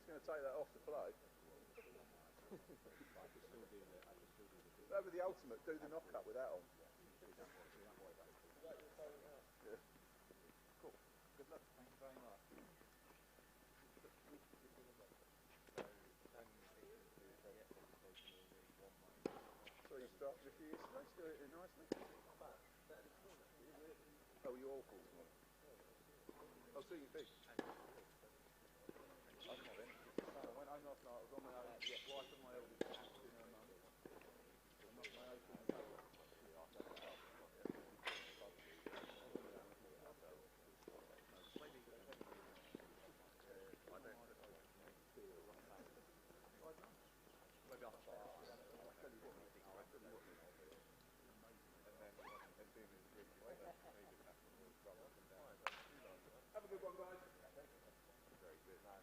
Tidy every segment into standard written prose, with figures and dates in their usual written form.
just going to take that off to play. Over the ultimate, do the knock-up with that on. Yeah. Cool. Good luck. Thank you very much. So you started a few years ago, still it nicely? Oh, you're awful tomorrow. Oh, so you big. I went home last night, I was on my own, wife and my eldest cat in her mum. I'm not my own thing. Have a good one, guys. Very good.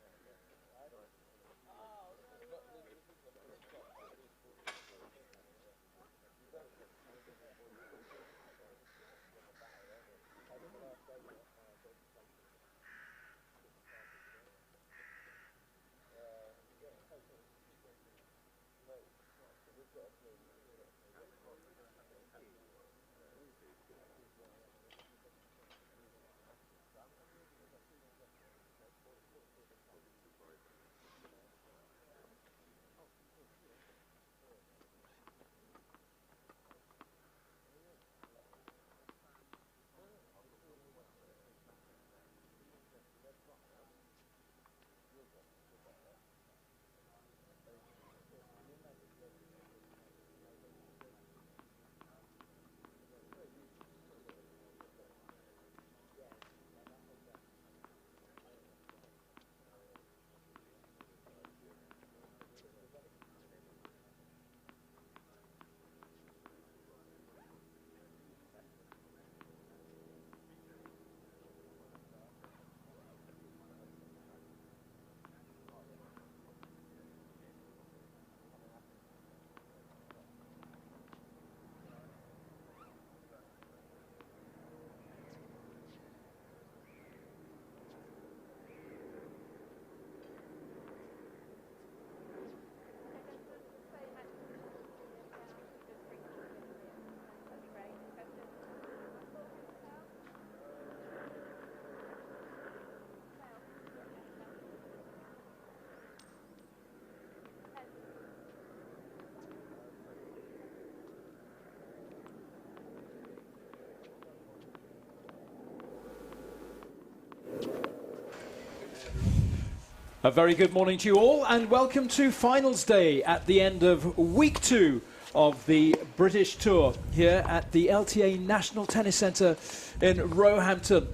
A very good morning to you all, and welcome to finals day at the end of week 2 of the British Tour here at the LTA National Tennis Centre in Roehampton.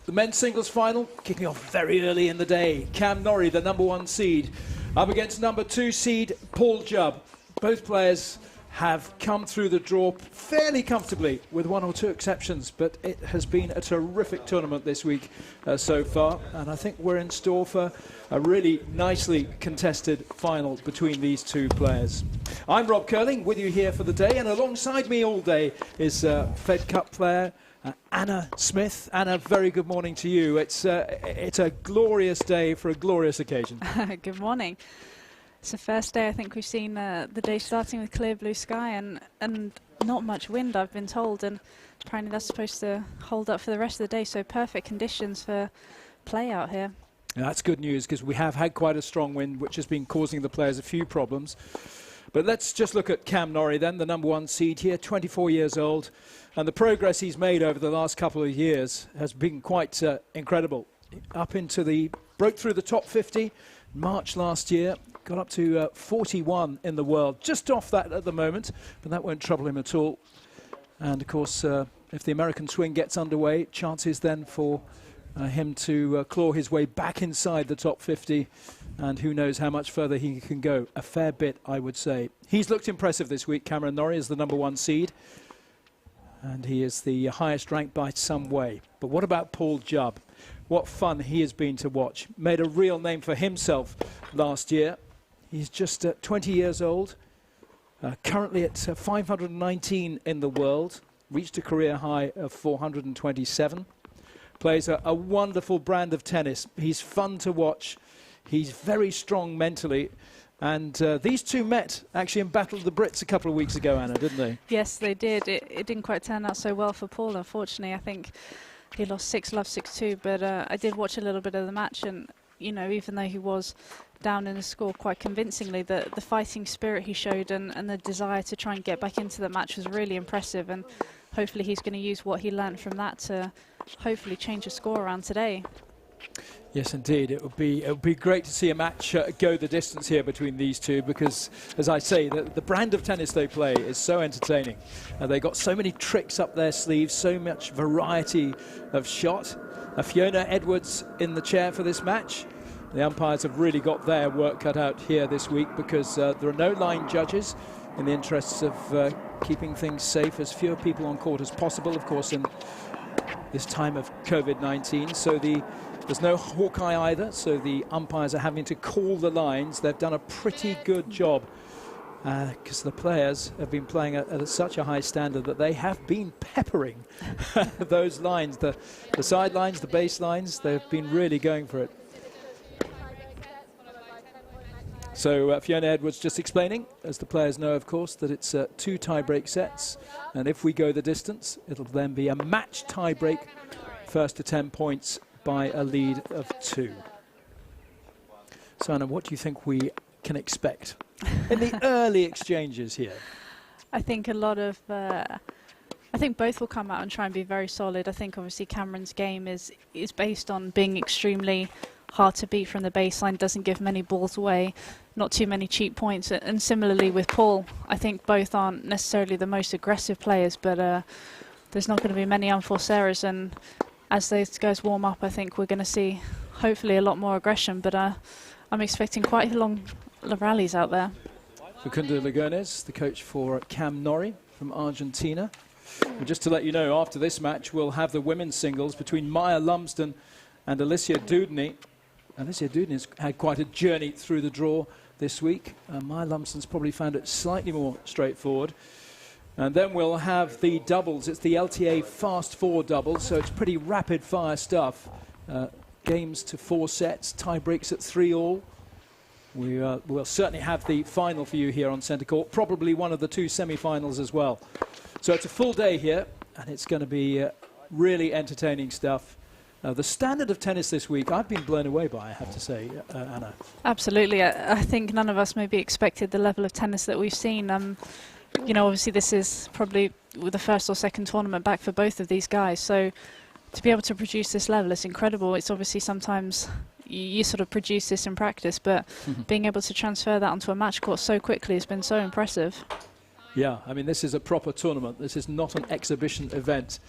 The men's singles final kicking off very early in the day. Cam Norrie, the #1 seed, up against #2 seed Paul Jubb. Both players have come through the draw fairly comfortably, with one or two exceptions, but it has been a terrific tournament this week so far, and I think we're in store for a really nicely contested final between these two players. I'm Rob Curling, with you here for the day, and alongside me all day is Fed Cup player Anna Smith. Anna, very good morning to you. It's a glorious day for a glorious occasion. Good morning. It's the first day I think we've seen the day starting with clear blue sky and not much wind, I've been told, and apparently that's supposed to hold up for the rest of the day, so perfect conditions for play out here. Yeah, that's good news, because we have had quite a strong wind which has been causing the players a few problems. But let's just look at Cam Norrie then, the #1 seed here, 24 years old, and the progress he's made over the last couple of years has been quite incredible. Broke through the top 50 March last year, got up to 41 in the world, just off that at the moment, but that won't trouble him at all. And of course, if the American swing gets underway, chances then for him to claw his way back inside the top 50, and who knows how much further he can go. A fair bit, I would say. He's looked impressive this week. Cameron Norrie is the #1 seed, and he is the highest ranked by some way. But what about Paul Jubb? What fun he has been to watch. Made a real name for himself last year. He's just 20 years old, currently at 519 in the world, reached a career high of 427. Plays a wonderful brand of tennis. He's fun to watch. He's very strong mentally. And these two met actually in Battle of the Brits a couple of weeks ago, Anna, didn't they? Yes, they did. It didn't quite turn out so well for Paul, unfortunately. I think he lost 6-love, 6-2, but I did watch a little bit of the match, and, you know, even though he was down in the score quite convincingly, the fighting spirit he showed and the desire to try and get back into the match was really impressive, and hopefully he's going to use what he learned from that to hopefully change the score around today. Yes, indeed. It would be great to see a match go the distance here between these two, because, as I say, the brand of tennis they play is so entertaining. They've got so many tricks up their sleeves, so much variety of shot. Fiona Edwards in the chair for this match. The umpires have really got their work cut out here this week, because there are no line judges, in the interests of keeping things safe, as fewer people on court as possible, of course, in this time of COVID-19. So there's no Hawkeye either, so the umpires are having to call the lines. They've done a pretty good job, because the players have been playing at such a high standard that they have been peppering those lines, the sidelines, the baselines. They've been really going for it. So Fiona Edwards just explaining, as the players know, of course, that it's 2 tie-break sets, and if we go the distance, it'll then be a match tie-break, first to 10 points by a lead of 2. So, Anna, what do you think we can expect in the early exchanges here? I think a lot of... I think both will come out and try and be very solid. I think obviously Cameron's game is based on being extremely hard to beat from the baseline, doesn't give many balls away, not too many cheap points. And similarly with Paul, I think both aren't necessarily the most aggressive players, but there's not going to be many unforced errors. And as those guys warm up, I think we're going to see hopefully a lot more aggression, but I'm expecting quite long rallies out there. Facundo Lagones, the coach for Cam Norrie from Argentina. And just to let you know, after this match, we'll have the women's singles between Maya Lumsden and Alicia Dudney. Alicia Dudney's had quite a journey through the draw this week. Maya Lumsden's probably found it slightly more straightforward. And then we'll have the doubles. It's the LTA Fast 4 doubles, so it's pretty rapid-fire stuff. Games to 4 sets, tie breaks at 3 all. We'll certainly have the final for you here on Centre Court, probably one of the 2 semi-finals as well. So it's a full day here, and it's going to be really entertaining stuff. The standard of tennis this week, I've been blown away by, I have to say, Anna. Absolutely. I think none of us maybe expected the level of tennis that we've seen. You know, obviously this is probably the first or second tournament back for both of these guys. So to be able to produce this level is incredible. It's obviously sometimes you sort of produce this in practice, but being able to transfer that onto a match court so quickly has been so impressive. Yeah, I mean, this is a proper tournament. This is not an exhibition event.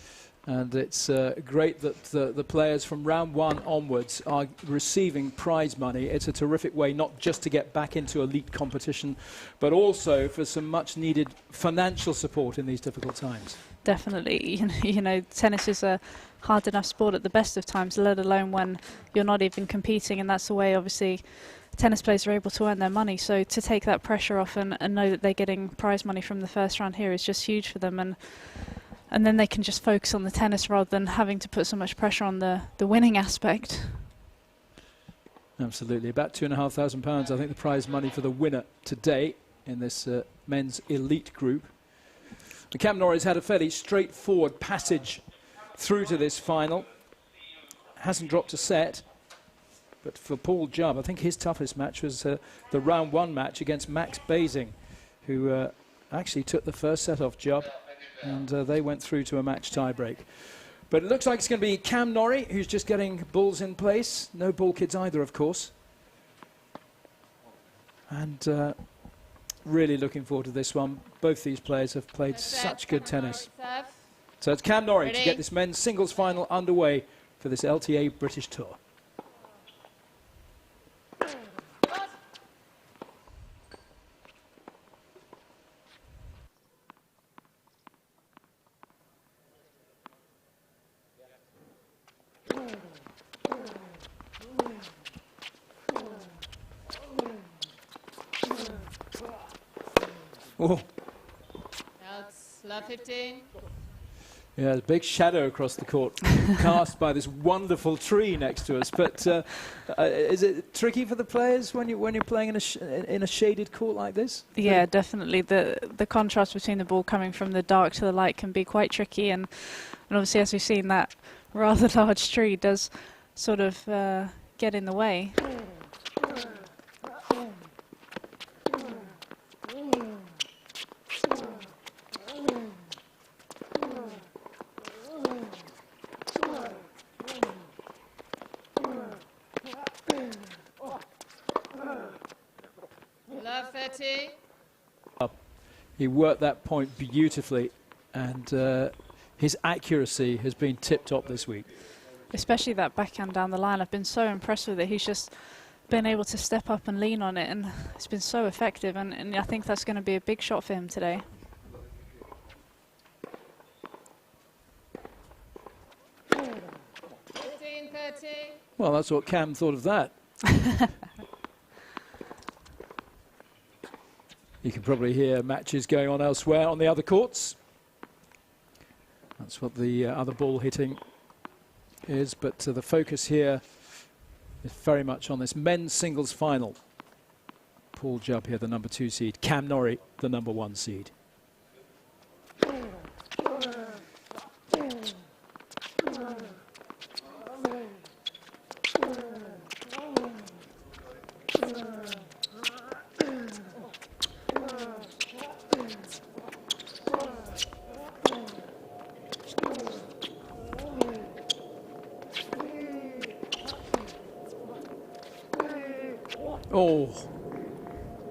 And it's great that the players from round 1 onwards are receiving prize money. It's a terrific way not just to get back into elite competition, but also for some much needed financial support in these difficult times. Definitely. You know, tennis is a hard enough sport at the best of times, let alone when you're not even competing. And that's the way, obviously, tennis players are able to earn their money. So to take that pressure off and know that they're getting prize money from the first round here is just huge for them. And then they can just focus on the tennis rather than having to put so much pressure on the winning aspect. Absolutely. About £2,500, I think, the prize money for the winner today in this men's elite group. Cam Norrie's had a fairly straightforward passage through to this final. Hasn't dropped a set. But for Paul Jubb, I think his toughest match was the round 1 match against Max Basing, who actually took the first set off Jubb. And they went through to a match tie-break. But it looks like it's going to be Cam Norrie, who's just getting balls in place. No ball kids either, of course. And really looking forward to this one. Both these players have played such good tennis. So it's Cam Norrie to get this men's singles final underway for this LTA British Tour. Oh. Now it's love 15. Yeah, a big shadow across the court cast by this wonderful tree next to us. But is it tricky for the players when you're playing in a shaded court like this? Yeah, definitely. The contrast between the ball coming from the dark to the light can be quite tricky, and obviously, as we've seen, that rather large tree does sort of get in the way. He worked that point beautifully, and his accuracy has been tip-top this week. Especially that backhand down the line. I've been so impressed with it. He's just been able to step up and lean on it, and it's been so effective, and I think that's going to be a big shot for him today. Well, that's what Cam thought of that. You can probably hear matches going on elsewhere on the other courts. That's what the other ball hitting is, but the focus here is very much on this men's singles final. Paul Jubb here, the number 2 seed. Cam Norrie, the number 1 seed. Oh,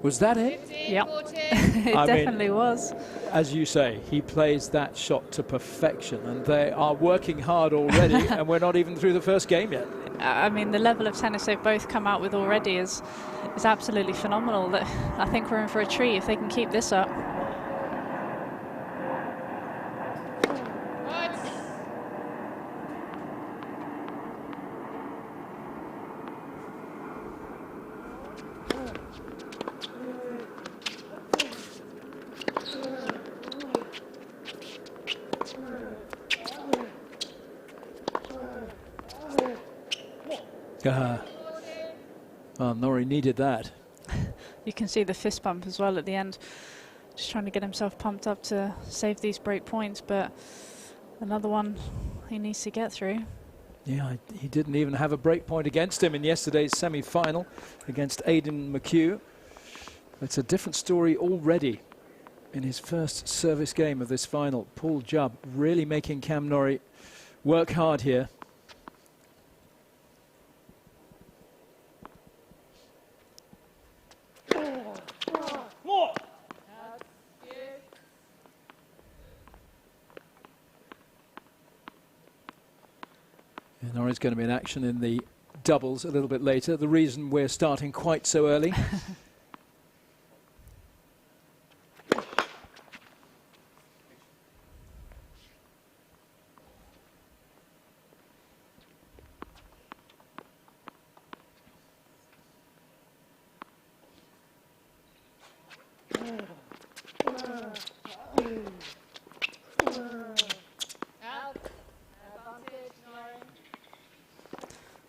was that it? Yep, it definitely was. As you say, he plays that shot to perfection, and they are working hard already, and we're not even through the first game yet. I mean, the level of tennis they've both come out with already is absolutely phenomenal. I think we're in for a treat if they can keep this up. Well, Norrie needed that. You can see the fist bump as well at the end. Just trying to get himself pumped up to save these break points, but another one he needs to get through. Yeah, he didn't even have a break point against him in yesterday's semi-final against Aidan McHugh. It's a different story already in his first service game of this final. Paul Jubb really making Cam Norrie work hard here. Norrie's going to be in action in the doubles a little bit later. The reason we're starting quite so early.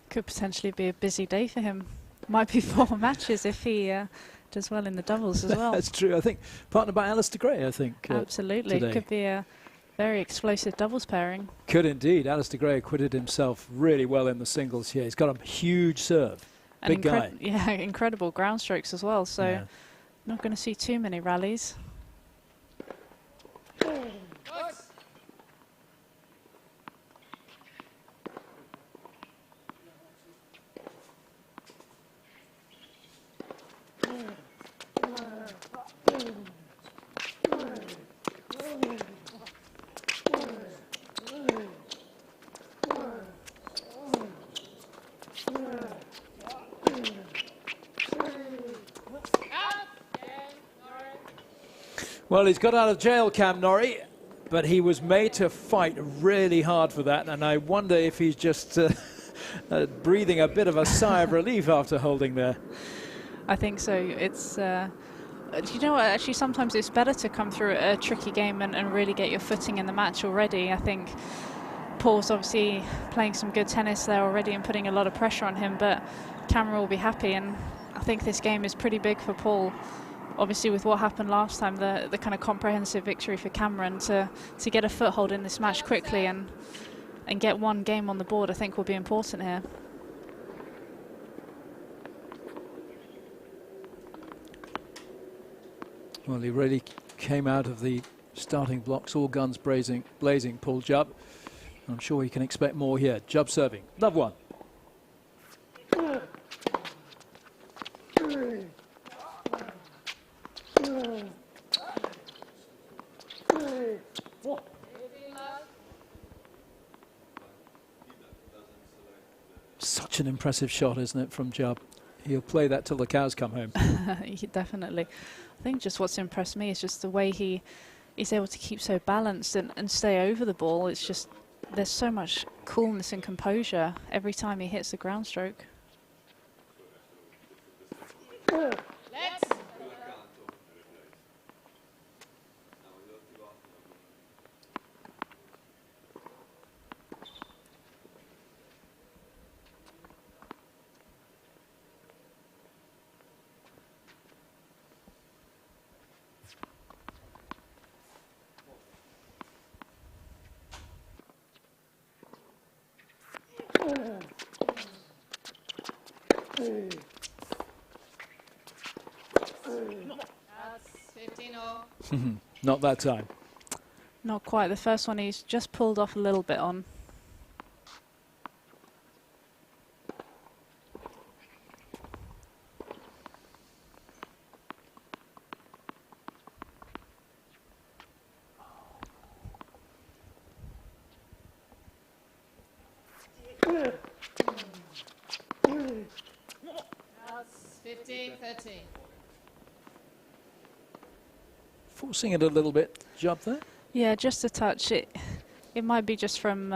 Could potentially be a busy day for him. Might be 4 matches if he does well in the doubles as well. That's true. I think partnered by Alistair Gray, I think. Absolutely. Today. Could be a very explosive doubles pairing. Could indeed. Alistair Gray acquitted himself really well in the singles here. He's got a huge serve. And big guy. Yeah, incredible ground strokes as well. So yeah. Not going to see too many rallies. Well, he's got out of jail, Cam Norrie, but he was made to fight really hard for that, and I wonder if he's just breathing a bit of a sigh of relief after holding there. I think so. It's Do you know what? Actually, sometimes it's better to come through a tricky game and really get your footing in the match already. I think Paul's obviously playing some good tennis there already and putting a lot of pressure on him, but Cameron will be happy, and I think this game is pretty big for Paul. Obviously, with what happened last time, the kind of comprehensive victory for Cameron to get a foothold in this match quickly and get one game on the board, I think will be important here. Well, he really came out of the starting blocks, all guns blazing, Paul Jubb. I'm sure he can expect more here. Jubb serving. Love one. Such an impressive shot, isn't it, from Jubb? He'll play that till the cows come home. Definitely. I think just what's impressed me is just the way he's able to keep so balanced and stay over the ball. It's just, there's so much coolness and composure every time he hits the ground stroke. Not that time. Not quite. The first one he's just pulled off a little bit on. That's 15-13. Forcing it a little bit, Jubb there. Yeah, just a touch. It might be just from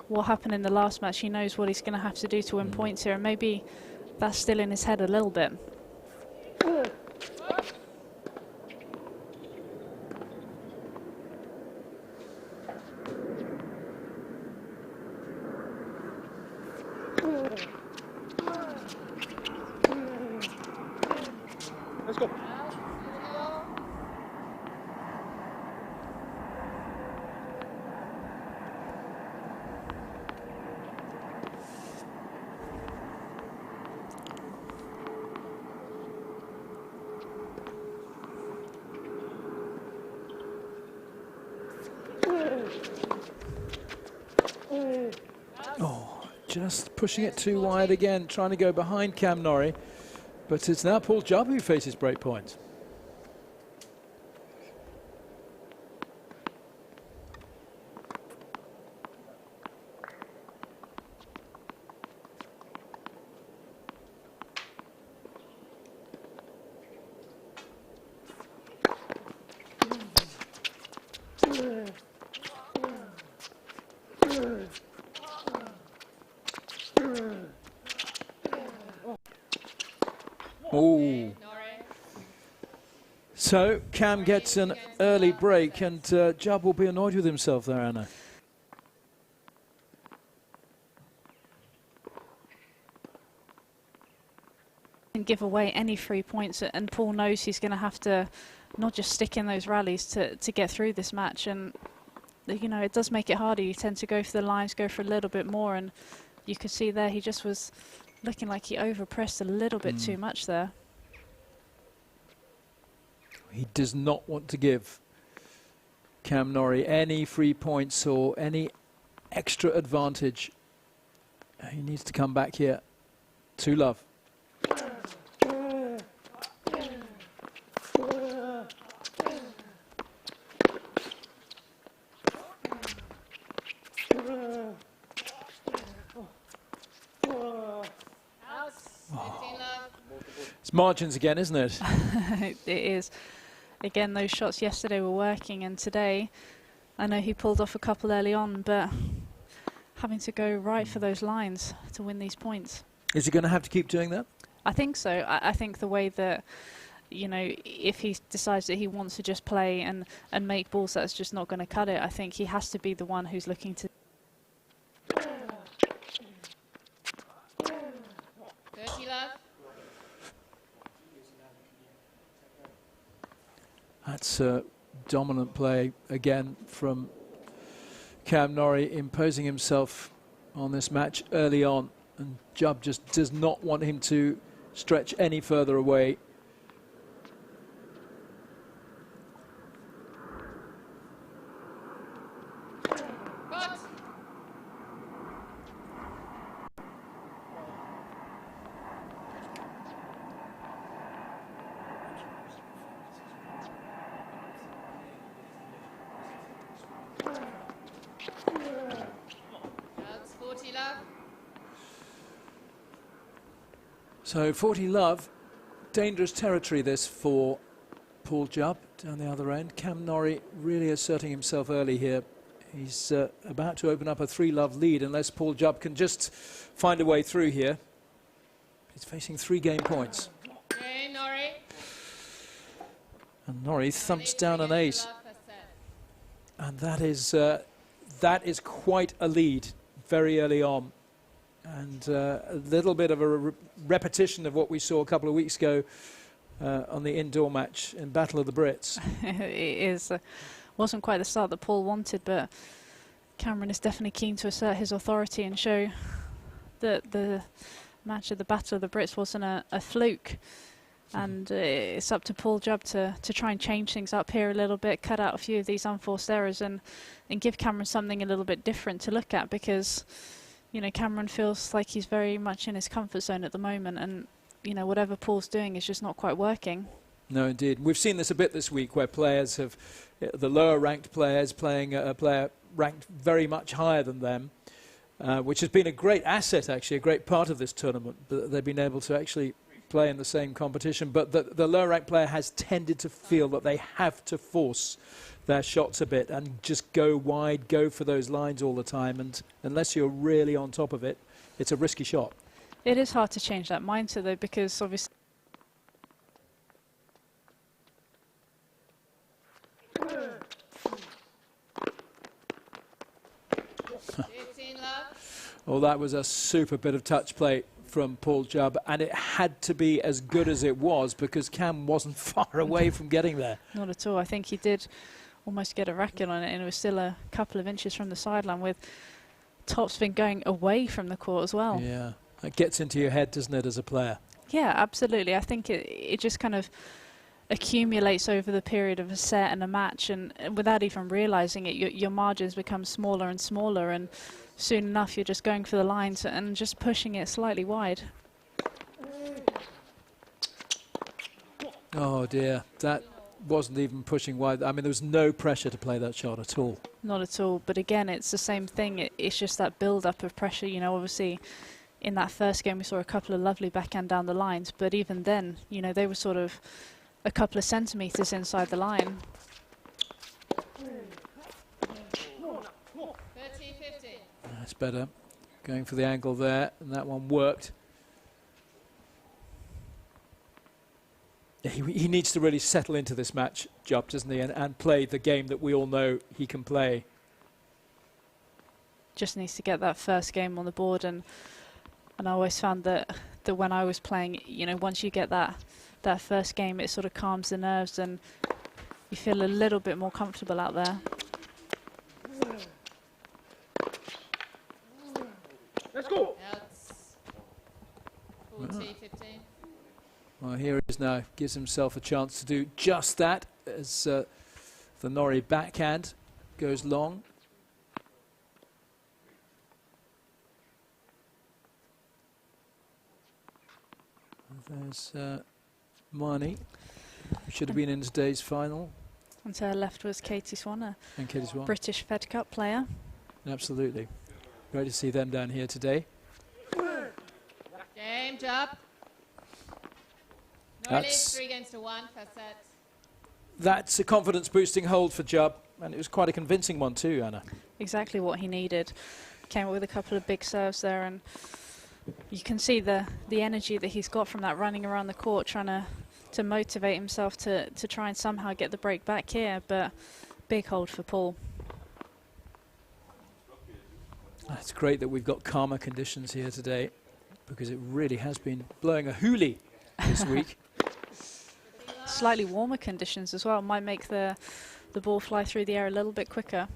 what happened in the last match. He knows what he's going to have to do to win points here, and maybe that's still in his head a little bit. Let's go. Oh, just pushing it too wide again, trying to go behind Cam Norrie. But it's now Paul Jubb who faces break point. Oh. So Cam gets an early break, and Jubb will be annoyed with himself there, Anna. And give away any free points, and Paul knows he's going to have to not just stick in those rallies to get through this match, and you know, it does make it harder. You tend to go for the lines, go for a little bit more, and you could see there he just was looking like he overpressed a little bit too much there. He does not want to give Cam Norrie any free points or any extra advantage. He needs to come back here to love. It's margins again, isn't it? It is. Again, those shots yesterday were working, and today, I know he pulled off a couple early on, but having to go right for those lines to win these points. Is he going to have to keep doing that? I think so. I think the way that you know, if he decides that he wants to just play and make balls, that's just not going to cut it. I think he has to be the one who's looking to. 30 love. That's a dominant play again from Cam Norrie, imposing himself on this match early on, and Jubb just does not want him to stretch any further away. Cut. That's 40 love. So 40 love, dangerous territory this for Paul Jubb down the other end. Cam Norrie really asserting himself early here. He's about to open up a 3-love lead unless Paul Jubb can just find a way through here. He's facing 3 game points. Okay, Norrie. And Norrie thumps down an ace. And that is quite a lead very early on. And a little bit of a repetition of what we saw a couple of weeks ago on the indoor match in Battle of the Brits. It wasn't quite the start that Paul wanted, but Cameron is definitely keen to assert his authority and show that the match at the Battle of the Brits wasn't a fluke. And it's up to Paul Jubb to try and change things up here a little bit, cut out a few of these unforced errors and give Cameron something a little bit different to look at, because you know, Cameron feels like he's very much in his comfort zone at the moment, and you know, whatever Paul's doing is just not quite working. No, indeed. We've seen this a bit this week, where players have, the lower ranked players playing a player ranked very much higher than them, which has been a great asset, actually, a great part of this tournament. But they've been able to actually play in the same competition. But the lower ranked player has tended to feel that they have to force their shots a bit and just go wide, go for those lines all the time. And unless you're really on top of it, it's a risky shot. It is hard to change that mindset, though, because obviously 15 love. Well, that was a super bit of touch play from Paul Jubb, and it had to be as good as it was because Cam wasn't far away from getting there. not at all. I think he did almost get a racket on it, and it was still a couple of inches from the sideline, with topspin going away from the court as well. Yeah, it gets into your head, doesn't it, as a player? Yeah, absolutely. I think it just kind of accumulates over the period of a set and a match, and without even realizing it, your margins become smaller and smaller, and soon enough you're just going for the lines and just pushing it slightly wide. Oh dear, that wasn't even pushing wide. I mean, there was no pressure to play that shot at all. Not at all. But again, it's the same thing. It's just that build-up of pressure. You know, obviously in that first game we saw a couple of lovely backhand down the lines, but even then, you know, they were sort of a couple of centimetres inside the line. 30-15. That's better. Going for the angle there, and that one worked. Yeah, he needs to really settle into this match, Jubb, doesn't he, and play the game that we all know he can play. Just needs to get that first game on the board, and I always found that when I was playing, you know, once you get that first game, it sort of calms the nerves and you feel a little bit more comfortable out there. Let's go. That's 40-15. Well, here he is now, gives himself a chance to do just that as the Norrie backhand goes long. And there's Marnie, who should have been in today's final. And to her left was Katie Swan, And Katie Swan. British Fed Cup player. Absolutely. Great to see them down here today. Game, Jubb. Norrie leads 3-1, first set. That's a confidence-boosting hold for Jubb, and it was quite a convincing one too, Anna. Exactly what he needed. Came up with a couple of big serves there, and you can see the energy that he's got from that, running around the court trying to to motivate himself to try and somehow get the break back here, but big hold for Paul. It's great that we've got calmer conditions here today, because it really has been blowing a hoolie this week. Slightly warmer conditions as well might make the ball fly through the air a little bit quicker.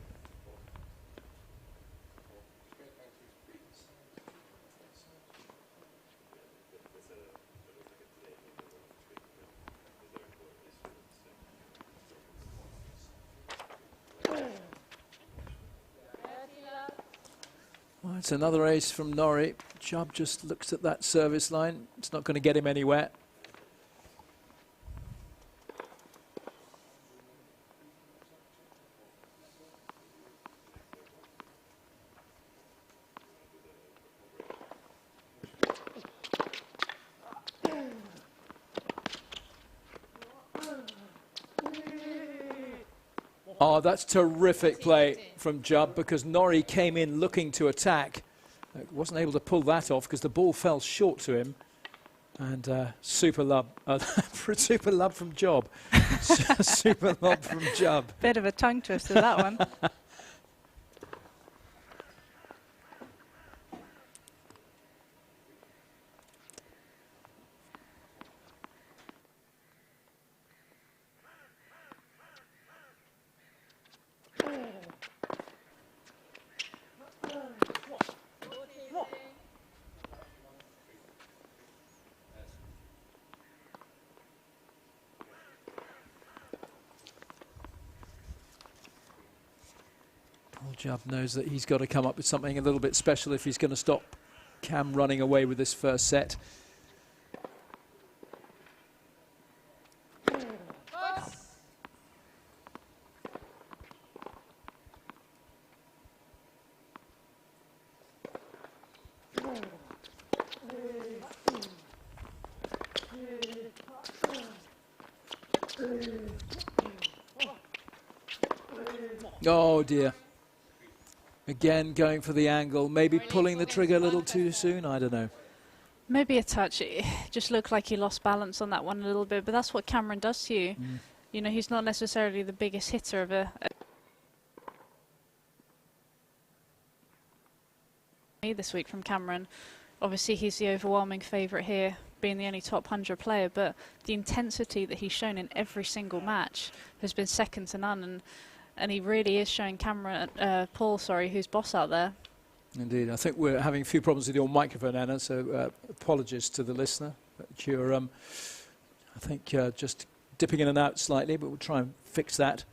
Well, it's another ace from Norrie. Jubb just looks at that service line. It's not going to get him anywhere. Oh, that's terrific play from Jubb, because Norrie came in looking to attack. Wasn't able to pull that off because the ball fell short to him. And super lob from Jubb. Super lob from Jubb. Bit of a tongue twister, that one. Jubb knows that he's got to come up with something a little bit special if he's going to stop Cam running away with this first set. Oh dear. Again, going for the angle, maybe pulling the trigger a little too soon, I don't know. Maybe a touch. It just looked like he lost balance on that one a little bit, but that's what Cameron does to you. You know, he's not necessarily the biggest hitter of a this week from Cameron. Obviously, he's the overwhelming favourite here, being the only top 100 player, but the intensity that he's shown in every single match has been second to none, and he really is showing Paul, who's boss out there. Indeed. I think we're having a few problems with your microphone, Anna, so apologies to the listener. But you're, I think, just dipping in and out slightly, but we'll try and fix that.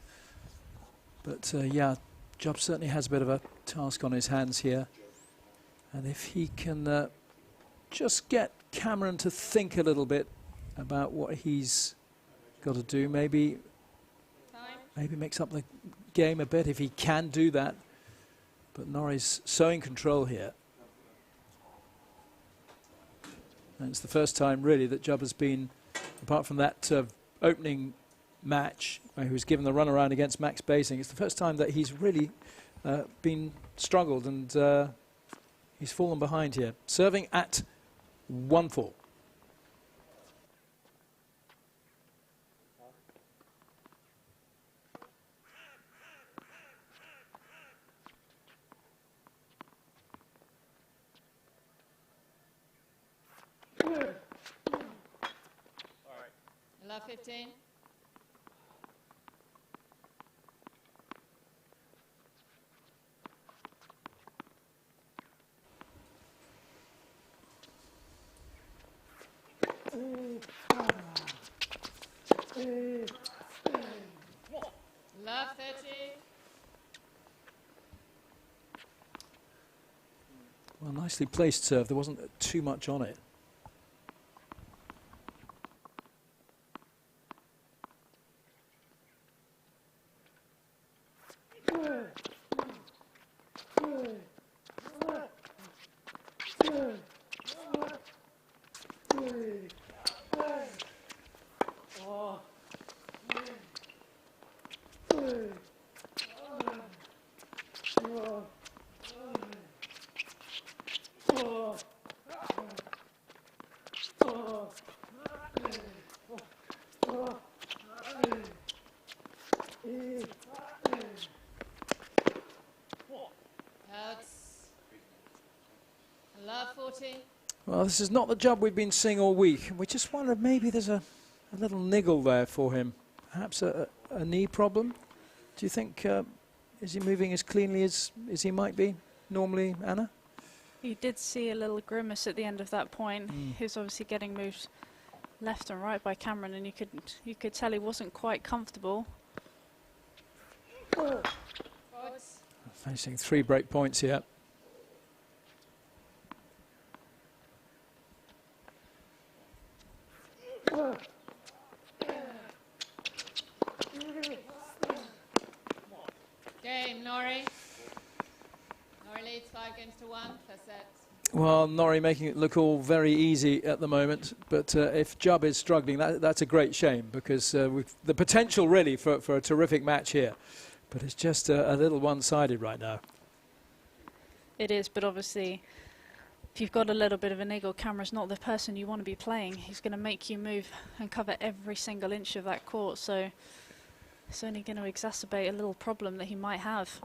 But, yeah, Jubb certainly has a bit of a task on his hands here. And if he can just get Cameron to think a little bit about what he's got to do, maybe mix up the game a bit if he can do that. But Norrie's so in control here. And it's the first time really that Jubb has been, apart from that opening match where he was given the run around against Max Basing, it's the first time that he's really been struggled, and he's fallen behind here. Serving at 1-4. Love 15. Love 30. Well, nicely placed serve. There wasn't too much on it. 40. Well, this is not the job we've been seeing all week. We just wonder if maybe there's a little niggle there for him. Perhaps a knee problem. Do you think, is he moving as cleanly as he might be normally, Anna? You did see a little grimace at the end of that point. He was obviously getting moved left and right by Cameron, and you could tell he wasn't quite comfortable. Facing 3 break points here. Game, Norrie. Norrie leads 5 games to 1. First set. Well, Norrie making it look all very easy at the moment, but if Jubb is struggling, that's a great shame, because we've the potential really for a terrific match here, but it's just a little one-sided right now. It is, but obviously, if you've got a little bit of a niggle, Cameron's not the person you want to be playing. He's going to make you move and cover every single inch of that court, so it's only going to exacerbate a little problem that he might have.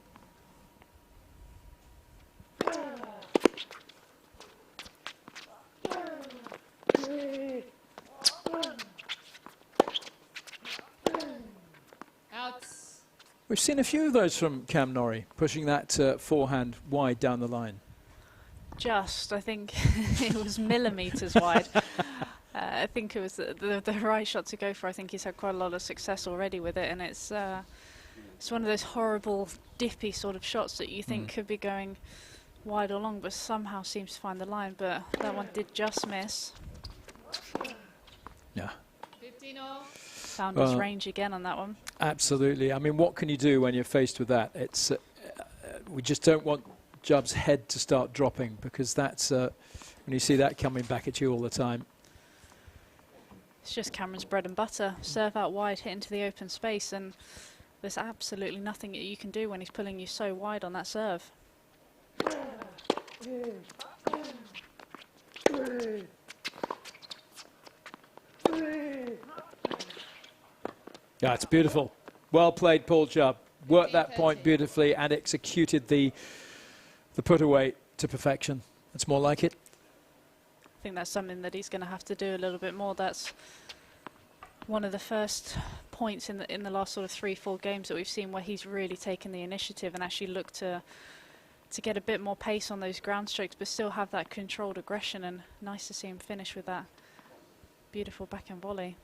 Out. We've seen a few of those from Cam Norrie, pushing that forehand wide down the line. I think it was millimetres wide. I think it was the right shot to go for. I think he's had quite a lot of success already with it, and it's one of those horrible dippy sort of shots that you think could be going wide or long, but somehow seems to find the line. But that one did just miss. Yeah. 15-all. Found his range again on that one. Absolutely. I mean, what can you do when you're faced with that? It's we just don't want Jubb's head to start dropping, because that's when you see that coming back at you all the time. It's just Cameron's bread and butter. Serve out wide, hit into the open space, and there's absolutely nothing that you can do when he's pulling you so wide on that serve. Yeah, it's beautiful. Well played, Paul Jubb. Worked that point beautifully and executed the put away to perfection. That's more like it. I think that's something that he's going to have to do a little bit more. That's one of the first points in the last sort of 3-4 games that we've seen where he's really taken the initiative and actually looked to get a bit more pace on those ground strokes, but still have that controlled aggression. And nice to see him finish with that beautiful backhand volley.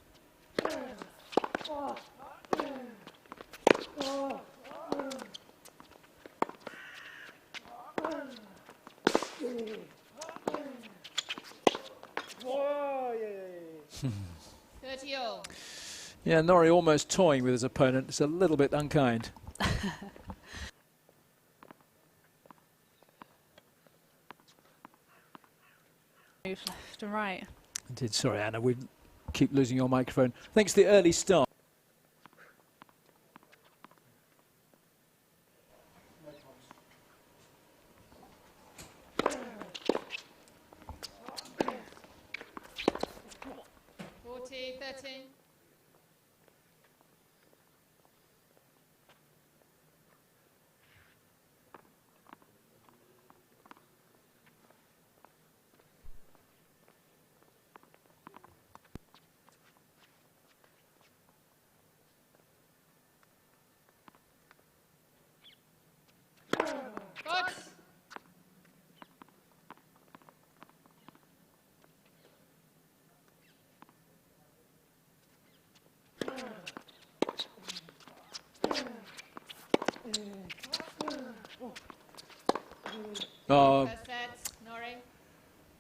Yeah, Norrie almost toying with his opponent. It's a little bit unkind. Move left and right. Indeed. Sorry, Anna, we keep losing your microphone. Thanks to the early start. First set, Norrie.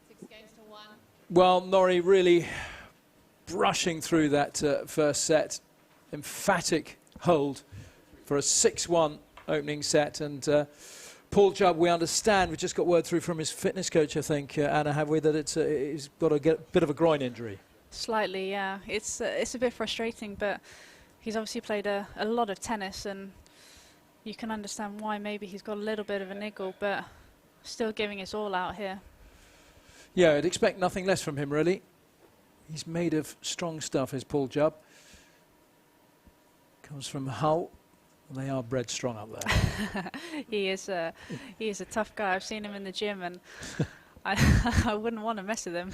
6 games to 1. Well, Norrie really brushing through that first set. Emphatic hold for a 6-1 opening set. And Paul Jubb, we understand, we just got word through from his fitness coach, I think, Anna, have we, that he's got a bit of a groin injury? Slightly, yeah. It's a bit frustrating, but he's obviously played a lot of tennis, and you can understand why maybe he's got a little bit of a niggle, but still giving his all out here. Yeah, I'd expect nothing less from him, really. He's made of strong stuff, is Paul Jubb. Comes from Hull. They are bred strong up there. He is a tough guy. I've seen him in the gym, and I wouldn't want to mess with him.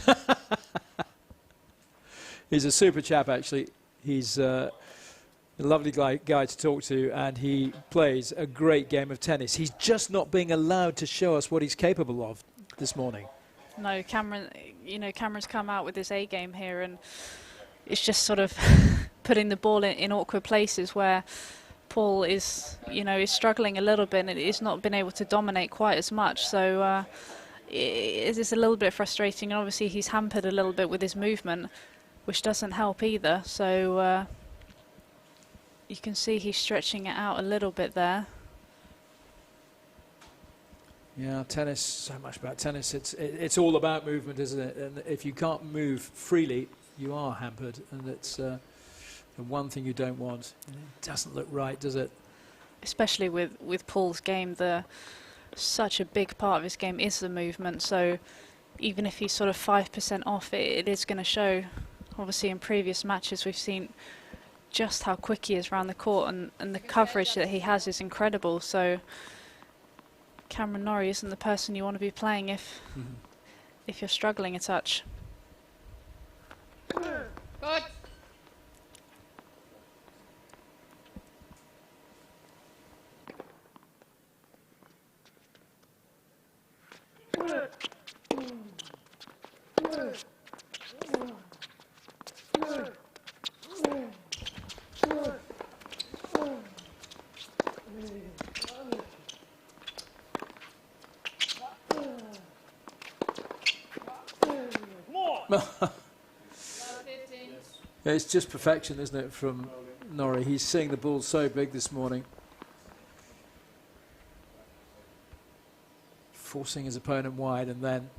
He's a super chap, actually. He's a lovely guy to talk to, and he plays a great game of tennis. He's just not being allowed to show us what he's capable of this morning. No, Cameron's come out with his A game here, and it's just sort of putting the ball in awkward places where Paul is struggling a little bit, and he's not been able to dominate quite as much. So it's a little bit frustrating, and obviously he's hampered a little bit with his movement, which doesn't help either. So you can see he's stretching it out a little bit there. Yeah, tennis, so much about tennis. It's all about movement, isn't it? And if you can't move freely, you are hampered, and it's the one thing you don't want. It doesn't look right, does it? Especially with Paul's game, such a big part of his game is the movement. So even if he's sort of 5% off, it is going to show. Obviously, in previous matches, we've seen just how quick he is around the court, and the coverage that he has is incredible. So Cameron Norrie isn't the person you want to be playing if you're struggling a touch. Good. It's just perfection, isn't it, from Norrie? He's seeing the ball so big this morning. Forcing his opponent wide and then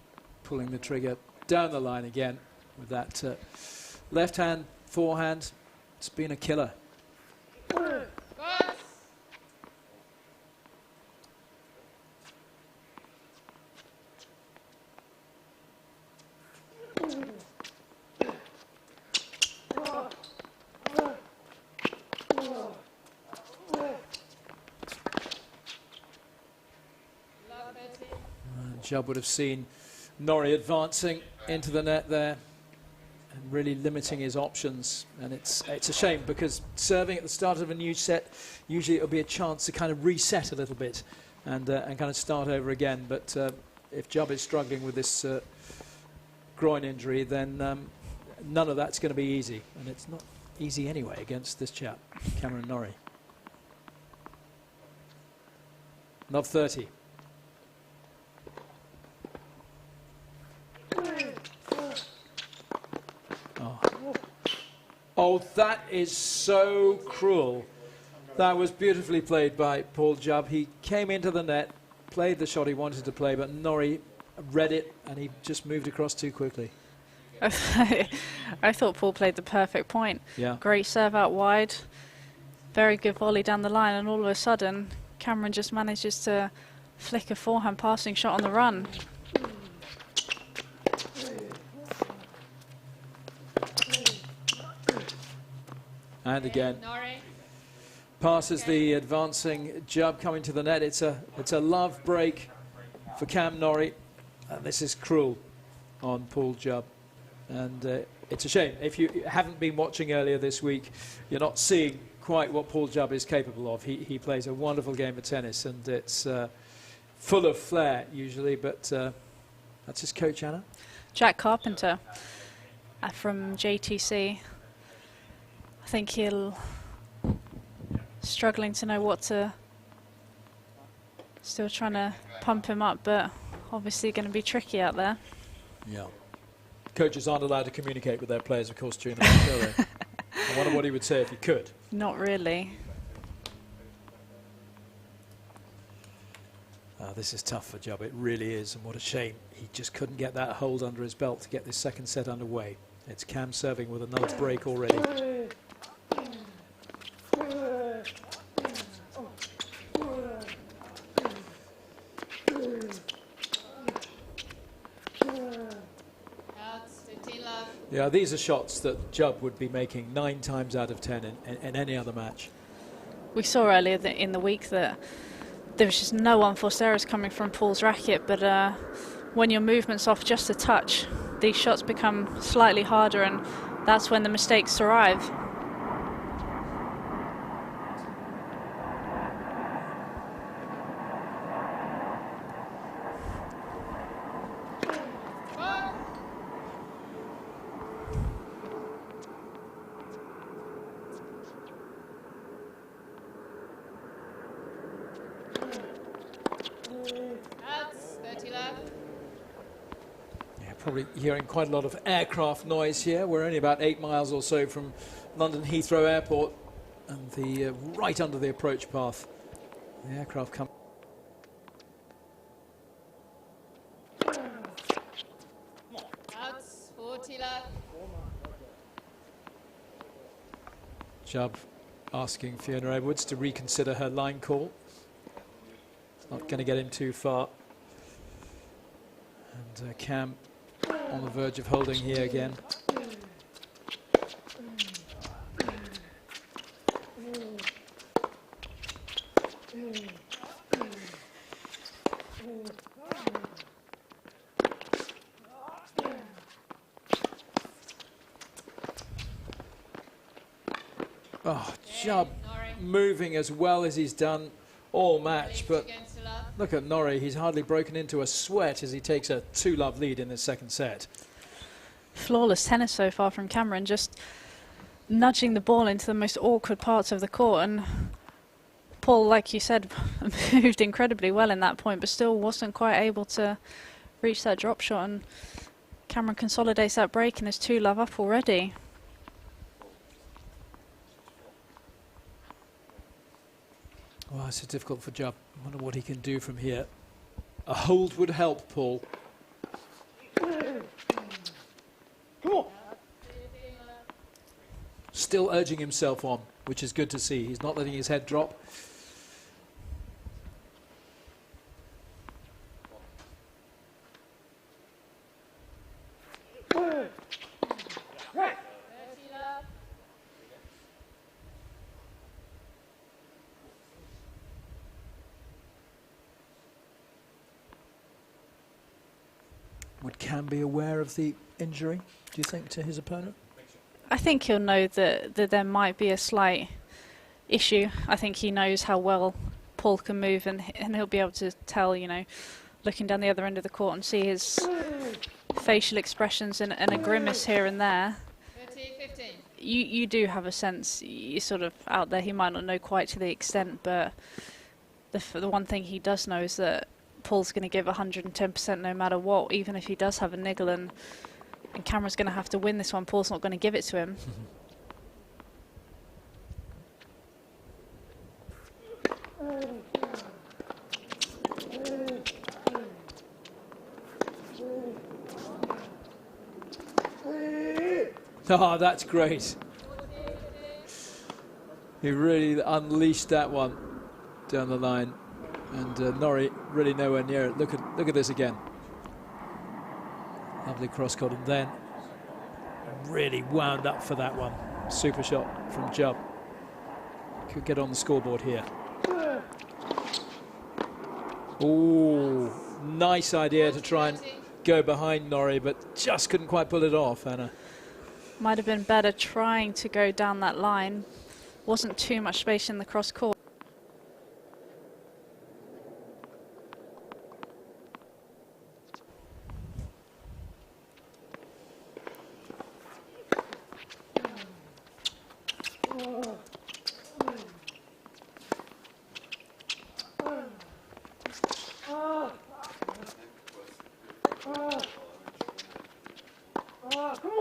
pulling the trigger down the line again with that left hand, forehand. It's been a killer. Good. Jubb would have seen Norrie advancing into the net there and really limiting his options, and it's a shame because serving at the start of a new set, usually it'll be a chance to kind of reset a little bit and kind of start over again. But if Jubb is struggling with this groin injury, then none of that's going to be easy, and it's not easy anyway against this chap, Cameron Norrie. Love 30. Oh, that is so cruel. That was beautifully played by Paul Jubb. He came into the net, played the shot he wanted to play, but Norrie read it and he just moved across too quickly. I thought Paul played the perfect point. Yeah. Great serve out wide, very good volley down the line, and all of a sudden Cameron just manages to flick a forehand passing shot on the run. And again, Norrie. passes the advancing Jubb coming to the net. It's a love break for Cam Norrie. This is cruel on Paul Jubb. And it's a shame. If you haven't been watching earlier this week, you're not seeing quite what Paul Jubb is capable of. He plays a wonderful game of tennis, and it's full of flair usually, but that's his coach, Anna. Jack Carpenter from JTC. I think he'll struggling to know what to, still trying to pump him up, but obviously going to be tricky out there. Yeah. Coaches aren't allowed to communicate with their players, of course, during the match, are they? I wonder what he would say if he could. Not really. This is tough for Jubb, it really is, and what a shame. He just couldn't get that hold under his belt to get this second set underway. It's Cam serving with another break already. Yeah, these are shots that Jubb would be making 9 times out of 10 in any other match. We saw earlier in the week that there was just no unforced errors coming from Paul's racket, but when your movement's off just a touch, these shots become slightly harder, and that's when the mistakes arrive. Outs, 30 left. Yeah, probably hearing quite a lot of aircraft noise here. We're only about 8 miles or so from London Heathrow Airport, and the right under the approach path. The aircraft come. Outs, 40 left. Jubb asking Fiona Edwards to reconsider her line call. It's not going to get him too far. And Cam on the verge of holding here again. Oh, Jubb moving as well as he's done all match, but look at Norrie, he's hardly broken into a sweat as he takes a 2-love lead in the second set. Flawless tennis so far from Cameron, just nudging the ball into the most awkward parts of the court, and Paul, like you said, moved incredibly well in that point, but still wasn't quite able to reach that drop shot, and Cameron consolidates that break and is 2-love up already. Well, it's difficult for Jubb. I wonder what he can do from here. A hold would help, Paul. Come on. Still urging himself on, which is good to see. He's not letting his head drop. Would Cam be aware of the injury, do you think, to his opponent? I think he'll know that there might be a slight issue. I think he knows how well Paul can move, and he'll be able to tell, you know, looking down the other end of the court and see his facial expressions and a grimace here and there. 30-15. You do have a sense, you're sort of out there. He might not know quite to the extent, but the one thing he does know is that Paul's going to give 110% no matter what, even if he does have a niggle, and Cameron's going to have to win this one. Paul's not going to give it to him. Oh, that's great. He really unleashed that one down the line. And Norrie really nowhere near it. Look at this again. Lovely cross-court, and then really wound up for that one. Super shot from Jubb. Could get on the scoreboard here. Oh, nice idea to try and go behind Norrie, but just couldn't quite pull it off, Anna. Might have been better trying to go down that line. Wasn't too much space in the cross-court.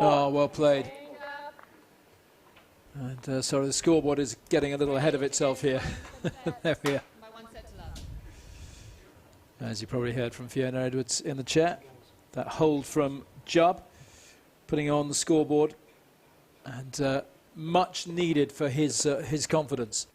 Oh, well played. And sorry, the scoreboard is getting a little ahead of itself here. There we are. As you probably heard from Fiona Edwards in the chat, that hold from Jubb, putting on the scoreboard, and much needed for his confidence.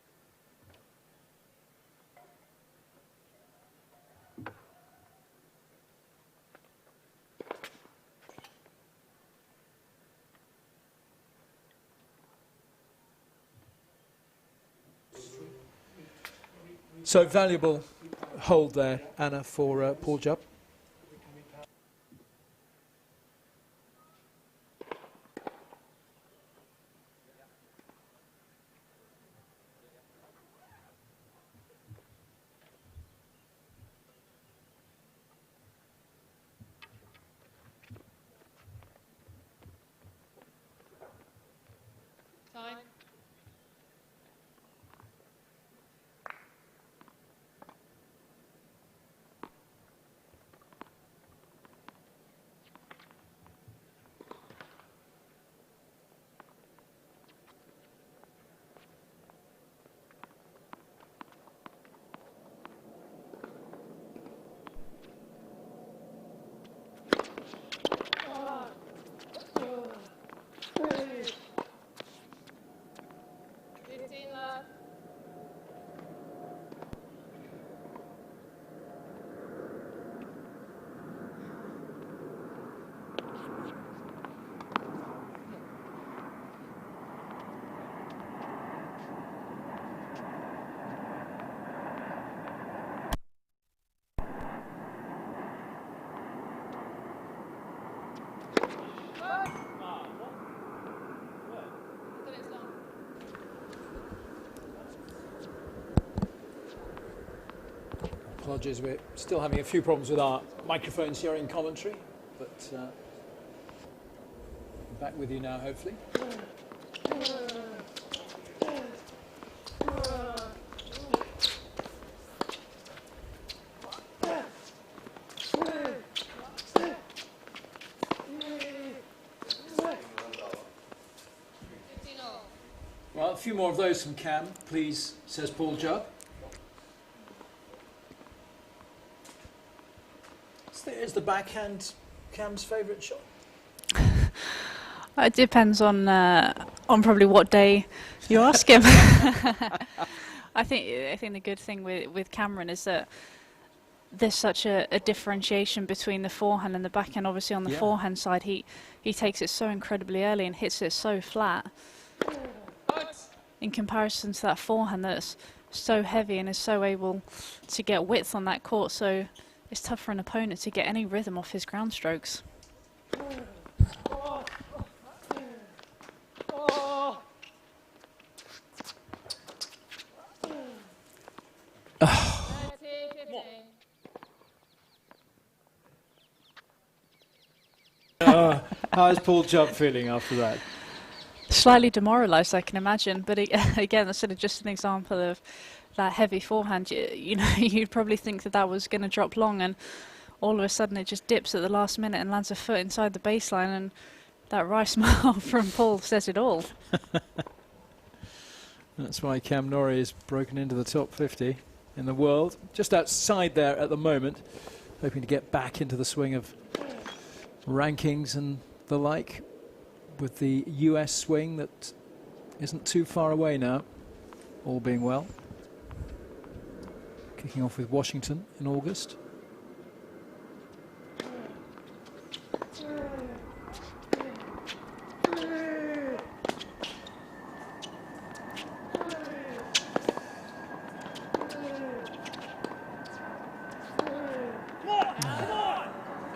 So valuable hold there, Anna, for Paul Jubb. Apologies, we're still having a few problems with our microphones here in commentary, but back with you now, hopefully. Well, a few more of those from Cam, please, says Paul Jubb. Is the backhand Cam's favourite shot? It depends on probably what day you ask him. I think the good thing with Cameron is that there's such a differentiation between the forehand and the backhand. Obviously, on the forehand side, he takes it so incredibly early and hits it so flat. In comparison to that forehand that's so heavy and is so able to get width on that court, so it's tough for an opponent to get any rhythm off his ground strokes. How is Paul Jubb feeling after that? Slightly demoralised, I can imagine, but again, that's sort of just an example of that heavy forehand. You know, you'd probably think that was going to drop long, and all of a sudden it just dips at the last minute and lands a foot inside the baseline, and that wry smile from Paul says it all. That's why Cam Norrie is broken into the top 50 in the world. Just outside there at the moment, hoping to get back into the swing of rankings and the like, with the US swing that isn't too far away now, all being well. Kicking off with Washington in August.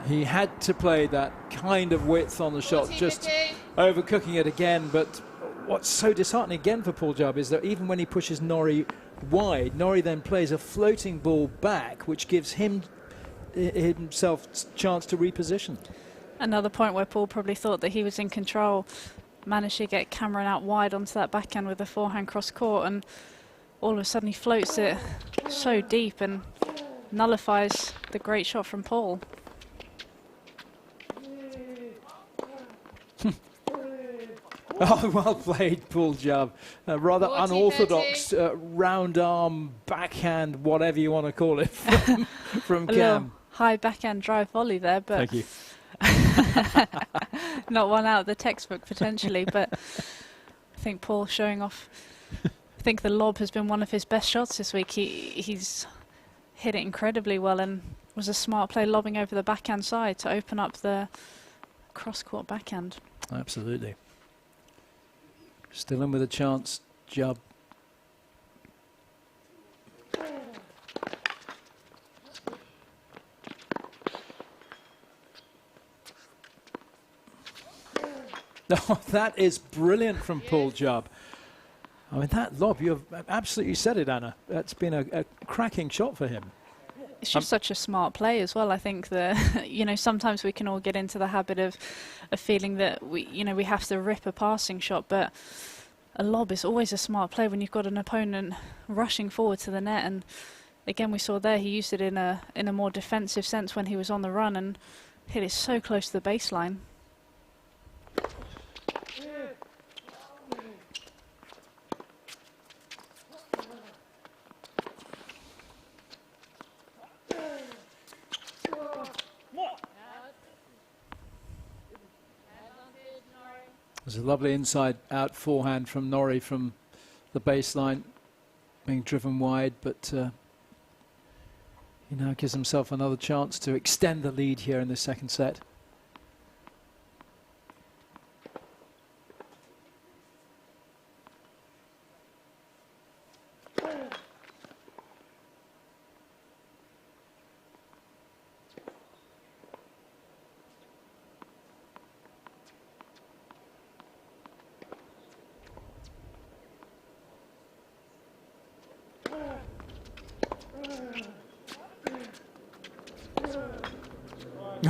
He had to play that kind of width on the shot, just overcooking it again. But what's so disheartening again for Paul Jubb is that even when he pushes Norrie wide, Norrie then plays a floating ball back, which gives himself chance to reposition. Another point where Paul probably thought that he was in control, managed to get Cameron out wide onto that backhand with a forehand cross court, and all of a sudden he floats it so deep and nullifies the great shot from Paul. Oh, well played, Paul Jubb. Rather unorthodox round arm, backhand, whatever you want to call it, from Cam. High backhand drive volley there, but thank you. not one out of the textbook potentially, but I think Paul showing off. I think the lob has been one of his best shots this week. He's hit it incredibly well, and was a smart play lobbing over the backhand side to open up the cross-court backhand. Absolutely. Still in with a chance, Jubb. Oh, that is brilliant from Paul Jubb. I mean, that lob, you've absolutely said it, Anna. That's been a cracking shot for him. It's just such a smart play as well. I think that, you know, sometimes we can all get into the habit of feeling that we have to rip a passing shot, but a lob is always a smart play when you've got an opponent rushing forward to the net. And again, we saw there he used it in a more defensive sense when he was on the run and hit it so close to the baseline. There's a lovely inside-out forehand from Norrie from the baseline, being driven wide, but he now gives himself another chance to extend the lead here in the second set.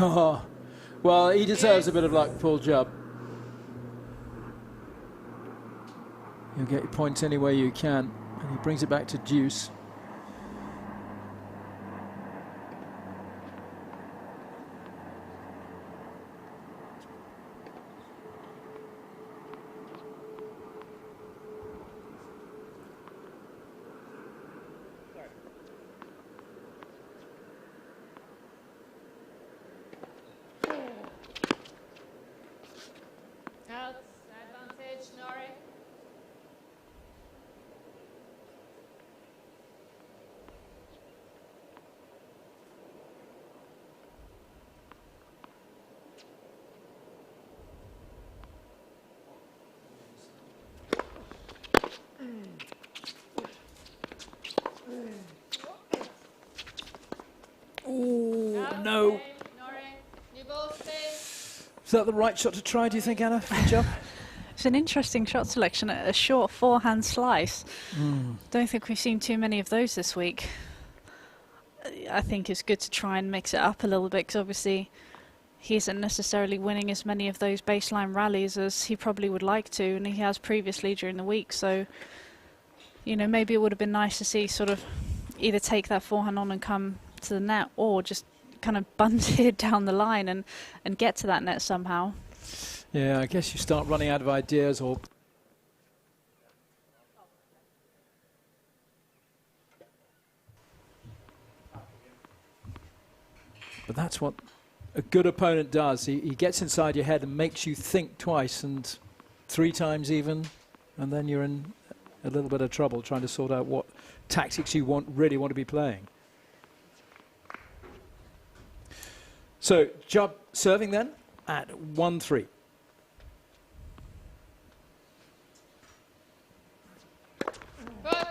Oh, well, he deserves a bit of luck, Paul Jubb. You'll get your points any way you can, and he brings it back to deuce. Out. Advantage, Norrie. Oh, Out, no. Norrie. New ball, please. Is that the right shot to try, do you think, Anna, for Jubb? It's an interesting shot selection, a short forehand slice. Don't think we've seen too many of those this week. I think it's good to try and mix it up a little bit, because obviously he isn't necessarily winning as many of those baseline rallies as he probably would like to, and he has previously during the week. So, you know, maybe it would have been nice to see sort of either take that forehand on and come to the net, or just kind of bunt it down the line and get to that net somehow. Yeah, I guess you start running out of ideas, or... But that's what a good opponent does. He gets inside your head and makes you think twice and 3 times even, and then you're in a little bit of trouble trying to sort out what tactics you really want to be playing. So, Jubb serving then at 1-3. Good.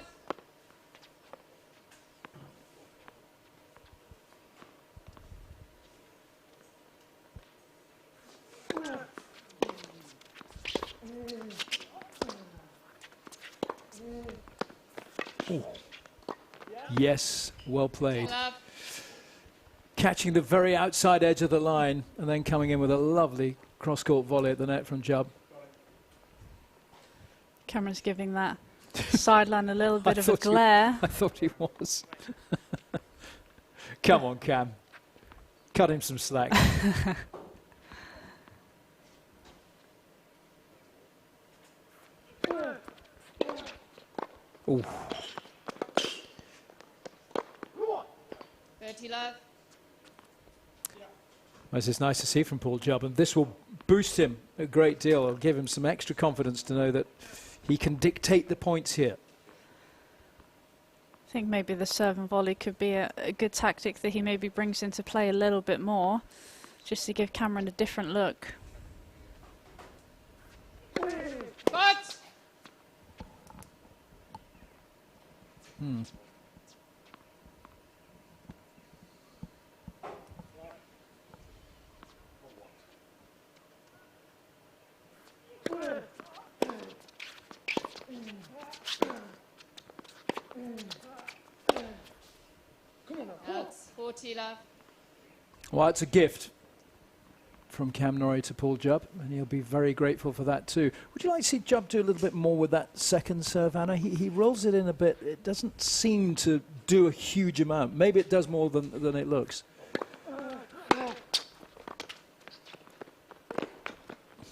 Yes, well played. Love. Catching the very outside edge of the line and then coming in with a lovely cross-court volley at the net from Jubb. Cameron's giving that sideline a little bit of a glare. I thought he was. Come on, Cam. Cut him some slack. Ooh. 30 love. This is nice to see from Paul Jubb, and this will boost him a great deal. It'll give him some extra confidence to know that he can dictate the points here. I think maybe the serve and volley could be a good tactic that he maybe brings into play a little bit more, just to give Cameron a different look. But that's 40 love. Well, it's a gift from Cam Norrie to Paul Jubb, and he'll be very grateful for that too. Would you like to see Jubb do a little bit more with that second serve, Anna? He rolls it in a bit. It doesn't seem to do a huge amount. Maybe it does more than it looks.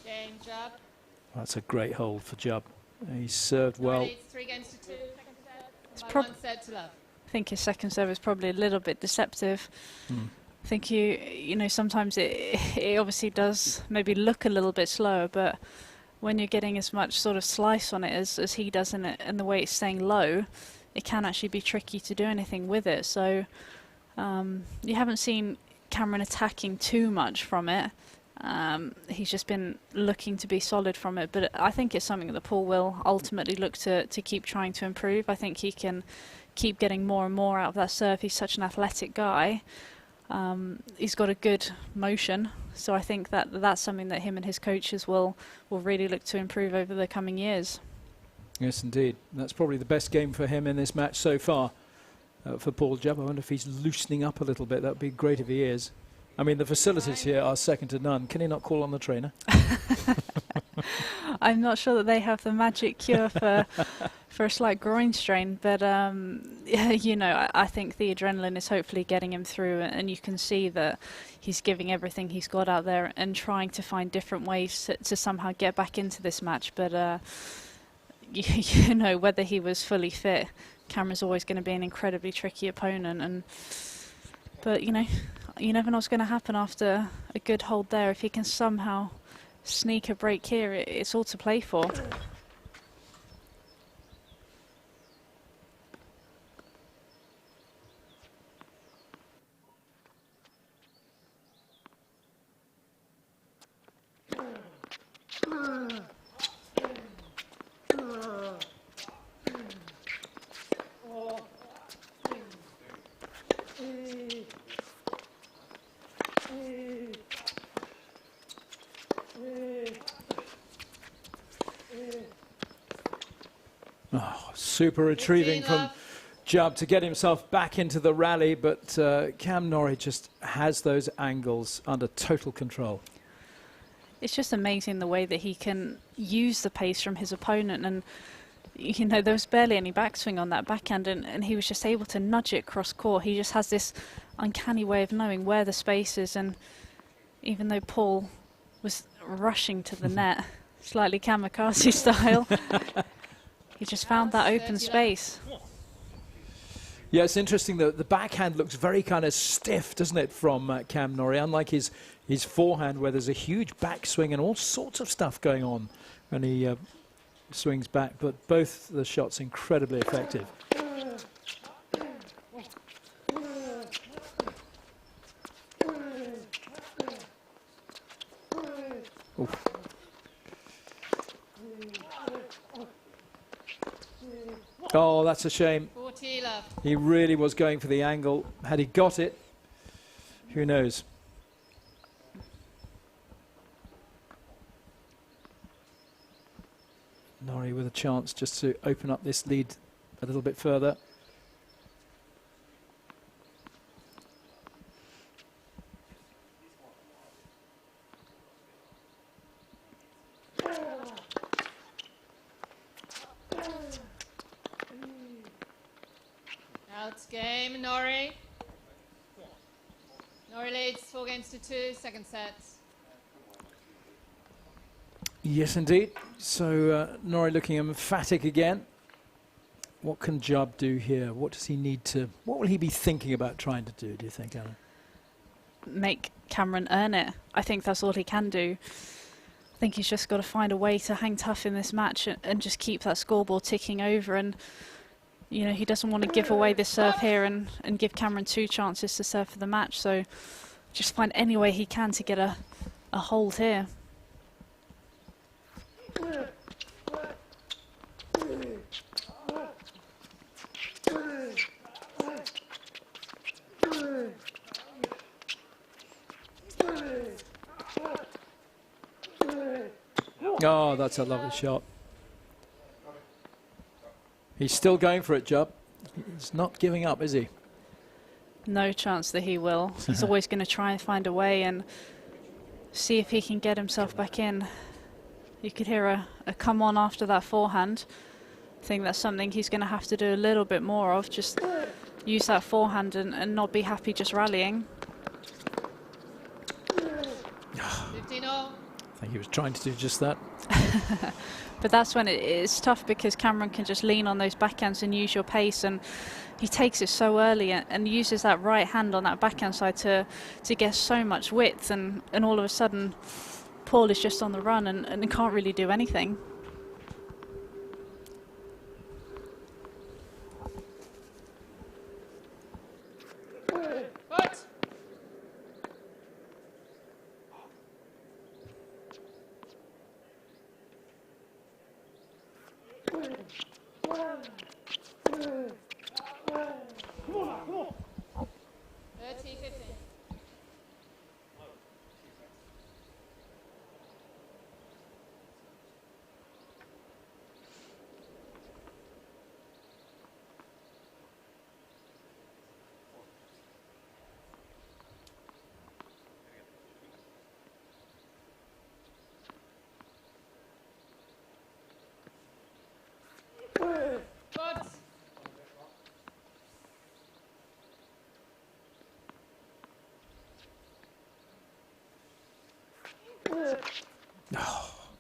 Game job. That's a great hold for Jubb. He's served well. It's 3 games to 2. It's By prob- 1 set to love. I think his second serve is probably a little bit deceptive. I think you know, sometimes it obviously does maybe look a little bit slower, but when you're getting as much sort of slice on it as he does in it, and the way it's staying low, it can actually be tricky to do anything with it. So you haven't seen Cameron attacking too much from it. He's just been looking to be solid from it, but I think it's something that Paul will ultimately look to keep trying to improve. I think he can keep getting more and more out of that serve. He's such an athletic guy. He's got a good motion, so I think that's something that him and his coaches will really look to improve over the coming years. Yes, indeed. That's probably the best game for him in this match so far for Paul Jubb. I wonder if he's loosening up a little bit. That would be great if he is. I mean, the facilities here are second to none. Can he not call on the trainer? I'm not sure that they have the magic cure for a slight groin strain, but yeah, you know, I think the adrenaline is hopefully getting him through, and you can see that he's giving everything he's got out there and trying to find different ways to somehow get back into this match. But you know, whether he was fully fit, Cameron's always going to be an incredibly tricky opponent. But you know, you never know what's going to happen after a good hold there. If he can somehow sneak a break here, it's all to play for. Oh, super retrieving from Jubb to get himself back into the rally, but Cam Norrie just has those angles under total control. It's just amazing the way that he can use the pace from his opponent, and you know, there was barely any backswing on that backhand, and he was just able to nudge it cross court. He just has this uncanny way of knowing where the space is, and even though Paul was rushing to the net, slightly kamikaze style, he just found that open space. Yeah, it's interesting that the backhand looks very kind of stiff, doesn't it, from Cam Norrie, unlike his forehand where there's a huge backswing and all sorts of stuff going on when he swings back. But both the shots incredibly effective. Oof. Oh, that's a shame. 40 left. He really was going for the angle. Had he got it, who knows? Norrie with a chance just to open up this lead a little bit further. Out game, Norrie. Norrie leads 4-2, second set. Yes, indeed. So Norrie looking emphatic again. What can Jubb do here? What does he need to... What will he be thinking about trying to do you think, Alan? Make Cameron earn it. I think that's all he can do. I think he's just got to find a way to hang tough in this match and just keep that scoreboard ticking over. And you know, he doesn't want to give away this serve here and give Cameron 2 chances to serve for the match. So just find any way he can to get a hold here. Oh, that's a lovely shot. He's still going for it, Jubb. He's not giving up, is he? No chance that he will. He's always going to try and find a way and see if he can get himself back in. You could hear a come on after that forehand. I think that's something he's going to have to do a little bit more of. Just use that forehand and not be happy just rallying. 15-0. I think he was trying to do just that. But that's when it's tough, because Cameron can just lean on those backhands and use your pace, and he takes it so early and uses that right hand on that backhand side to get so much width, and all of a sudden Paul is just on the run and can't really do anything. What?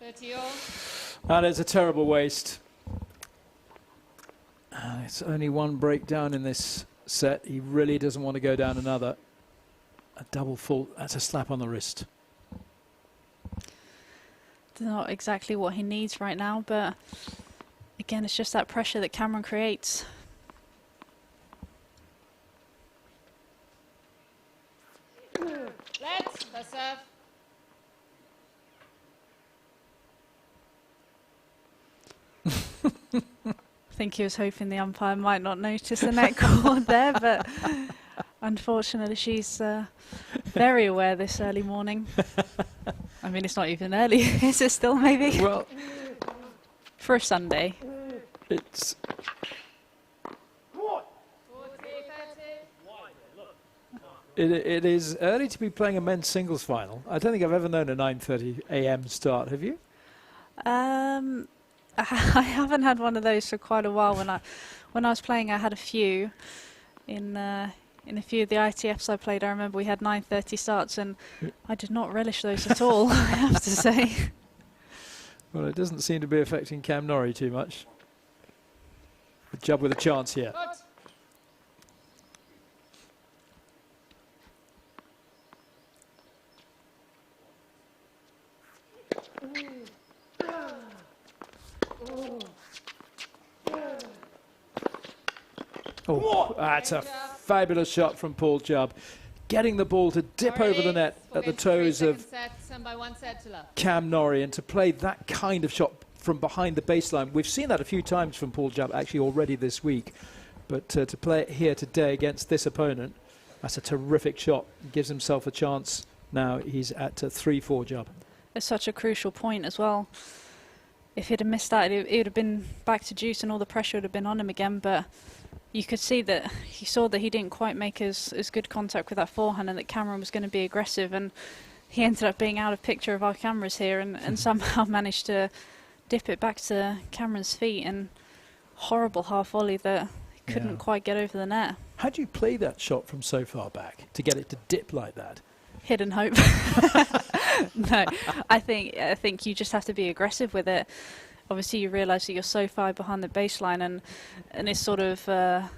30 all. That is a terrible waste. And it's only one breakdown in this set. He really doesn't want to go down another. A double fault, that's a slap on the wrist. Not exactly what he needs right now, but again, it's just that pressure that Cameron creates. Let's the serve. I think he was hoping the umpire might not notice the net cord there, but unfortunately she's very aware this early morning. I mean, it's not even early, is it still maybe? Well, for a Sunday. it's 40, 30. it is early to be playing a men's singles final. I don't think I've ever known a 9:30 a.m. start. Have you? I haven't had one of those for quite a while. When I was playing, I had a few in a few of the ITFs I played. I remember we had 9:30 starts, and I did not relish those at all, I have to say. Well, it doesn't seem to be affecting Cam Norrie too much. Good job with a chance here. Good. Oh, that's a fabulous shot from Paul Jubb. Getting the ball to dip over the net at the toes of Cam Norrie, and to play that kind of shot from behind the baseline. We've seen that a few times from Paul Jubb actually already this week. But to play it here today against this opponent, that's a terrific shot. Gives himself a chance. Now he's at 3-4 Jubb. It's such a crucial point as well. If he'd have missed that, it would have been back to deuce and all the pressure would have been on him again. But you could see that he saw that he didn't quite make as good contact with that forehand, and that Cameron was going to be aggressive, and he ended up being out of picture of our cameras here, and somehow managed to dip it back to Cameron's feet, and horrible half volley that couldn't quite get over the net. How do you play that shot from so far back to get it to dip like that? Hidden hope. No, I think you just have to be aggressive with it. Obviously, you realise that you're so far behind the baseline, and it's sort of a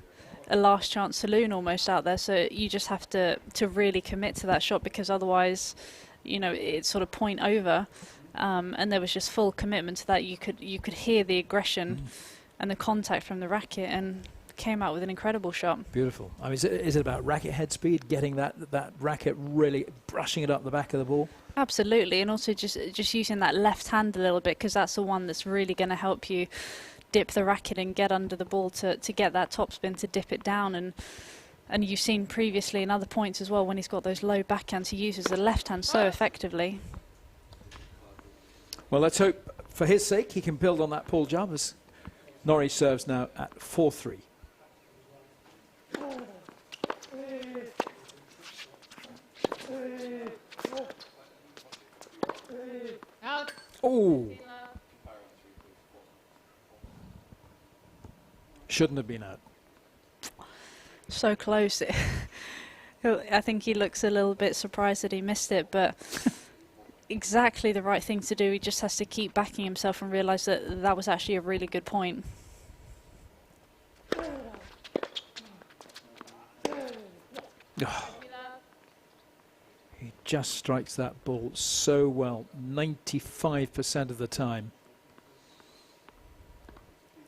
last chance saloon almost out there. So you just have to really commit to that shot, because otherwise, you know, it's sort of point over. And there was just full commitment to that. You could hear the aggression and the contact from the racket, and came out with an incredible shot. Beautiful. I mean, is it about racket head speed, getting that racket really brushing it up the back of the ball? Absolutely, and also just using that left hand a little bit, because that's the one that's really going to help you dip the racket and get under the ball to get that topspin, to dip it down. And you've seen previously in other points as well, when he's got those low backhands, he uses the left hand so effectively. Well, let's hope for his sake he can build on that Paul Jubb, as Norrie serves now at 4-3. Out. Oh, shouldn't have been out. So close. I think he looks a little bit surprised that he missed it, but exactly the right thing to do. He just has to keep backing himself and realise that that was actually a really good point. Oh. He just strikes that ball so well, 95% of the time.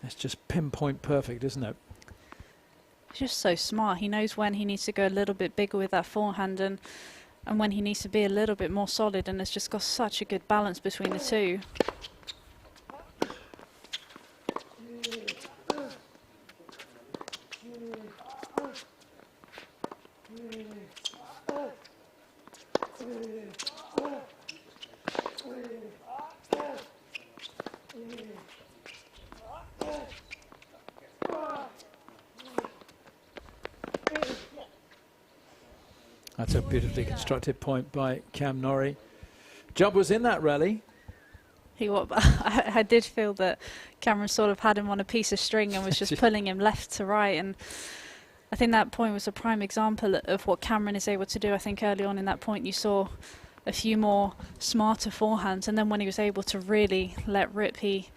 It's just pinpoint perfect, isn't it? He's just so smart. He knows when he needs to go a little bit bigger with that forehand, and when he needs to be a little bit more solid, and has just got such a good balance between the two. That's a beautifully constructed point by Cam Norrie. Jubb was in that rally. I did feel that Cameron sort of had him on a piece of string and was just pulling him left to right, and I think that point was a prime example of what Cameron is able to do. I think early on in that point you saw a few more smarter forehands, and then when he was able to really let rip, he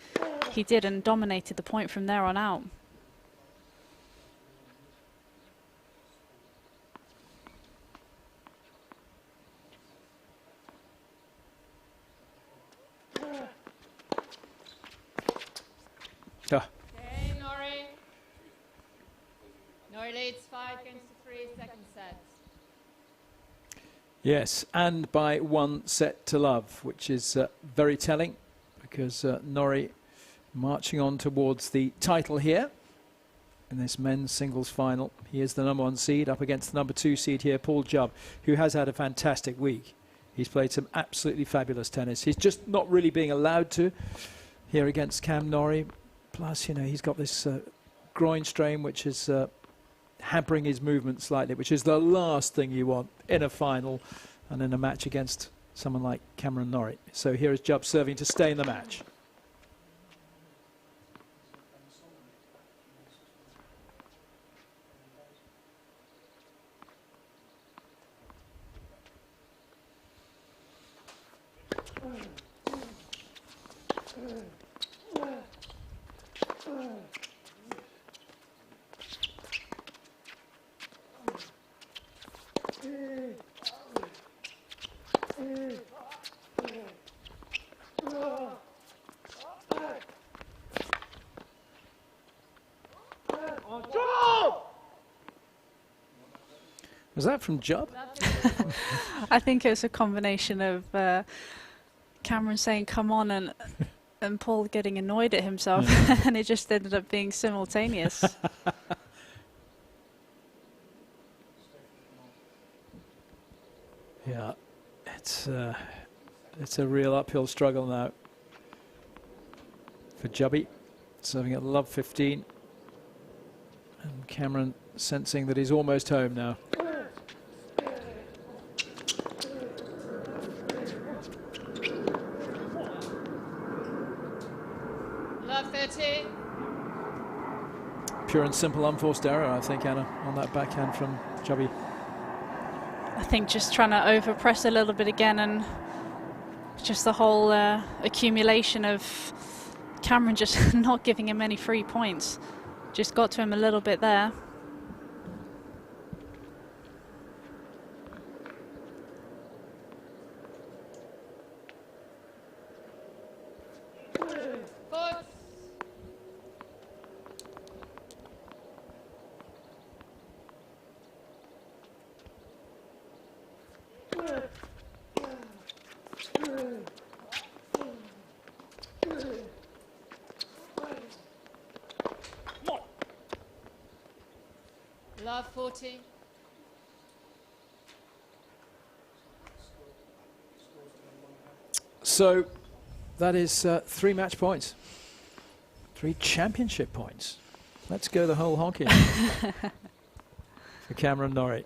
did, and dominated the point from there on out. Okay, Norrie. Norrie leads 5-3, second set. Yes, and by 1 set to love, which is very telling, because Norrie marching on towards the title here in this men's singles final. He is the #1 seed up against the #2 seed here, Paul Jubb, who has had a fantastic week. He's played some absolutely fabulous tennis. He's just not really being allowed to here against Cam Norrie. Plus, you know, he's got this groin strain, which is hampering his movement slightly, which is the last thing you want in a final and in a match against someone like Cameron Norrie. So here is Jubb serving to stay in the match. Was that from Jubb? I think it was a combination of Cameron saying "come on" and Paul getting annoyed at himself, and it just ended up being simultaneous. Yeah, it's a real uphill struggle now for Jubby, serving at love 15, and Cameron sensing that he's almost home now. Love 30. Pure and simple unforced error, I think, Anna, on that backhand from Jubby. I think just trying to overpress a little bit again, and just the whole accumulation of Cameron just not giving him any free points. Just got to him a little bit there. Love 40. So that is 3 match points, 3 championship points. Let's go the whole honky for Cameron Norrie.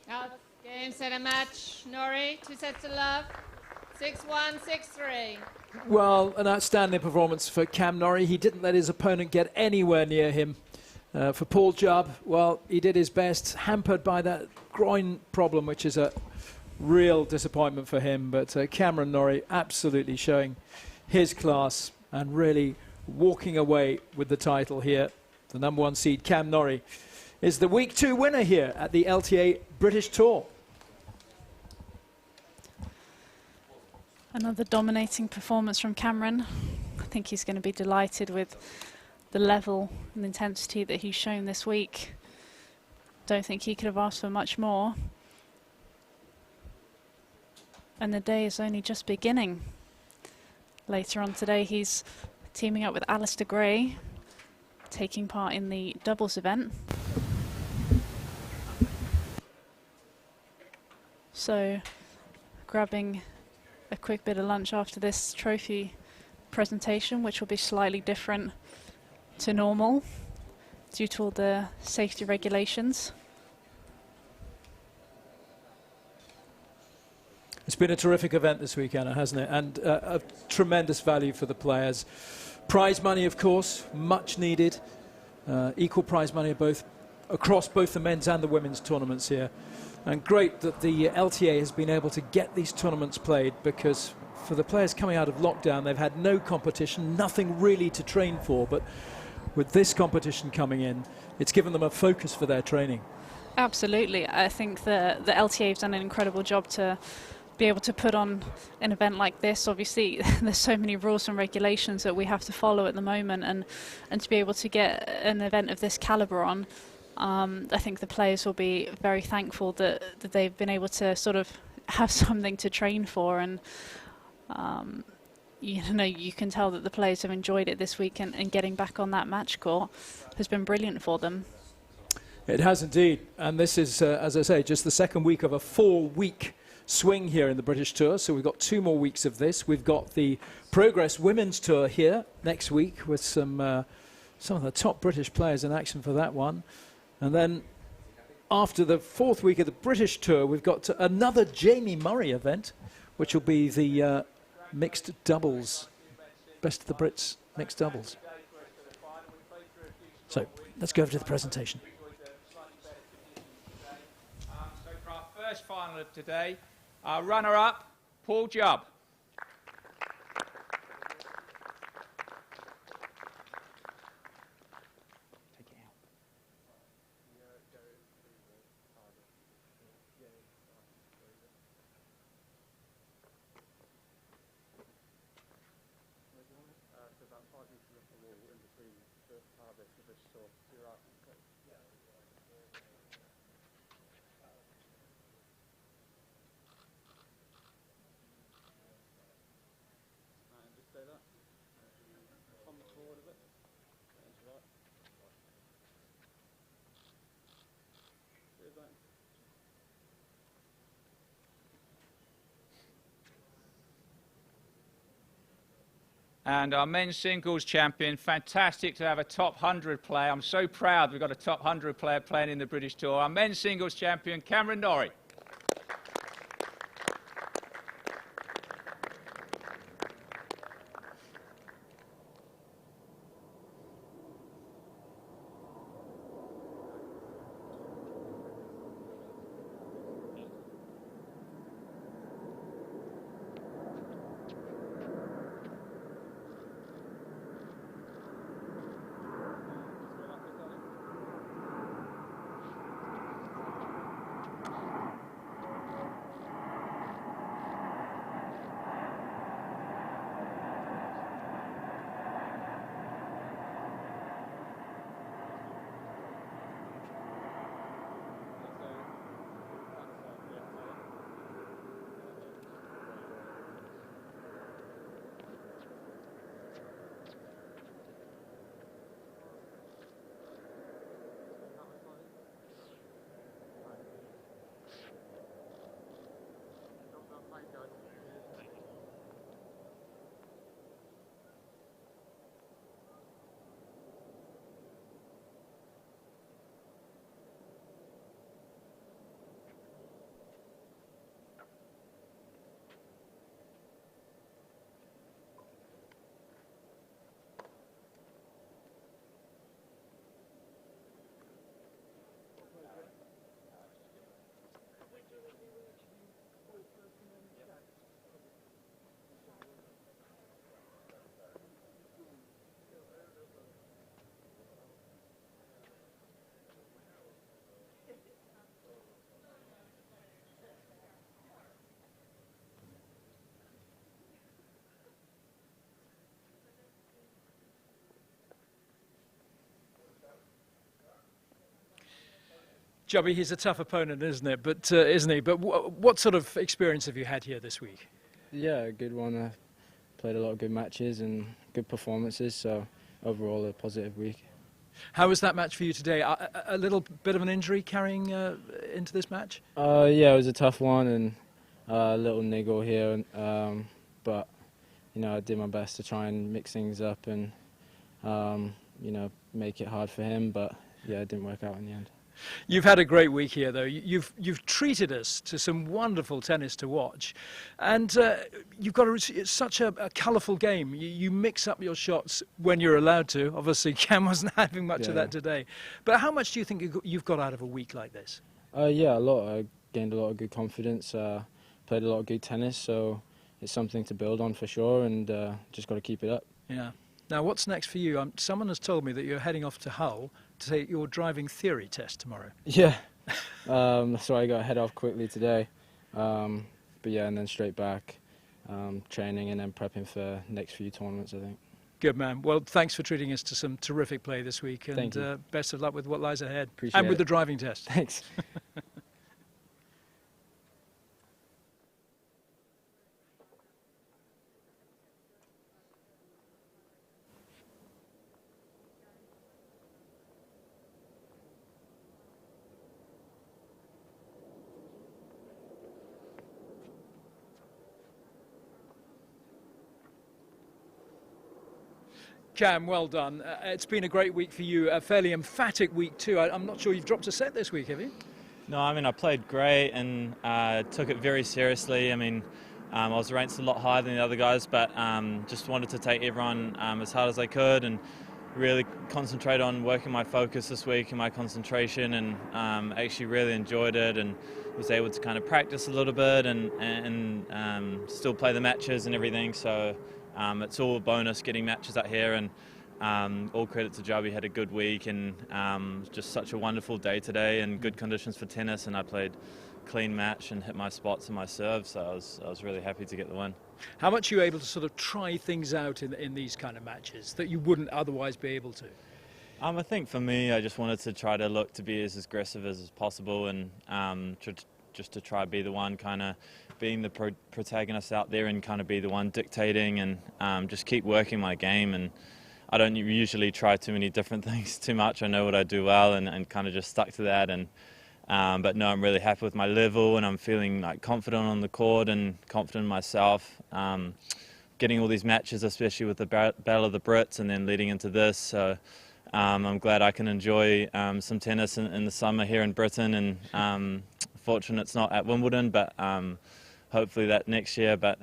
Out. Game, set, a match. Norrie, 2 sets to love. 6-1, 6-3. Well, an outstanding performance for Cam Norrie. He didn't let his opponent get anywhere near him. For Paul Jubb, well, he did his best, hampered by that groin problem, which is a real disappointment for him. But Cameron Norrie absolutely showing his class and really walking away with the title here. The #1 seed, Cam Norrie, is the week 2 winner here at the LTA British Tour. Another dominating performance from Cameron. I think he's going to be delighted with the level and intensity that he's shown this week. Don't think he could have asked for much more. And the day is only just beginning. Later on today, he's teaming up with Alistair Gray, taking part in the doubles event. So, grabbing a quick bit of lunch after this trophy presentation, which will be slightly different to normal due to all the safety regulations. It's been a terrific event this weekend, hasn't it? And a tremendous value for the players. Prize money, of course, much needed. Equal prize money across both the men's and the women's tournaments here. And great that the LTA has been able to get these tournaments played, because for the players coming out of lockdown, they've had no competition, nothing really to train for. But with this competition coming in, it's given them a focus for their training. Absolutely. I think the LTA have done an incredible job to be able to put on an event like this. Obviously, there's so many rules and regulations that we have to follow at the moment, and to be able to get an event of this caliber on, I think the players will be very thankful that they've been able to sort of have something to train for. And you can tell that the players have enjoyed it this week, and getting back on that match court has been brilliant for them. It has indeed. And this is, as I say, just the second week of a 4-week swing here in the British Tour. So we've got 2 more weeks of this. We've got the Progress Women's Tour here next week with some of the top British players in action for that one. And then after the 4th week of the British Tour, we've got another Jamie Murray event, which will be the mixed doubles, best of the Brits mixed doubles. So let's go over to the presentation. So for our first final of today, our runner-up, Paul Jubb. And our men's singles champion, fantastic to have a top 100 player. I'm so proud we've got a top 100 player playing in the British Tour. Our men's singles champion, Cameron Norrie. Jubby, he's a tough opponent, isn't it? But isn't he? But what sort of experience have you had here this week? Yeah, a good one. I played a lot of good matches and good performances, so overall a positive week. How was that match for you today? A little bit of an injury carrying into this match? Yeah, it was a tough one and a little niggle here, but I did my best to try and mix things up and make it hard for him, but yeah, it didn't work out in the end. You've had a great week here, though. You've treated us to some wonderful tennis to watch, and you've got it's such a colourful game. You mix up your shots when you're allowed to. Obviously, Cam wasn't having much of that today. But how much do you think you've got out of a week like this? Yeah, a lot. I gained a lot of good confidence. Played a lot of good tennis, so it's something to build on for sure, and just got to keep it up. Yeah. Now, what's next for you? Someone has told me that you're heading off to Hull to take your driving theory test tomorrow. Yeah, so I got to head off quickly today. But yeah, and then straight back, training and then prepping for next few tournaments, I think. Good man. Well, thanks for treating us to some terrific play this week, and Thank you. Best of luck with what lies ahead. Appreciate and with it. the driving test. Thanks. Cam, well done. It's been a great week for you, a fairly emphatic week too. I'm not sure you've dropped a set this week, have you? No, I mean, I played great and took it very seriously. I mean, I was ranked a lot higher than the other guys, but just wanted to take everyone as hard as I could and really concentrate on working my focus this week and my concentration, and actually really enjoyed it and was able to kind of practice a little bit and still play the matches and everything. So it's all a bonus getting matches out here, and all credit to Joe. We had a good week and just such a wonderful day today and good conditions for tennis, and I played clean match and hit my spots and my serve, so I was really happy to get the win. How much are you able to sort of try things out in these kind of matches that you wouldn't otherwise be able to? I think for me, I just wanted to try to look to be as aggressive as possible, and just to try to be the one kind of being the protagonist out there and kind of be the one dictating, and just keep working my game. And I don't usually try too many different things too much. I know what I do well, and kind of just stuck to that. And but no, I'm really happy with my level, and I'm feeling like confident on the court and confident in myself. Getting all these matches, especially with the Battle of the Brits and then leading into this. So I'm glad I can enjoy some tennis in the summer here in Britain, and fortunate it's not at Wimbledon, but hopefully that next year. But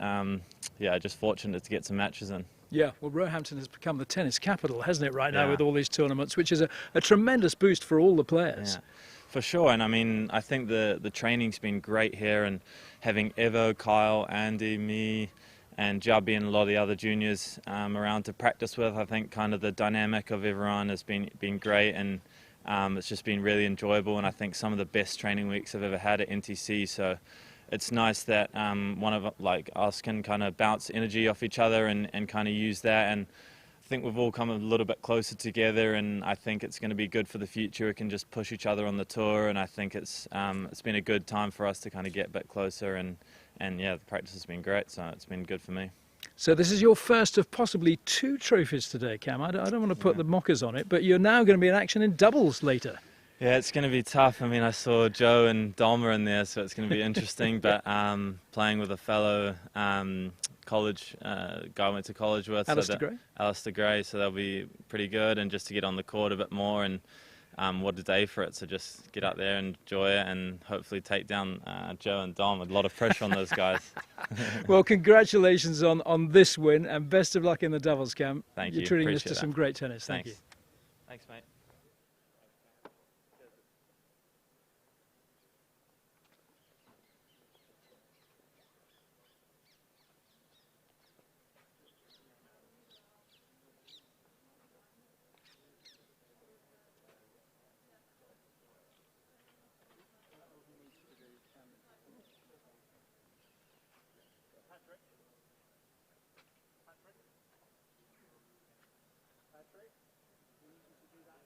yeah, just fortunate to get some matches in. Yeah, well, Roehampton has become the tennis capital, hasn't it, right now, with all these tournaments, which is a tremendous boost for all the players. Yeah, for sure. And I mean, I think the training's been great here, and having Evo, Kyle, Andy, me, and Jubby and a lot of the other juniors around to practice with, I think kind of the dynamic of everyone has been great, and it's just been really enjoyable, and I think some of the best training weeks I've ever had at NTC. So it's nice that one of like us can kind of bounce energy off each other and kind of use that, and I think we've all come a little bit closer together, and I think it's going to be good for the future. We can just push each other on the tour, and I think it's been a good time for us to kind of get a bit closer, and yeah, the practice has been great, so it's been good for me. So this is your first of possibly 2 trophies today, Cam. I don't want to put the mockers on it, but you're now going to be in action in doubles later. Yeah, it's going to be tough. I mean, I saw Joe and Dom are in there, so it's going to be interesting. But playing with a fellow college guy I went to college with, Alistair Gray, so that'll be pretty good. And just to get on the court a bit more, and what a day for it. So just get out there and enjoy it, and hopefully take down Joe and Dom. A lot of pressure on those guys. Well, congratulations on this win, and best of luck in the doubles, Cam. Thank You're you. treating us Appreciate to that. some great tennis. Thank you. Thanks, mate. Patrick, we need you to do that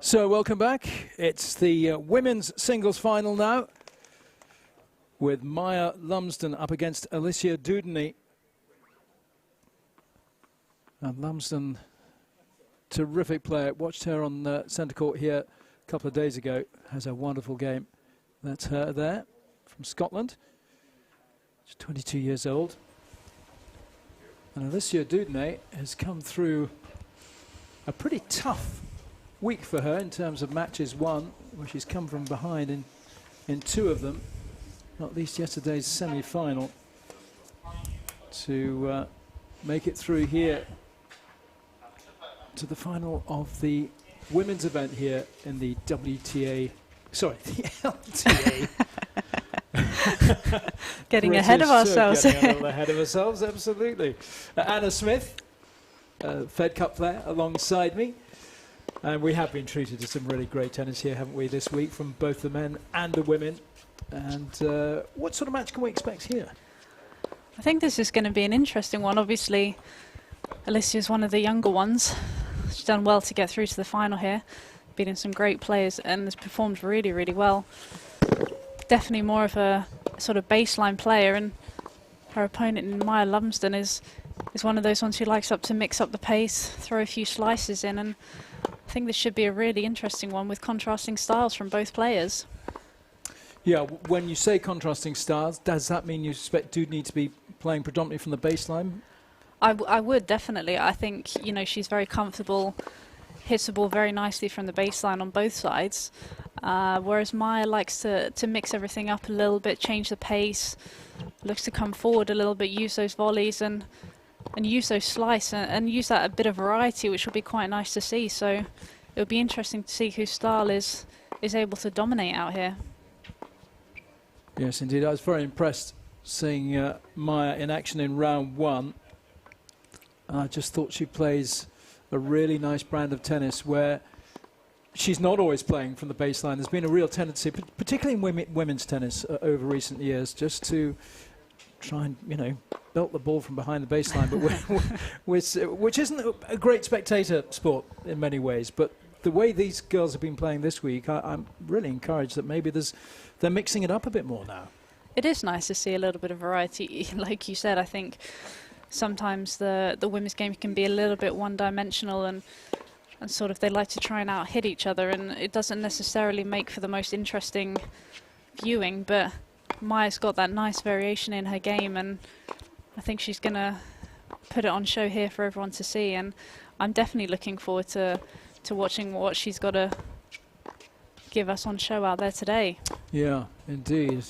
So welcome back. It's the women's singles final now, with Maya Lumsden up against Alicia Dudney. And Lumsden, terrific player. Watched her on centre court here a couple of days ago. Has a wonderful game. That's her there from Scotland. She's 22 years old. And Alicia Dudney has come through a pretty tough week for her in terms of matches won, where she's come from behind in 2 of them, not least yesterday's semi-final, to make it through here to the final of the women's event here in the WTA, sorry, the LTA. Getting British, ahead of ourselves. Getting a little ahead of ourselves, absolutely. Anna Smith, Fed Cup player, alongside me. And we have been treated to some really great tennis here, haven't we, this week, from both the men and the women. And what sort of match can we expect here? I think this is going to be an interesting one. Obviously, Alicia is one of the younger ones. She's done well to get through to the final here, beating some great players, and has performed really, really well. Definitely more of a sort of baseline player, and her opponent, Maya Lumsden, is one of those ones who likes to mix up the pace, throw a few slices in, and I think this should be a really interesting one with contrasting styles from both players. Yeah, when you say contrasting styles, does that mean you expect Dudney to be playing predominantly from the baseline? I would, definitely. I think, you know, she's very comfortable, hits the ball very nicely from the baseline on both sides, whereas Maya likes to mix everything up a little bit, change the pace, looks to come forward a little bit, use those volleys and use those slice and use that a bit of variety, which will be quite nice to see. So it'll be interesting to see whose style is able to dominate out here. Yes, indeed. I was very impressed seeing Maya in action in round 1. I just thought she plays a really nice brand of tennis where she's not always playing from the baseline. There's been a real tendency, particularly in women's tennis over recent years, just to try and, you know, belt the ball from behind the baseline, but which isn't a great spectator sport in many ways. But the way these girls have been playing this week, I'm really encouraged that maybe they're mixing it up a bit more now. It is nice to see a little bit of variety. Like you said, I think sometimes the women's game can be a little bit one-dimensional and sort of they like to try and out-hit each other, and it doesn't necessarily make for the most interesting viewing, but Maya's got that nice variation in her game, and I think she's going to put it on show here for everyone to see, and I'm definitely looking forward to watching what she's got to give us on show out there today. Yeah, indeed.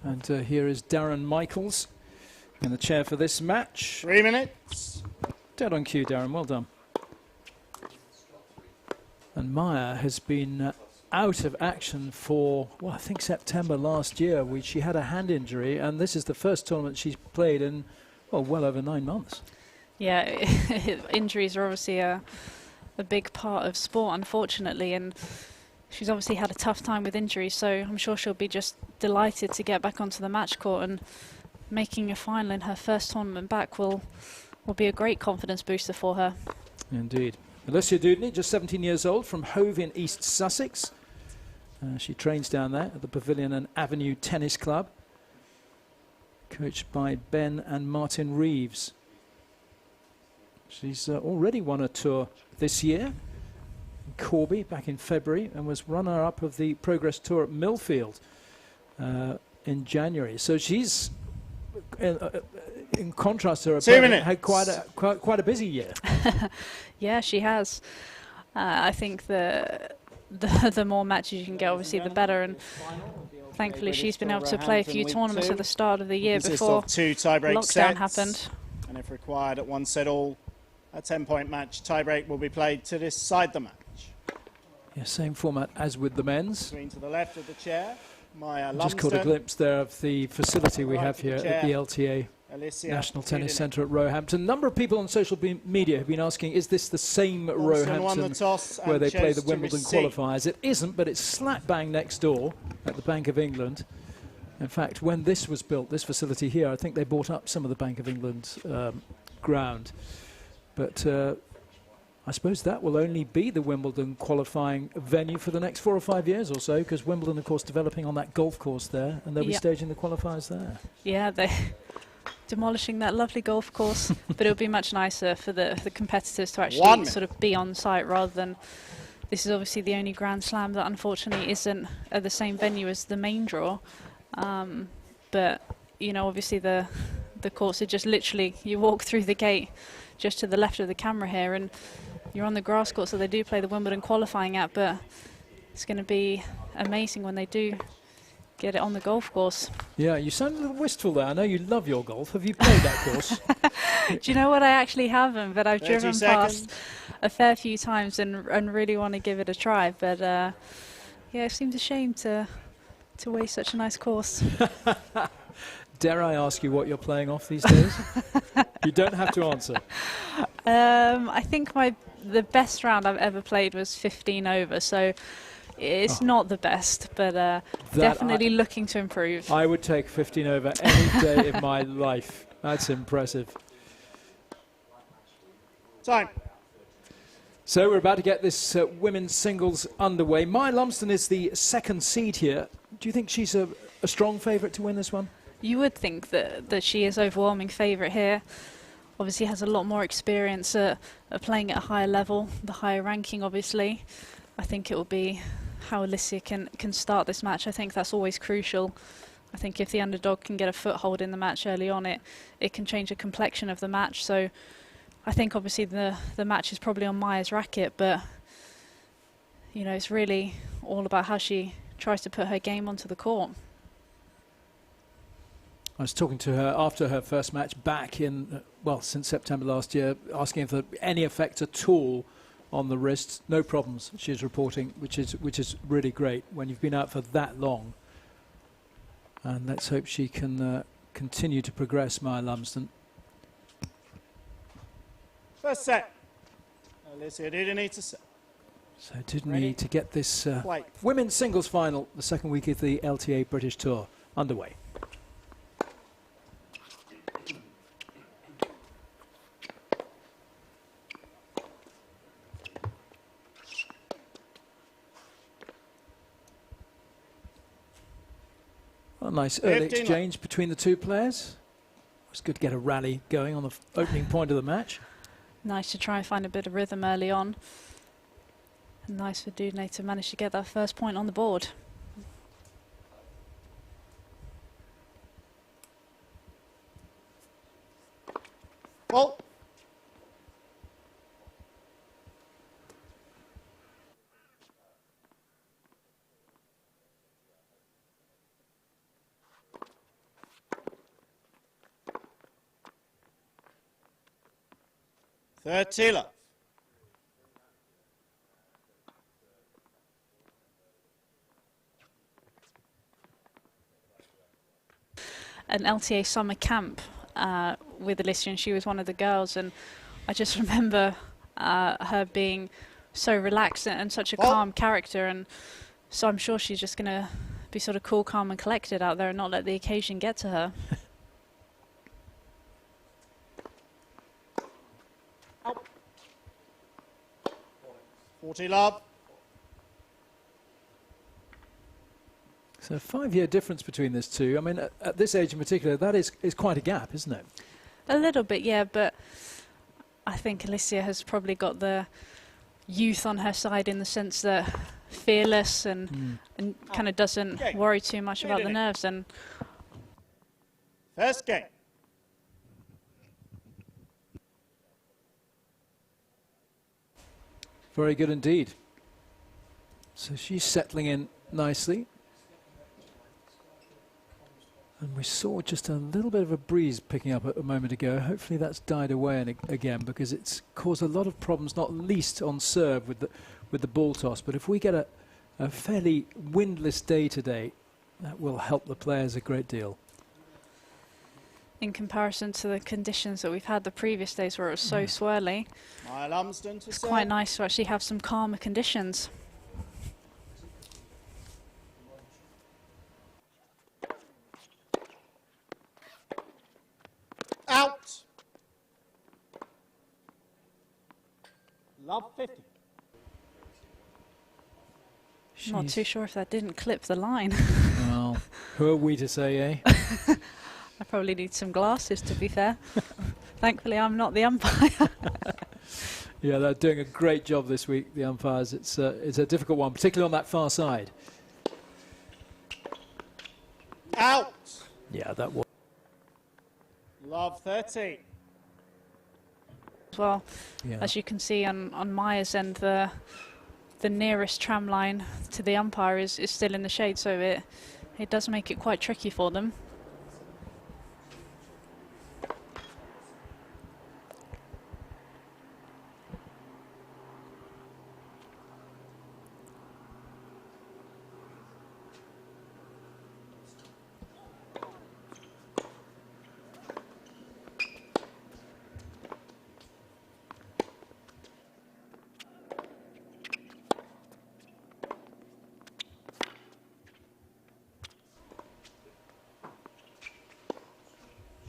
And here is Darren Michaels in the chair for this match. 3 minutes. Dead on cue, Darren. Well done. And Maya has been out of action for, well, I think September last year. She had a hand injury, and this is the first tournament she's played in, well over 9 months. Yeah, injuries are obviously a big part of sport, unfortunately, and she's obviously had a tough time with injuries, so I'm sure she'll be just delighted to get back onto the match court, and making a final in her first tournament back will be a great confidence booster for her. Indeed. Alicia Dudney, just 17 years old, from Hove in East Sussex. She trains down there at the Pavilion and Avenue Tennis Club, coached by Ben and Martin Reeves. She's already won a tour this year in Corby back in February, and was runner-up of the Progress Tour at Millfield in January. So she's, in contrast to her opponent, had quite a busy year. Yeah, she has. I think the more matches you can get, obviously, the better. And thankfully, she's been able to play a few tournaments at the start of the year before 2 tiebreak lockdown sets, happened. and if required, at 1 set all, a 10-point match. Tiebreak will be played to decide the match. Yeah, same format as with the men's. Between to the left of the chair, Maya Lumsden. Just caught a glimpse there of the facility we have here at the LTA Alicia National Tennis Dudney. Centre at Roehampton. A number of people on social media have been asking, is this the same Lumsden won the Roehampton toss where and they play chose the to Wimbledon receive. qualifiers? It isn't, but it's slap bang next door at the Bank of England. In fact, when this was built, this facility here, I think they bought up some of the Bank of England ground. But I suppose that will only be the Wimbledon qualifying venue for the next 4 or 5 years or so, because Wimbledon, of course, developing on that golf course there, and they'll be staging the qualifiers there. Yeah, they're demolishing that lovely golf course, but it'll be much nicer for the competitors to actually sort of be on site rather than. This is obviously the only Grand Slam that unfortunately isn't at the same venue as the main draw. But, you know, obviously the courts are just literally, you walk through the gate just to the left of the camera here and you're on the grass court, so they do play the Wimbledon qualifying at, but it's going to be amazing when they do get it on the golf course. Yeah, you sound a little wistful there. I know you love your golf. Have you played that course? Do you know what? I actually haven't, but I've driven past a fair few times and really want to give it a try. But yeah, it seems a shame to waste such a nice course. Dare I ask you what you're playing off these days? You don't have to answer. I think the best round I've ever played was 15 over, so it's not the best, but definitely looking to improve. I would take 15 over any day in my life. That's impressive. Time. So we're about to get this women's singles underway. Maya Lumsden is the second seed here. Do you think she's a strong favourite to win this one? You would think that she is overwhelming favourite here. Obviously has a lot more experience at playing at a higher level, the higher ranking obviously. I think it will be how Alicia can start this match. I think that's always crucial. I think if the underdog can get a foothold in the match early on, it can change the complexion of the match. So I think obviously the match is probably on Maya's racket, but you know, it's really all about how she tries to put her game onto the court. I was talking to her after her first match back in, well, since September last year, asking if there any effect at all on the wrists. No problems, she's reporting, which is really great when you've been out for that long. And let's hope she can continue to progress, Maya Lumsden. First set. Alicia didn't need to set. So didn't need to get this women's singles final, the second week of the LTA British Tour, underway. A nice early exchange between the two players. It's good to get a rally going on the opening point of the match. Nice to try and find a bit of rhythm early on. And nice for Dudnay to manage to get that first point on the board. Well. Tila. An LTA summer camp with Alicia, and she was one of the girls, and I just remember her being so relaxed and such a calm character, and so I'm sure she's just going to be sort of cool, calm and collected out there and not let the occasion get to her. 40 love. So a 5-year difference between these two. I mean, at this age in particular, that is quite a gap, isn't it? A little bit, yeah, but I think Alicia has probably got the youth on her side in the sense that fearless and kind of doesn't worry too much about the nerves. And first game. Very good indeed. So she's settling in nicely. And we saw just a little bit of a breeze picking up a moment ago. Hopefully that's died away again, because it's caused a lot of problems, not least on serve with the ball toss. But if we get a fairly windless day today, that will help the players a great deal. In comparison to the conditions that we've had the previous days where it was so swirly, it's quite nice to actually have some calmer conditions. Out. Love 50. Not too sure if that didn't clip the line. Well, who are we to say, eh? I probably need some glasses, to be fair. Thankfully, I'm not the umpire. Yeah, they're doing a great job this week, the umpires. It's a difficult one, particularly on that far side. Out. Yeah, that was. Love 30. As well, Yeah. as you can see on Maya's end, the nearest tram line to the umpire is still in the shade, so it does make it quite tricky for them.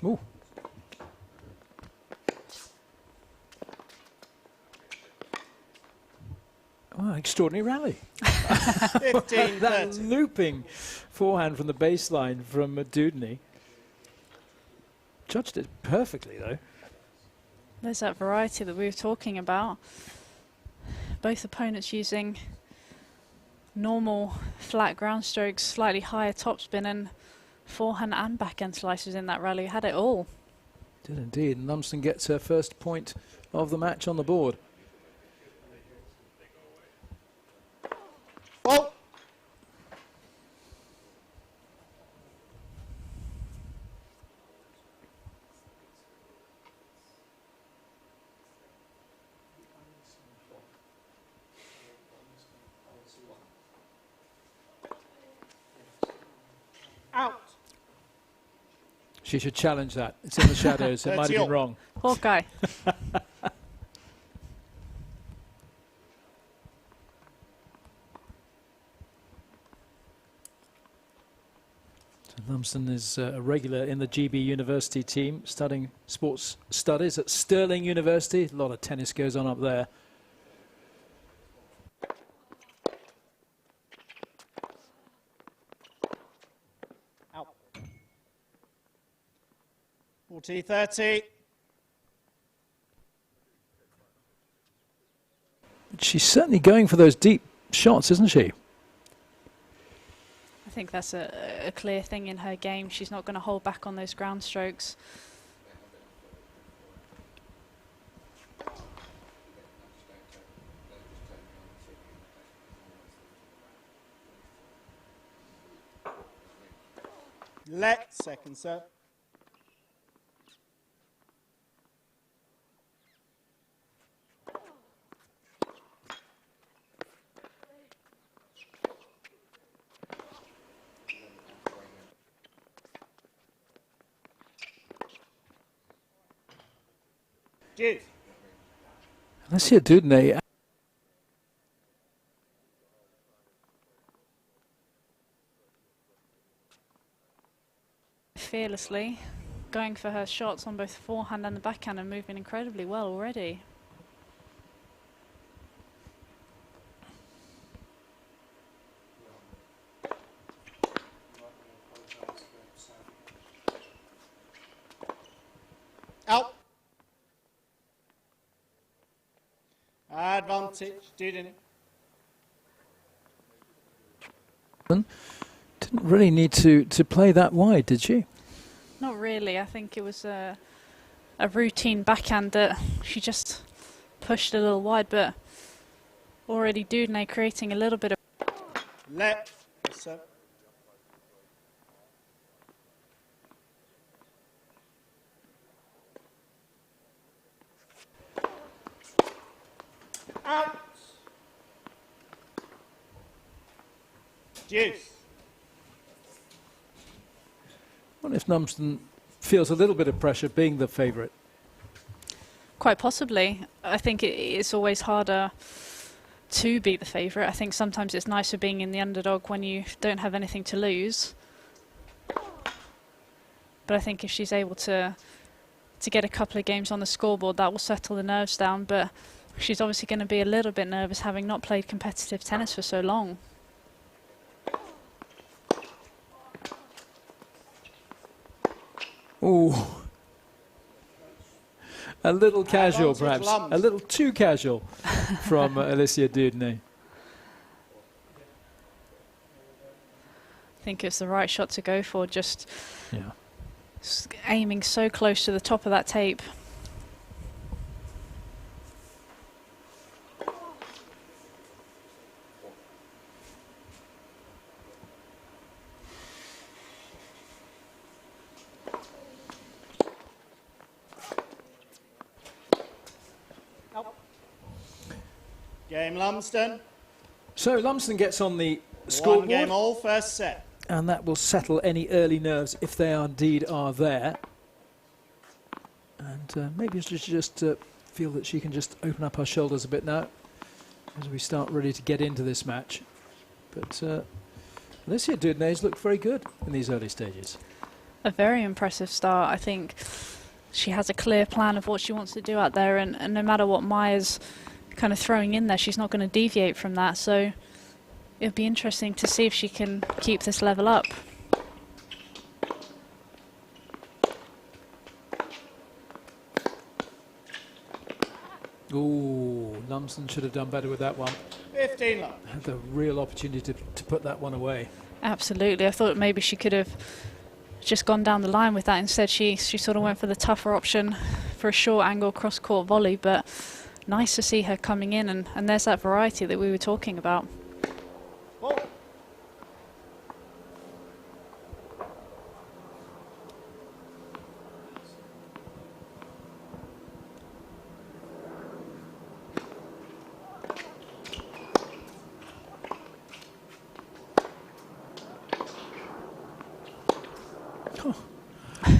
Ooh. Oh, extraordinary rally. 15, That 30. looping forehand from the baseline from Dudney. Judged it perfectly, though. There's that variety that we were talking about. Both opponents using normal flat ground strokes, slightly higher topspin, and forehand and backhand slices in that rally. Had it all. Did indeed. And Lumsden gets her first point of the match on the board. Well, out. She should challenge that. It's in the shadows. It might have been 30-all. wrong. Poor guy. Lumsden is a regular in the GB University team, studying sports studies at Stirling University. A lot of tennis goes on up there. Out. 40, 30. She's certainly going for those deep shots, isn't she? I think that's a clear thing in her game. She's not going to hold back on those ground strokes. Let second serve. Deuce. Let's see a Dudney. Fearlessly, going for her shots on both forehand and the backhand and moving incredibly well already. Out. Advantage, didn't it? Didn't really need to play that wide, did she? Not really. I think it was a routine backhand that she just pushed a little wide, but already Dudney creating a little bit of... Let serve. Out. Deuce. Well, if Lumsden feels a little bit of pressure being the favourite. Quite possibly. I think it's always harder to be the favourite. I think sometimes it's nicer being in the underdog when you don't have anything to lose. But I think if she's able to get a couple of games on the scoreboard, that will settle the nerves down. But She's obviously going to be a little bit nervous, having not played competitive tennis for so long. Ooh. A little casual, advantage perhaps. Lums. A little too casual from Alicia Dudney. I think it's the right shot to go for, just Yeah. aiming so close to the top of that tape. Game Lumsden. So Lumsden gets on the 1 scoreboard, game all, first set. and that will settle any early nerves if they indeed are there. And maybe she should just feel that she can just open up her shoulders a bit now as we start ready to get into this match. But Alicia Dudney's looked very good in these early stages. A very impressive start. I think she has a clear plan of what she wants to do out there, and no matter what Maya's kind of throwing in there, she's not going to deviate from that. So it'll be interesting to see if she can keep this level up. Ooh, Lumsden should have done better with that one. 15 love. Had the real opportunity to put that one away. Absolutely. I thought maybe she could have just gone down the line with that. Instead, she sort of went for the tougher option for a short angle cross-court volley, but nice to see her coming in, and there's that variety that we were talking about. Ball.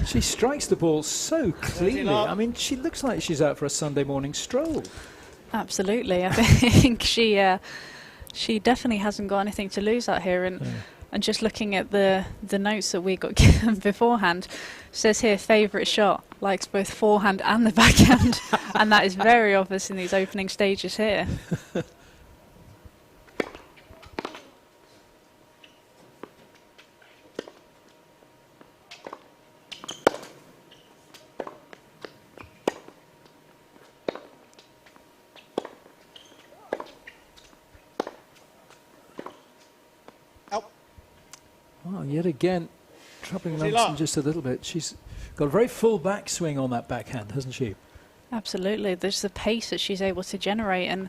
She strikes the ball so cleanly. I mean, she looks like she's out for a Sunday morning stroll. Absolutely. I think she definitely hasn't got anything to lose out here. And just looking at the notes that we got given beforehand, says here favourite shot, likes both forehand and the backhand. And that is very obvious in these opening stages here. Well, yet again, troubling Lumsden just a little bit. She's got a very full backswing on that backhand, hasn't she? Absolutely. There's the pace that she's able to generate, and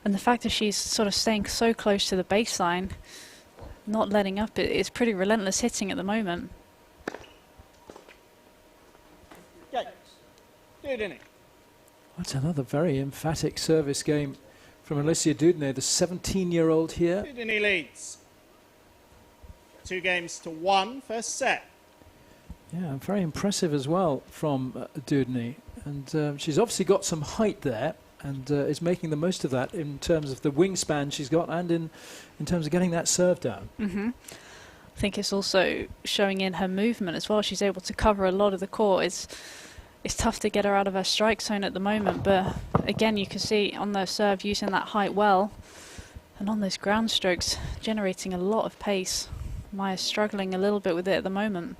the fact that she's sort of staying so close to the baseline, not letting up. It's pretty relentless hitting at the moment. That's another very emphatic service game from Alicia Dudney, the 17-year-old here. Dudney leads. 2 games to 1, first set. Yeah, very impressive as well from Dudney. And she's obviously got some height there and is making the most of that in terms of the wingspan she's got and in terms of getting that serve down. Mm-hmm. I think it's also showing in her movement as well. She's able to cover a lot of the court. It's tough to get her out of her strike zone at the moment, but again, you can see on the serve using that height well, and on those ground strokes generating a lot of pace. Maya's struggling a little bit with it at the moment.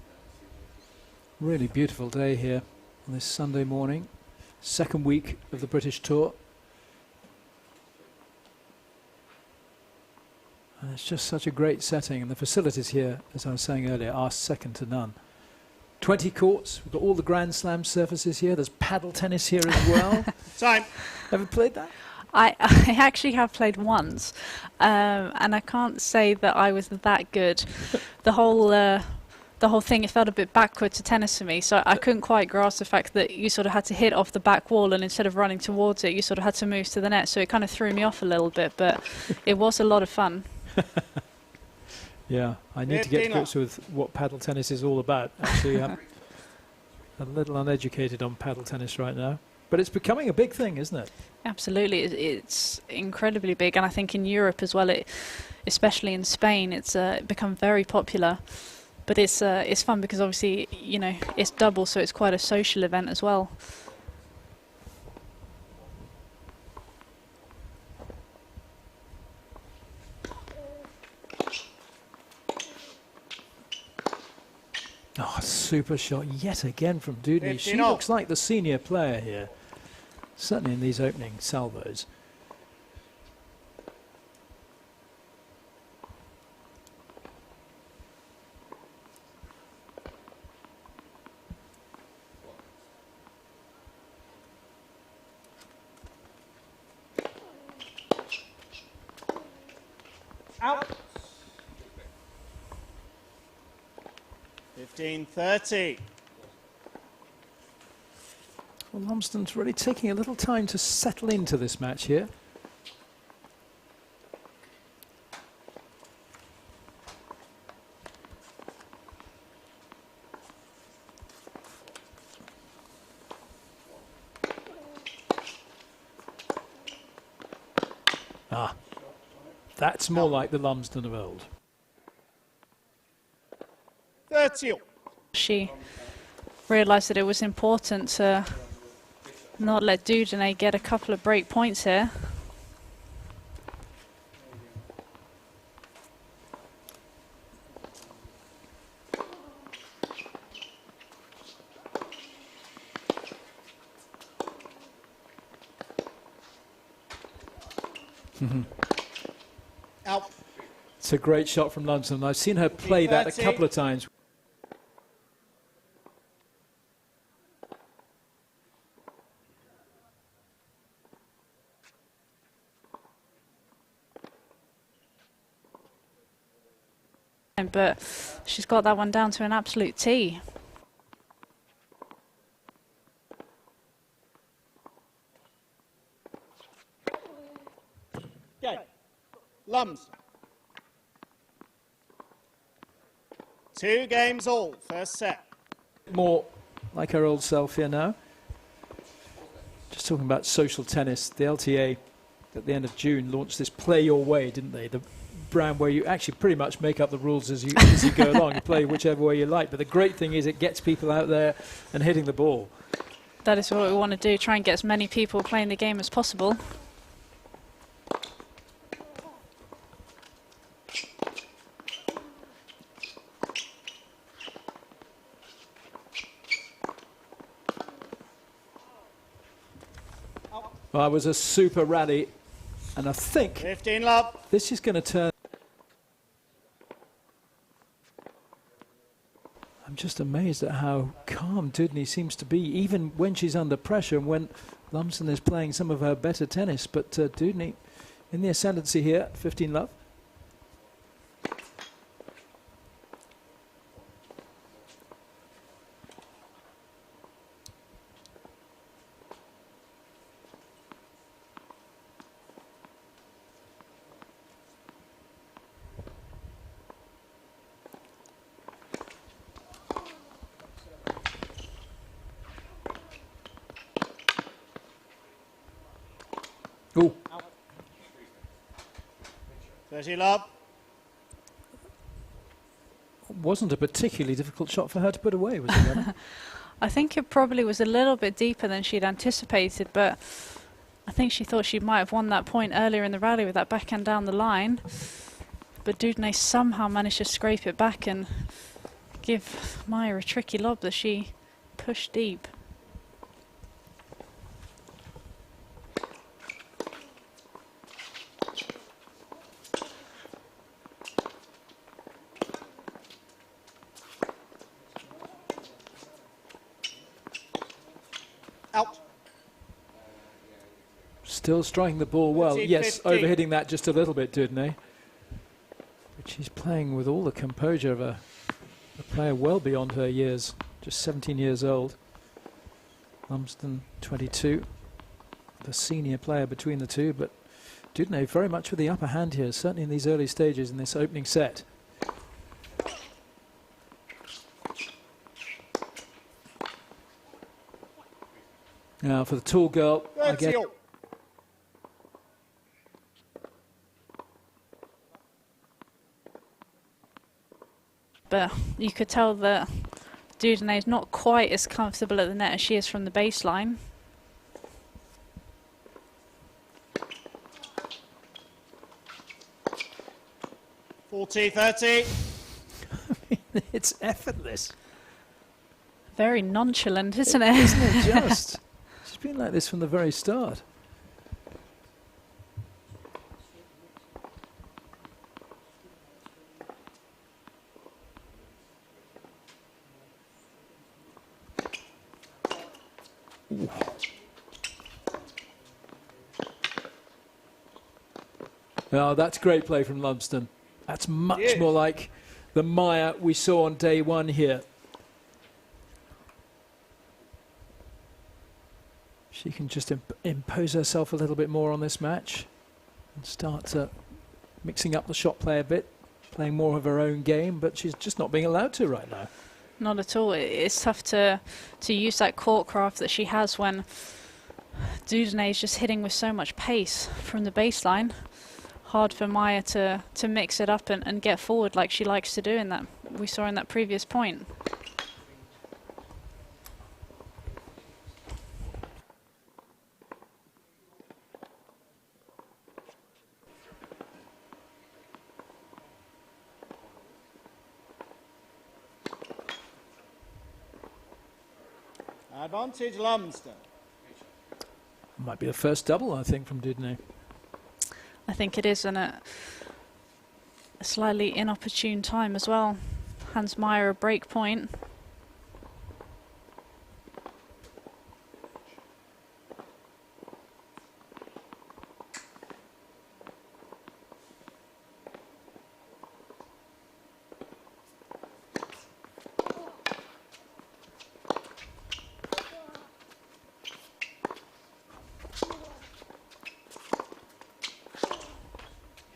Really beautiful day here on this Sunday morning, second week of the British Tour. And it's just such a great setting, and the facilities here, as I was saying earlier, are second to none. 20 courts, we've got all the Grand Slam surfaces here. There's paddle tennis here as well. Time. Ever played that? I actually have played once, and I can't say that I was that good. The whole thing, it felt a bit backward to tennis for me, so I couldn't quite grasp the fact that you sort of had to hit off the back wall, and instead of running towards it, you sort of had to move to the net, so it kind of threw me off a little bit, but it was a lot of fun. Yeah, I need to get to grips with what paddle tennis is all about. Actually, I'm a little uneducated on paddle tennis right now. But it's becoming a big thing, isn't it? Absolutely. It's incredibly big. And I think in Europe as well, especially in Spain, it's become very popular. But it's fun because obviously, you know, it's double, so it's quite a social event as well. super shot yet again from Dudney. She 15 all. looks like the senior player here, certainly in these opening salvos. Out. 15-30. Well, Lumsden's really taking a little time to settle into this match here. That's more like the Lumsden of old. 30. She realised that it was important to not let Dudney get a couple of break points here. Out. It's a great shot from Lumsden. I've seen her play that a 30. couple of times. But she's got that one down to an absolute T. Game. Lums. 2 games all, first set. More like her old self here now. Just talking about social tennis, the LTA at the end of June launched this Play Your Way, didn't they? The brand where you actually pretty much make up the rules as you go along. You play whichever way you like. But the great thing is it gets people out there and hitting the ball. That is what we want to do, try and get as many people playing the game as possible. Well, it was a super rally, and I think 15 love. this is going to turn. I'm just amazed at how calm Dudney seems to be, even when she's under pressure and when Lumsden is playing some of her better tennis. But Dudney in the ascendancy here, 15 love. Ooh. 30 love. Wasn't a particularly difficult shot for her to put away, was it? Emma? I think it probably was a little bit deeper than she'd anticipated, but I think she thought she might have won that point earlier in the rally with that backhand down the line. But Dudney somehow managed to scrape it back and give Maya a tricky lob that she pushed deep. Out. Still striking the ball well. 50, Yes, 50. overhitting that just a little bit, Dudney. But she's playing with all the composure of a player well beyond her years, just 17 years old. Lumsden, 22, the senior player between the two, but Dudney very much with the upper hand here, certainly in these early stages in this opening set. Now for the tall girl, I 30 guess. all. But you could tell that Dudney is not quite as comfortable at the net as she is from the baseline. Forty, 30. It's effortless. Very nonchalant, isn't it? Isn't it just? She's been like this from the very start. Ooh. Oh, that's great play from Lumsden. That's much more like the Maya we saw on day one here. She can just impose herself a little bit more on this match and start mixing up the shot play a bit, playing more of her own game, but she's just not being allowed to right now. Not at all. It's tough to use that court craft that she has when Dudene is just hitting with so much pace from the baseline. Hard for Maya to mix it up and get forward like she likes to do in that we saw in that previous point. Advantage Lumsden. Might be the first double, I think, from Dudene. I think it is, and a slightly inopportune time as well. Hands Maya a break point.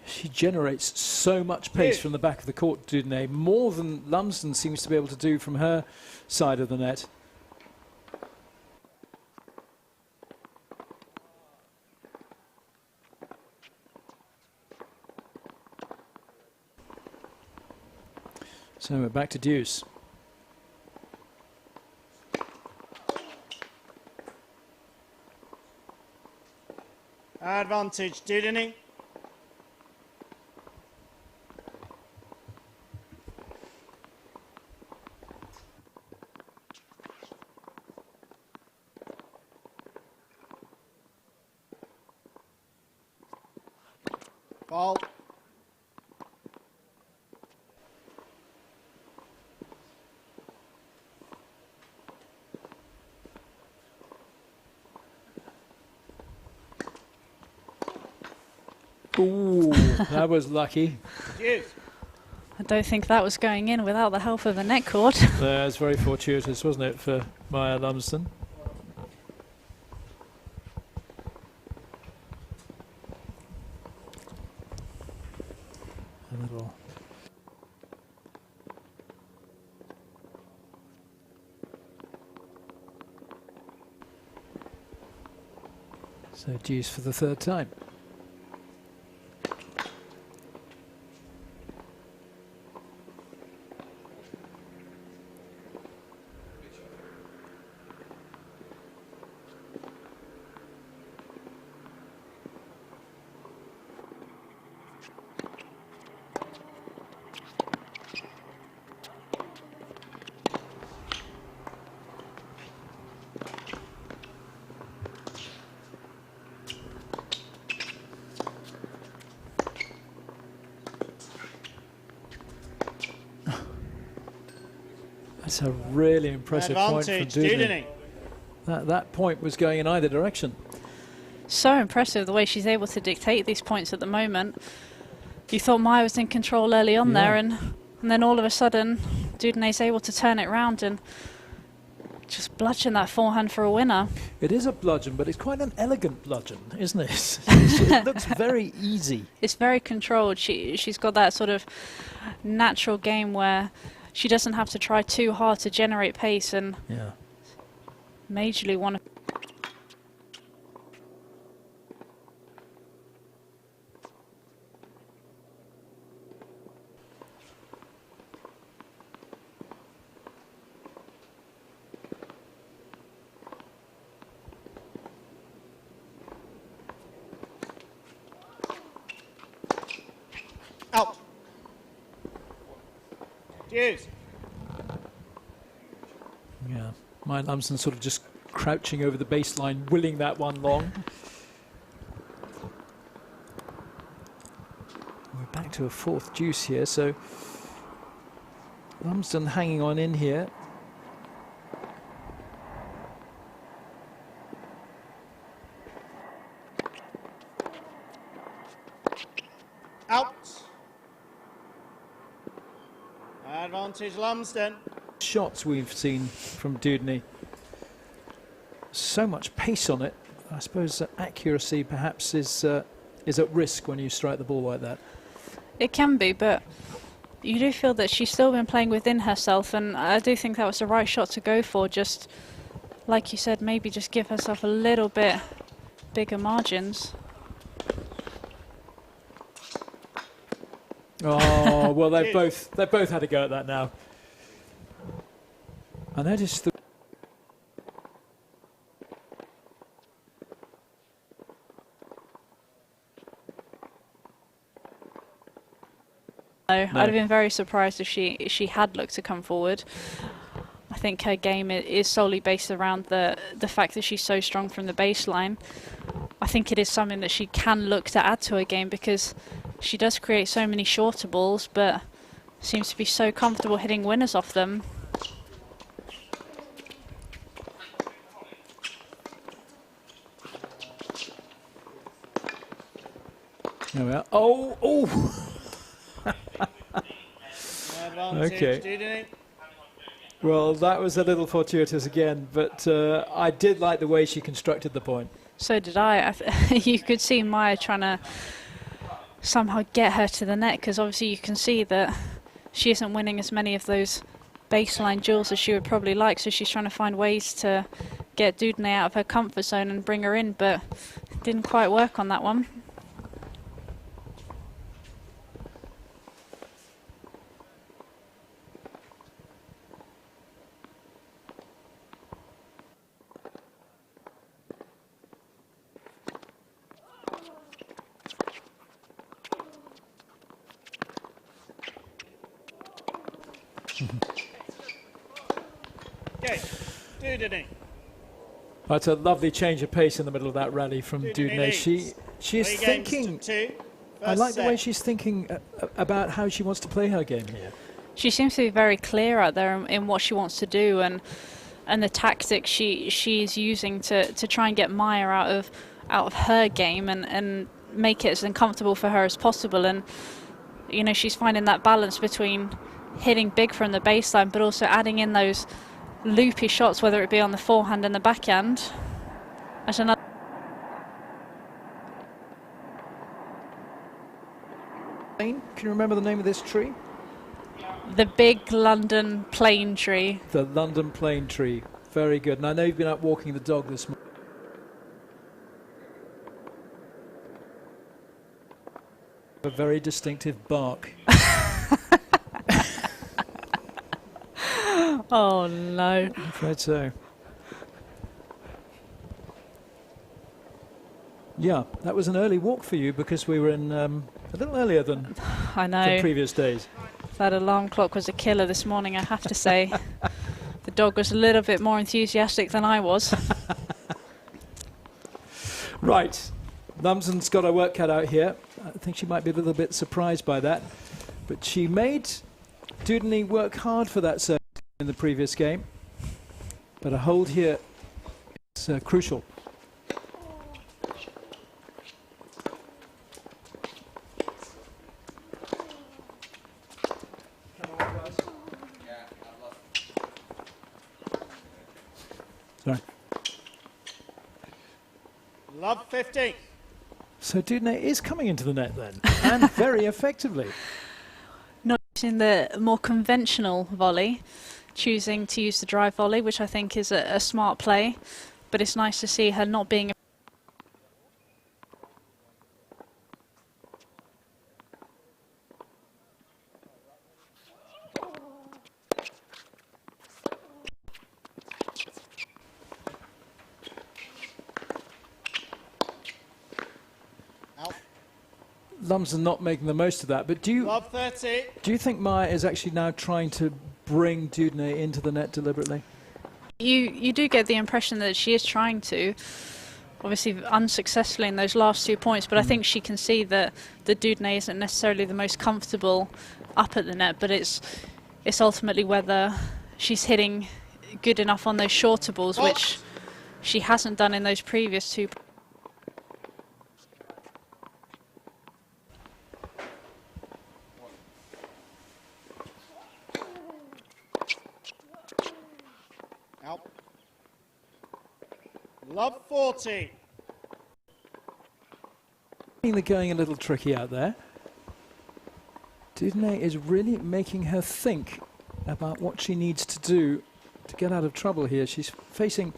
She generates so much pace from the back of the court, Dudene, more than Lumsden seems to be able to do from her side of the net. So we're back to deuce. Advantage Dudene. Ball. Ooh, that was lucky. Yes. I don't think that was going in without the help of a net cord. That's very fortuitous, wasn't it, for Maya Lumsden? A little. So deuce for the third time. That's a really impressive point from Dudene. That point was going in either direction. So impressive the way she's able to dictate these points at the moment. You thought Maya was in control early on there, and then all of a sudden Dudene's able to turn it around and just bludgeon that forehand for a winner. It is a bludgeon, but it's quite an elegant bludgeon, isn't it? It looks very easy. It's very controlled. She's got that sort of natural game where she doesn't have to try too hard to generate pace, and majorly one of out. Cheers. Yeah. Maya Lumsden sort of just crouching over the baseline, willing that one long. We're back to a fourth deuce here, so Lumsden hanging on in here. Out. Advantage Lumsden. Shots we've seen from Dudney. So much pace on it. I suppose accuracy perhaps is at risk when you strike the ball like that. It can be, but you do feel that she's still been playing within herself, and I do think that was the right shot to go for. Just like you said, maybe just give herself a little bit bigger margins. Oh well, they've both had a go at that now. I noticed that. No, I'd have been very surprised if she had looked to come forward. I think her game is solely based around the fact that she's so strong from the baseline. I think it is something that she can look to add to her game, because she does create so many shorter balls, but seems to be so comfortable hitting winners off them. There we are. Oh! Okay. Well, that was a little fortuitous again, but I did like the way she constructed the point. So did I. You could see Maya trying to somehow get her to the net, because obviously you can see that she isn't winning as many of those baseline duels as she would probably like, so she's trying to find ways to get Dudney out of her comfort zone and bring her in, but it didn't quite work on that one. Okay, Dudney. That's a lovely change of pace in the middle of that rally from Dudney. She is thinking. I like the way she's thinking about how she wants to play her game here. She seems to be very clear out there in what she wants to do, and the tactics she's using to try and get Maya out of her game and make it as uncomfortable for her as possible. And you know, she's finding that balance between hitting big from the baseline, but also adding in those loopy shots, whether it be on the forehand and the backhand. That's another. Can you remember the name of this tree? The big London plane tree. The London plane tree. Very good. And I know you've been out walking the dog this morning. A very distinctive bark. Oh no. I'm afraid so. Yeah, that was an early walk for you, because we were in a little earlier than I know. previous days. That alarm clock was a killer this morning, I have to say. The dog was a little bit more enthusiastic than I was. Right. Lumsden's got her work cut out here. I think she might be a little bit surprised by that. But she made Dudney work hard for that serve in the previous game. But a hold here is crucial. Sorry. Love 50. So Dudney is coming into the net then, and very effectively. Not using the more conventional volley, choosing to use the drive volley, which I think is a smart play, but it's nice to see her not being Lumsden not making the most of that, but do you think Maya is actually now trying to bring Dudney into the net deliberately? You do get the impression that she is trying to, obviously unsuccessfully in those last 2 points, but I think she can see that the Dudnay isn't necessarily the most comfortable up at the net, but it's ultimately whether she's hitting good enough on those shorter balls, which she hasn't done in those previous 2. Out. Love 40. I think they're going a little tricky out there. Dudnay is really making her think about what she needs to do to get out of trouble here. She's facing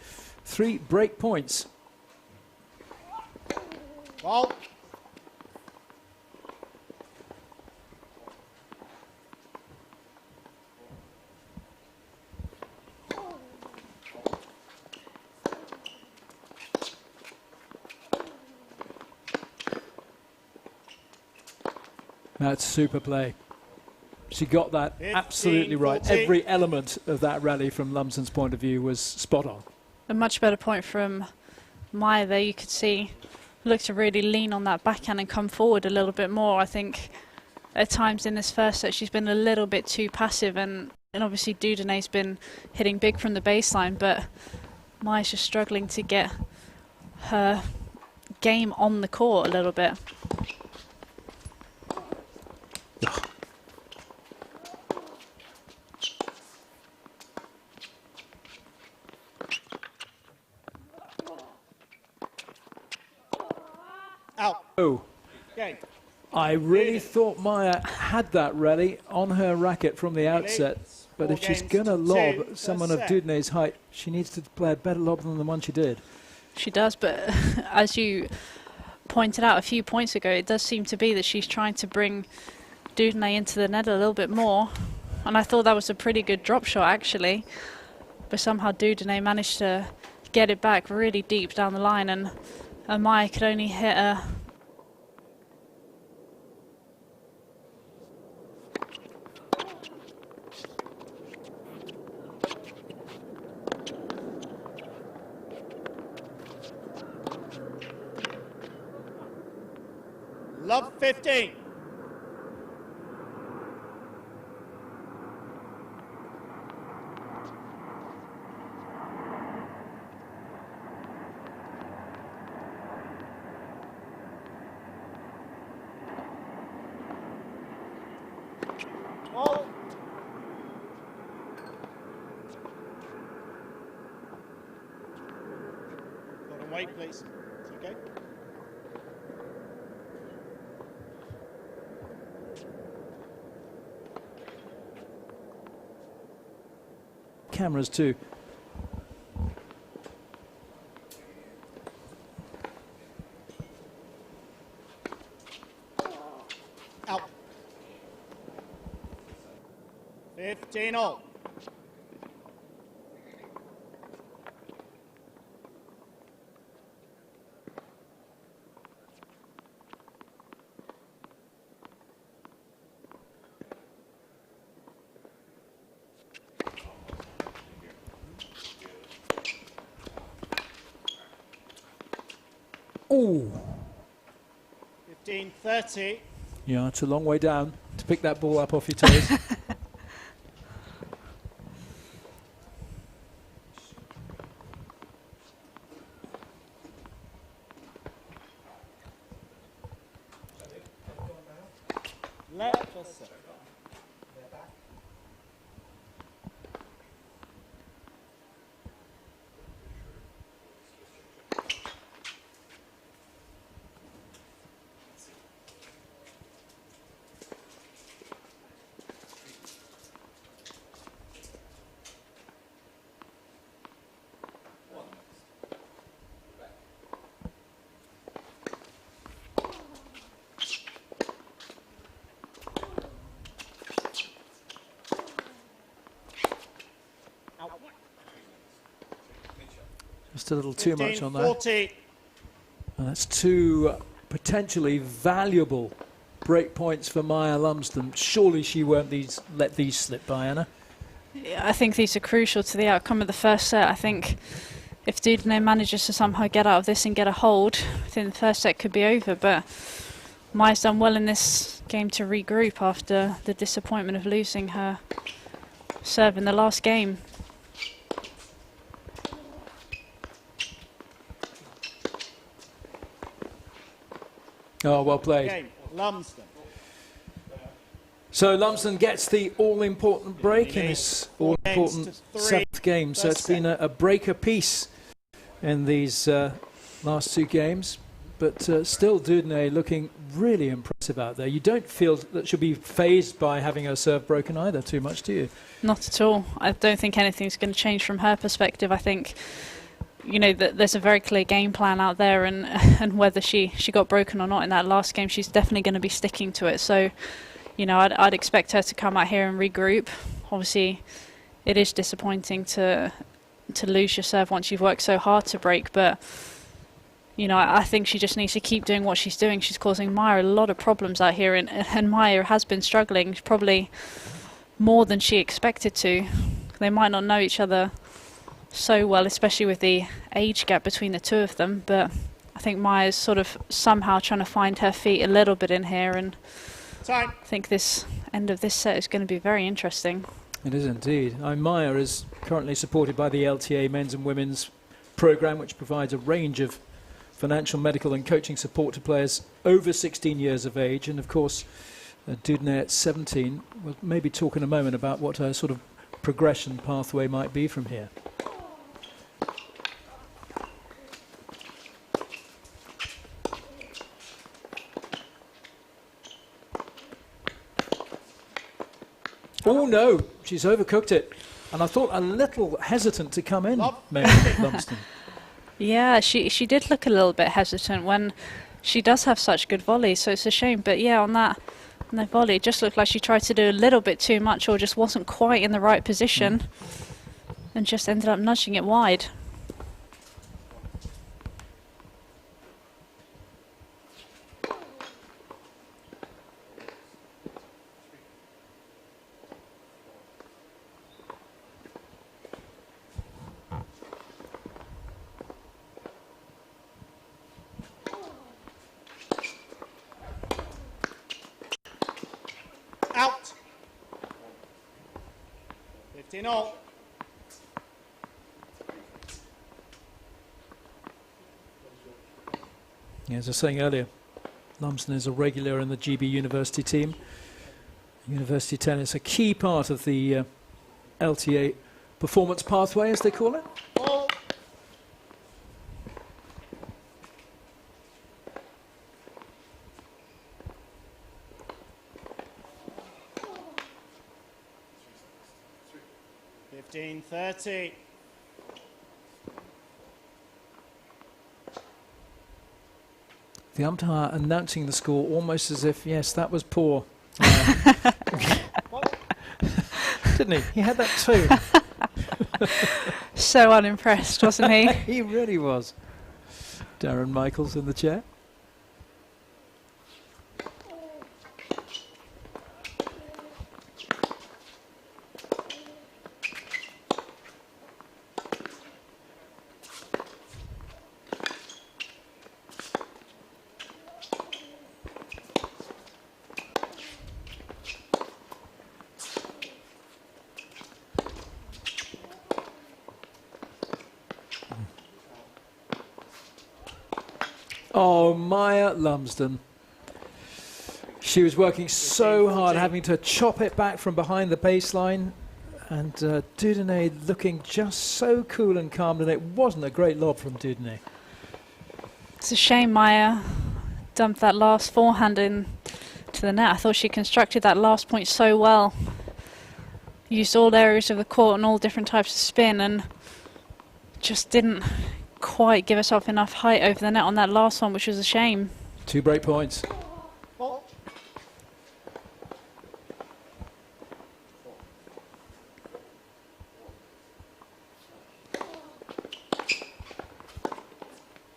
3 break points. Ball. That's super play. She got that 15, absolutely right. 14. Every element of that rally from Lumsden's point of view was spot on. A much better point from Maya there. You could see, look to really lean on that backhand and come forward a little bit more. I think at times in this first set she's been a little bit too passive, and obviously Dudnay's been hitting big from the baseline, but Maya's just struggling to get her game on the court a little bit. Out. Oh, Okay. I really thought Maya had that rally on her racket from the outset, but if she's going to lob someone of Dudnay's height, she needs to play a better lob than the one she did. She does, but as you pointed out a few points ago, it does seem to be that she's trying to bring Dudnay into the net a little bit more, and I thought that was a pretty good drop shot actually, but somehow Dudnay managed to get it back really deep down the line, and Maya could only hit a Love 15. Oh. Hold on, wait, please. It's okay. Cameras too. Out. 15 all. Ooh. 15-30. Yeah, it's a long way down to pick that ball up off your toes. Left or set? Just a little too much on that. 40. And that's 2 potentially valuable break points for Maya Lumsden. Surely she won't let these slip by, Anna. I think these are crucial to the outcome of the first set. I think if Dudinay manages to somehow get out of this and get a hold, I think the first set could be over. But Maya's done well in this game to regroup after the disappointment of losing her serve in the last game. Oh, well played. Game, Lumsden. So Lumsden gets the all-important break in this all-important 7th game. So it's been a breaker piece in these last 2 games. But still Dudinay looking really impressive out there. You don't feel that she'll be phased by having her serve broken either too much, do you? Not at all. I don't think anything's going to change from her perspective. I think, you know, that there's a very clear game plan out there, and whether she got broken or not in that last game, she's definitely going to be sticking to it. So, you know, I'd expect her to come out here and regroup. Obviously, it is disappointing to lose your serve once you've worked so hard to break, but you know, I think she just needs to keep doing what she's doing. She's causing Maya a lot of problems out here, and Maya has been struggling probably more than she expected to. They might not know each other so well, especially with the age gap between the two of them, but I think Maya's sort of somehow trying to find her feet a little bit in here, and Time. I think this end of this set is going to be very interesting. It is indeed. Maya is currently supported by the LTA men's and women's program, which provides a range of financial, medical and coaching support to players over 16 years of age. And of course, Dudinay at 17. We'll maybe talk in a moment about what her sort of progression pathway might be from here. Oh no, she's overcooked it. And I thought a little hesitant to come in, maybe, Lumsden. Yeah, she did look a little bit hesitant when she does have such good volleys, so it's a shame. But yeah, on that volley, it just looked like she tried to do a little bit too much or just wasn't quite in the right position and just ended up nudging it wide. Out. 15-all. Yeah, as I was saying earlier, Lumsden is a regular in the GB University team. University tennis, a key part of the LTA performance pathway, as they call it. Ball. $15-30. The umpire announcing the score almost as if, yes, that was poor. Didn't he? He had that too. So unimpressed, wasn't he? He really was. Darren Michaels in the chair. Oh, Maya Lumsden. She was working so hard, having to chop it back from behind the baseline. And Dudinay looking just so cool and calm, and it wasn't a great lob from Dudinay. It's a shame Maya dumped that last forehand in to the net. I thought she constructed that last point so well. Used all areas of the court and all different types of spin, and just didn't quite give herself enough height over the net on that last one, which was a shame. 2 break points. Ball.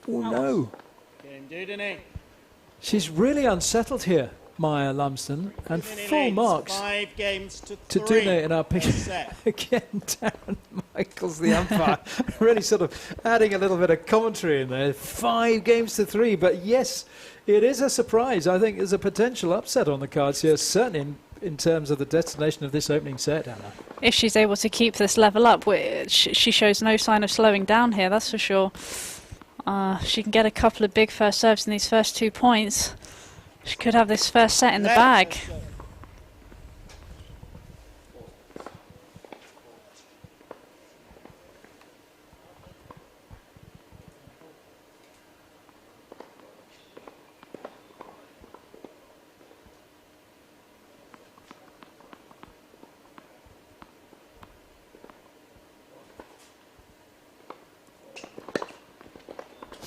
Oh no. Game Dudinay. She's really unsettled here. Maya Lumsden, and Dudiney full leads marks 5 games to to 3. Dudiney in our picture. Set. Again, Darren Michaels, the umpire, really sort of adding a little bit of commentary in there. 5 games to 3, but yes, it is a surprise. I think there's a potential upset on the cards here, certainly in terms of the destination of this opening set, Anna. If she's able to keep this level up, she shows no sign of slowing down here, that's for sure. She can get a couple of big first serves in these first 2 points. She could have this first set in the bag.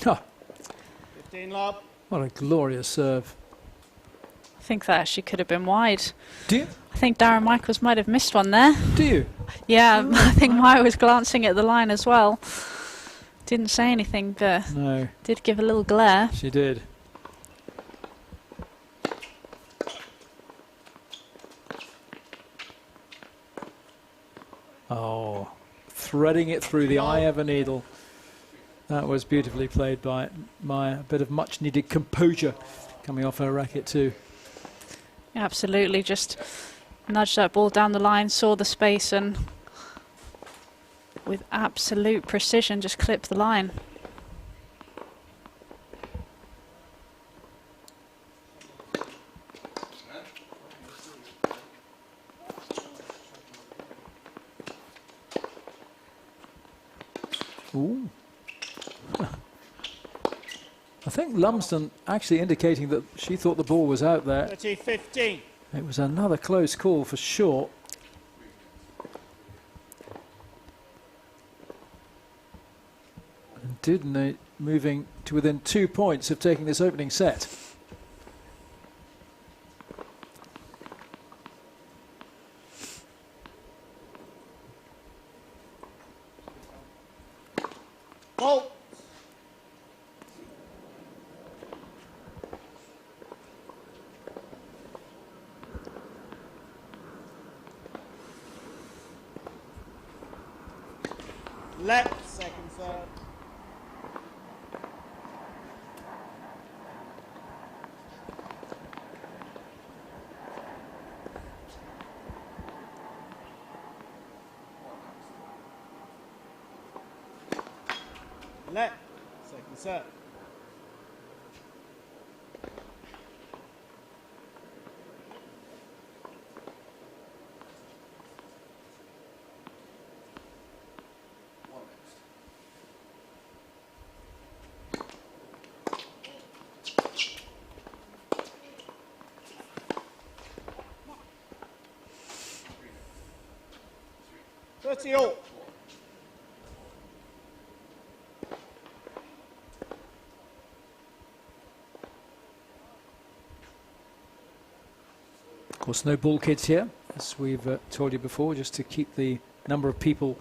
Oh, 15 lob. what a glorious serve. I think that actually could have been wide. Do you? I think Darren Michaels might have missed one there. Do you? Yeah, I think Maya was glancing at the line as well. Didn't say anything, but No, did give a little glare. she did. Oh, threading it through the eye of a needle. That was beautifully played by Maya. A bit of much needed composure coming off her racket too. Absolutely, just nudged that ball down the line, saw the space, and with absolute precision just clipped the line. Ooh. I think Lumsden actually indicating that she thought the ball was out there. 30-15. It was another close call for sure. And Dudiney moving to within 2 points of taking this opening set. Ball. Left, second serve. Left, second serve. All. Of course, no ball kids here, as we've told you before, just to keep the number of people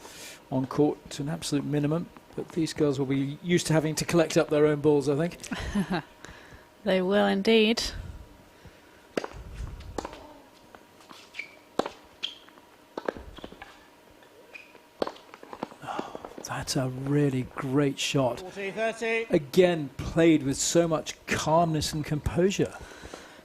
on court to an absolute minimum. But these girls will be used to having to collect up their own balls, I think. They will indeed. That's a really great shot. 40-30. Again, played with so much calmness and composure.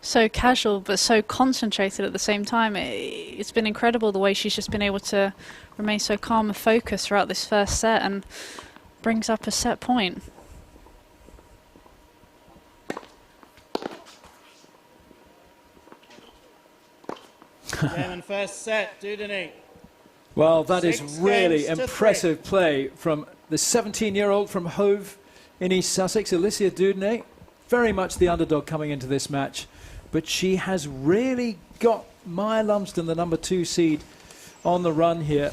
So casual, but so concentrated at the same time. It's been incredible the way she's just been able to remain so calm and focused throughout this first set, and brings up a set point. German first set, Dudiney. Well, that is 6 really games to impressive play from the 17-year-old from Hove in East Sussex, Alicia Dudiney. Very much the underdog coming into this match. But she has really got Maya Lumsden, the number 2 seed, on the run here.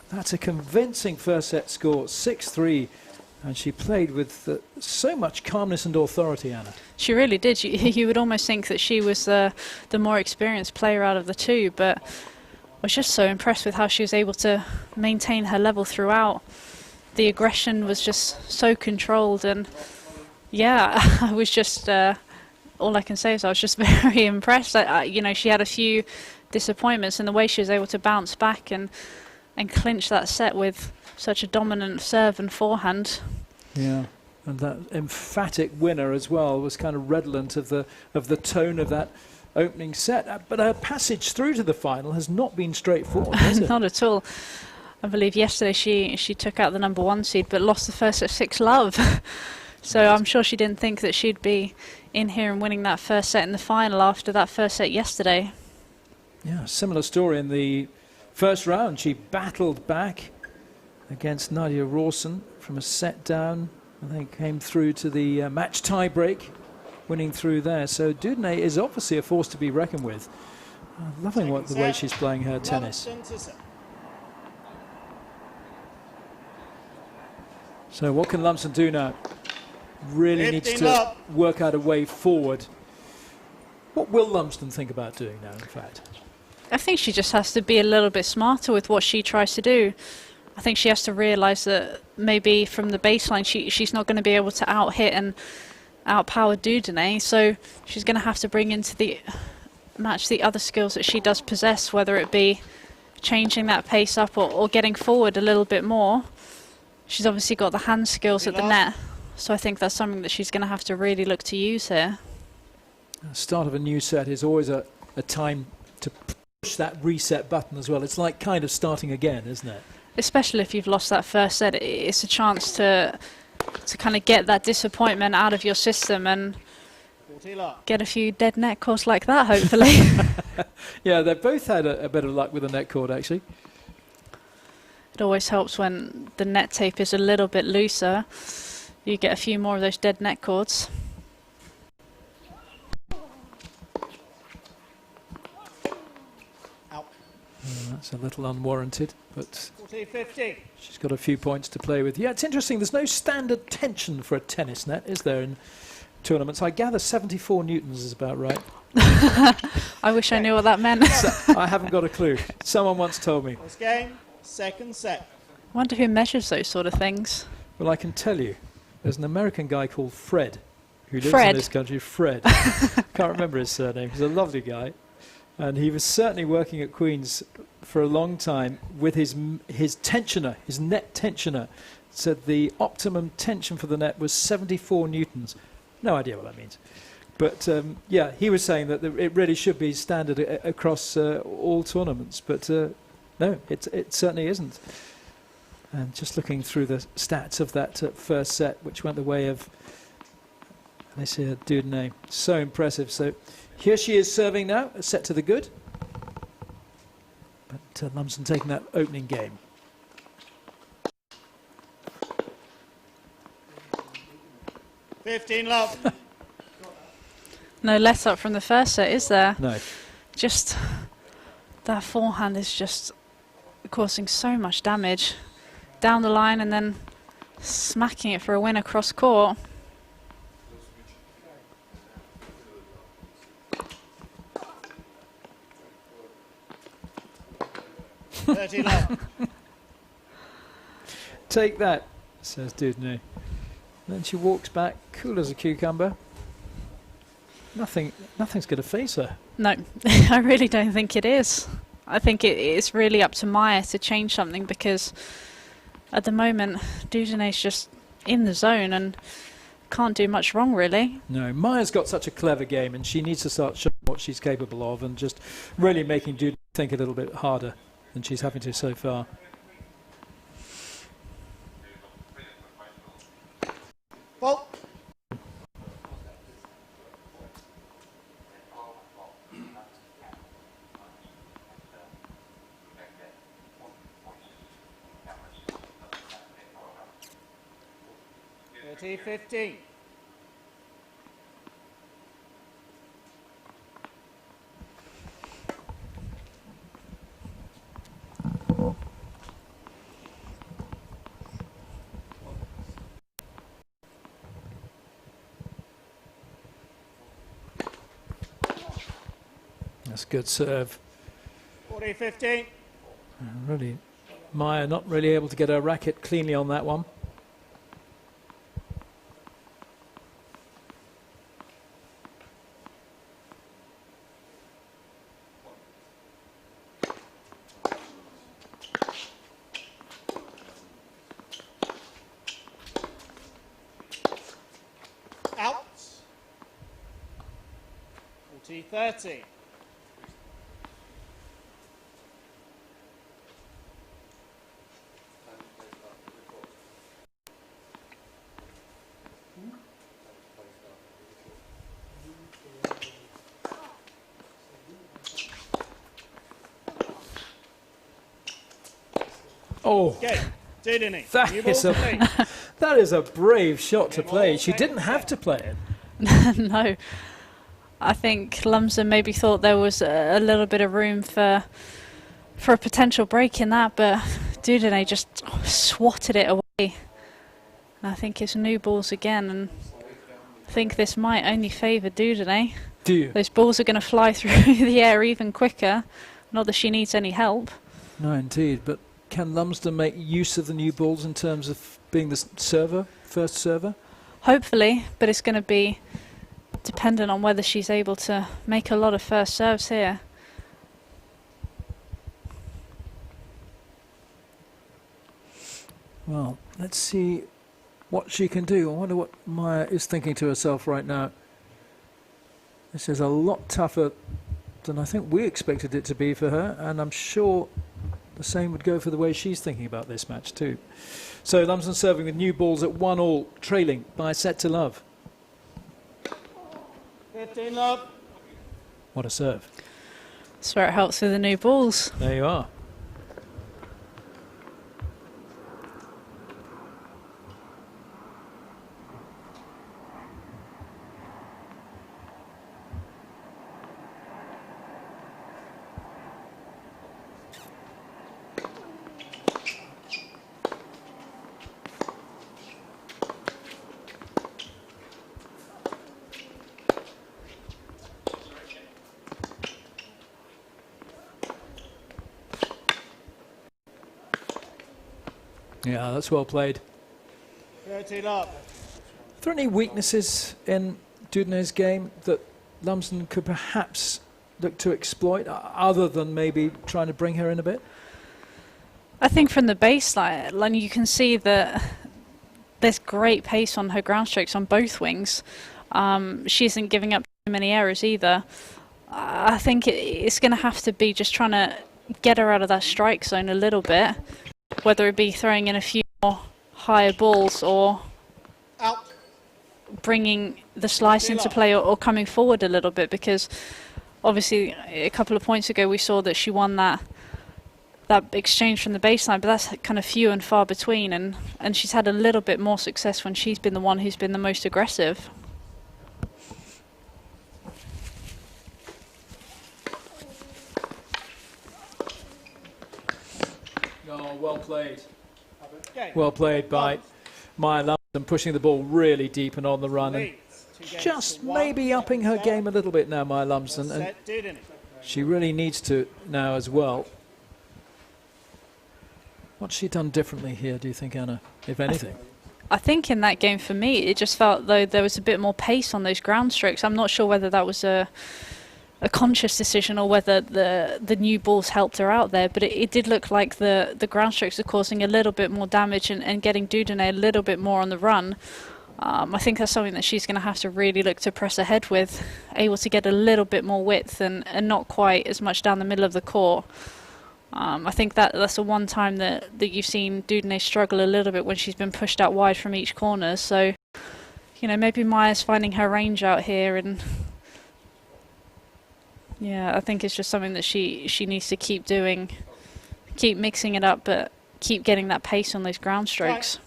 That's a convincing first set score, 6-3. And she played with so much calmness and authority, Anna. She really did. You would almost think that she was the more experienced player out of the two, but I was just so impressed with how she was able to maintain her level throughout. The aggression was just so controlled, and yeah, I was just all I can say is I was just very impressed. You know, she had a few disappointments in the way she was able to bounce back and clinch that set with such a dominant serve and forehand. Yeah, and that emphatic winner as well was kind of redolent of the tone of that opening set. But her passage through to the final has not been straightforward, has it? Not at all. I believe yesterday she took out the #1 seed but lost the first set 6-love. So I'm sure she didn't think that she'd be in here and winning that first set in the final after that first set yesterday. Yeah, similar story in the first round. She battled back against Nadia Rawson from a set down. I think came through to the match tie-break, winning through there. So Dudnay is obviously a force to be reckoned with. Loving the way she's playing her tennis. So what can Lumsden do now? Really needs to work out a way forward. What will Lumsden think about doing now, in fact? I think she just has to be a little bit smarter with what she tries to do. I think she has to realise that maybe from the baseline she's not going to be able to out-hit and outpower Dudnay, so she's going to have to bring into the match the other skills that she does possess, whether it be changing that pace up or getting forward a little bit more. She's obviously got the hand skills at the net. So I think that's something that she's going to have to really look to use here. The start of a new set is always a time to push that reset button as well. It's like kind of starting again, isn't it? Especially if you've lost that first set, it's a chance to kind of get that disappointment out of your system and get a few dead net calls like that, hopefully. Yeah, they've both had a bit of luck with the net cord, actually. It always helps when the net tape is a little bit looser. You get a few more of those dead net cords. That's a little unwarranted, but 40-50. She's got a few points to play with. Yeah, it's interesting. There's no standard tension for a tennis net, is there, in tournaments? I gather 74 newtons is about right. I wish I knew what that meant. So, I haven't got a clue. Someone once told me. First game, second set. I wonder who measures those sort of things. Well, I can tell you. There's an American guy called Fred who lives Fred. in this country. Fred. Can't remember his surname. He's a lovely guy. And he was certainly working at Queen's for a long time with his tensioner, his net tensioner. Said the optimum tension for the net was 74 newtons. No idea what that means. But yeah, he was saying that it really should be standard across all tournaments. But no, it certainly isn't. And just looking through the stats of that first set, which went the way of, let's see, Dudnay. So impressive. So here she is serving now, a set to the good. But Lumsden taking that opening game. $15-love. No let up from the first set, is there? No. Just that forehand is just causing so much damage. Down the line and then smacking it for a win across court. Take that, says Dudnay. Then she walks back, cool as a cucumber. Nothing's going to face her. No, I really don't think it is. I think it's really up to Maya to change something, because at the moment, Dudnay's just in the zone and can't do much wrong, really. No, Maya's got such a clever game, and she needs to start showing what she's capable of and just really making Dudnay think a little bit harder than she's having to so far. Well. $30-15. That's a good serve. 40-15. Really, Maya not really able to get her racket cleanly on that one. 40-30. Oh, Okay, Dudini. that is a brave shot to play. She didn't have to play it. No. I think Lumsden maybe thought there was a little bit of room for a potential break in that, but Dudene just swatted it away. And I think it's new balls again, and I think this might only favour Dudene. Do you? Those balls are going to fly through the air even quicker. Not that she needs any help. No, indeed. But can Lumsden make use of the new balls in terms of being the server, first server? Hopefully, but it's going to be dependent on whether she's able to make a lot of first serves here. Well, let's see what she can do. I wonder what Maya is thinking to herself right now. This is a lot tougher than I think we expected it to be for her, and I'm sure the same would go for the way she's thinking about this match too. So Lumsden serving with new balls at 1-1, trailing by a set to love. 15 love. What a serve. That's where it helps with the new balls. There you are. Yeah, that's well played. 30 love. Are there any weaknesses in Dudene's game that Lumsden could perhaps look to exploit, other than maybe trying to bring her in a bit? I think from the baseline, you can see that there's great pace on her ground strokes on both wings. She isn't giving up too many errors either. I think it's going to have to be just trying to get her out of that strike zone a little bit, whether it be throwing in a few more higher balls or Out. bringing the slice into play, or coming forward a little bit, because obviously a couple of points ago we saw that she won that exchange from the baseline, but that's kind of few and far between, and she's had a little bit more success when she's been the one who's been the most aggressive. Oh, well played. Okay. Well played by Maya Lumsden, pushing the ball really deep and on the run, and just maybe upping her game a little bit now, Maya Lumsden, and she really needs to now as well. What's she done differently here, do you think, Anna, if anything? I think in that game, for me, it just felt though there was a bit more pace on those ground strokes. I'm not sure whether that was a conscious decision or whether the new balls helped her out there, but it did look like the ground strokes are causing a little bit more damage and getting Dudene a little bit more on the run. I think that's something that she's going to have to really look to press ahead with, able to get a little bit more width and not quite as much down the middle of the court. I think that's the one time that you've seen Dudene struggle a little bit, when she's been pushed out wide from each corner. So, you know, maybe Maya's finding her range out here, and yeah, I think it's just something that she needs to keep doing, keep mixing it up, but keep getting that pace on those ground strokes.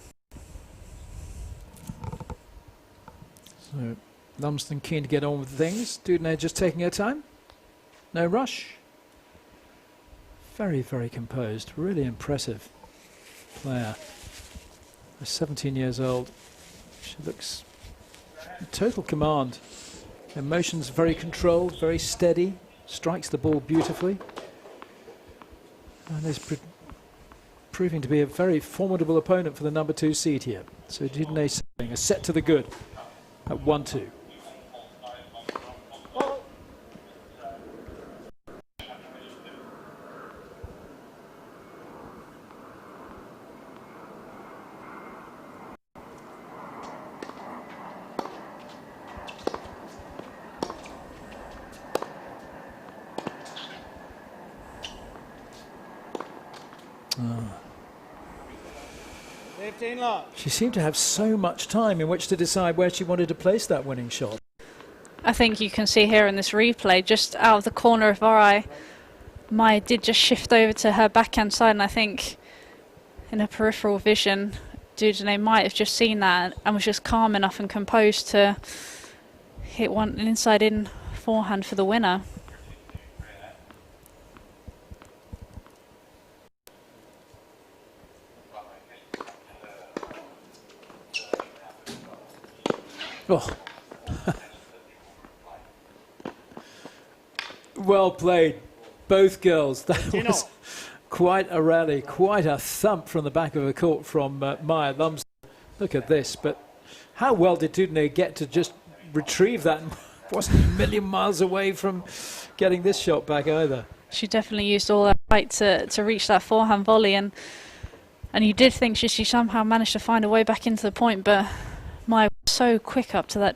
So Lumsden keen to get on with things. Dudene just taking her time. No rush. Very, very composed. Really impressive player. 17 years old. She looks in total command. Emotions very controlled, very steady. Strikes the ball beautifully. And is proving to be a very formidable opponent for the number 2 seed here. So Dudene serving a set to the good at 1-2. 15 love. She seemed to have so much time in which to decide where she wanted to place that winning shot. I think you can see here in this replay, just out of the corner of our eye, Maya did just shift over to her backhand side, and I think in her peripheral vision, Dudene might have just seen that and was just calm enough and composed to hit an inside-in forehand for the winner. Oh. Well played, both girls. That was quite a rally, quite a thump from the back of the court from Maya Lumsden. Look at this, but how well did Dudene get to just retrieve that? Wasn't a million miles away from getting this shot back either. She definitely used all her might to reach that forehand volley, and you did think she somehow managed to find a way back into the point, but Maya was so quick up to that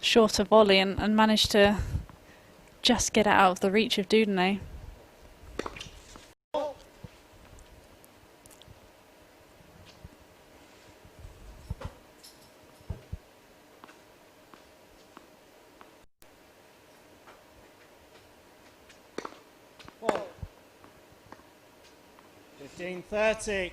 shorter volley and managed to just get it out of the reach of Dudene. Ball. 15-30.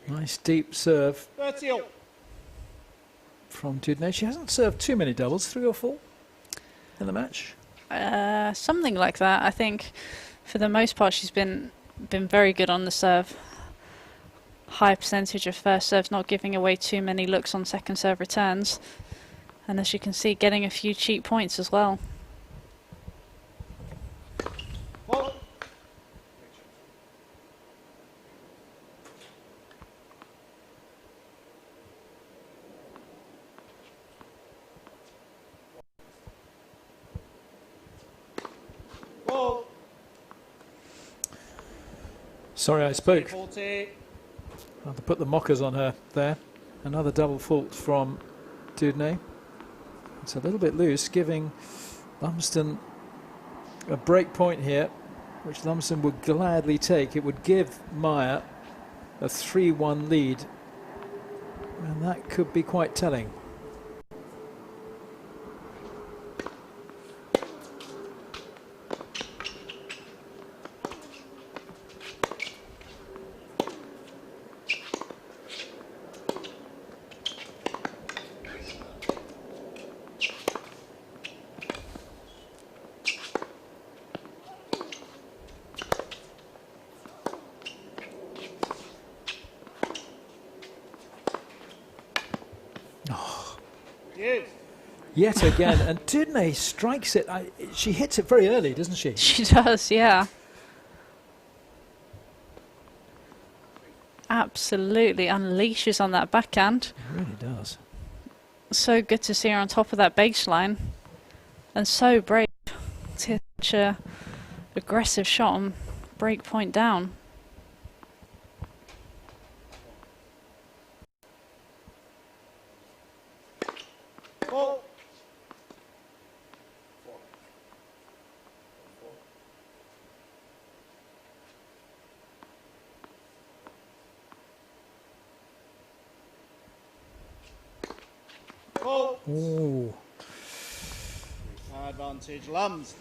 Nice deep serve 30-all. from Dudene. She hasn't served too many doubles, 3 or 4 in the match. Something like that. I think for the most part she's been very good on the serve. High percentage of first serves, not giving away too many looks on second serve returns. And as you can see, getting a few cheap points as well. Ball. Ball. Sorry I spoke. 40. I'll have to put the mockers on her there. Another double fault from Dudene. It's a little bit loose, giving Lumsden a break point here, which Lumsden would gladly take. It would give Maya a 3-1 lead, and that could be quite telling. Yet again, and Dudene strikes it. She hits it very early, doesn't she? She does, yeah. Absolutely unleashes on that backhand. It really does. So good to see her on top of that baseline, and so brave to hit such a aggressive shot and break point down. Ball. Ball. Ooh. Advantage Lums.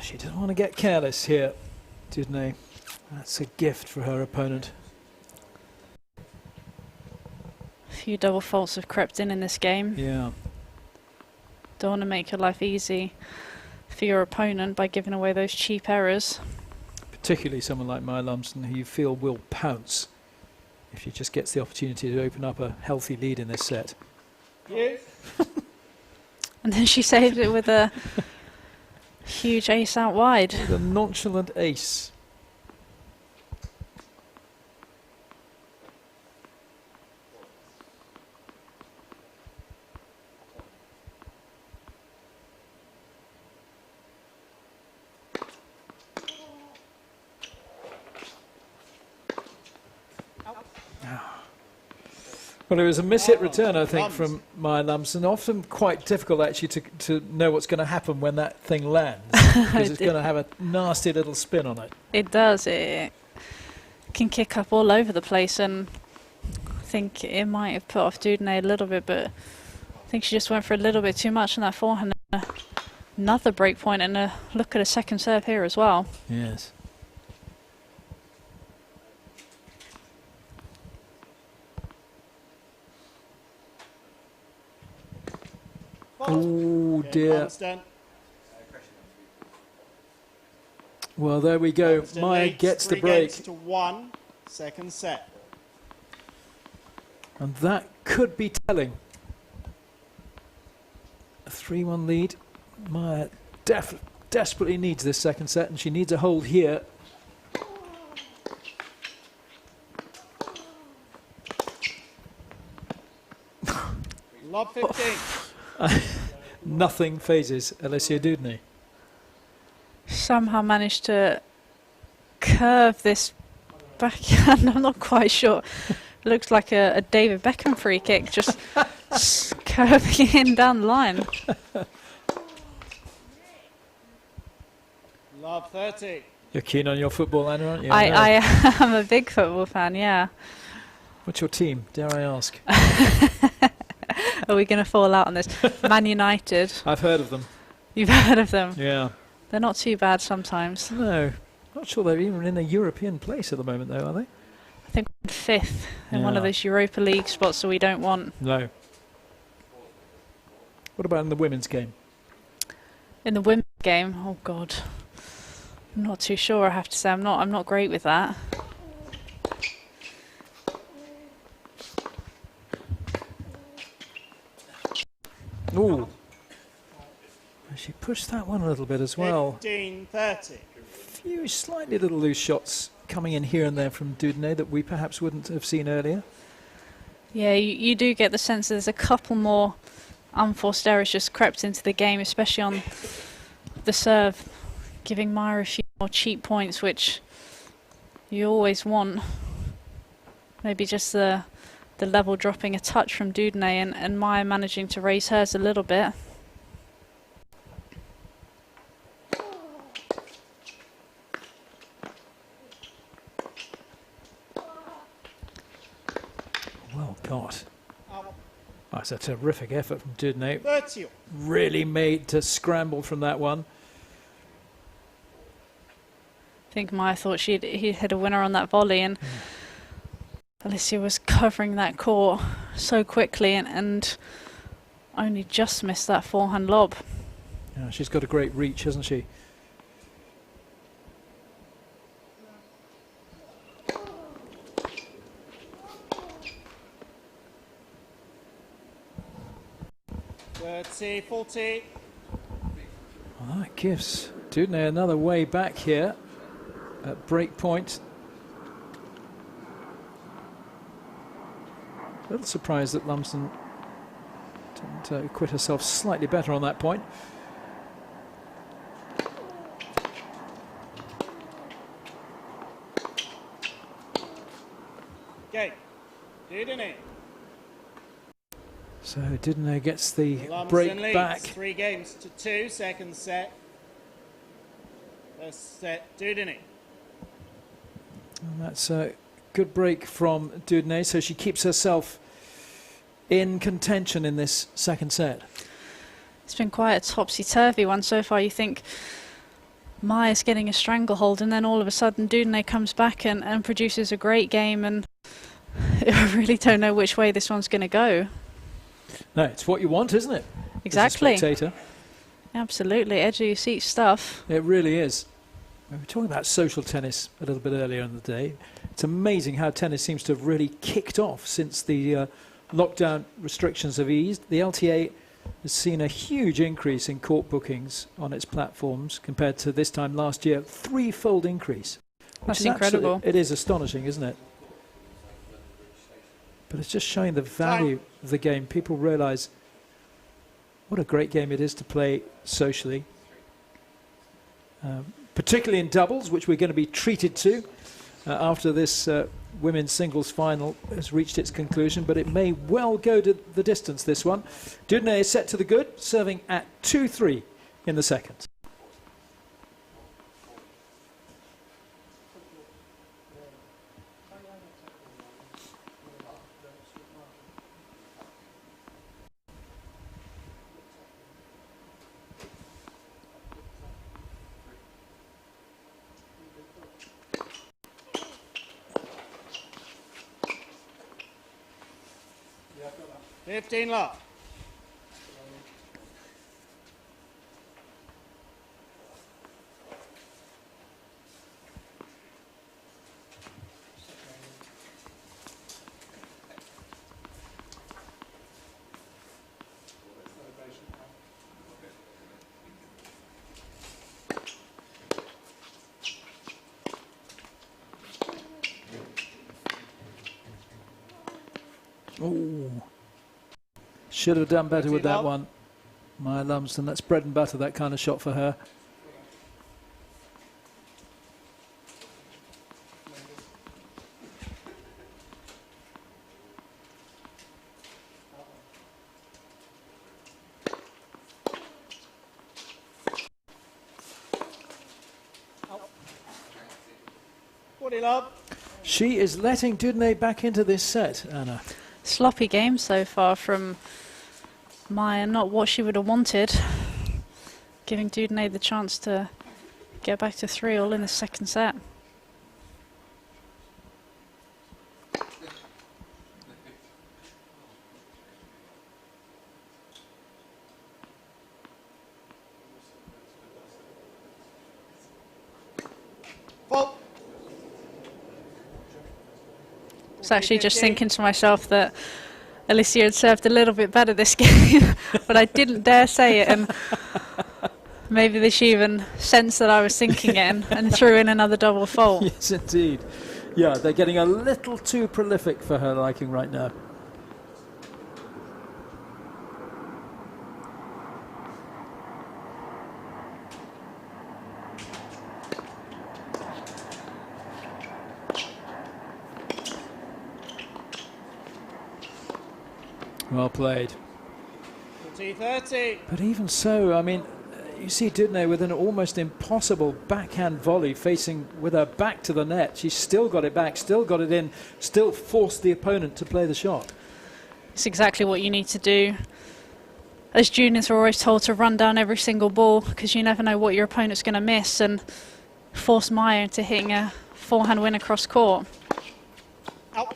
She doesn't want to get careless here, Dudene. That's a gift for her opponent. A few double faults have crept in this game. Yeah. Don't want to make your life easy for your opponent by giving away those cheap errors. Particularly someone like Maya Lumsden, who you feel will pounce if she just gets the opportunity to open up a healthy lead in this set. Yes. And then she saved it with a huge ace out wide. The nonchalant ace. Well, it was a miss-hit return, I think, from Maya Lumsden. Often quite difficult, actually, to know what's going to happen when that thing lands, because it's going to have a nasty little spin on it. It does. It can kick up all over the place, and I think it might have put off Dudnay a little bit, but I think she just went for a little bit too much on that forehand. Another break point, and a look at a second serve here as well. Yes. Oh dear. Well, there we go. Maya gets the break. 3-1, second set. And that could be telling. A 3-1 lead. Maya desperately needs this second set, and she needs a hold here. Lob 15. Nothing phases Alessia Dudnay. Somehow managed to curve this backhand. I'm not quite sure. Looks like a David Beckham free kick, just curving in down the line. Lob 30. You're keen on your football, Anna, aren't you? I am a big football fan, yeah. What's your team, dare I ask? Are we going to fall out on this? Man United. I've heard of them. You've heard of them? Yeah. They're not too bad sometimes. No. Not sure they're even in a European place at the moment, though, are they? I think we're 5th in one of those Europa League spots that we don't want. No. What about in the women's game? In the women's game, oh God, I'm not too sure. I have to say, I'm not great with that. Ooh. She pushed that one a little bit as well. 15-30. Few slightly little loose shots coming in here and there from Dudnay that we perhaps wouldn't have seen earlier. Yeah, you do get the sense that there's a couple more unforced errors just crept into the game, especially on the serve, giving Maya a few more cheap points, which you always want. Maybe just the level dropping a touch from Dudnay, and Maya managing to raise hers a little bit. Well, God. That's a terrific effort from Dudnay. 30. Really made to scramble from that one. I think Maya thought he'd hit a winner on that volley, and Alessia was covering that court so quickly and only just missed that forehand lob. Yeah, she's got a great reach, hasn't she? 30-40. Well, that gives Dudnay another way back here at break point. A little surprised that Lumsden didn't acquit herself slightly better on that point. Okay. Dudnay. So Dudnay gets the Lumsden break leads back. 3-2, second set. First set, Dudnay. And that's a good break from Dudnay, so she keeps herself in contention in this second set. It's been quite a topsy-turvy one so far. You think Maya's getting a stranglehold, and then all of a sudden Dudnay comes back and produces a great game, and I really don't know which way this one's going to go. No, it's what you want, isn't it? Exactly. As a spectator. Absolutely, edge of your seat stuff. It really is. We were talking about social tennis a little bit earlier in the day. It's amazing how tennis seems to have really kicked off since the lockdown restrictions have eased. The LTA has seen a huge increase in court bookings on its platforms compared to this time last year. Threefold increase. That's incredible. It is astonishing, isn't it? But it's just showing the value of the game. People realise what a great game it is to play socially. Particularly in doubles, which we're going to be treated to after this women's singles final has reached its conclusion, but it may well go to the distance, this one. Dudnay is set to the good, serving at 2-3 in the second. Yeah. 15 love. Oh, should have done better with that one. Maya Lumsden, that's bread and butter, that kind of shot for her. She is letting Dudnay back into this set, Anna. Sloppy game so far from Maya, not what she would have wanted. Giving Dudnay the chance to get back to 3-all in the second set. I was actually just thinking to myself that Alicia had served a little bit better this game, but I didn't dare say it, and maybe she even sensed that I was thinking it and threw in another double fault. Yes, indeed. Yeah, they're getting a little too prolific for her liking right now. Well played. 30. But even so, I mean, you see Dudnay with an almost impossible backhand volley facing with her back to the net. She's still got it back, still got it in, still forced the opponent to play the shot. It's exactly what you need to do. As juniors are always told to run down every single ball because you never know what your opponent's going to miss, and force Maya into hitting a forehand win across court. Out.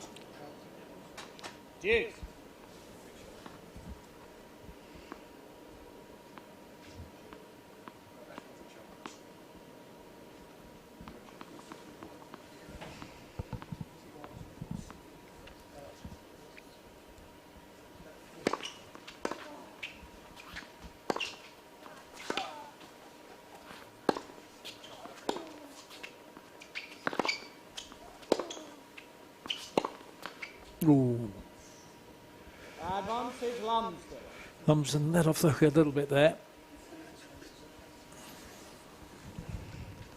Deuce. Ooh. Advantage Lumsden. Lumsden let off the hook a little bit there.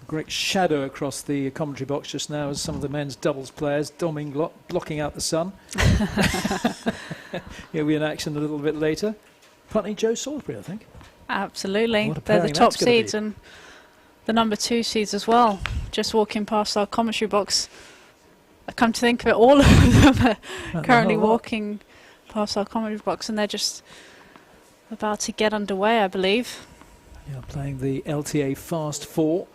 Great shadow across the commentary box just now as some of the men's doubles players blocking out the sun. He'll be in action a little bit later. Putney Joe Salisbury, I think. Absolutely. They're the top seeds and the number 2 seeds as well. Just walking past our commentary box. I come to think of it, all of them are currently walking past our commentary box, and they're just about to get underway, I believe. Yeah, playing the LTA Fast 4.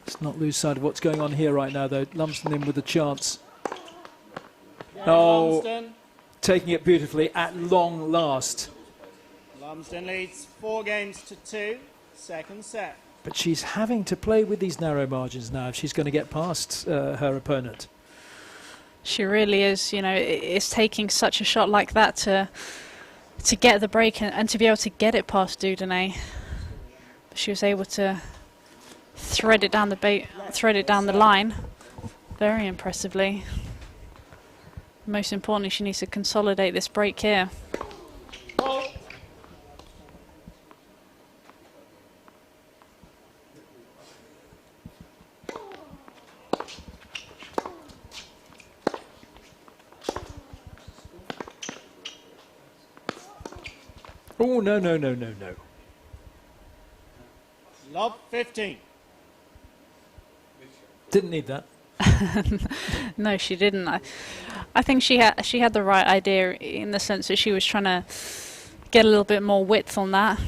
Let's not lose sight of what's going on here right now, though. Lumsden in with a chance. Oh, Lumsden. Taking it beautifully at long last. Lumsden leads 4 games to 2. Second set. But she's having to play with these narrow margins now if she's going to get past her opponent. She really is. You know, it's taking such a shot like that to get the break and to be able to get it past Dudnay. But she was able to thread it down the line very impressively. Most importantly, she needs to consolidate this break here. Oh, no, no, no, no, no. Love 15. Didn't need that. No, she didn't. I think she had the right idea in the sense that she was trying to get a little bit more width on that.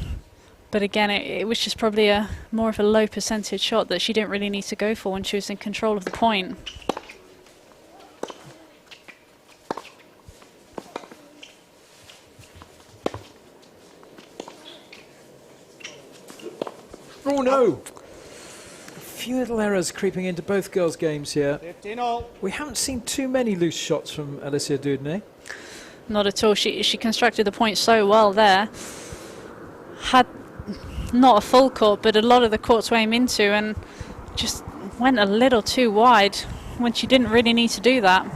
But again, it was just probably more of a low percentage shot that she didn't really need to go for when she was in control of the point. Oh, no. A few little errors creeping into both girls' games here. 15 all. We haven't seen too many loose shots from Alicia Dudnay. Not at all. She constructed the point so well there. Had not a full court, but a lot of the court to aim into, and just went a little too wide when she didn't really need to do that.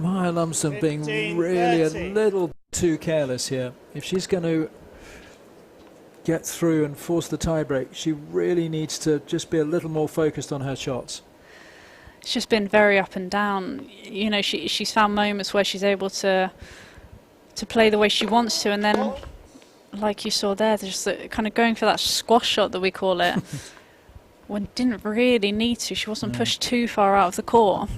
Maya Lumsden being 15, really 30. a little too careless here. If she's going to get through and force the tiebreak, she really needs to just be a little more focused on her shots. It's just been very up and down. You know, she's found moments where she's able to play the way she wants to, and then, like you saw there, just kind of going for that squash shot that we call it, when didn't really need to. She wasn't pushed too far out of the court.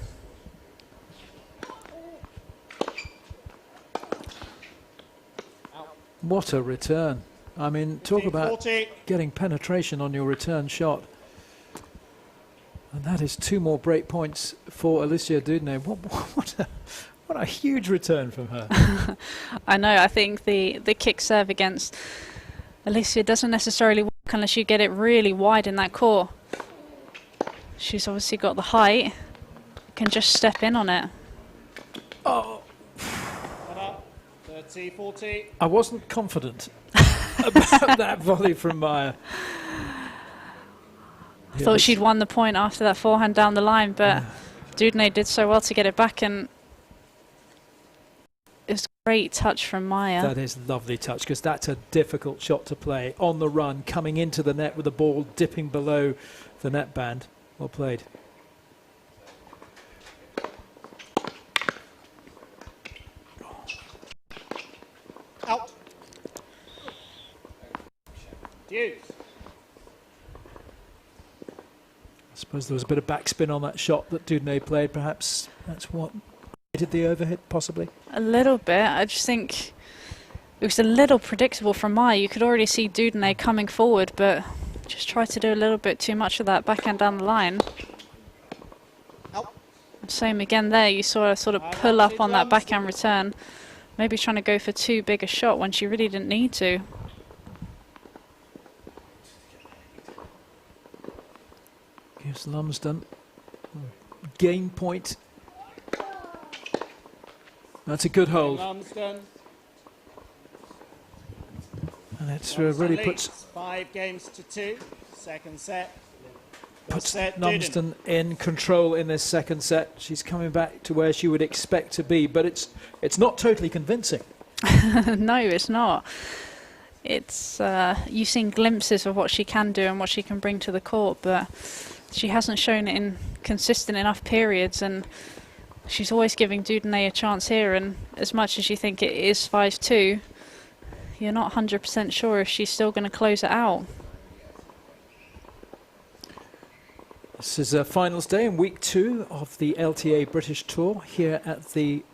What a return. I mean, talk about 40. getting penetration on your return shot. And that is 2 more break points for Alicia Dudnay. What a huge return from her. I know. I think the kick serve against Alicia doesn't necessarily work unless you get it really wide in that court. She's obviously got the height, can just step in on it. Oh, 30, 40. I wasn't confident about that volley from Maya. I thought she'd won the point after that forehand down the line, but Dudnay did so well to get it back, and it was a great touch from Maya. That is lovely touch, because that's a difficult shot to play. On the run, coming into the net with the ball dipping below the net band. Well played. Out. Deuce. I suppose there was a bit of backspin on that shot that Dudnay played. Perhaps that's what did the overhit, possibly. A little bit. I just think it was a little predictable from Maya. You could already see Dudnay coming forward, but just tried to do a little bit too much of that backhand down the line. Out. Same again there. You saw her sort of pull up on that backhand return. Maybe trying to go for too big a shot when she really didn't need to. Gives Lumsden game point. That's a good hold. Lumsden. And it's really puts 5 games to 2. Second set. Lumsden in control in this second set. She's coming back to where she would expect to be, but it's not totally convincing. No, it's not. It's you've seen glimpses of what she can do and what she can bring to the court, but she hasn't shown it in consistent enough periods, and she's always giving Dudnay a chance here, and as much as you think it is 5-2, you're not 100% sure if she's still going to close it out. This is a finals day in week 2 of the LTA British Tour here at the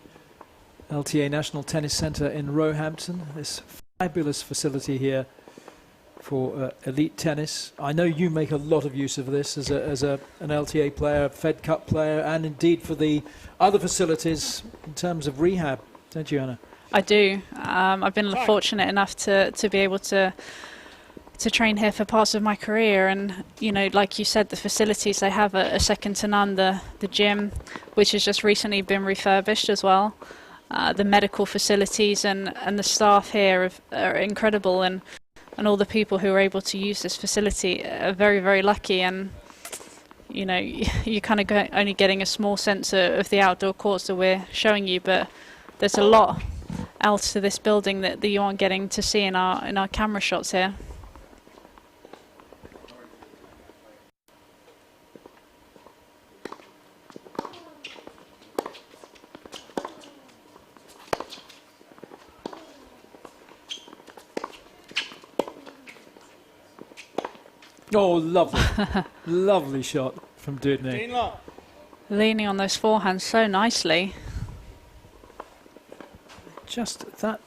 LTA National Tennis Centre in Roehampton. This fabulous facility here for elite tennis. I know you make a lot of use of this as an LTA player, Fed Cup player, and indeed for the other facilities in terms of rehab, don't you, Anna? I do. I've been fortunate enough to be able to train here for parts of my career, and you know, like you said, the facilities they have are second to none. The gym, which has just recently been refurbished as well, the medical facilities and the staff here are incredible, and all the people who are able to use this facility are very, very lucky. And you know, you're kind of only getting a small sense of the outdoor courts that we're showing you, but there's a lot else to this building that you aren't getting to see in our camera shots here. Oh, lovely. Lovely shot from Dudney. Leaning on those forehands so nicely. Just that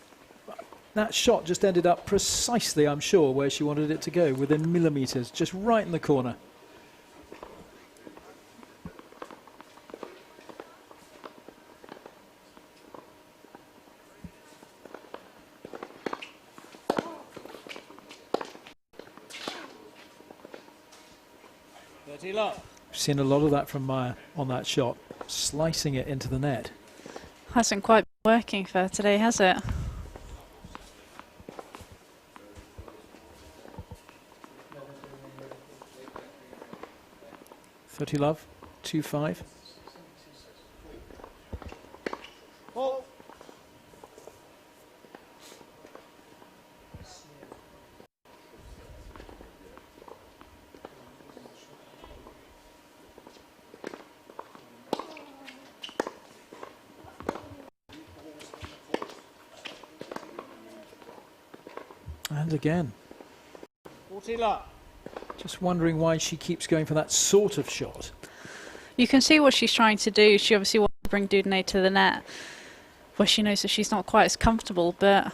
shot just ended up precisely, I'm sure, where she wanted it to go, within millimetres, just right in the corner. We've seen a lot of that from Maya on that shot, slicing it into the net. Hasn't quite been working for her today, has it? .30 love, 2-5. And again. Just wondering why she keeps going for that sort of shot. You can see what she's trying to do. She obviously wants to bring Dudney to the net, where she knows that she's not quite as comfortable, but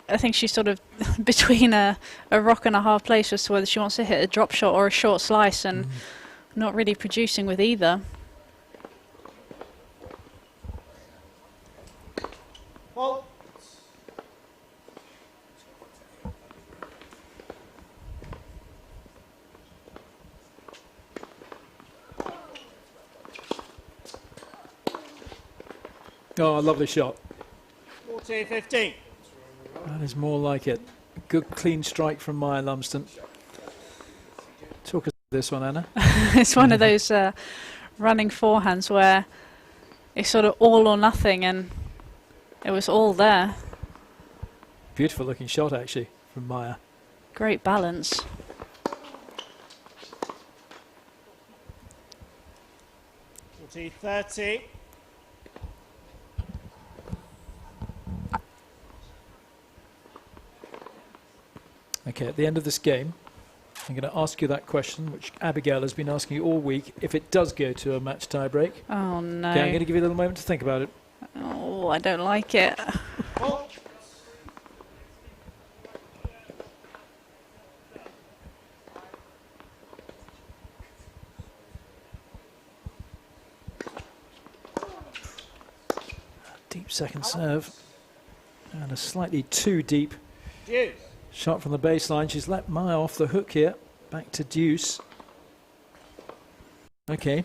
I think she's sort of between a rock and a hard place as to whether she wants to hit a drop shot or a short slice, and not really producing with either. Oh, a lovely shot. 40-15. That is more like it. Good clean strike from Maya Lumsden. Talk us through this one, Anna. It's one of those running forehands where it's sort of all or nothing, and it was all there. Beautiful looking shot, actually, from Maya. Great balance. .30. Okay, at the end of this game, I'm going to ask you that question, which Abigail has been asking you all week. If it does go to a match tie-break, Oh no. okay, I'm going to give you a little moment to think about it. Oh, I don't like it. Deep second serve. And a slightly too deep shot from the baseline. She's let Maya off the hook here. Back to deuce. Okay.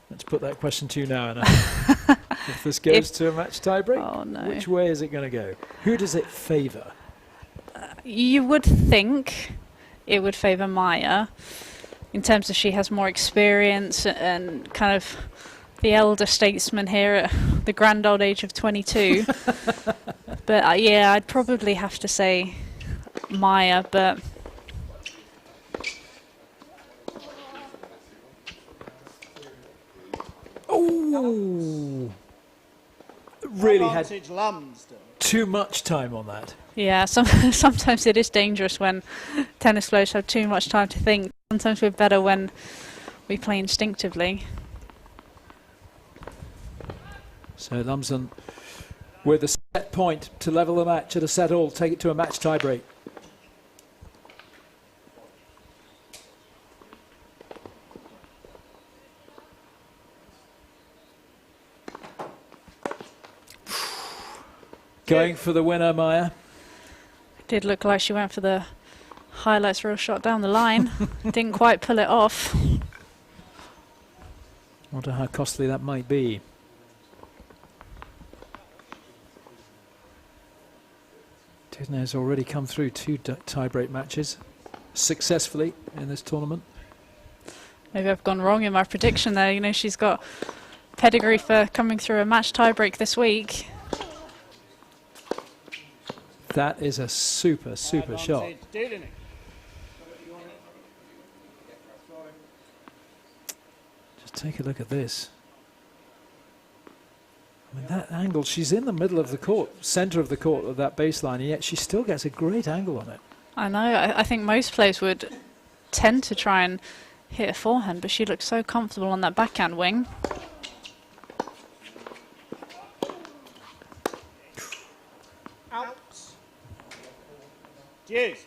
Let's put that question to you now, Anna. If this goes to a match tie-break, Oh no. which way is it going to go? Who does it favour? You would think it would favour Maya, in terms of she has more experience and kind of the elder statesman here at the grand old age of 22. But yeah, I'd probably have to say Maya, but Oh, really had Advantage Lumsden. too much time on that. yeah, sometimes it is dangerous when tennis players have too much time to think. Sometimes we're better when we play instinctively. So Lumsden with a set point to level the match at a set all, take it to a match tie-break. Going for the winner, Maya. Did look like she went for the highlights real shot down the line. Didn't quite pull it off. Wonder how costly that might be. Dudney has already come through two tie-break matches successfully in this tournament. Maybe I've gone wrong in my prediction there. You know, she's got pedigree for coming through a match tie-break this week. That is a super shot. Dudiney. Just take a look at this. I mean, that angle, she's in the middle of the court, center of the court of that baseline, and yet she still gets a great angle on it. I know. I think most players would tend to try and hit a forehand, but she looks so comfortable on that backhand wing. Out. Deuce.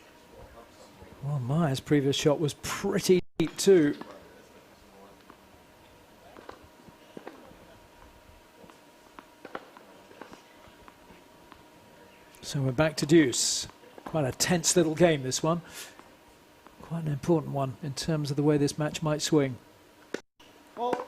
Well, Maya's previous shot was pretty deep too. So we're back to deuce. Quite a tense little game, this one. Quite an important one in terms of the way this match might swing. Fault.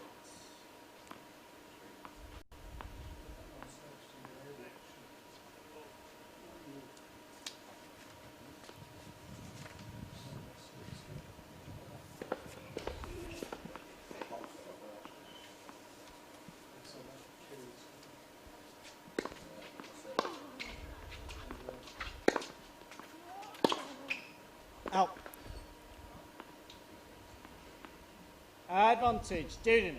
Out. Advantage, Dudiney.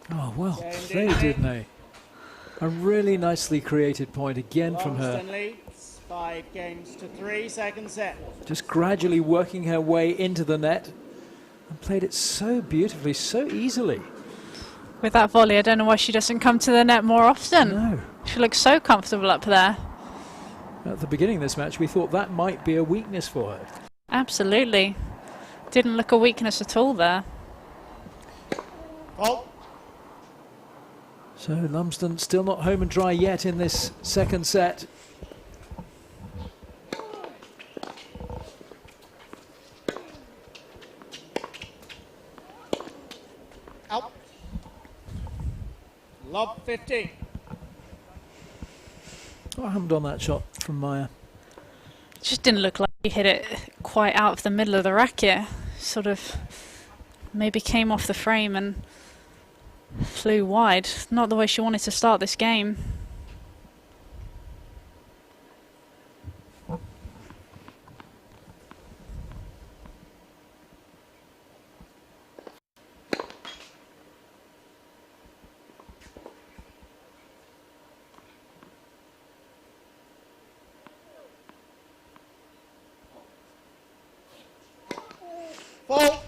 Oh, well played, didn't they? A really nicely created point again from her. Lumsden leads 5-3, second set. Just gradually working her way into the net and played it so beautifully, so easily. With that volley, I don't know why she doesn't come to the net more often. No. She looks so comfortable up there. At the beginning of this match, we thought that might be a weakness for her. Absolutely. Didn't look a weakness at all there. Fault. So Lumsden still not home and dry yet in this second set. Out. Lob 15. What happened on that shot from Maya? Just didn't look like he hit it quite out of the middle of the racket. Sort of maybe came off the frame and flew wide. Not the way she wanted to start this game. Fault.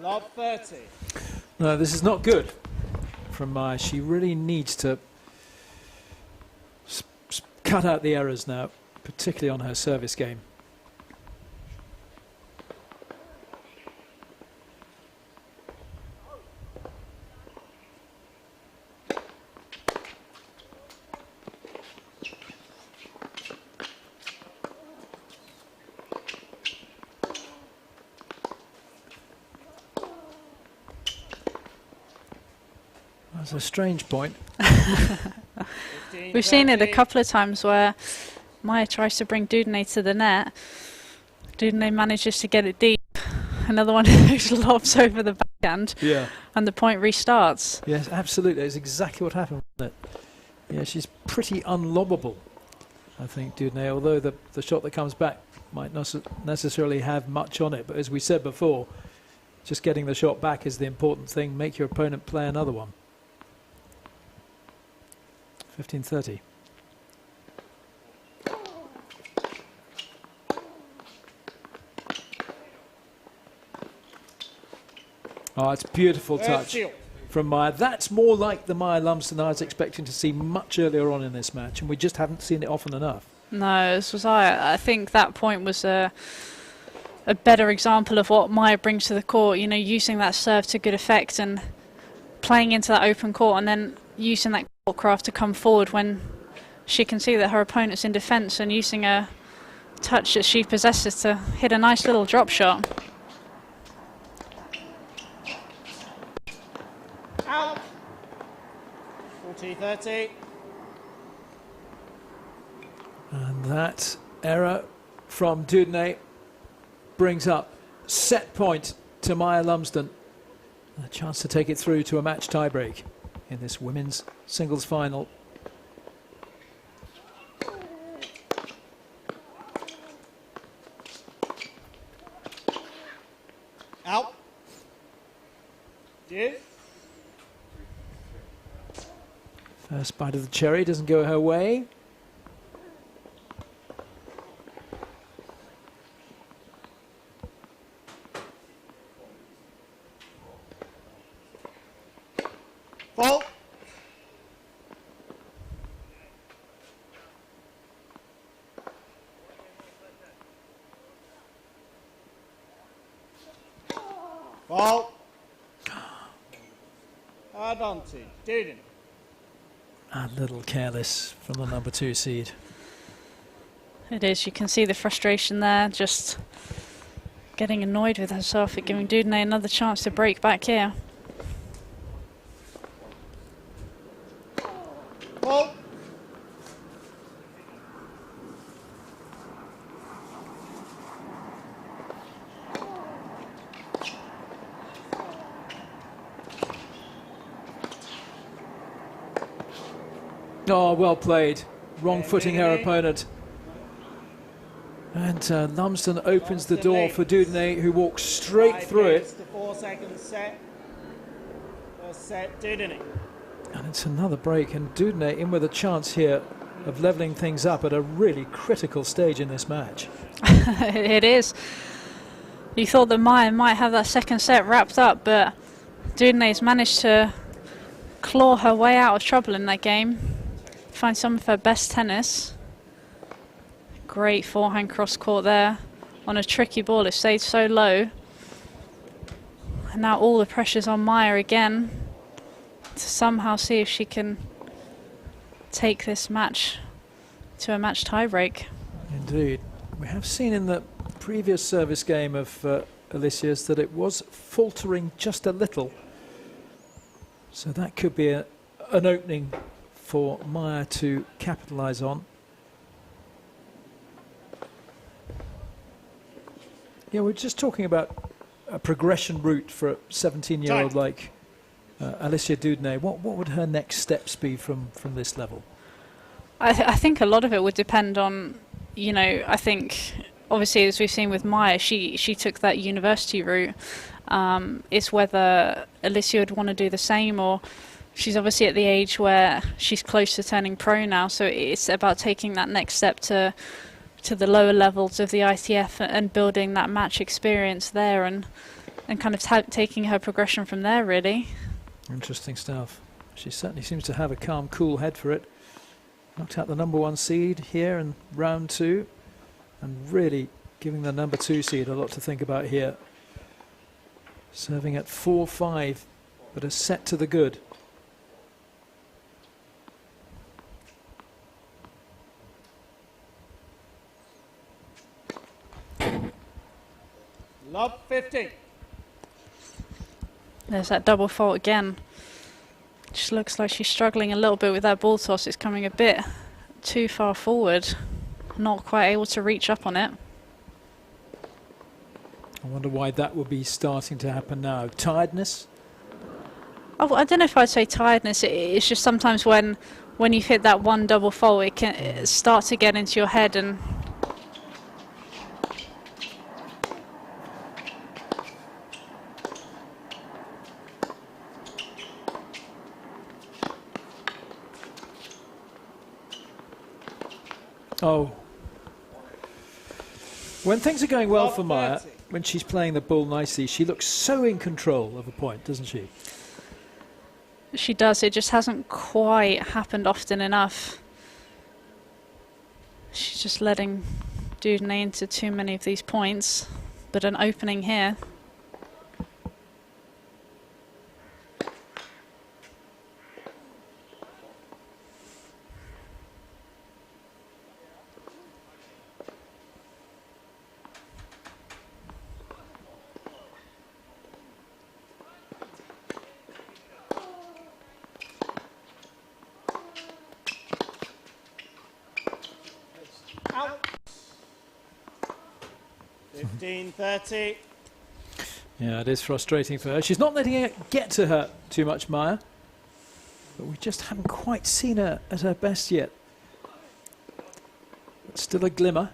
Lob 30. No, this is not good from Maya. She really needs to cut out the errors now, particularly on her service game. That's a strange point. We've seen it a couple of times where Maya tries to bring Dudiney to the net. Dudiney manages to get it deep. Another one of those lobs over the backhand. Yeah. And the point restarts. Yes, absolutely. It's exactly what happened, wasn't it? Yeah, she's pretty unlobbable, I think, Dudiney, although the shot that comes back might not necessarily have much on it. But as we said before, just getting the shot back is the important thing. Make your opponent play another one. 15-30. Oh, it's a beautiful touch from Maya. That's more like the Maya Lumsden I was expecting to see much earlier on in this match, and we just haven't seen it often enough. No, this was I think that point was a better example of what Maya brings to the court, you know, using that serve to good effect and playing into that open court and then using that court craft to come forward when she can see that her opponent's in defence and using her touch that she possesses to hit a nice little drop shot. Out. 40-30. And that error from Dudney brings up set point to Maya Lumsden. A chance to take it through to a match tiebreak in this women's singles final. Out. Due. First bite of the cherry doesn't go her way. Fault. Fault. Advantage. Duden. A little careless from the number 2 seed. It is, you can see the frustration there, just getting annoyed with herself at giving Dudney another chance to break back here. Fault. Oh, well played. Wrong footing her opponent. And Lumsden opens the door for Dudney, who walks straight through it. The 4-second set. First set, Dudney. And it's another break, and Dudney in with a chance here of levelling things up at a really critical stage in this match. It is. You thought that Maya might have that second set wrapped up, but Dudney's managed to claw her way out of trouble in that game. Find some of her best tennis. Great forehand cross court there on a tricky ball. It stayed so low. And now all the pressure's on Maya again to somehow see if she can take this match to a match tiebreak. Indeed. We have seen in the previous service game of Alicia's that it was faltering just a little. So that could be an opening for Maya to capitalise on. Yeah, we're just talking about a progression route for a 17-year-old like Alicia Dudney. What would her next steps be from this level? I think a lot of it would depend on, you know, I think obviously as we've seen with Maya, she took that university route. It's whether Alicia would want to do the same, or she's obviously at the age where she's close to turning pro now, so it's about taking that next step to the lower levels of the ITF and building that match experience there, and kind of taking her progression from there, really. Interesting stuff. She certainly seems to have a calm, cool head for it. Knocked out the number 1 seed here in round 2, and really giving the number 2 seed a lot to think about here. Serving at 4-5, but a set to the good. Love 50. There's that double fault again. Just looks like she's struggling a little bit with that ball toss. It's coming a bit too far forward. Not quite able to reach up on it. I wonder why that would be starting to happen now. Tiredness? Oh, I don't know if I'd say tiredness. It's just sometimes when you've hit that one double fault, it can start to get into your head and... Oh. When things are going well for Maya, when she's playing the ball nicely, she looks so in control of a point, doesn't she? She does. It just hasn't quite happened often enough. She's just letting Dudney into too many of these points, but an opening here. Out. 15-30. Yeah, it is frustrating for her. She's not letting it get to her too much, Maya. But we just haven't quite seen her at her best yet. But still a glimmer.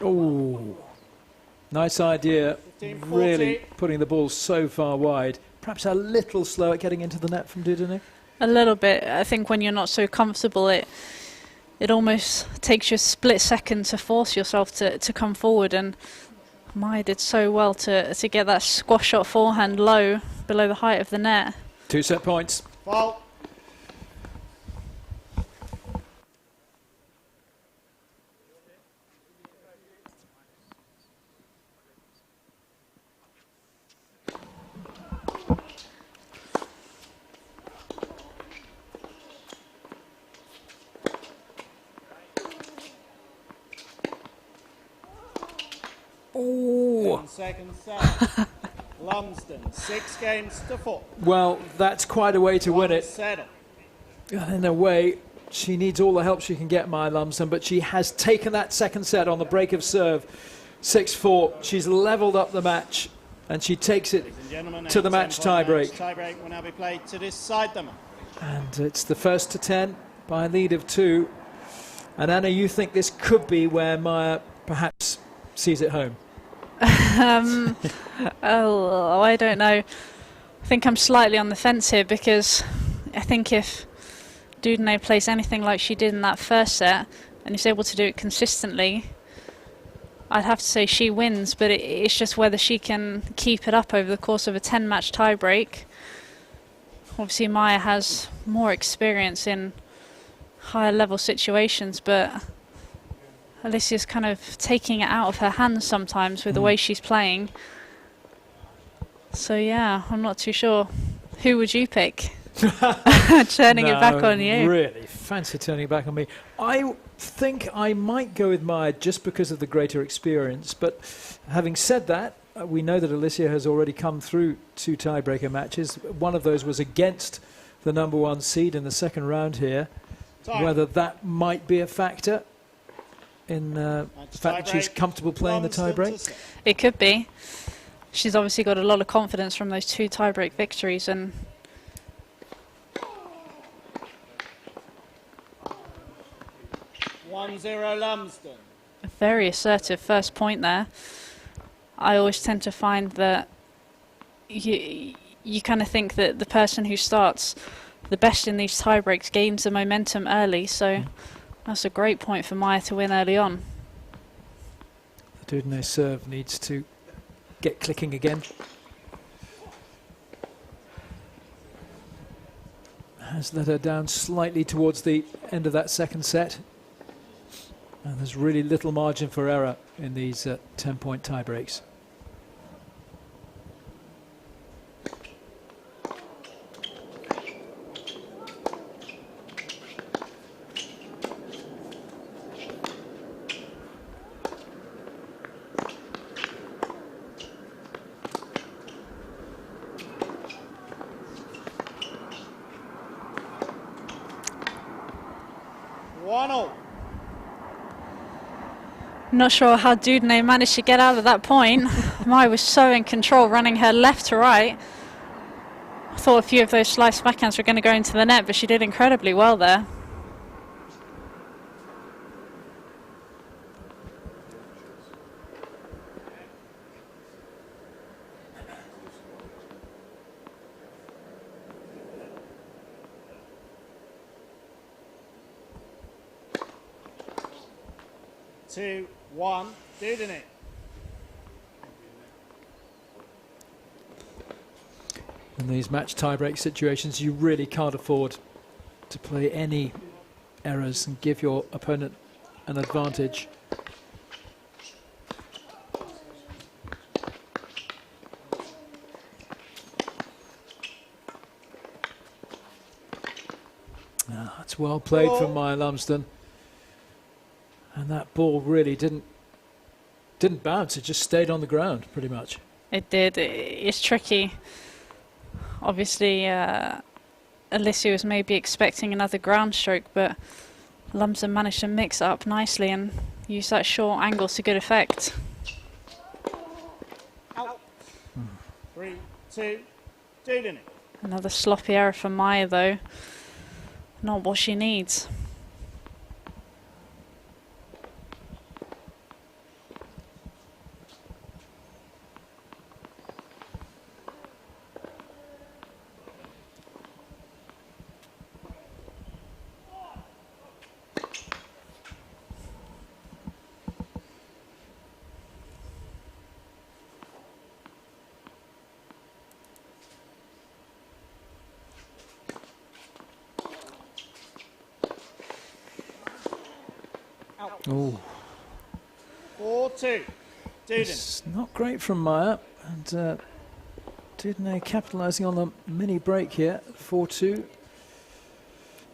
Oh, nice idea. 15-40. Really putting the ball so far wide. Perhaps a little slow at getting into the net from Dudene. A little bit. I think when you're not so comfortable, it almost takes you a split second to force yourself to come forward. And Maya did so well to get that squash shot forehand low below the height of the net. 2 set points. Fault. Oh, Second set. Lumsden, 6-4. well, that's quite a way to win it. Settle. In a way, she needs all the help she can get, Maya Lumsden, but she has taken that second set on the break of serve. 6-4. She's levelled up the match, and she takes it to the match tiebreak. Tiebreak will now be played to decide them. And it's the first to 10 by a lead of 2. And Anna, you think this could be where Maya perhaps sees it home? Oh, I don't know. I think I'm slightly on the fence here, because I think if Dudene plays anything like she did in that first set and is able to do it consistently, I'd have to say she wins, but it's just whether she can keep it up over the course of a 10-match tiebreak. Obviously Maya has more experience in higher level situations, but Alicia's kind of taking it out of her hands sometimes with the way she's playing. So yeah, I'm not too sure. Who would you pick? Turning it back on you. Really fancy turning it back on me. I think I might go with Maya just because of the greater experience. But having said that, we know that Alicia has already come through 2 tiebreaker matches. One of those was against the number 1 seed in the second round here. Time. Whether that might be a factor in the fact that she's comfortable playing the tiebreak. It could be. She's obviously got a lot of confidence from those 2 tiebreak victories, and 1-0 Lumsden. a very assertive first point there. I always tend to find that you kind of think that the person who starts the best in these tiebreaks gains the momentum early, so that's a great point for Maya to win early on. The Dudene serve needs to get clicking again. Has let her down slightly towards the end of that second set. And there's really little margin for error in these 10-point tiebreaks. Not sure how Dudene managed to get out of that point. Maya was so in control, running her left to right. I thought a few of those slice backhands were going to go into the net, but she did incredibly well there. Two, one, Dudene. In these match tiebreak situations, you really can't afford to play any errors and give your opponent an advantage. That's well played from Maya Lumsden. And that ball really didn't bounce, it just stayed on the ground pretty much. It did. It's tricky. Obviously, Alicia was maybe expecting another ground stroke, but Lumsden managed to mix it up nicely and use that short angle to good effect. Out. 3, 2, Dudin. Another sloppy error for Maya, though. Not what she needs. Oh, 4-2, Dudin. it's not great from Maya, and Dudinay capitalising on the mini break here. 4-2.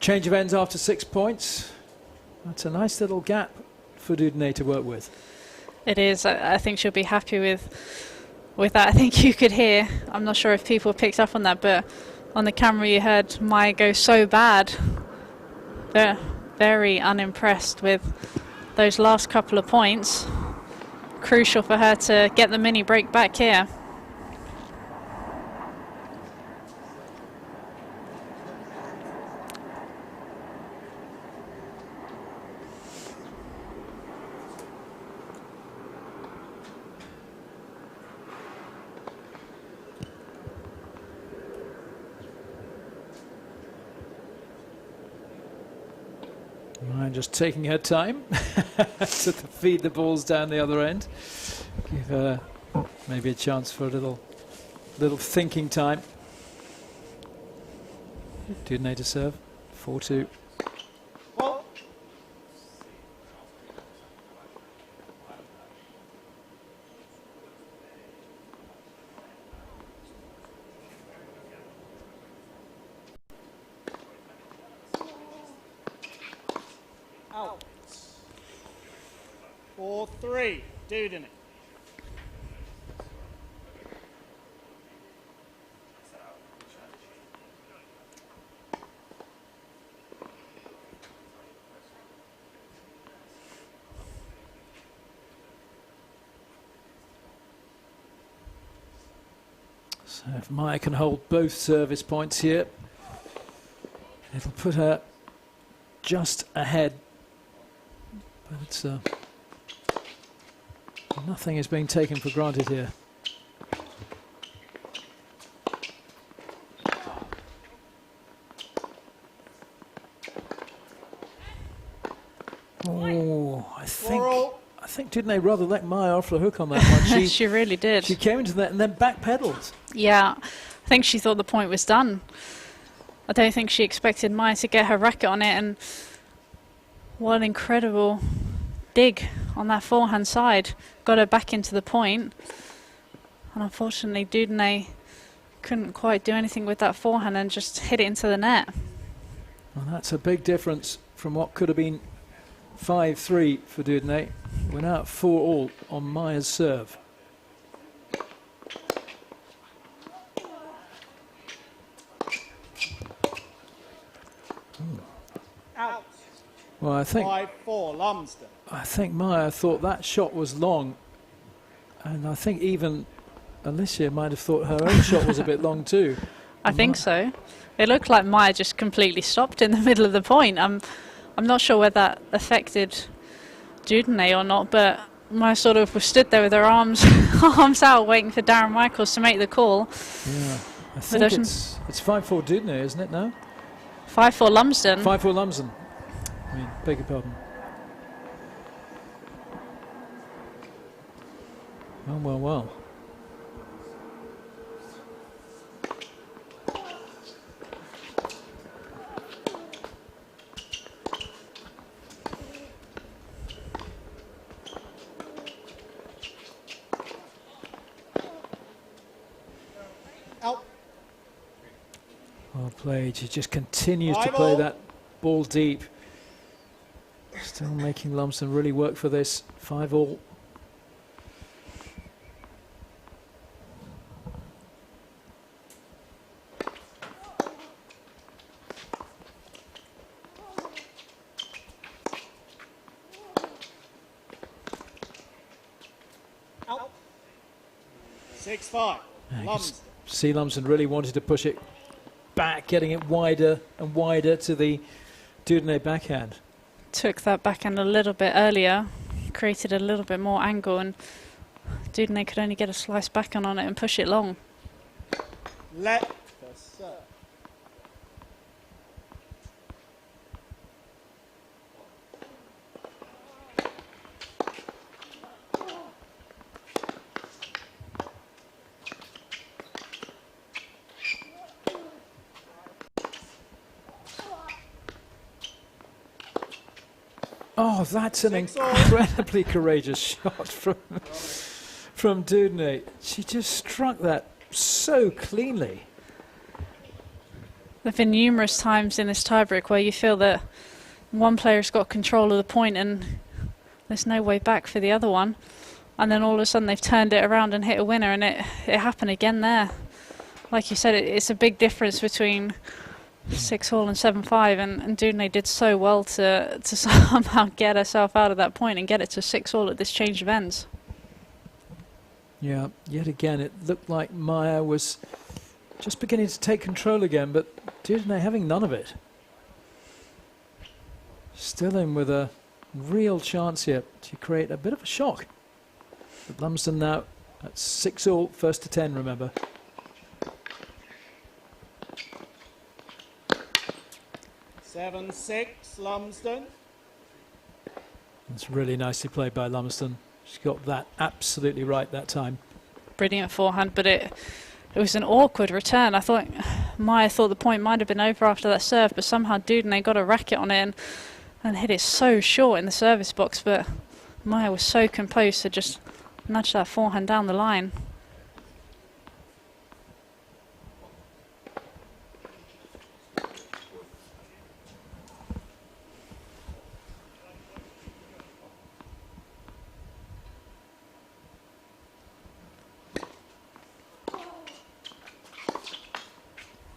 Change of ends after 6 points. That's a nice little gap for Dudinay to work with. It is. I think she'll be happy with that. I think you could hear, I'm not sure if people picked up on that, but on the camera you heard Maya go so bad. They're very unimpressed with those last couple of points. Crucial for her to get the mini break back here. Maya just taking her time to feed the balls down the other end. Give her maybe a chance for a little thinking time. Dudinay to serve. 4-2. Well, out. 4-3, Dudin. So if Maya can hold both service points here, it'll put her just ahead. But it's nothing is being taken for granted here. Oh, I think Dudinay rather let Maya off the hook on that one. She really did. She came into that and then backpedaled. Yeah, I think she thought the point was done. I don't think she expected Maya to get her racket on it, and what an incredible dig on that forehand side. Got her back into the point, and unfortunately Dudinay couldn't quite do anything with that forehand and just hit it into the net. Well, that's a big difference from what could have been 5-3 for Dudinay. We're now at 4-all on Maya's serve. Out. Well, I think 5-4, Lumsden. I think Maya thought that shot was long, and I think even Alicia might have thought her own shot was a bit long too. I think so. It looked like Maya just completely stopped in the middle of the point. I'm not sure whether that affected Dudinay or not, but Maya sort of was stood there with her arms out, waiting for Darren Michaels to make the call. Yeah, I think it's 5-4 Dudinay, isn't it now? 5-4 Lumsden. 5-4 Lumsden. I mean, beg your pardon. Well. Out. Well played. She just continues to play that ball deep. Still making Lumsden really work for this. 5-all. Out. 6-5. Lumsden. See, Lumsden really wanted to push it back, getting it wider and wider to the Dudnay backhand. Took that backhand a little bit earlier, created a little bit more angle, and Dudnay could only get a slice backhand on it and push it long. Let the serve. Oh, that's an incredibly courageous shot from Dudnay. She just struck that so cleanly. There have been numerous times in this tiebreak where you feel that one player's got control of the point and there's no way back for the other one, and then all of a sudden they've turned it around and hit a winner, and it happened again there. Like you said, it's a big difference between 6-all and 7-5, and Dudnay did so well to somehow get herself out of that point and get it to 6-all at this change of ends. Yeah, yet again it looked like Maya was just beginning to take control again, but Dudnay having none of it. Still in with a real chance here to create a bit of a shock. But Lumsden now at 6-all, first to 10, remember. Seven, 6, Lumsden. It's really nicely played by Lumsden. She got that absolutely right that time. Brilliant forehand, but it was an awkward return. I thought Maya thought the point might have been over after that serve, but somehow Dudnay got a racket on it and hit it so short in the service box, but Maya was so composed to just nudge that forehand down the line.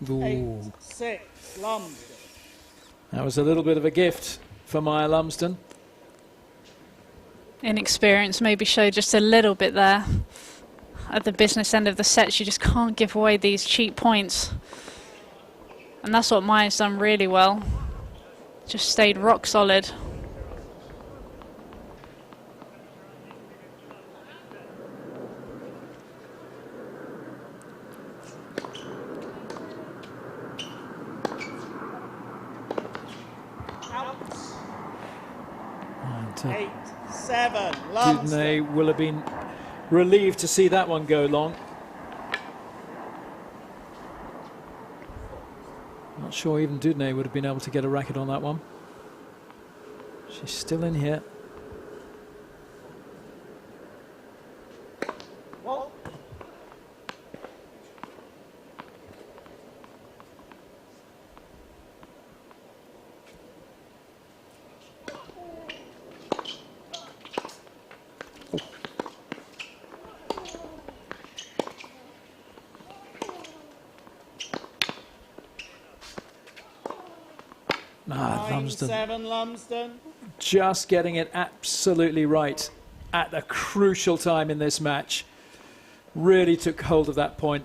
Ooh. 8-6, Lumsden. That was a little bit of a gift for Maya Lumsden. Inexperience maybe showed just a little bit there. At the business end of the set, you just can't give away these cheap points. And that's what Maya's done really well. Just stayed rock solid. And, 8-7, Lumsden. Dudnay will have been relieved to see that one go long. Not sure even Dudnay would have been able to get a racket on that one. She's still in here. Well, Lumsden 9-7, Lumsden. just getting it absolutely right at a crucial time in this match. Really took hold of that point.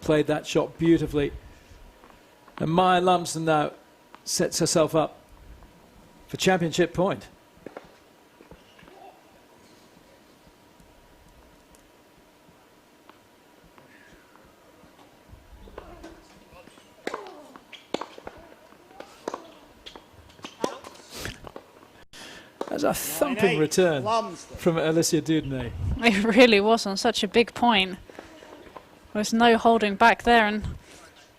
Played that shot beautifully. And Maya Lumsden now sets herself up for championship point. That's a thumping 9-8, return Lumsden. from Alicia Dudnay. It really was on such a big point. There was no holding back there, and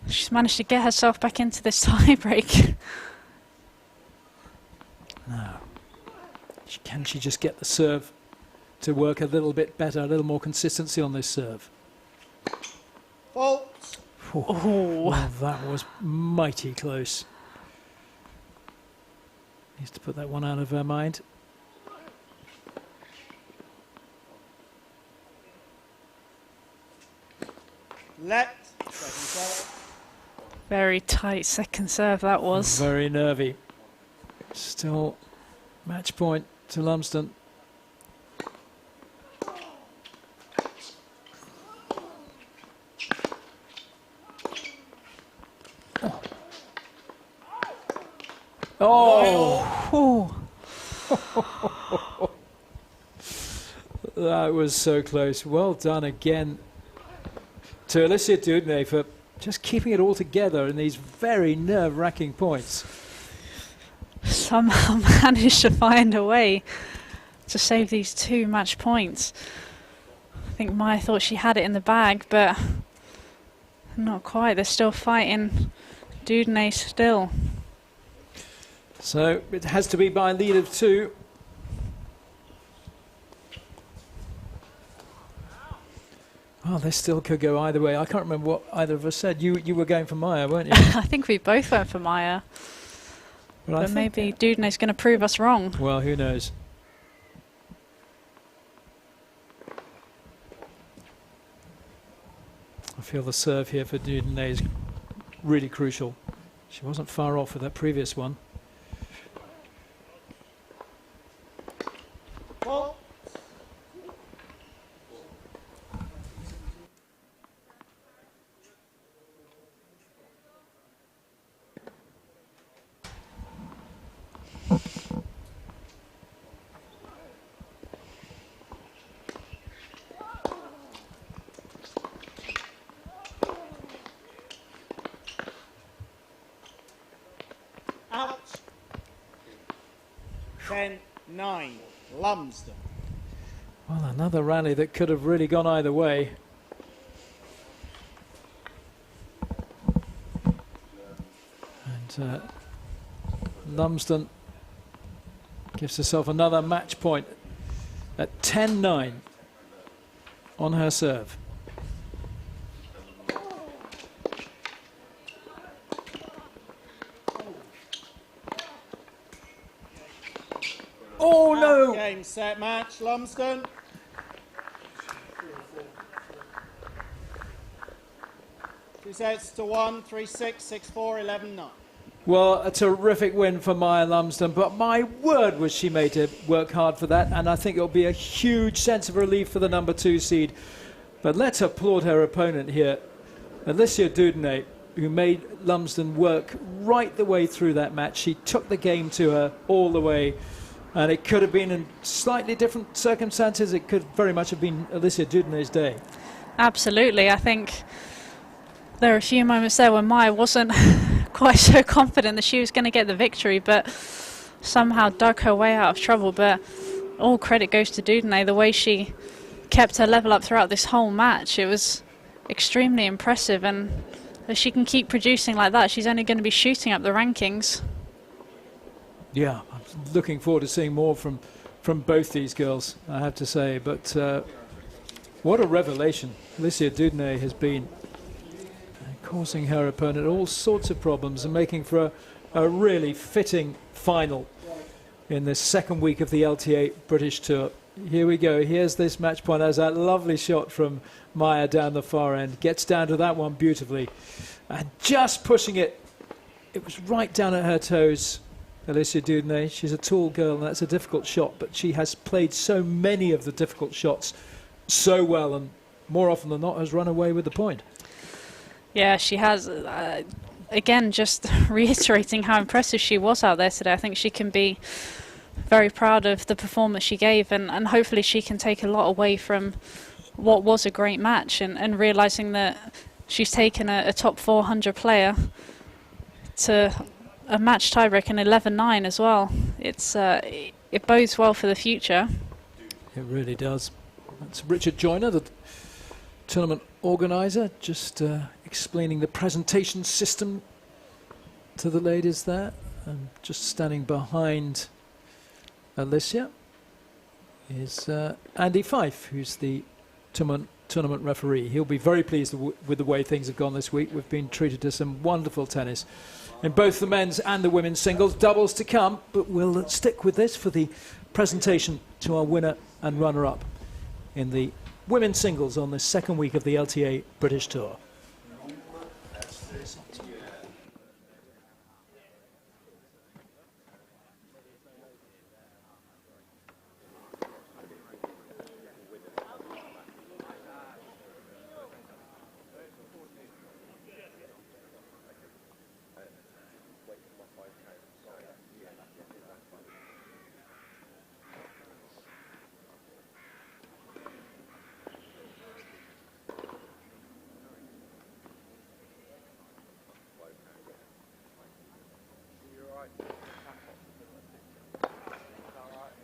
she's managed to get herself back into this tiebreak. Now, can she just get the serve to work a little bit better, a little more consistency on this serve? Fault. Oh, well, that was mighty close. Needs to put that one out of her mind. Let. Second serve. Very tight second serve that was. Very nervy. Still match point to Lumsden. Oh! That was so close. Well done again to Alicia Dudney for just keeping it all together in these very nerve-wracking points. Somehow managed to find a way to save these 2 match points. I think Maya thought she had it in the bag, but not quite. They're still fighting Dudney still. So it has to be by a lead of 2. Well, this still could go either way. I can't remember what either of us said. You were going for Maya, weren't you? I think we both went for Maya. But maybe Dudney's going to prove us wrong. Well, who knows? I feel the serve here for Dudney is really crucial. She wasn't far off with that previous one. Ball. Out. 10-9. Lumsden. Well, another rally that could have really gone either way. And Lumsden gives herself another match point at 10-9 on her serve. Oh no! Game, set, match. Lumsden. Two sets to 1, 3-6, 6-4, 11-9. Well, a terrific win for Maya Lumsden, but my word was she made to work hard for that, and I think it'll be a huge sense of relief for the number 2 seed. But let's applaud her opponent here, Alicia Dudney, who made Lumsden work right the way through that match. She took the game to her all the way, and it could have been in slightly different circumstances. It could very much have been Alicia Dudney's day. Absolutely. I think there were a few moments there when Maya wasn't quite so confident that she was going to get the victory, but somehow dug her way out of trouble. But all credit goes to Dudney. The way she kept her level up throughout this whole match, it was extremely impressive, and if she can keep producing like that, she's only going to be shooting up the rankings. Yeah, I'm looking forward to seeing more from both these girls, I have to say. But what a revelation Alicia Dudney has been, causing her opponent all sorts of problems and making for a really fitting final in this second week of the LTA British Tour. Here we go. Here's this match point. There's that lovely shot from Maya down the far end. Gets down to that one beautifully. And just pushing it. It was right down at her toes. Alicia Dudney. She's a tall girl, and that's a difficult shot, but she has played so many of the difficult shots so well, and more often than not has run away with the point. Yeah, she has. Again, just reiterating how impressive she was out there today. I think she can be very proud of the performance she gave, and hopefully she can take a lot away from what was a great match, and realising that she's taken a top 400 player to a match tiebreak in 11-9 as well. It bodes well for the future. It really does. That's Richard Joyner, the tournament organiser, just explaining the presentation system to the ladies there, and just standing behind Alicia is Andy Fife, who's the tournament referee. He'll be very pleased with the way things have gone this week. We've been treated to some wonderful tennis in both the men's and the women's singles. Doubles to come, but we'll stick with this for the presentation to our winner and runner-up in the women's singles on the second week of the LTA British Tour.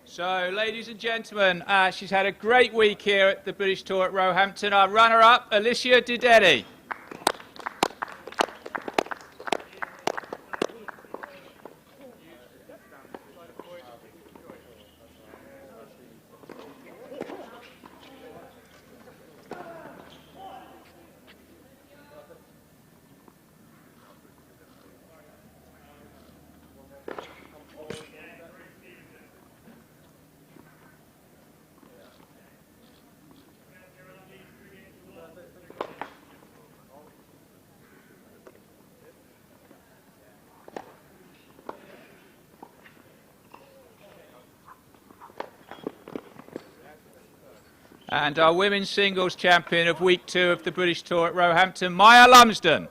So, ladies and gentlemen, she's had a great week here at the British Tour at Roehampton. Our runner-up, Alicia Dideri. And our women's singles champion of week 2 of the British Tour at Roehampton, Maya Lumsden.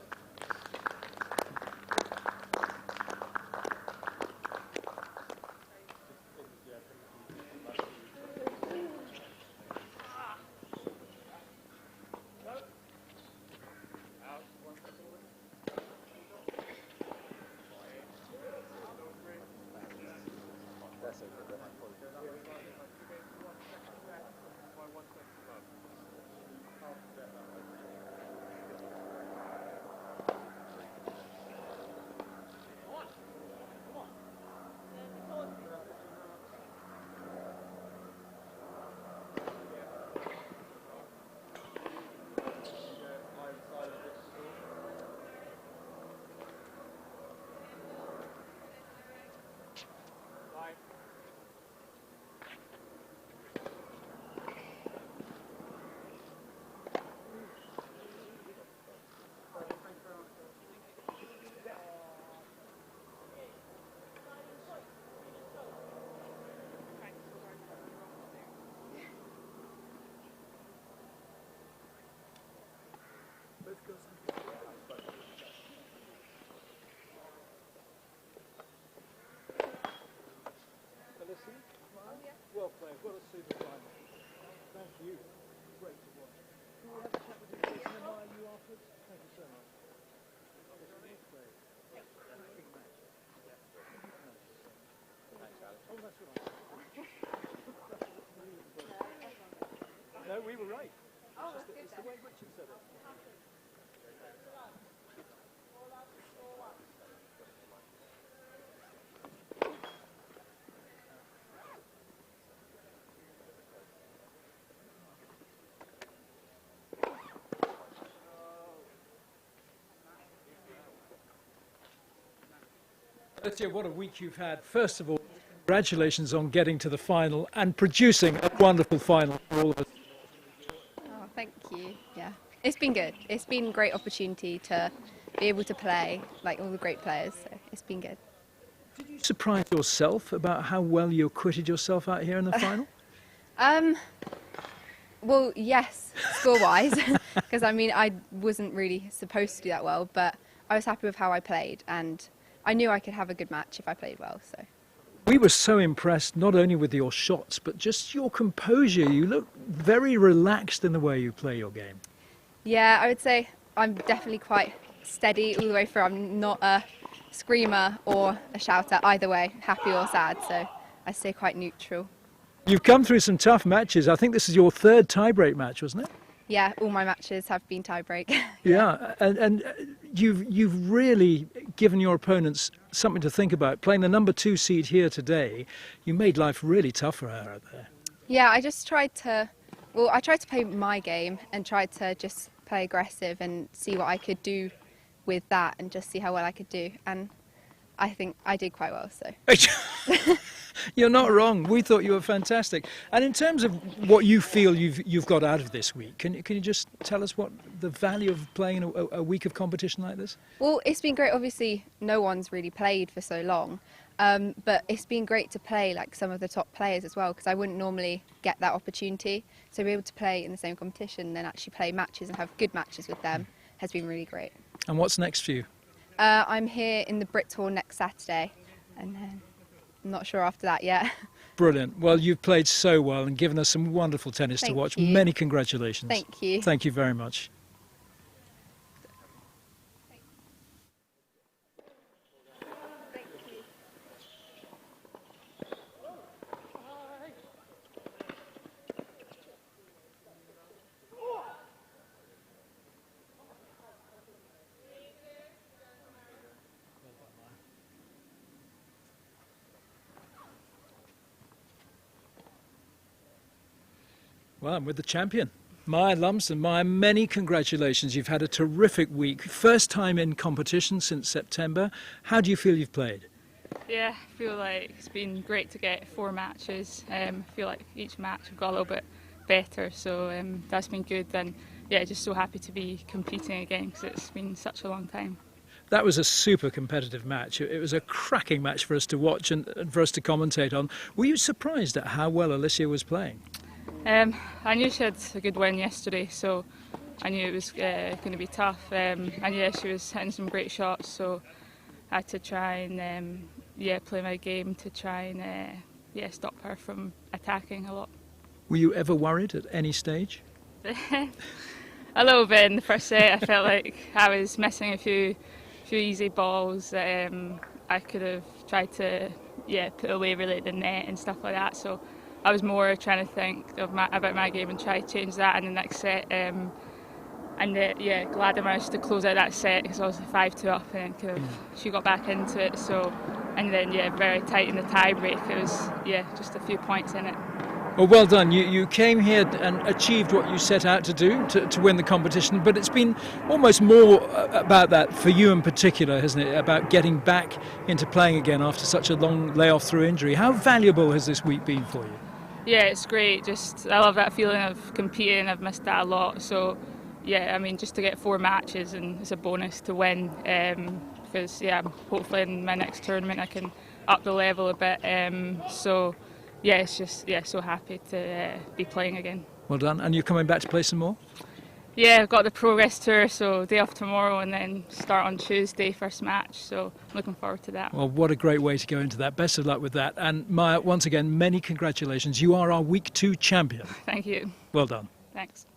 Well played. What a super final. Thank you. Great to watch. Can we have a chat with you, Chris, and admire you afterwards? Thank you so much. Big match. Oh, that's what No, we were right. It's the way Richard said it. Alicia, what a week you've had. First of all, congratulations on getting to the final and producing a wonderful final for all of us. Oh, thank you. Yeah, it's been good. It's been a great opportunity to be able to play like all the great players. So it's been good. Did you surprise yourself about how well you acquitted yourself out here in the final? Well, yes, score-wise, because I mean I wasn't really supposed to do that well, but I was happy with how I played, and I knew I could have a good match if I played well. So we were so impressed not only with your shots but just your composure. You look very relaxed in the way you play your game. yeah, I would say I'm definitely quite steady all the way through. I'm not a screamer or a shouter either way, happy or sad, so I stay quite neutral. You've come through some tough matches. I think this is your third tiebreak match, wasn't it? Yeah, all my matches have been tiebreak. Yeah, and you've really given your opponents something to think about. Playing the number 2 seed here today, you made life really tough for her out there. Yeah, I just tried to, I tried to play my game and tried to just play aggressive and see what I could do with that and just see how well I could do. And I think I did quite well. So You're not wrong. We thought you were fantastic. And in terms of what you feel you've got out of this week, can you just tell us what the value of playing in a week of competition like this? well, it's been great. Obviously, no one's really played for so long, but it's been great to play like some of the top players as well, because I wouldn't normally get that opportunity. So be able to play in the same competition and then actually play matches and have good matches with them has been really great. And what's next for you? I'm here in the Brit Tour next Saturday, and then I'm not sure after that yet. Brilliant. Well, you've played so well and given us some wonderful tennis to Thank watch. you. Many congratulations. Thank you. Thank you very much. Well, I'm with the champion. Maya Lumsden, Maya, many congratulations. You've had a terrific week. First time in competition since September. How do you feel you've played? Yeah, I feel like it's been great to get 4 matches. I feel like each match I've got a little bit better, so that's been good. And yeah, just so happy to be competing again because it's been such a long time. That was a super competitive match. It was a cracking match for us to watch and for us to commentate on. Were you surprised at how well Alicia was playing? I knew she had a good win yesterday, so I knew it was going to be tough. And yeah, she was hitting some great shots, so I had to try and play my game to try and stop her from attacking a lot. Were you ever worried at any stage? A little bit in the first set. I felt like I was missing a few easy balls. I could have tried to put away really the net and stuff like that. So I was more trying to think about my game and try to change that in the next set. Glad I managed to close out that set because I was 5-2 up and she got back into it. So and then very tight in the tie break. It was just a few points in it. Well, well done. You came here and achieved what you set out to do, to win the competition, but it's been almost more about that for you in particular, hasn't it? About getting back into playing again after such a long layoff through injury. How valuable has this week been for you? Yeah, it's great. I love that feeling of competing. I've missed that a lot. So, just to get 4 matches and it's a bonus to win. Because, hopefully in my next tournament I can up the level a bit. It's just, so happy to be playing again. Well done. And you're coming back to play some more? Yeah, I've got the Progress Tour, so day off tomorrow and then start on Tuesday, first match. So looking forward to that. Well, what a great way to go into that. Best of luck with that. And Maya, once again, many congratulations. You are our Week 2 champion. Thank you. Well done. Thanks.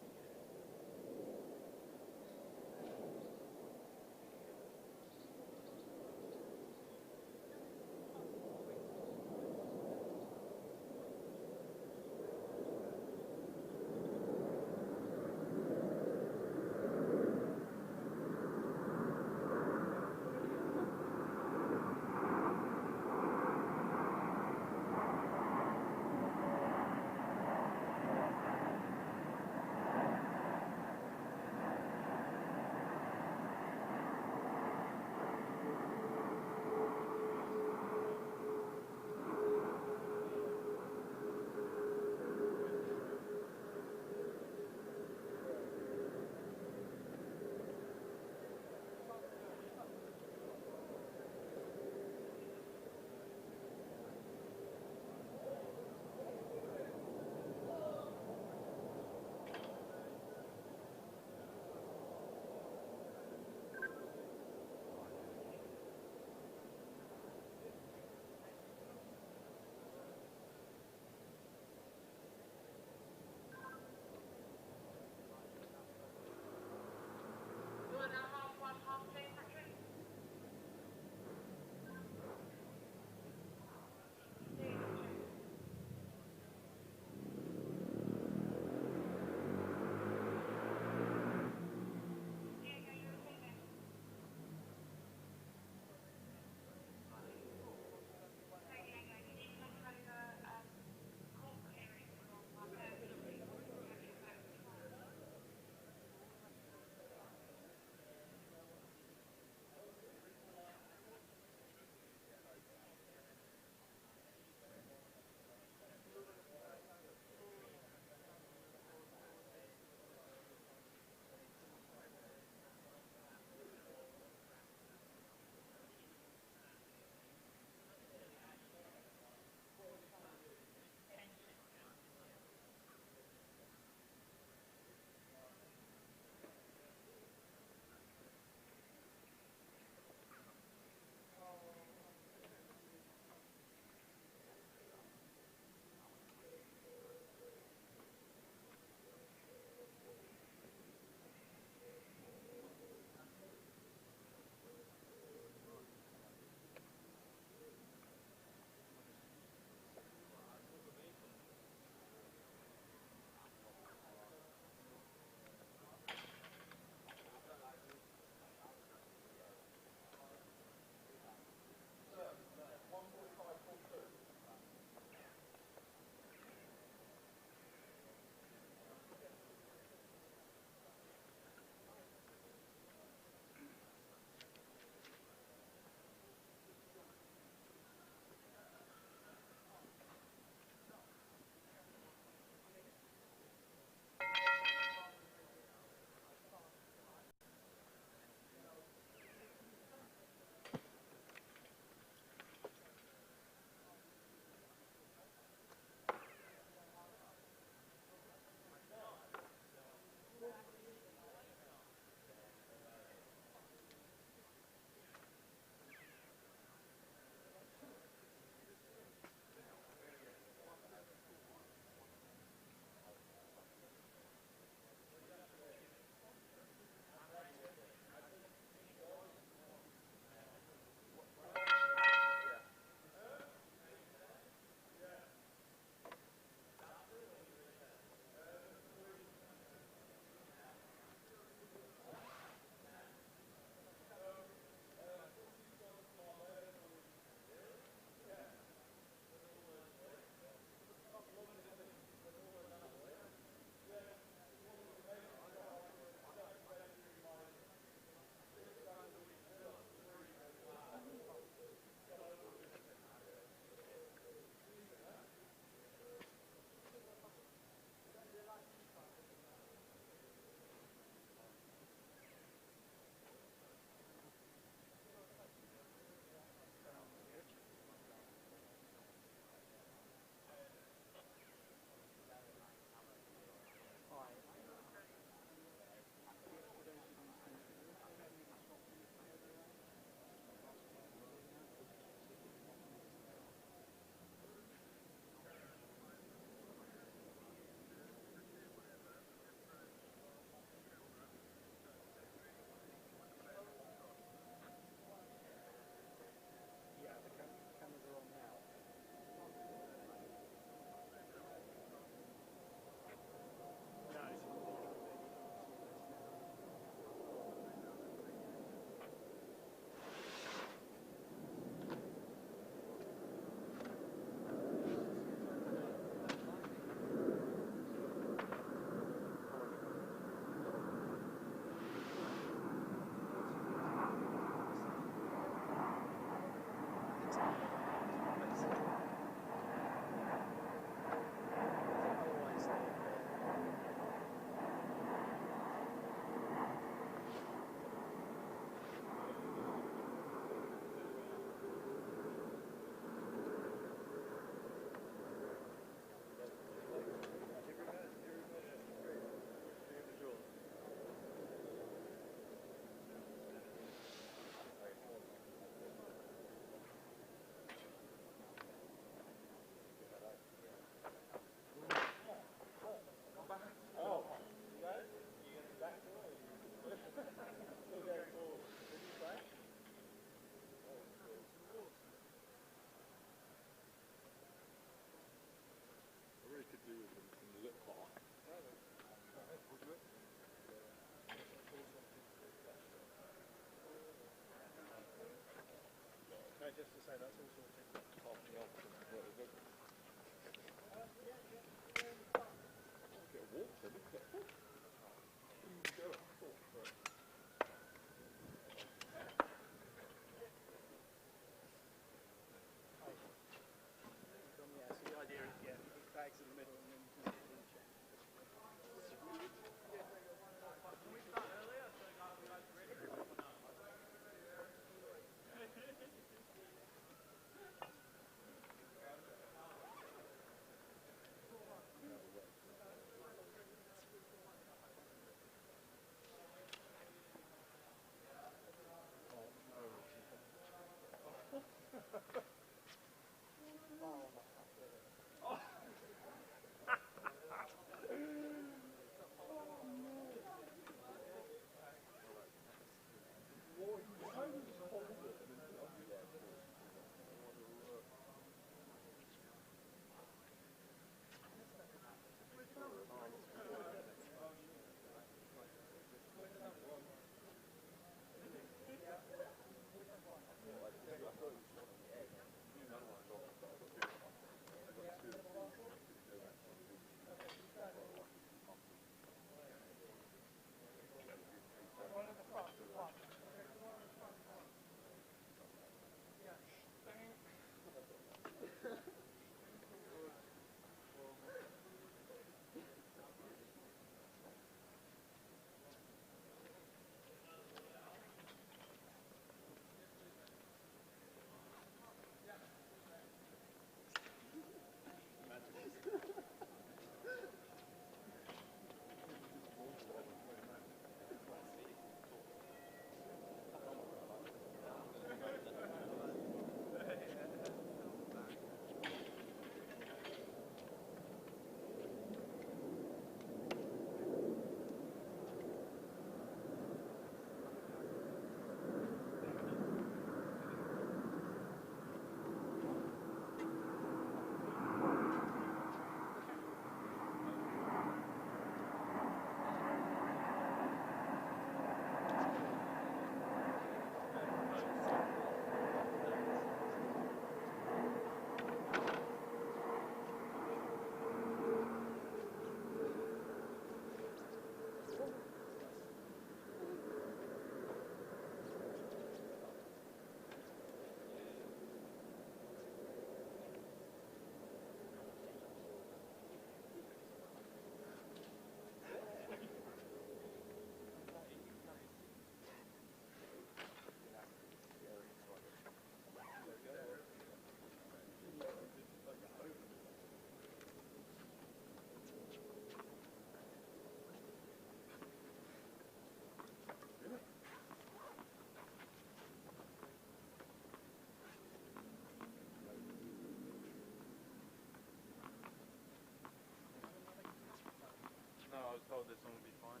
was told this one would be fine.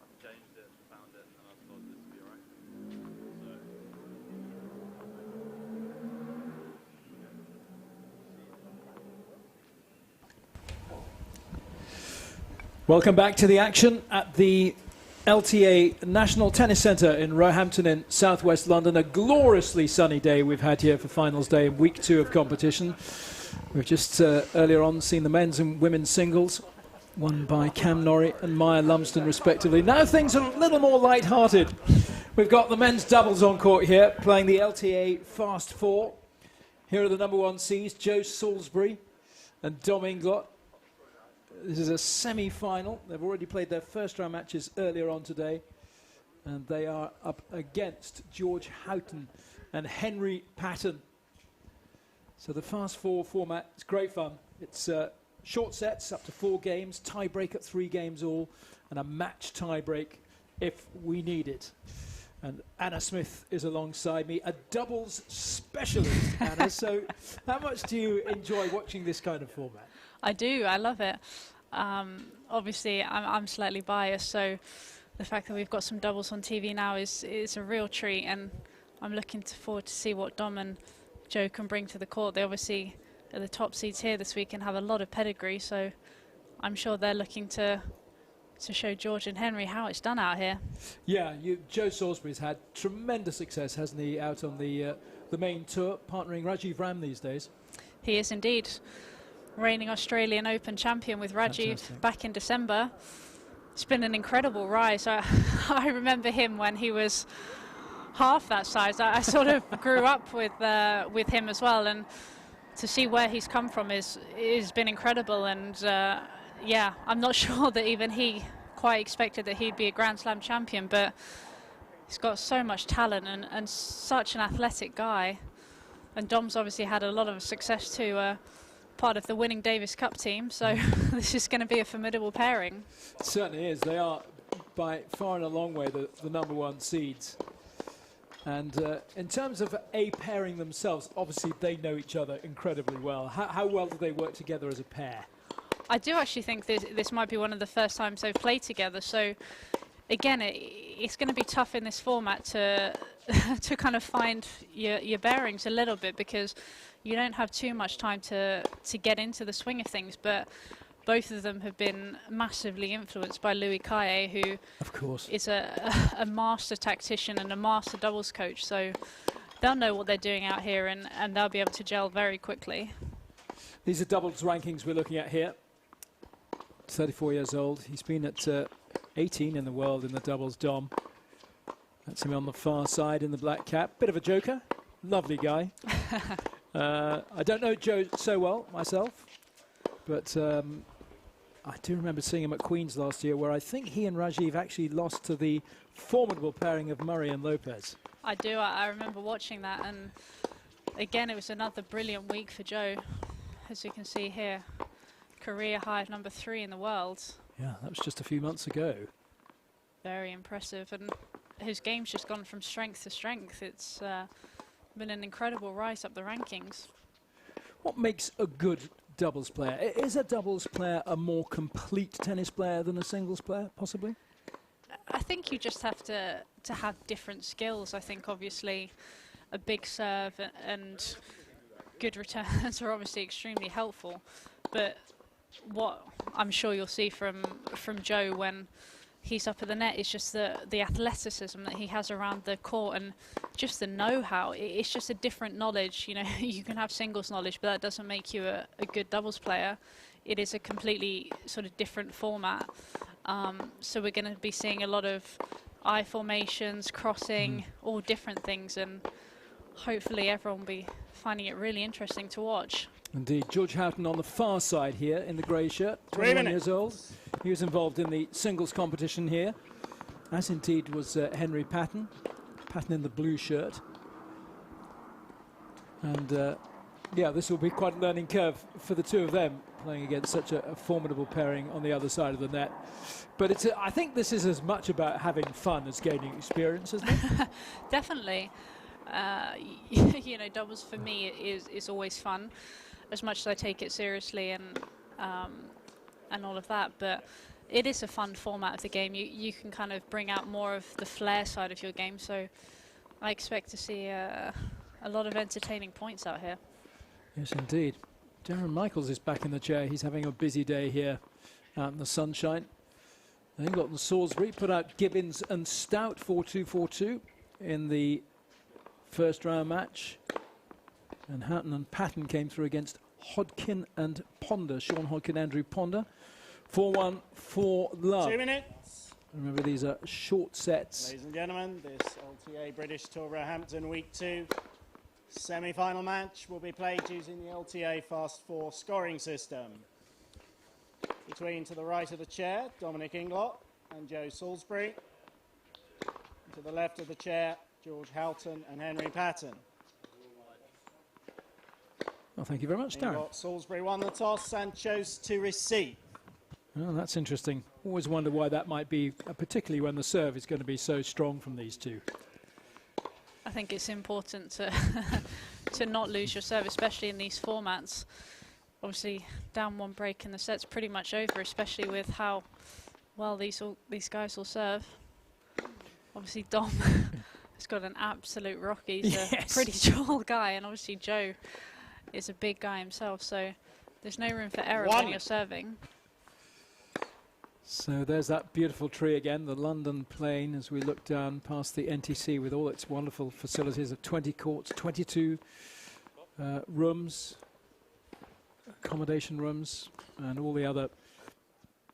I changed it, found it, and I was told this would be alright. Welcome back to the action at the LTA National Tennis Centre in Roehampton in southwest London. A gloriously sunny day we've had here for finals day in week 2 of competition. We've just earlier on seen the men's and women's singles, won by Cam Norrie and Maya Lumsden respectively. Now things are a little more light-hearted. We've got the men's doubles on court here, playing the LTA Fast Four. Here are the number 1 seeds, Joe Salisbury and Dom Inglot. This is a semi-final. They've already played their first round matches earlier on today, and they are up against George Houghton and Henry Patton. So the Fast Four format is great fun. It's short sets up to 4 games, tie break at 3 games all, and a match tie break if we need it. And Anna Smith is alongside me, a doubles specialist, Anna. So how much do you enjoy watching this kind of format? I do, I love it. Obviously, I'm slightly biased, so the fact that we've got some doubles on TV now is a real treat, and I'm looking forward to see what Dom and Joe can bring to the court. They obviously are the top seeds here this week and have a lot of pedigree, so I'm sure they're looking to show George and Henry how it's done out here. Yeah, Joe Salisbury's had tremendous success, hasn't he, out on the the main tour, partnering Rajiv Ram these days. He is indeed. Reigning Australian Open champion with Rajiv. Fantastic. Back in December. It's been an incredible rise. I remember him when he was half that size. I sort of grew up with him as well, and to see where he's come from is been incredible. And yeah, I'm not sure that even he quite expected that he'd be a Grand Slam champion, but he's got so much talent and such an athletic guy. And Dom's obviously had a lot of success too, part of the winning Davis Cup team, so this is going to be a formidable pairing. It certainly is. They are by far and a long way the #1 seeds. And in terms of a pairing themselves, obviously they know each other incredibly well. How well do they work together as a pair? I do actually think this might be one of the first times they've played together, so again, it's going to be tough in this format to to kind of find your bearings a little bit, because you don't have too much time to get into the swing of things. But both of them have been massively influenced by Louis Caillet, who of course is a master tactician and a master doubles coach. So they'll know what they're doing out here, and they'll be able to gel very quickly. These are doubles rankings we're looking at here. 34 years old. He's been at 18 in the world in the doubles dom. That's him on the far side in the black cap. Bit of a joker. Lovely guy. I don't know Joe so well myself, but I do remember seeing him at Queen's last year, where I think he and Rajiv actually lost to the formidable pairing of Murray and Lopez. I do. I remember watching that, and again, it was another brilliant week for Joe, as you can see here. Career high of #3 in the world. Yeah, that was just a few months ago. Very impressive, and his game's just gone from strength to strength. It's been an incredible rise up the rankings. What makes a good doubles player? Is a doubles player a more complete tennis player than a singles player, possibly? I think you just have to have different skills. I think obviously a big serve and good returns are obviously extremely helpful, but what I'm sure you'll see from Joe when he's up at the net is just the athleticism that he has around the court, and just the know-how. It's just a different knowledge. You know, you can have singles knowledge, but that doesn't make you a good doubles player. It is a completely sort of different format. So we're going to be seeing a lot of eye formations, crossing, all different things, and hopefully everyone will be finding it really interesting to watch. Indeed. George Houghton on the far side here in the grey shirt, 21 years old. He was involved in the singles competition here, as indeed was Henry Patton. Patton in the blue shirt. And yeah, this will be quite a learning curve for the two of them, playing against such a formidable pairing on the other side of the net. But it's I think this is as much about having fun as gaining experience, isn't it? Definitely. You know, doubles for me is always fun, as much as I take it seriously and all of that. But it is a fun format of the game. You can kind of bring out more of the flair side of your game. So I expect to see a lot of entertaining points out here. Yes, indeed. Darren Michaels is back in the chair. He's having a busy day here out in the sunshine. Ingleton Salisbury put out Gibbons and Stout 4-2, 4-2 in the first round match. And Houghton and Patton came through against Hodkin and Ponder. Sean Hodkin, Andrew Ponder. 4-1 for love. 2 minutes. Remember, these are short sets. Ladies and gentlemen, this LTA British Tour Roehampton Week 2 semi-final match will be played using the LTA Fast 4 scoring system. Between, to the right of the chair, Dominic Inglot and Joe Salisbury. And to the left of the chair, George Houghton and Henry Patton. Well, thank you very much, Darren. Salisbury won the toss and chose to receive. Well, that's interesting. Always wonder why that might be, particularly when the serve is going to be so strong from these two. I think it's important to to not lose your serve, especially in these formats. Obviously, down one break and the set's pretty much over, especially with how well these guys will serve. Obviously, Dom has got an absolute rock. He's a pretty tall guy, and obviously Joe is a big guy himself, so there's no room for error when you're serving. So there's that beautiful tree again, the London Plain, as we look down past the NTC with all its wonderful facilities of 20 courts, 22 rooms, accommodation rooms, and all the other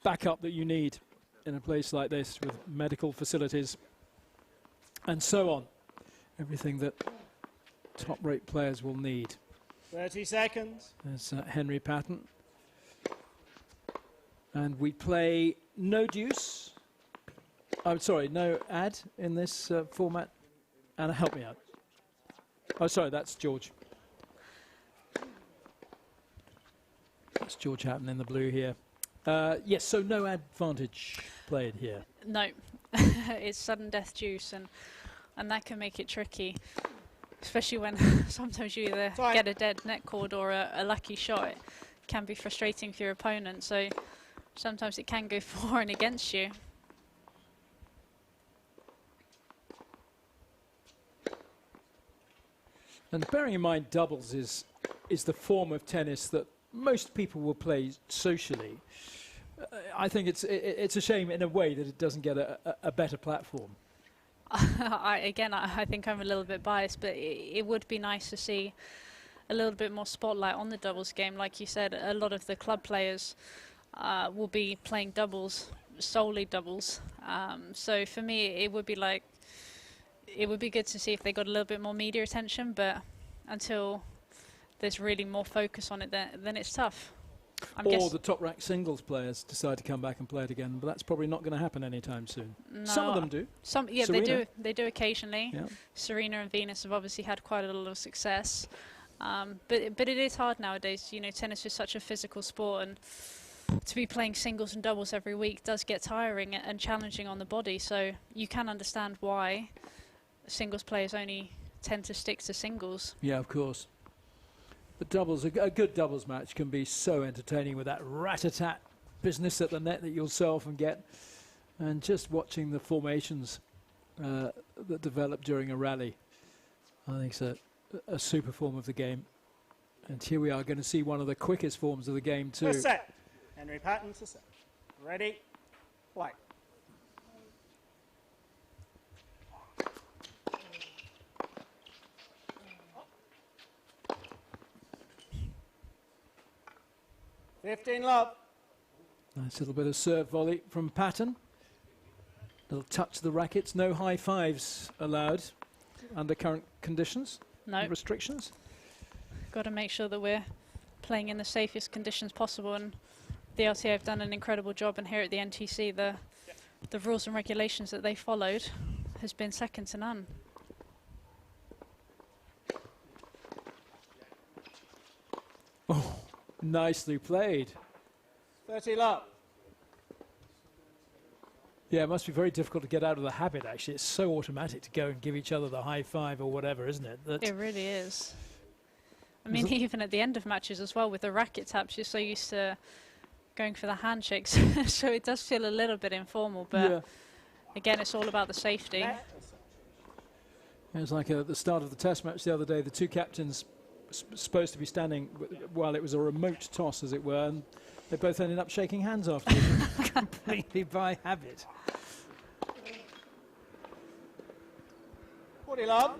backup that you need in a place like this with medical facilities and so on. Everything that top-rate players will need. 30 seconds. There's Henry Patton. And we play no deuce. I'm sorry, no ad in this format. Anna, help me out. Oh, sorry, that's George. That's George Hatton in the blue here. Yes, so no advantage played here. No, it's sudden death deuce, and that can make it tricky, especially when sometimes you either get a dead net cord or a lucky shot. It can be frustrating for your opponent, so sometimes it can go for and against you. And bearing in mind doubles is the form of tennis that most people will play socially. I think it's a shame in a way that it doesn't get a better platform. I think I'm a little bit biased, but it would be nice to see a little bit more spotlight on the doubles game. Like you said, a lot of the club players will be playing doubles, solely doubles. So for me, it would be good to see if they got a little bit more media attention, but until there's really more focus on it, then it's tough. Or the top-ranked singles players decide to come back and play it again, but that's probably not going to happen anytime soon. No, some of them do. Yeah, Serena. they do occasionally. Yeah. Serena and Venus have obviously had quite a lot of success, but it is hard nowadays. You know, tennis is such a physical sport, and to be playing singles and doubles every week does get tiring and challenging on the body. So you can understand why singles players only tend to stick to singles. Yeah, of course. But doubles, a good doubles match can be so entertaining with that rat-a-tat business at the net that you'll so often get. And just watching the formations that develop during a rally, I think it's a super form of the game. And here we are going to see one of the quickest forms of the game too. First set. Henry Patton to set. Ready, play. Love. Nice little bit of serve volley from Patton. Little touch of the rackets. No high fives allowed under current conditions. No restrictions. Got to make sure that we're playing in the safest conditions possible, and the LTA have done an incredible job. And here at the NTC, the rules and regulations that they followed has been second to none. Oh, nicely played. 30 love. Yeah, it must be very difficult to get out of the habit, actually. It's so automatic to go and give each other the high five or whatever, isn't it? It really is. I mean, even at the end of matches as well, with the racket taps, you're so used to going for the handshakes. So it does feel a little bit informal, but again, it's all about the safety. It was like at the start of the test match the other day, the two captains supposed to be standing while it was a remote toss, as it were, and they both ended up shaking hands afterwards, completely by habit. 40 love.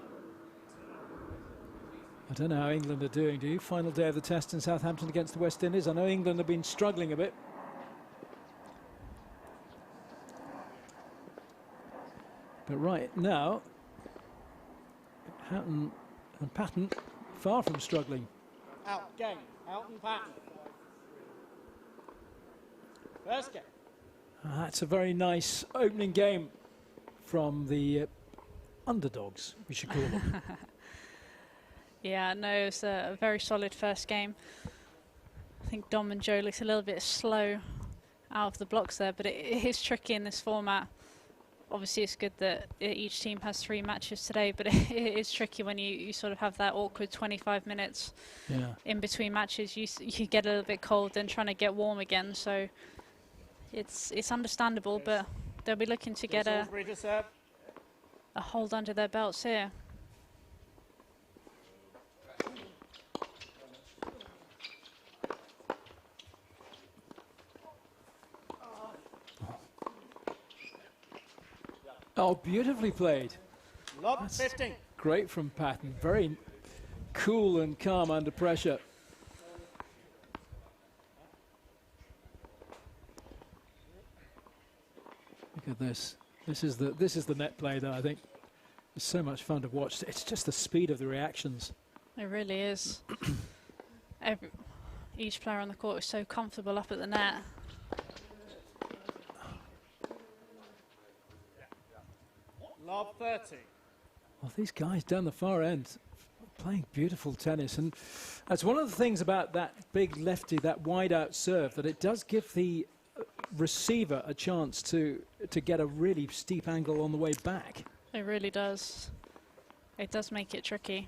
I don't know how England are doing, do you? Final day of the test in Southampton against the West Indies. I know England have been struggling a bit. But right now, Hatton and Patton far from struggling. Out game. Out and Patton. First game. That's a very nice opening game from the underdogs, we should call them. Yeah, no, it was a very solid first game. I think Dom and Joe looked a little bit slow out of the blocks there, but it is tricky in this format. Obviously, it's good that each team has 3 matches today, but it is tricky when you sort of have that awkward 25 minutes in between matches. You get a little bit cold, then trying to get warm again. So it's understandable, but they'll be looking to get a hold under their belts here. Oh, beautifully played. Lob 15. Great from Patton. Very cool and calm under pressure. Look at this. This is the net play that I think is so much fun to watch. It's just the speed of the reactions. It really is. Each player on the court is so comfortable up at the net. Lob 30. Well, these guys down the far end playing beautiful tennis, and that's one of the things about that big lefty, that wide out serve, that it does give the receiver a chance to get a really steep angle on the way back. It really does. It does make it tricky.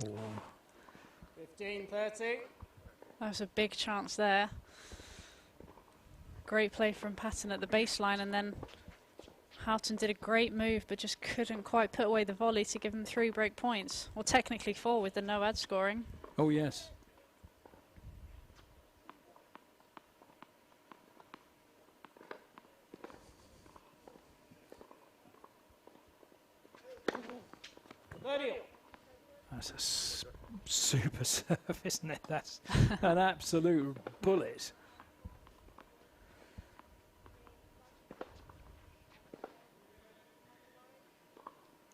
Wow. 15-30. That was a big chance there. Great play from Patton at the baseline, and then Houghton did a great move but just couldn't quite put away the volley to give him 3 break points. Well, technically 4 with the no ad scoring. Oh, yes. That's a super serve, isn't it? That's an absolute bullet.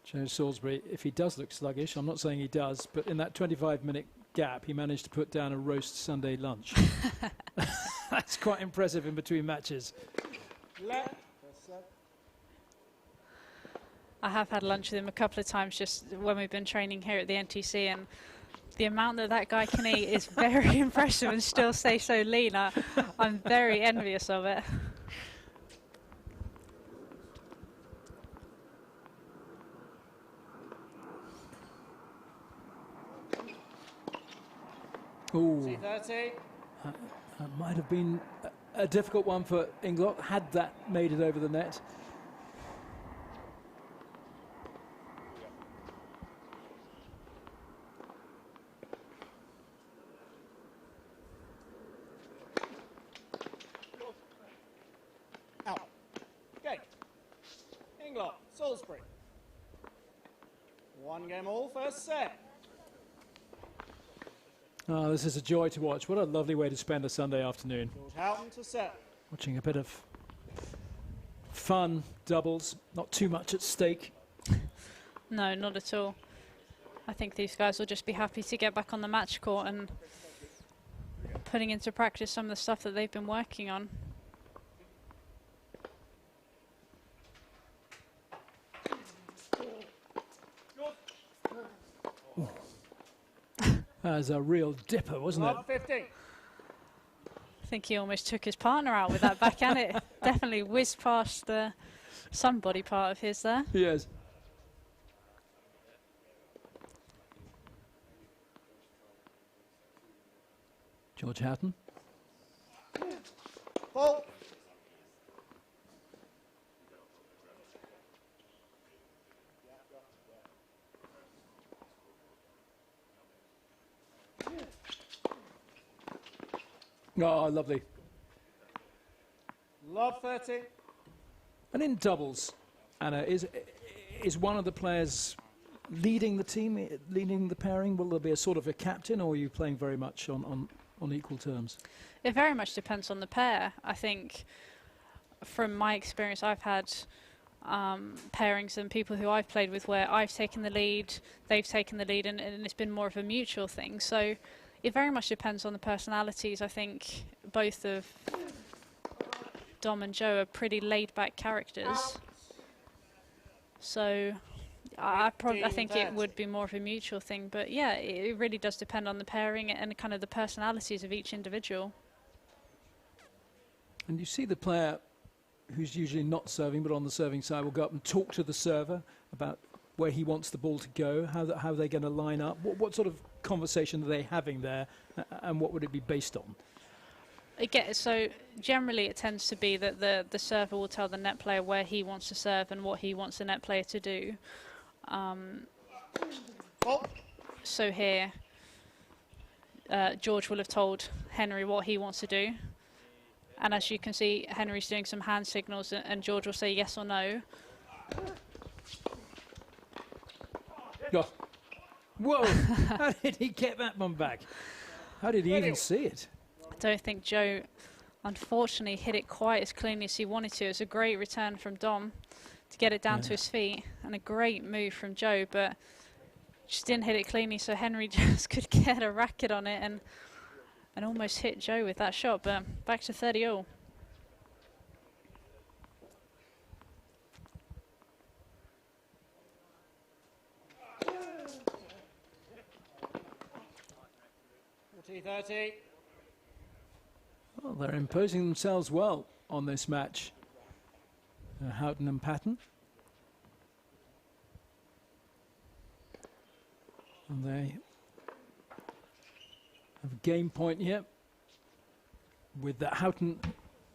Joe Salisbury, if he does look sluggish, I'm not saying he does, but in that 25-minute gap, he managed to put down a roast Sunday lunch. That's quite impressive in between matches. I have had lunch with him a couple of times just when we've been training here at the NTC, and the amount that guy can eat is very impressive and still stay so lean. I'm very envious of it. Ooh. That might have been a difficult one for Inglot, had that made it over the net. Out. Okay. Inglot, Salisbury. 1 game all, first set. Oh, this is a joy to watch. What a lovely way to spend a Sunday afternoon. George Houghton to set. Watching a bit of fun doubles, not too much at stake. No, not at all. I think these guys will just be happy to get back on the match court and putting into practice some of the stuff that they've been working on. That was a real dipper, wasn't it? 15. I think he almost took his partner out with that backhand. It definitely whizzed past some body part of his there. Yes. George Houghton. Ball. Oh, lovely. Lob 30. And in doubles, Anna, is one of the players leading the team, leading the pairing? Will there be a sort of a captain, or are you playing very much on equal terms? It very much depends on the pair. I think from my experience, I've had pairings and people who I've played with where I've taken the lead, they've taken the lead, and it's been more of a mutual thing. So it very much depends on the personalities. I think both of Dom and Joe are pretty laid-back characters. So I think it would be more of a mutual thing. But yeah, it really does depend on the pairing and kind of the personalities of each individual. And you see the player who's usually not serving but on the serving side will go up and talk to the server about where he wants the ball to go, how they're going to line up. What sort of conversation are they having there, and what would it be based on? Again, so generally it tends to be that the server will tell the net player where he wants to serve and what he wants the net player to do. So here, George will have told Henry what he wants to do. And as you can see, Henry's doing some hand signals, and George will say yes or no. Oh. Whoa! How did he get that one back? How did he even see it? I don't think Joe, unfortunately, hit it quite as cleanly as he wanted to. It was a great return from Dom to get it down to his feet, and a great move from Joe, but just didn't hit it cleanly, so Henry just could get a racket on it and almost hit Joe with that shot. But back to 30-all. T30. Well, they're imposing themselves well on this match, Houghton and Patton. And they have a game point here with that Houghton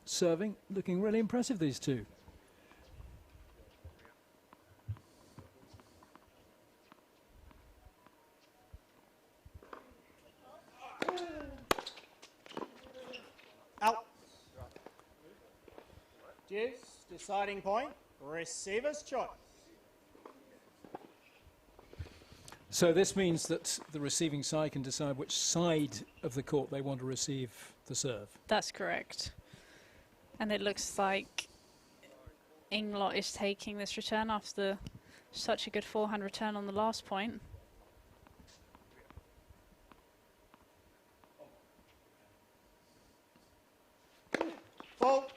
serving, looking really impressive, these two. Out. Deuce, deciding point, receiver's choice. So this means that the receiving side can decide which side of the court they want to receive the serve. That's correct. And it looks like Inglot is taking this return after such a good forehand return on the last point. Fault.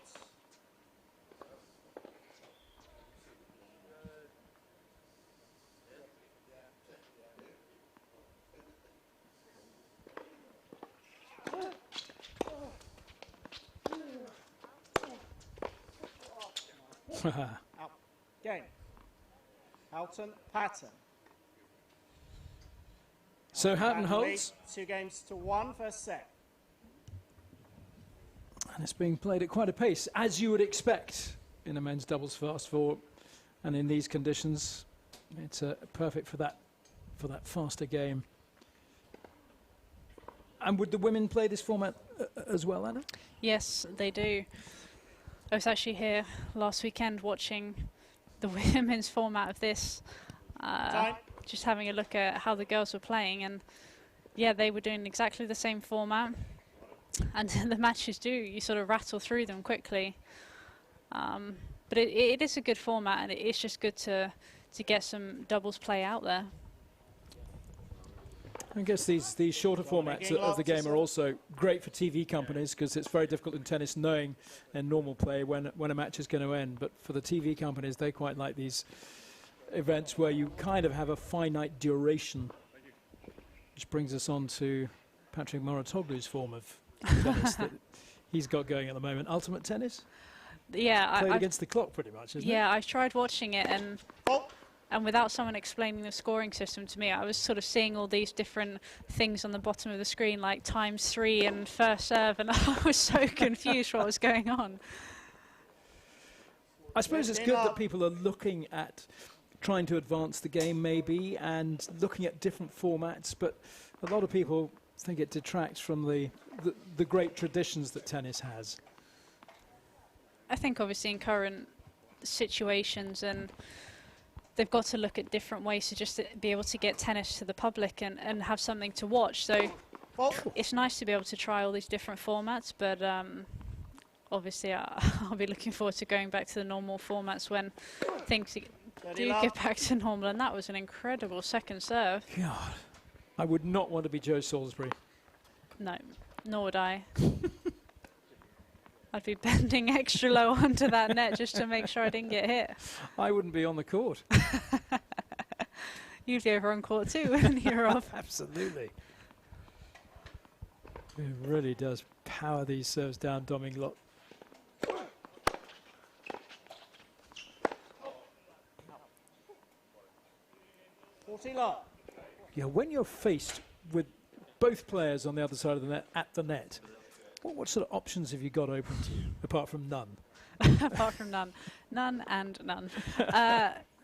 Out. Game. Houghton, Patton. So Houghton And holds. lead 2-1 first set. And it's being played at quite a pace, as you would expect in a men's doubles fast four. And in these conditions, it's perfect for that faster game. And would the women play this format as well, Anna? Yes, they do. I was actually here last weekend watching the women's format of this, just having a look at how the girls were playing, and yeah, they were doing exactly the same format. And the matches do, you sort of rattle through them quickly. But it is a good format, and it's just good to get some doubles play out there. I guess these shorter formats of the game are also great for TV companies, because it's very difficult in tennis knowing in normal play when a match is going to end. But for the TV companies, they quite like these events where you kind of have a finite duration, which brings us on to Patrick Moratoglu's form of tennis that he's got going at the moment. Ultimate tennis? Yeah, Played against the clock pretty much, isn't it? Yeah, I tried watching it, and without someone explaining the scoring system to me, I was sort of seeing all these different things on the bottom of the screen, like ×3 and first serve, and I was so confused what was going on. I suppose it's good that people are looking at trying to advance the game maybe and looking at different formats, but a lot of people think it detracts from the great traditions that tennis has. I think obviously in current situations, and they've got to look at different ways to just be able to get tennis to the public and have something to watch. So it's nice to be able to try all these different formats, but obviously I'll be looking forward to going back to the normal formats when things do get back to normal. And that was an incredible second serve. God, I would not want to be Joe Salisbury. No, nor would I. I'd be bending extra low onto that net just to make sure I didn't get hit. I wouldn't be on the court. You'd be over on court too when you're off. Absolutely. It really does power these serves down, Dom Inglot. Yeah, when you're faced with both players on the other side of the net at the net, what sort of options have you got open to you, apart from none? Apart from none. None and none.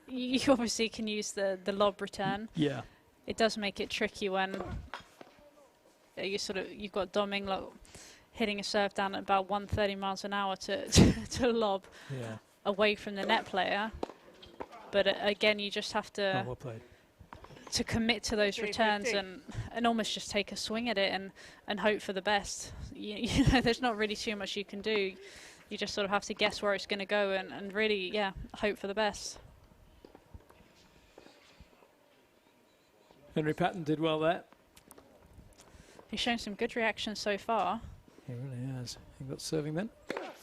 You obviously can use the lob return. Yeah. it does make it tricky when you've got Dom Inglot hitting a serve down at about 130 miles an hour to lob away from the net player. But again, you just have to well played. to commit to those returns and almost just take a swing at it and hope for the best. You know, there's not really too much you can do. You just sort of have to guess where it's going to go and really, hope for the best. Henry Patton did well there. He's shown some good reactions so far. He really has. He got serving then.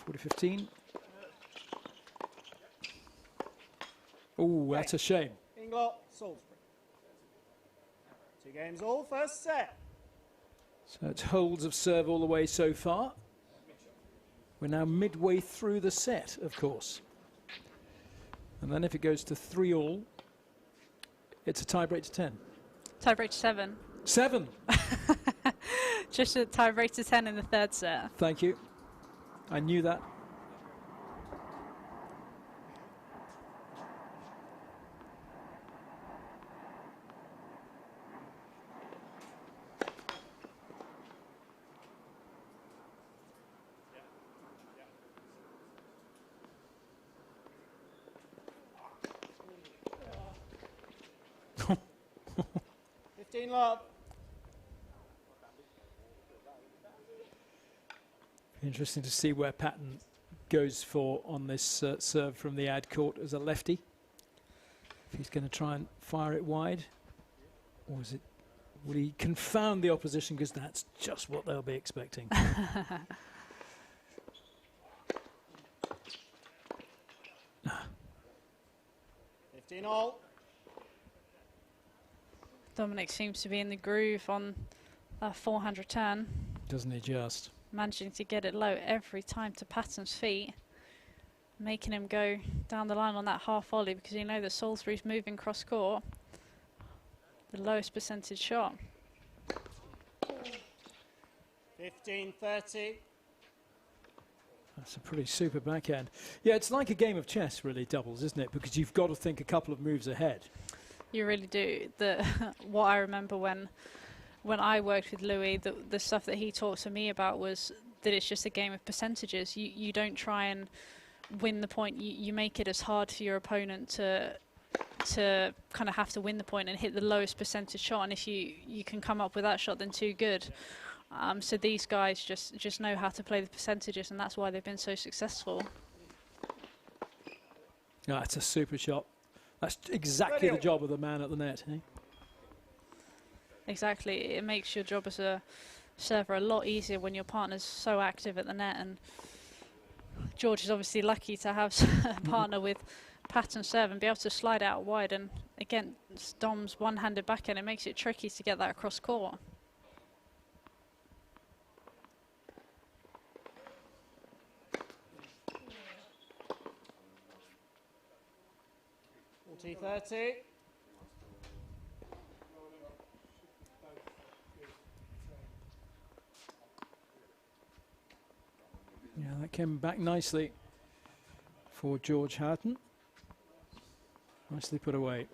40-15. Oh, that's a shame. Inglot, Salisbury. 2 games all, first set. So it's holds of serve all the way so far. We're now midway through the set, of course. And then if it goes to 3-all, it's a tiebreak to 10. Tiebreak to 7. 7! Just a tiebreak to 10 in the third set. Thank you. I knew that. Love. Interesting to see where Patton goes for on this serve from the ad court as a lefty. If he's going to try and fire it wide, or is it? Will he confound the opposition because that's just what they'll be expecting? 15-all. Dominic seems to be in the groove on a 400 turn. Doesn't he just? Managing to get it low every time to Patton's feet. Making him go down the line on that half volley because you know that Salisbury's moving cross court. The lowest percentage shot. 15-30. That's a pretty super backhand. Yeah, it's like a game of chess, really, doubles, isn't it? Because you've got to think a couple of moves ahead. You really do. What I remember when I worked with Louis, the stuff that he talked to me about was that it's just a game of percentages. You don't try and win the point. You make it as hard for your opponent to kind of have to win the point and hit the lowest percentage shot. And if you can come up with that shot, then too good. So these guys just know how to play the percentages, and that's why they've been so successful. Yeah, it's a super shot. That's exactly the job of the man at the net, eh? Exactly. It makes your job as a server a lot easier when your partner's so active at the net. And George is obviously lucky to have a partner with pattern serve and be able to slide out wide. And again, Dom's one-handed backhand, it makes it tricky to get that across court. T30. Yeah, that came back nicely for George Houghton. Nicely put away.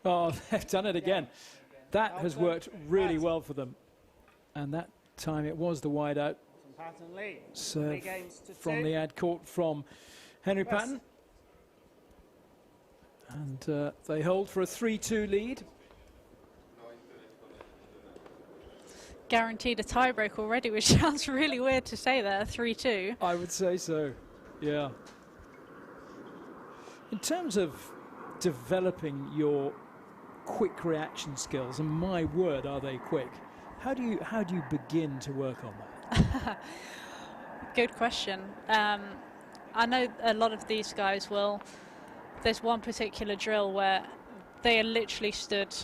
Oh, they've done it again. That has worked really well for them. And that time it was the wide out serve from the ad court from Henry Patton. And they hold for a 3-2 lead. Guaranteed a tiebreak already, which sounds really weird to say there, 3-2. I would say so, yeah. In terms of developing your quick reaction skills, and my word, are they quick? How do you begin to work on that? Good question. I know a lot of these guys will. There's one particular drill where they are literally stood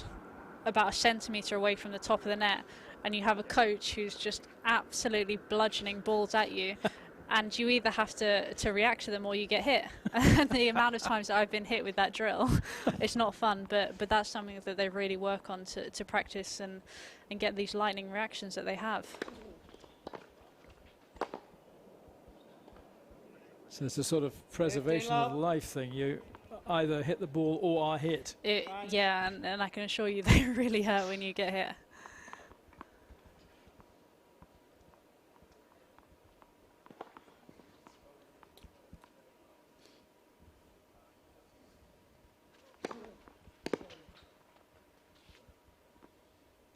about a centimetre away from the top of the net, and you have a coach who's just absolutely bludgeoning balls at you, and you either have to react to them or you get hit. And the amount of times that I've been hit with that drill, it's not fun, but that's something that they really work on to practice and get these lightning reactions that they have. So it's a sort of preservation of life thing. You either hit the ball or are hit. Yeah, and I can assure you they really hurt when you get hit.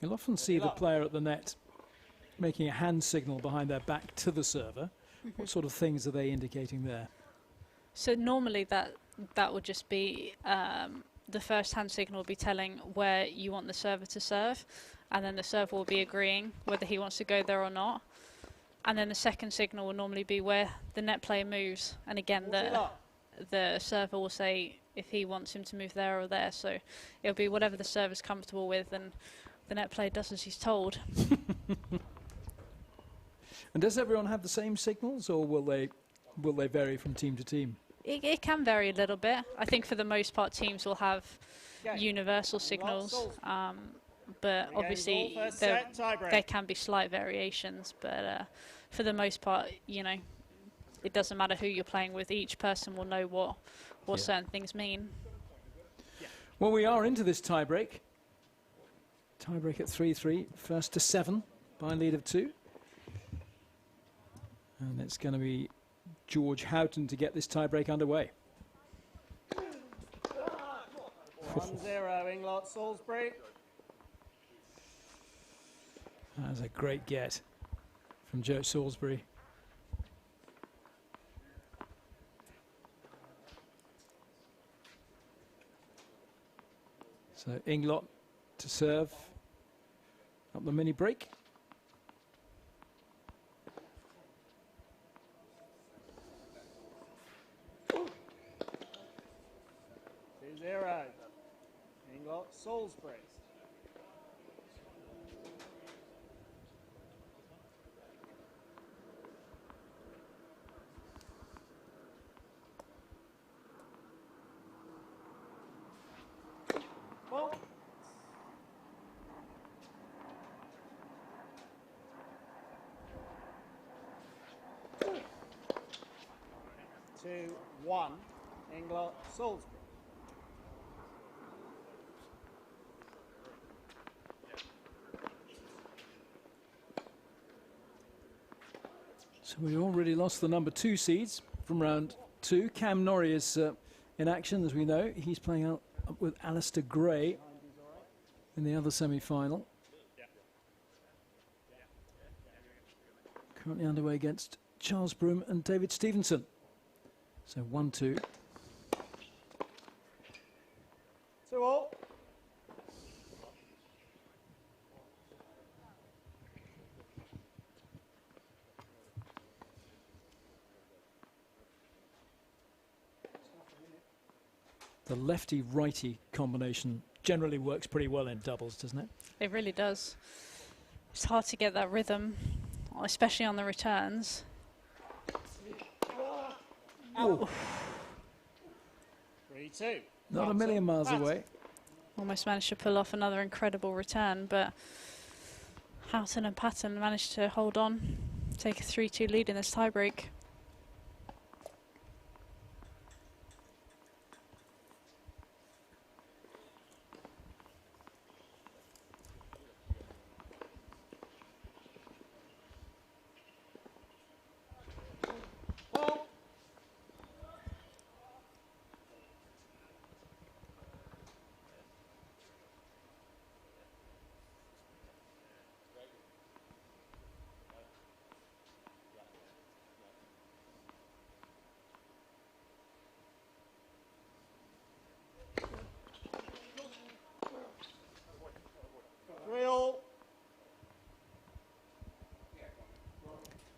You'll often see the player at the net making a hand signal behind their back to the server. What sort of things are they indicating there? So normally that would just be the first hand signal will be telling where you want the server to serve, and then the server will be agreeing whether he wants to go there or not. And then the second signal will normally be where the net player moves, and again the server will say if he wants him to move there or there. So it'll be whatever the server's comfortable with, and the net player does as he's told. And does everyone have the same signals, or will they vary from team to team? It can vary a little bit. I think for the most part teams will have universal signals, but obviously there can be slight variations, but for the most part, you know, it doesn't matter who you're playing with. Each person will know what certain things mean. Well, we are into this tiebreak. Tiebreak at 3-3, first to 7 by a lead of 2. And it's going to be George Houghton to get this tiebreak underway. 1-0 Inglot Salisbury. That's a great get from Joe Salisbury. So Inglot to serve up the mini break. Inglot Salisbury. Well. 2-1 Inglot Salisbury. So we already lost the number 2 seeds from round 2. Cam Norrie is in action, as we know. He's playing up with Alistair Gray in the other semi-final. Currently underway against Charles Broom and David Stevenson. So 1-2. 2-all. The lefty-righty combination generally works pretty well in doubles, doesn't it? It really does. It's hard to get that rhythm, especially on the returns. Oh. 3-2. Not a million miles away. Almost managed to pull off another incredible return, but Houghton and Patton managed to hold on, take a 3-2 lead in this tiebreak.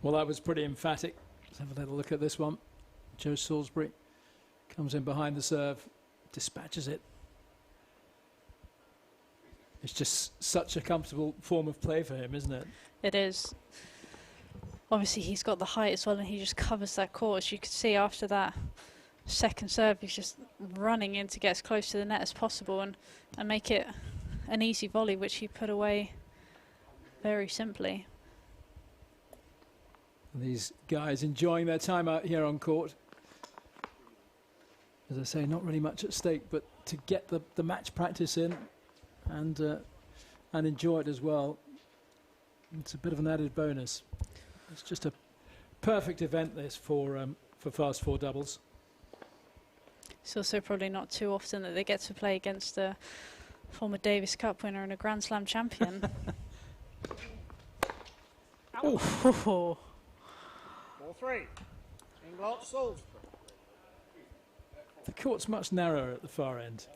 Well, that was pretty emphatic. Let's have a little look at this one. Joe Salisbury comes in behind the serve, dispatches it. It's just such a comfortable form of play for him, isn't it? It is. Obviously, he's got the height as well, and he just covers that court. As you could see after that second serve, he's just running in to get as close to the net as possible and make it an easy volley, which he put away very simply. These guys enjoying their time out here on court. as I say, not really much at stake, but to get the match practice in and enjoy it as well, it's a bit of an added bonus. It's just a perfect event, this, for Fast Four doubles. It's also probably not too often that they get to play against a former Davis Cup winner and a Grand Slam champion. Oh. 4-3. Inglot, Salisbury. The court's much narrower at the far end.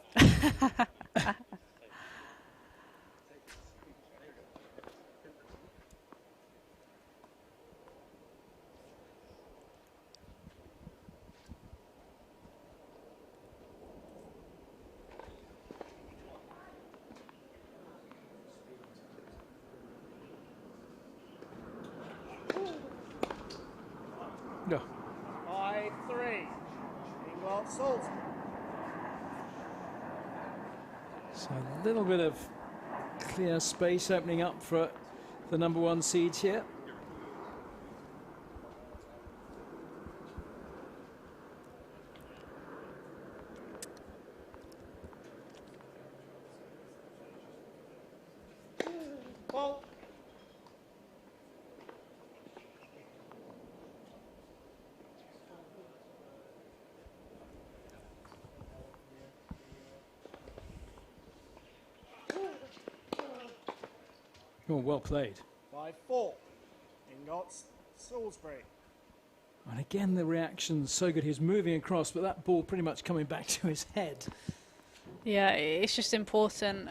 Yeah. 5-3. Inglot, Salisbury. So a little bit of clear space opening up for the number one seeds here. Ball. Oh, well played. 5-4. Inglot, Salisbury. And again, the reaction's so good. He's moving across, but that ball pretty much coming back to his head. Yeah, it's just important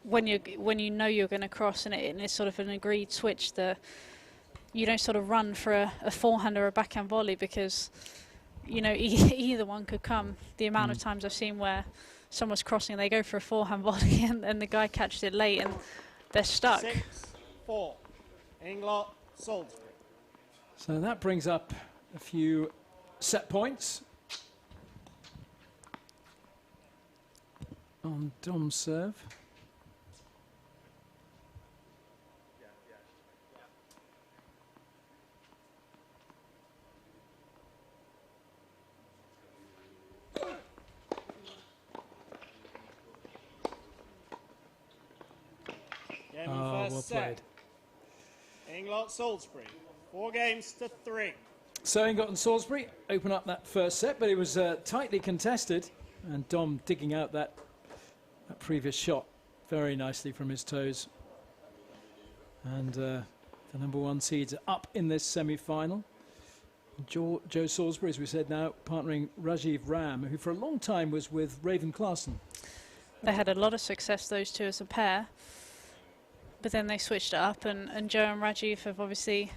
when you know you're going to cross and it's sort of an agreed switch that you don't sort of run for a forehand or a backhand volley, because you know either one could come. The amount of times I've seen where someone's crossing and they go for a forehand volley and the guy catches it late and they're stuck. 6-4. Inglot, Salisbury. So that brings up a few set points on Dom's serve. Game Oh, first well set. Inglot, Salisbury. 4-3. So Inglot and Salisbury open up that first set, but it was tightly contested, and Dom digging out that previous shot very nicely from his toes. And the number one seeds are up in this semi-final. Joe Salisbury, as we said, now partnering Rajiv Ram, who for a long time was with Raven Klaassen. They had a lot of success, those two, as a pair. But then they switched it up, and Joe and Rajiv have obviously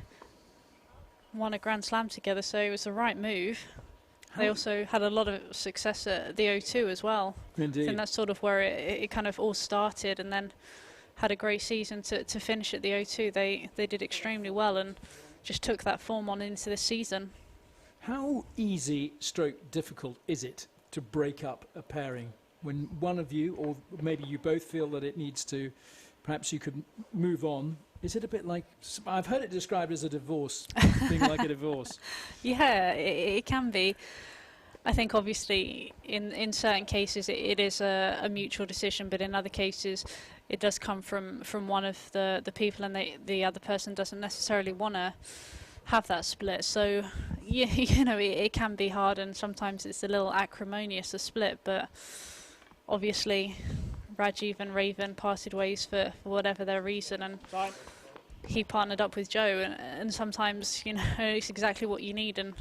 won a Grand Slam together, so it was the right move. They also had a lot of success at the O2 as well. Indeed. I think that's sort of where it kind of all started, and then had a great season to finish at the O2. They did extremely well and just took that form on into the season. How easy stroke difficult is it to break up a pairing when one of you, or maybe you both, feel that it needs to, perhaps you could move on? Is it a bit like, I've heard it described as a divorce, being like a divorce? Yeah, it can be. I think obviously in certain cases it is a mutual decision, but in other cases it does come from one of the people, and the other person doesn't necessarily want to have that split. So yeah, you know, it can be hard, and sometimes it's a little acrimonious, a split, but obviously Rajiv and Raven parted ways for whatever their reason, and he partnered up with Joe, and sometimes, you know, it's exactly what you need, and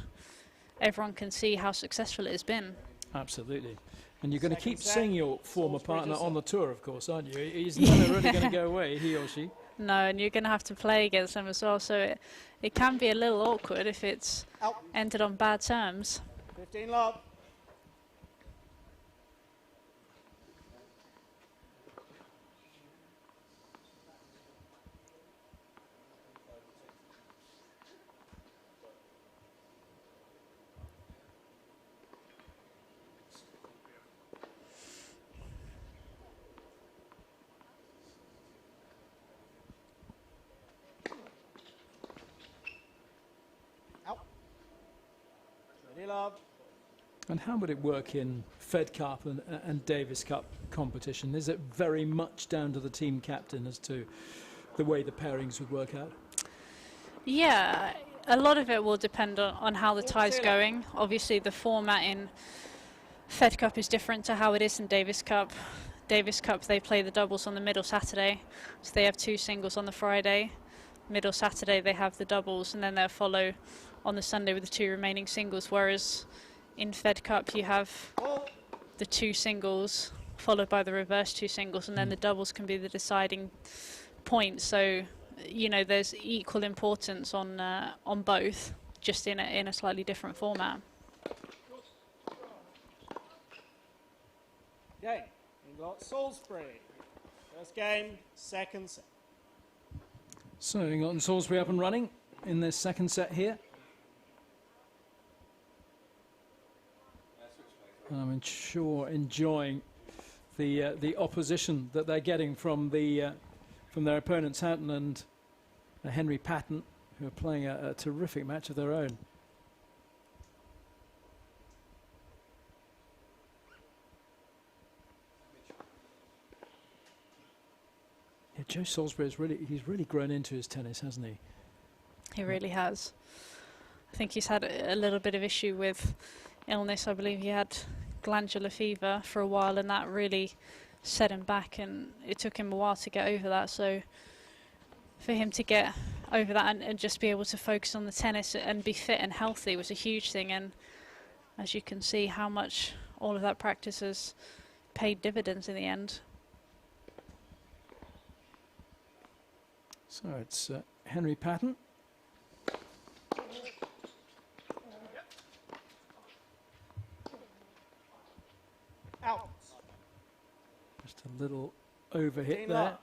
everyone can see how successful it has been. Absolutely. And you're going to keep seeing your former partner on the tour, of course, aren't you? He's never really going to go away, he or she. No, and you're going to have to play against them as well, so it can be a little awkward if it's ended on bad terms. 15 love. And how would it work in Fed Cup and Davis Cup competition? Is it very much down to the team captain as to the way the pairings would work out? Yeah, a lot of it will depend on how the tie's going. Obviously, the format in Fed Cup is different to how it is in Davis Cup. Davis Cup, they play the doubles on the middle Saturday, so they have 2 singles on the Friday. Middle Saturday, they have the doubles, and then they'll follow on the Sunday with the 2 remaining singles, whereas in Fed Cup, you have the 2 singles followed by the reverse 2 singles, and then the doubles can be the deciding point. So, you know, there's equal importance on both, just in a slightly different format. Game. Inglot Salisbury. First game, second set. So Inglot and Salisbury up and running in this second set here. I'm sure enjoying the opposition that they're getting from their opponents, Houghton and Henry Patton, who are playing a terrific match of their own. Yeah, Joe Salisbury he's really grown into his tennis, hasn't he? He really has. I think he's had a little bit of issue with illness. I believe he had glandular fever for a while, and that really set him back, and it took him a while to get over that. So for him to get over that and just be able to focus on the tennis and be fit and healthy was a huge thing. And as you can see, how much all of that practice has paid dividends in the end. So it's Henry Patton. Out. Just a little overhit there.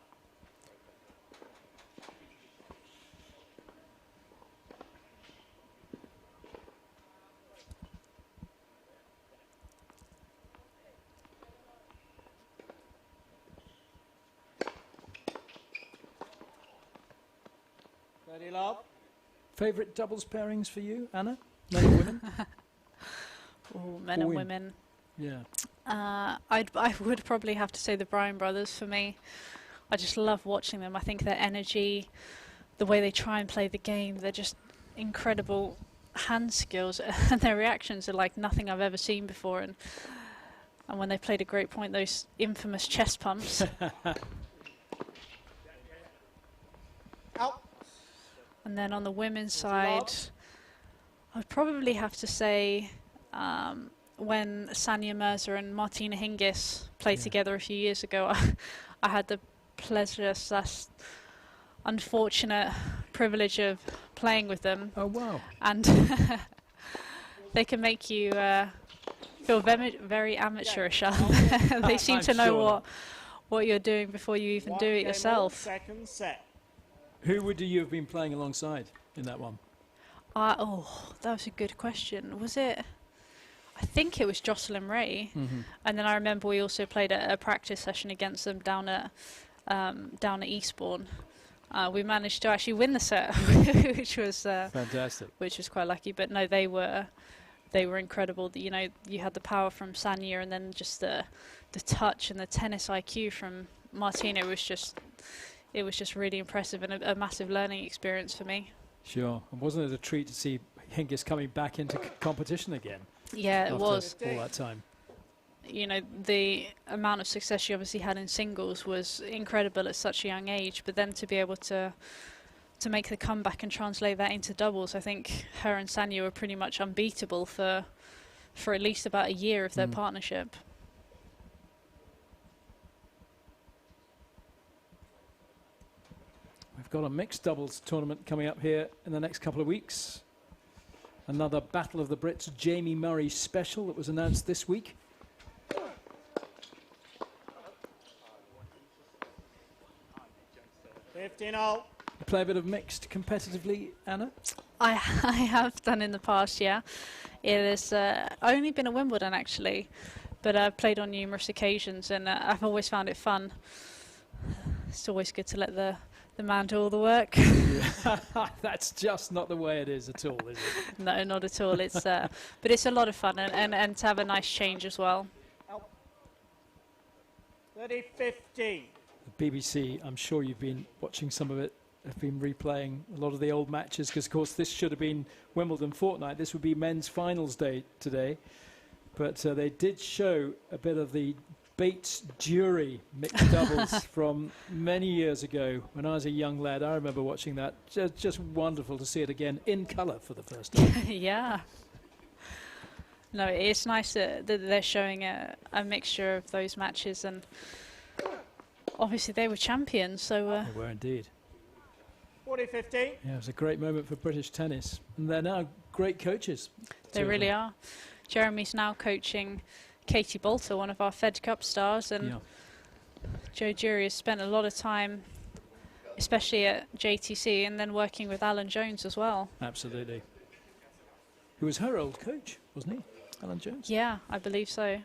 Ready, love? Favourite doubles pairings for you, Anna? Men and women? Oh, men and women. Yeah. I would probably have to say the Bryan brothers for me. I just love watching them. I think their energy, the way they try and play the game, they're just incredible hand skills, and their reactions are like nothing I've ever seen before. And when they played a great point, those infamous chest pumps. Out. And then on the women's side, I'd probably have to say when Sanya Mirza and Martina Hingis played together a few years ago, I had the pleasure / unfortunate privilege of playing with them. Oh, wow. And they can make you feel very amateurish. They seem to know what you're doing before you even do it yourself. Second set. Who would you have been playing alongside in that one? Oh, that was a good question. Was it? I think it was Jocelyn Ray. And then I remember we also played a practice session against them down at Eastbourne. We managed to actually win the set, which was fantastic. Which was quite lucky. But no, they were incredible. You know, you had the power from Sanya, and then just the touch and the tennis IQ from Martina was just really impressive, and a massive learning experience for me. Sure. And wasn't it a treat to see Hingis coming back into competition again? Yeah, it was. All that time. You know, the amount of success she obviously had in singles was incredible at such a young age, but then to be able to make the comeback and translate that into doubles, I think her and Sanya were pretty much unbeatable for at least about a year of their partnership. We've got a mixed doubles tournament coming up here in the next couple of weeks. Another Battle of the Brits Jamie Murray special that was announced this week. 15-0. Play a bit of mixed competitively, Anna? I have done in the past, yeah. It has only been at Wimbledon, actually, but I've played on numerous occasions, and I've always found it fun. it's always good to let the man do all the work. That's just not the way it is at all, is it? No, not at all. It's but it's a lot of fun, and to have a nice change as well. 30-15. The BBC, I'm sure you've been watching some of it, have been replaying a lot of the old matches, because of course this should have been Wimbledon fortnight. This would be men's finals day today, but they did show a bit of the Bates Jury mixed doubles from many years ago when I was a young lad. I remember watching that. Just wonderful to see it again in colour for the first time. Yeah. No, it's nice that they're showing a mixture of those matches, and obviously they were champions, so... They were indeed. 40-15. Yeah, it was a great moment for British tennis, and they're now great coaches. They really are. Jeremy's now coaching Katie Bolter, one of our Fed Cup stars, and Joe Jury has spent a lot of time, especially at JTC, and then working with Alan Jones as well. Absolutely. Who was her old coach, wasn't he? Alan Jones? Yeah, I believe so.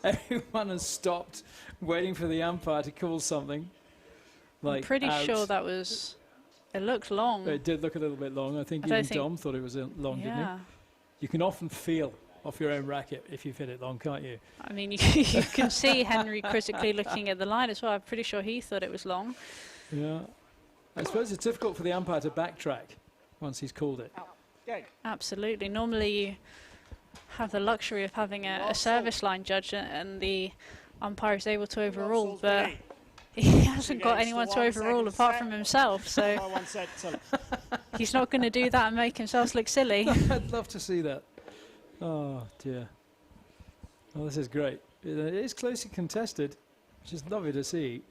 Everyone has stopped waiting for the umpire to call something. Like I'm pretty out. sure that was... It looked long. It did look a little bit long. I think even Dom thought it was long, didn't he? You can often feel off your own racket if you've hit it long, can't you? I mean, you can see Henry critically looking at the line as well. I'm pretty sure he thought it was long. Yeah. I suppose it's difficult for the umpire to backtrack once he's called it. Absolutely. Normally you have the luxury of having a service line judge, and the umpire is able to overrule, but he hasn't got anyone to overrule apart from himself, so he's not going to do that and make himself look silly. I'd love to see that. Oh dear. Well, this is great. It is closely contested, which is lovely to see.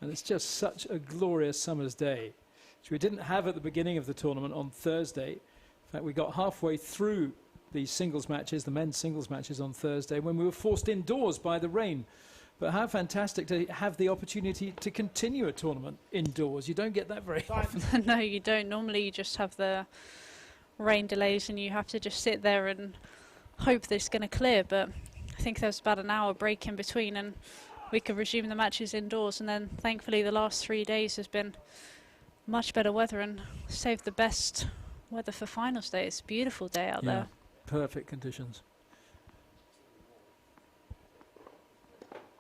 And it's just such a glorious summer's day, which we didn't have at the beginning of the tournament on Thursday. In fact, we got halfway through the singles matches, the men's singles matches on Thursday, when we were forced indoors by the rain. But how fantastic to have the opportunity to continue a tournament indoors. You don't get that very often. No, you don't. Normally you just have the rain delays and you have to just sit there and hope that it's going to clear. But I think there was about an hour break in between and we could resume the matches indoors. And then thankfully the last 3 days has been much better weather and saved the best weather for finals day. It's a beautiful day out there. Perfect conditions.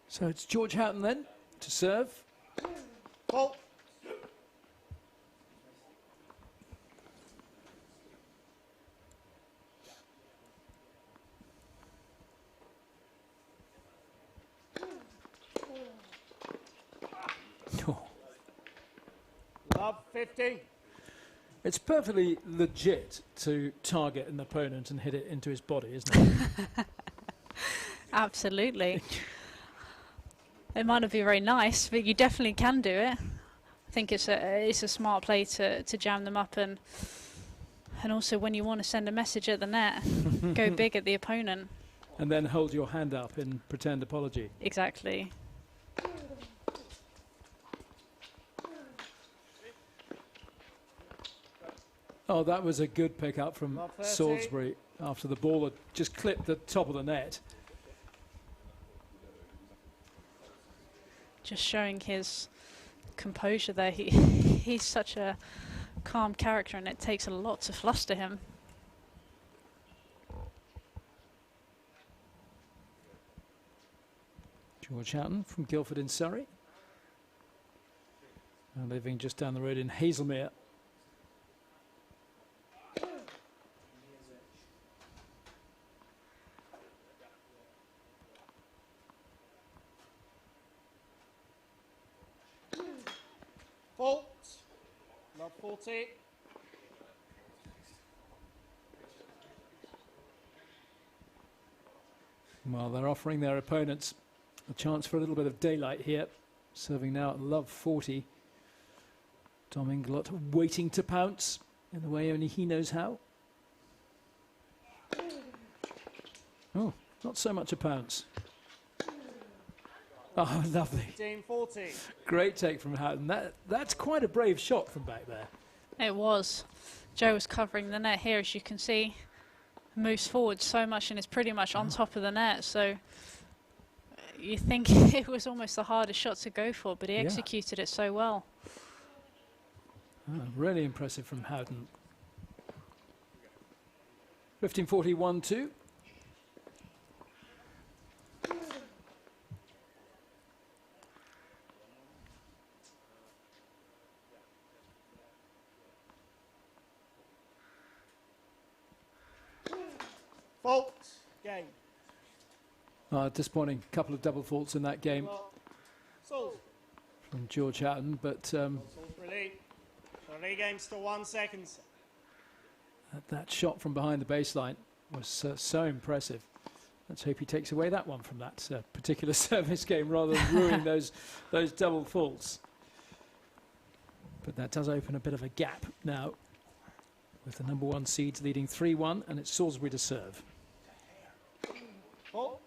So it's George Houghton then to serve. Ball. Love 50. It's perfectly legit to target an opponent and hit it into his body, isn't it? Absolutely. It might not be very nice, but you definitely can do it. I think it's a smart play to jam them up, and also when you want to send a message at the net, go big at the opponent. And then hold your hand up in pretend apology. Exactly. Oh, that was a good pick-up from Salisbury after the ball had just clipped the top of the net. Just showing his composure there. He's such a calm character, and it takes a lot to fluster him. George Houghton from Guildford in Surrey, living just down the road in Hazelmere. Fault. Love 40. Well, they're offering their opponents a chance for a little bit of daylight here. Serving now at love 40. Tom Inglot waiting to pounce in the way only he knows how. Oh, not so much a pounce. Oh, lovely. 15-40. Great take from Houghton. That's quite a brave shot from back there. It was. Joe was covering the net here, as you can see. Moves forward so much and is pretty much on top of the net. So you think it was almost the hardest shot to go for, but he executed it so well. Really impressive from Houghton. 15-40, 1-2. Fault. Game. Disappointing couple of double faults in that game Souls. from George Houghton, but Release. 3 games to 1 second. that shot from behind the baseline was so impressive. Let's hope he takes away that one from that particular service game rather than ruining those double faults. But that does open a bit of a gap now, with the number 1 seeds leading 3-1, and it's Salisbury to serve. Fault.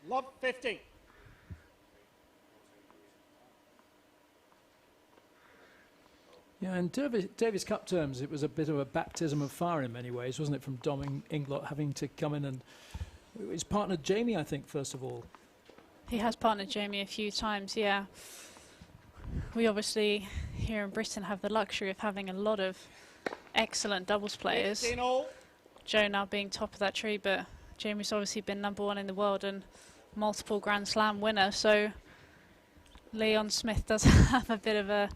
Love 50. Yeah, in Davis Cup terms, it was a bit of a baptism of fire in many ways, wasn't it, from Dom Inglot having to come in and his partner Jamie, I think, first of all. He has partnered Jamie a few times, yeah. We obviously, here in Britain, have the luxury of having a lot of excellent doubles players. Joe now being top of that tree, but Jamie's obviously been number 1 in the world and multiple Grand Slam winner, so Leon Smith does have a bit of a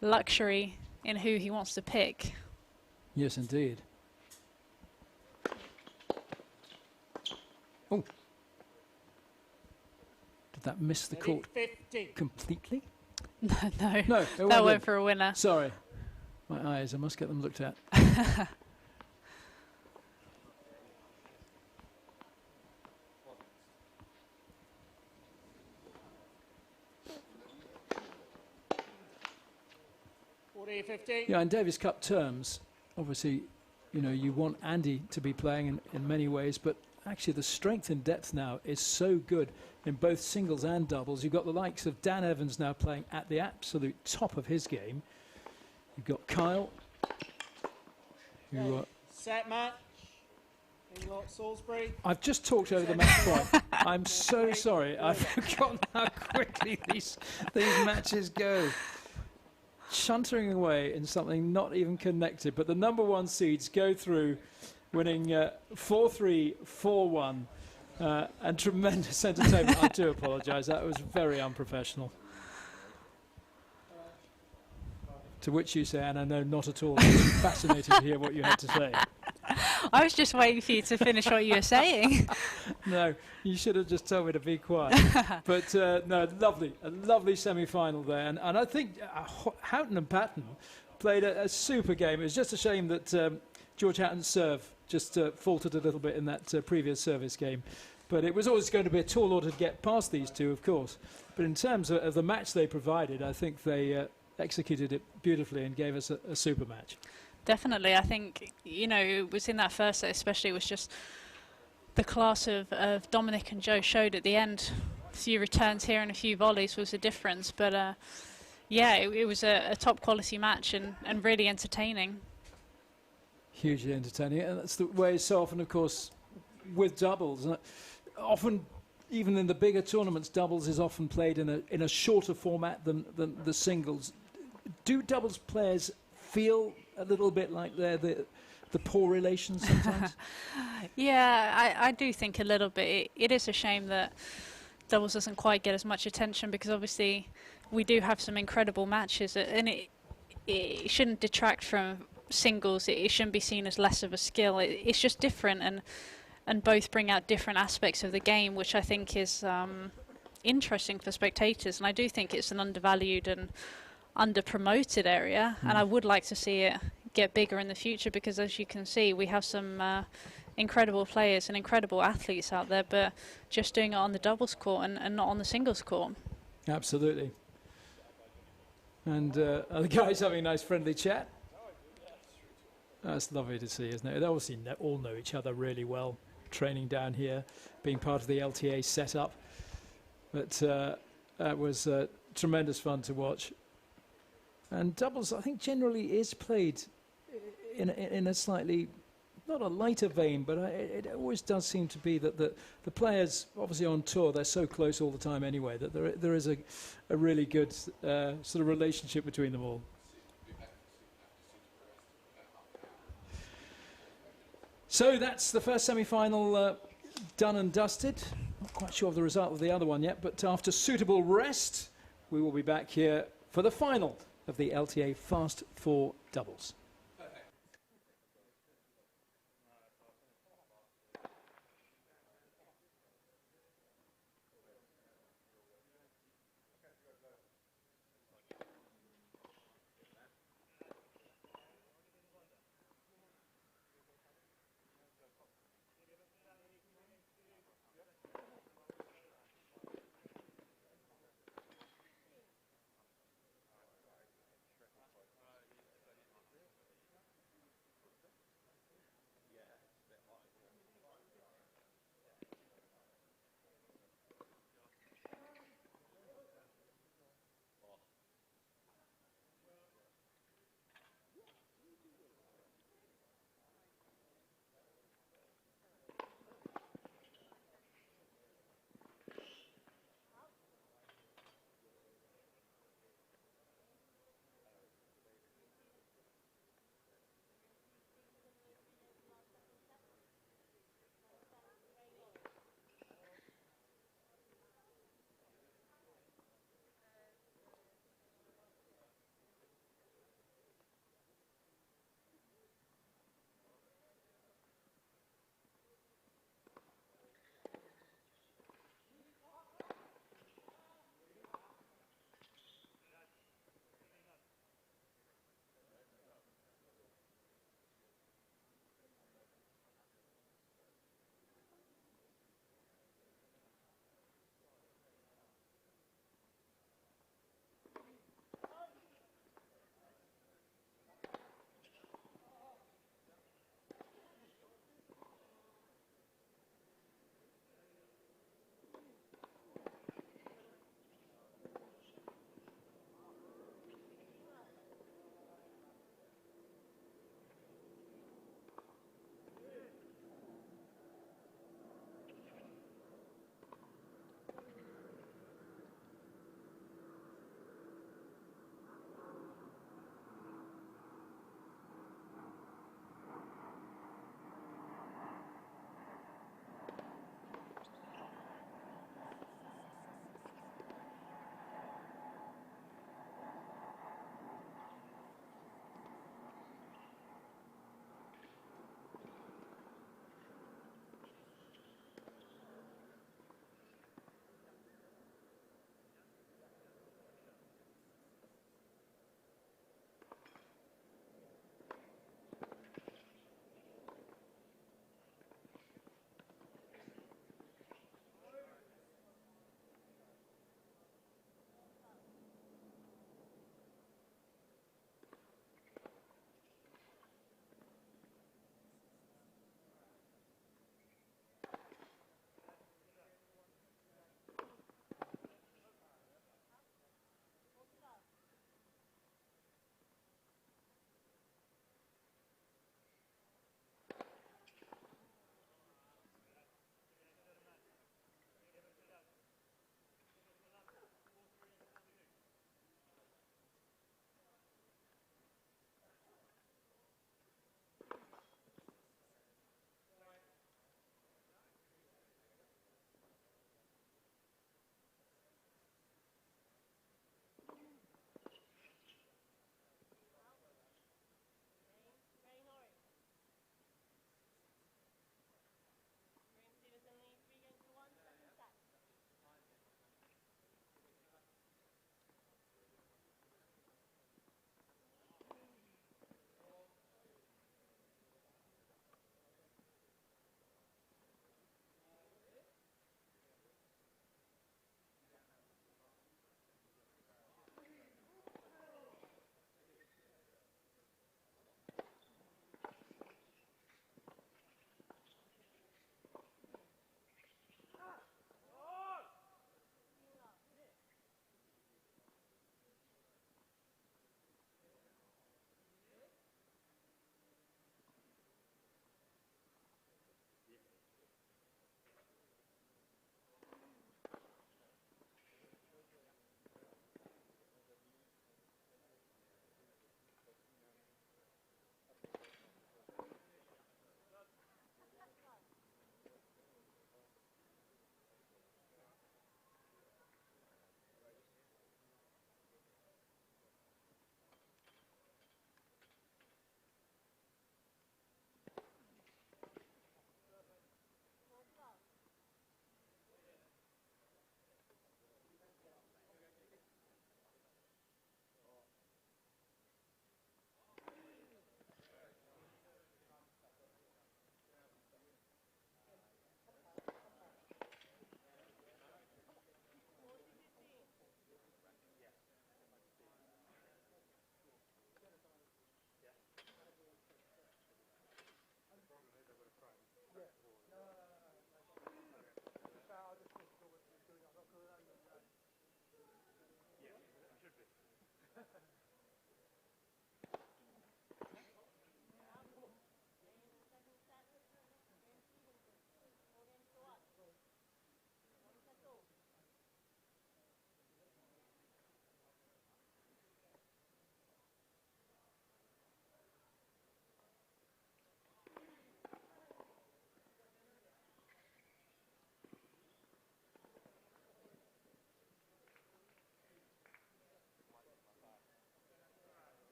luxury in who he wants to pick. Yes, indeed. Oh. Did that miss the court completely? No, No, that went for a winner. Sorry. My eyes, I must get them looked at. Yeah, in Davis Cup terms, obviously, you know, you want Andy to be playing in many ways, but actually the strength and depth now is so good in both singles and doubles. You've got the likes of Dan Evans now playing at the absolute top of his game. You've got Kyle, who set match. Inglot Salisbury. I've just talked over the match point. I'm so sorry. I've forgotten how quickly these matches go. Chuntering away in something not even connected, but the number 1 seeds go through, winning 4-3, 4-1, and tremendous entertainment. I do apologise, that was very unprofessional. To which you say, Anna, no, not at all. It was fascinating to hear what you had to say. I was just waiting for you to finish what you were saying. No, you should have just told me to be quiet. But no, a lovely semi-final there. And I think Houghton and Patton played a super game. It was just a shame that George Houghton's serve just faltered a little bit in that previous service game. But it was always going to be a tall order to get past these two, of course. But in terms of the match they provided, I think they executed it beautifully and gave us a super match. Definitely. I think, you know, it was in that first set especially, it was just the class of Dominic and Joe showed at the end. A few returns here and a few volleys was the difference. But, yeah, it was a top quality match and really entertaining. Hugely entertaining. And that's the way so often, of course, with doubles. Often, even in the bigger tournaments, doubles is often played in a shorter format than the singles. Do doubles players feel a little bit like they're the poor relations sometimes? Yeah, I do think a little bit. It is a shame that doubles doesn't quite get as much attention, because obviously we do have some incredible matches, and it shouldn't detract from singles. It shouldn't be seen as less of a skill. It's just different, and both bring out different aspects of the game, which I think is interesting for spectators. And I do think it's an undervalued and under-promoted area, and I would like to see it get bigger in the future, because as you can see, we have some incredible players and incredible athletes out there, but just doing it on the doubles court and not on the singles court. Absolutely. And are the guys having a nice friendly chat? That's lovely to see, isn't it? They obviously all know each other really well, training down here, being part of the LTA setup. But that was tremendous fun to watch. And doubles, I think, generally is played in a slightly, not a lighter vein, but it always does seem to be that the players, obviously on tour, they're so close all the time anyway, that there is a really good sort of relationship between them all. So that's the first semi-final done and dusted. Not quite sure of the result of the other one yet, but after suitable rest, we will be back here for the final of the LTA Fast 4 doubles.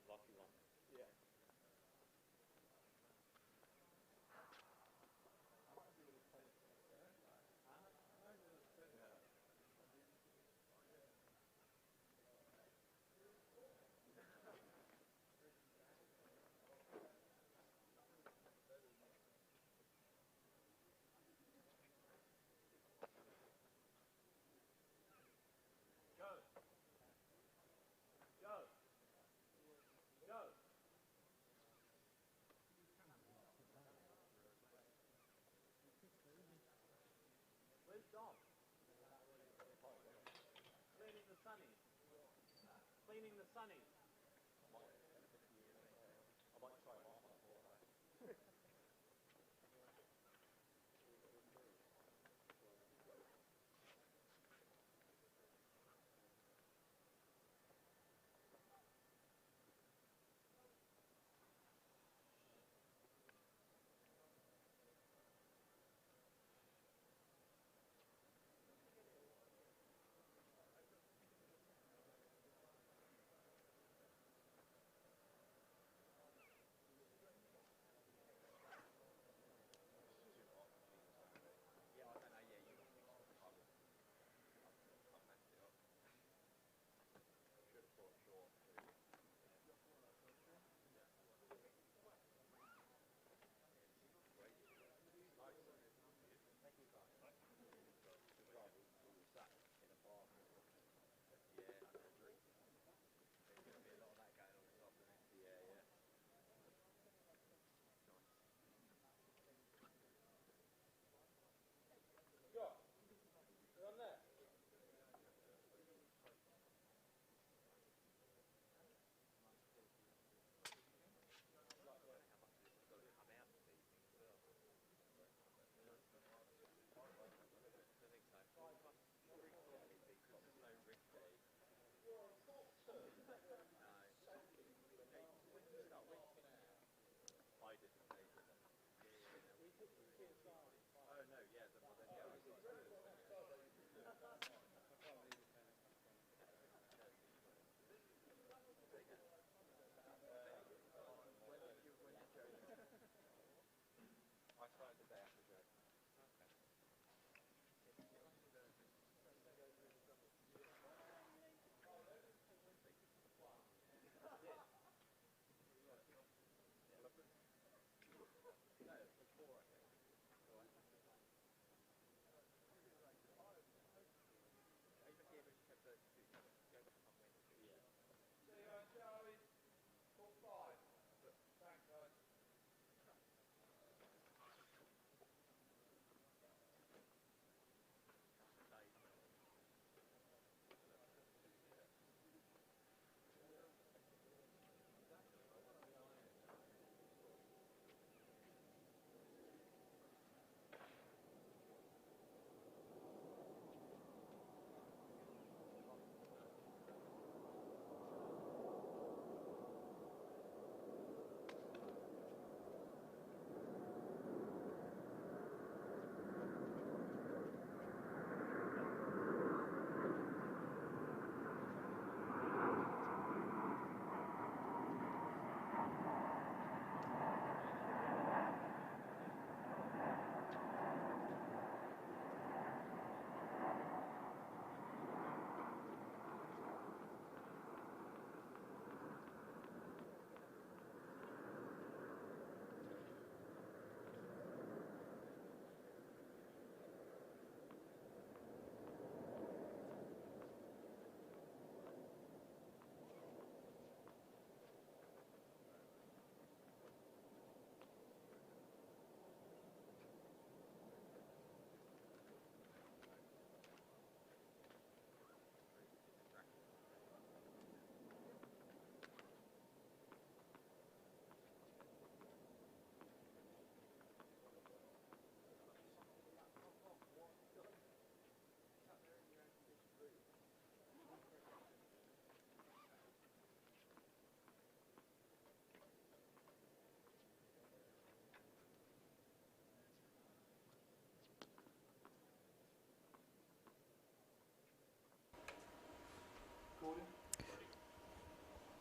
lucky one. Yeah. Where's Dom? Cleaning the sunnies. Cleaning the sunnies. I might try my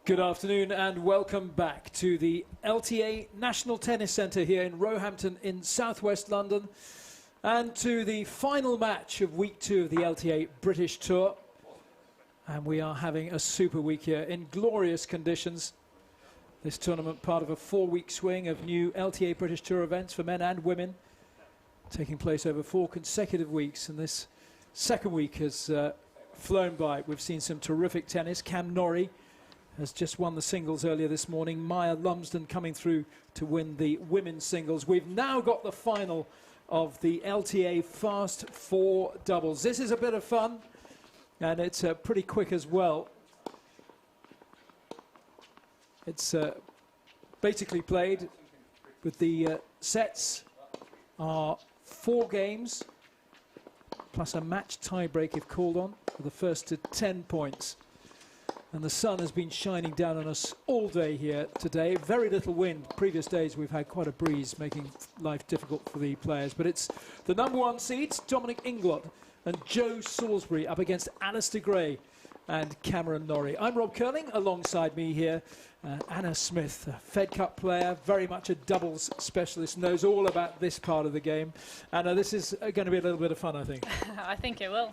Good afternoon and welcome back to the LTA National Tennis Centre here in Roehampton in southwest London, and to the final match of week 2 of the LTA British Tour. And we are having a super week here in glorious conditions. This tournament part of a 4-week swing of new LTA British Tour events for men and women, taking place over 4 consecutive weeks, and this second week has flown by. We've seen some terrific tennis. Cam Norrie has just won the singles earlier this morning. Maya Lumsden coming through to win the women's singles. We've now got the final of the LTA Fast 4 doubles. This is a bit of fun, and it's pretty quick as well. It's basically played with the sets are 4 games plus a match tiebreak if called on for the first to 10 points. And the sun has been shining down on us all day here today. Very little wind. Previous days we've had quite a breeze, making life difficult for the players. But it's the number 1 seeds, Dominic Inglot and Joe Salisbury, up against Alistair Gray and Cameron Norrie. I'm Rob Curling. Alongside me here, Anna Smith, a Fed Cup player, very much a doubles specialist, knows all about this part of the game. Anna, this is going to be a little bit of fun, I think. I think it will.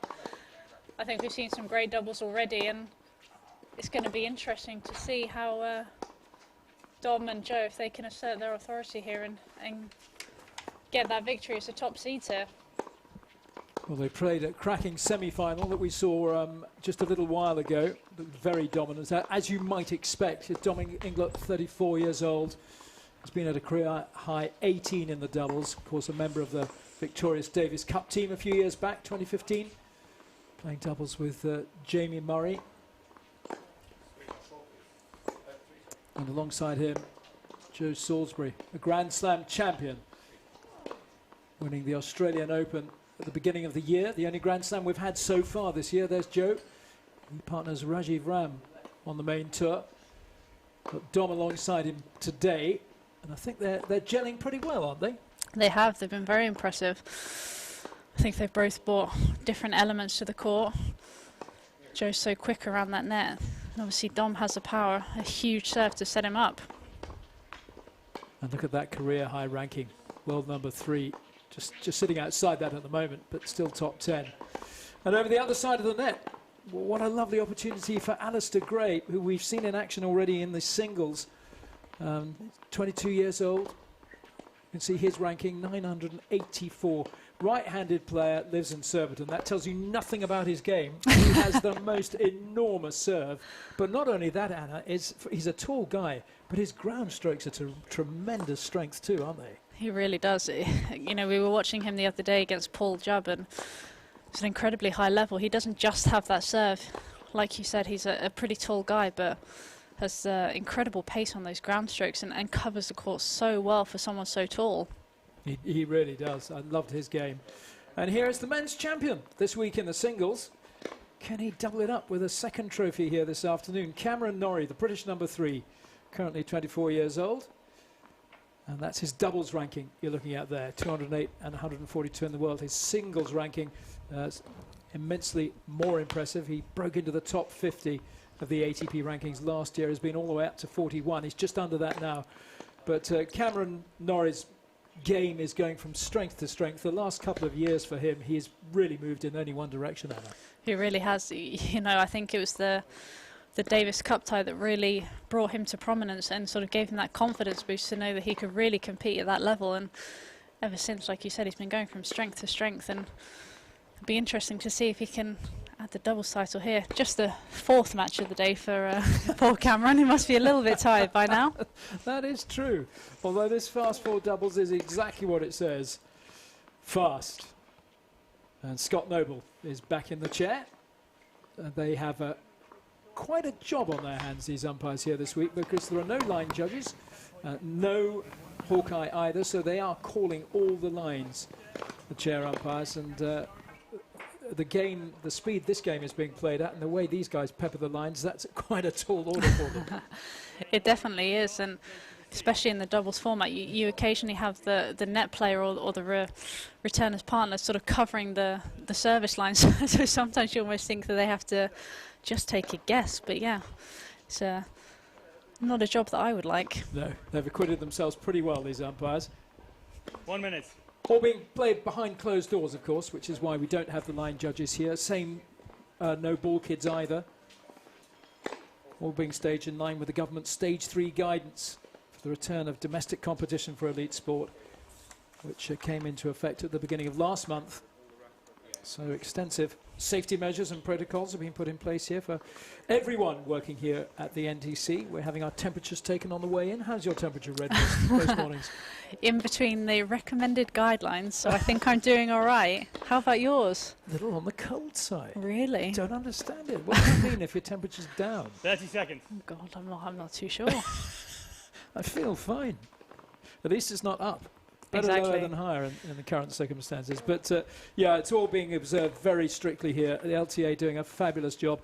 I think we've seen some great doubles already, and it's going to be interesting to see how Dom and Joe, if they can assert their authority here and get that victory as the top seeds here. Well, they played a cracking semi-final that we saw just a little while ago. Very dominant, as you might expect. Dominic Inglot, 34 years old, has been at a career high 18 in the doubles. Of course, a member of the victorious Davis Cup team a few years back, 2015, playing doubles with Jamie Murray. And alongside him, Joe Salisbury, a Grand Slam champion, winning the Australian Open at the beginning of the year, the only Grand Slam we've had so far this year. There's Joe. He partners Rajiv Ram on the main tour. Got Dom alongside him today, and I think they're gelling pretty well, aren't they? They have. They've been very impressive. I think they've both brought different elements to the court. Joe's so quick around that net. And obviously Dom has the power, a huge serve to set him up. And look at that career high ranking, world number 3, just sitting outside that at the moment, but still top 10. And over the other side of the net, what a lovely opportunity for Alistair Gray, who we've seen in action already in the singles. 22 years old. You can see his ranking, 984. Right-handed player, lives in Surbiton. That tells you nothing about his game. He has the most enormous serve. But not only that, Anna, he's a tall guy, but his ground strokes are to tremendous strength too, aren't they? He really does. You know, we were watching him the other day against Paul Jubb, and it's an incredibly high level. He doesn't just have that serve. Like you said, he's a pretty tall guy, but has incredible pace on those ground strokes and covers the court so well for someone so tall. He really does. I loved his game. And here is the men's champion this week in the singles. Can he double it up with a second trophy here this afternoon? Cameron Norrie, the British number 3, currently 24 years old. And that's his doubles ranking you're looking at there, 208 and 142 in the world. His singles ranking is immensely more impressive. He broke into the top 50 of the ATP rankings last year, has been all the way up to 41. He's just under that now. But Cameron Norrie's game is going from strength to strength. The last couple of years for him, he's really moved in only one direction, Anna. He really has. You know, I think it was the Davis Cup tie that really brought him to prominence and sort of gave him that confidence boost to know that he could really compete at that level. And ever since, like you said, he's been going from strength to strength, and it'll be interesting to see if he can add the doubles title here. Just the 4th match of the day for Paul Cameron. He must be a little bit tired by now. That is true. Although this Fast 4 doubles is exactly what it says. Fast. And Scott Noble is back in the chair. They have quite a job on their hands, these umpires here this week, because there are no line judges, no Hawkeye either, so they are calling all the lines, the chair umpires. And the game, the speed this game is being played at and the way these guys pepper the lines, that's quite a tall order for them. It definitely is, and especially in the doubles format, you occasionally have the net player or the returner's partner sort of covering the service lines. So sometimes you almost think that they have to just take a guess. But yeah, it's Not a job that I would like. No, they've acquitted themselves pretty well, these umpires. 1 minute. All being played behind closed doors, of course, which is why we don't have the line judges here. Same, no ball kids either. All being staged in line with the government's Stage 3 guidance for the return of domestic competition for elite sport, which came into effect at the beginning of last month. So extensive safety measures and protocols have been put in place here for everyone working here at the NTC. We're having our temperatures taken on the way in. How's your temperature, Red, most mornings? In between the recommended guidelines, so I think I'm doing all right. How about yours? A little on the cold side. Really? Don't understand it. What does that mean if your temperature's down? 30 seconds. Oh God, I'm not too sure. I feel fine. At least it's not up. Better Exactly. lower than higher in the current circumstances. But yeah, it's all being observed very strictly here. The LTA doing a fabulous job.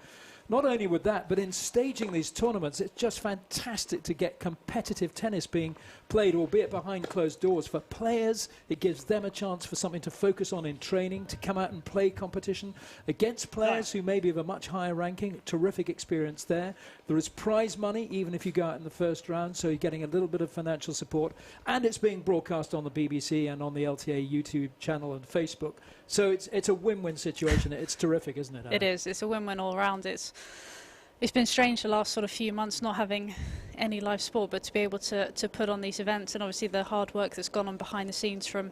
Not only with that, but in staging these tournaments, it's just fantastic to get competitive tennis being played, albeit behind closed doors. For players, it gives them a chance for something to focus on in training, to come out and play competition against players who may be of a much higher ranking. Terrific experience there. There is prize money, even if you go out in the first round, so you're getting a little bit of financial support. And it's being broadcast on the BBC and on the LTA YouTube channel and Facebook. So it's a win-win situation. It's terrific, isn't it, Anna? It is. It's a win-win all around. It's been strange the last sort of few months not having any live sport, but to be able to put on these events, and obviously the hard work that's gone on behind the scenes from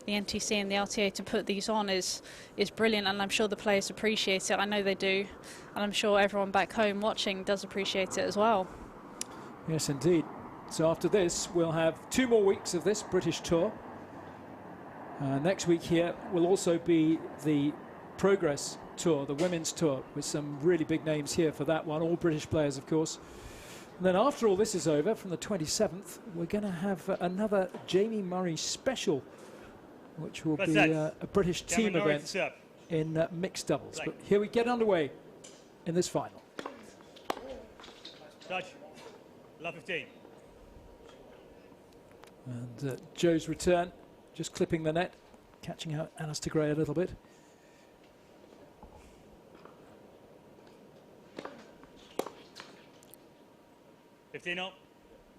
the NTC and the LTA to put these on is brilliant, and I'm sure the players appreciate it. I know they do, and I'm sure everyone back home watching does appreciate it as well. Yes, indeed. So after this, we'll have 2 more weeks of this British tour. Next week here will also be the Progress Tour, the women's tour, with some really big names here for that one, all British players, of course. And then after all this is over, from the 27th, we're going to have another Jamie Murray special, which will be a British team event in mixed doubles. But here we get underway in this final. Touch. Love 15. And Joe's return, just clipping the net, catching out Alistair Gray a little bit.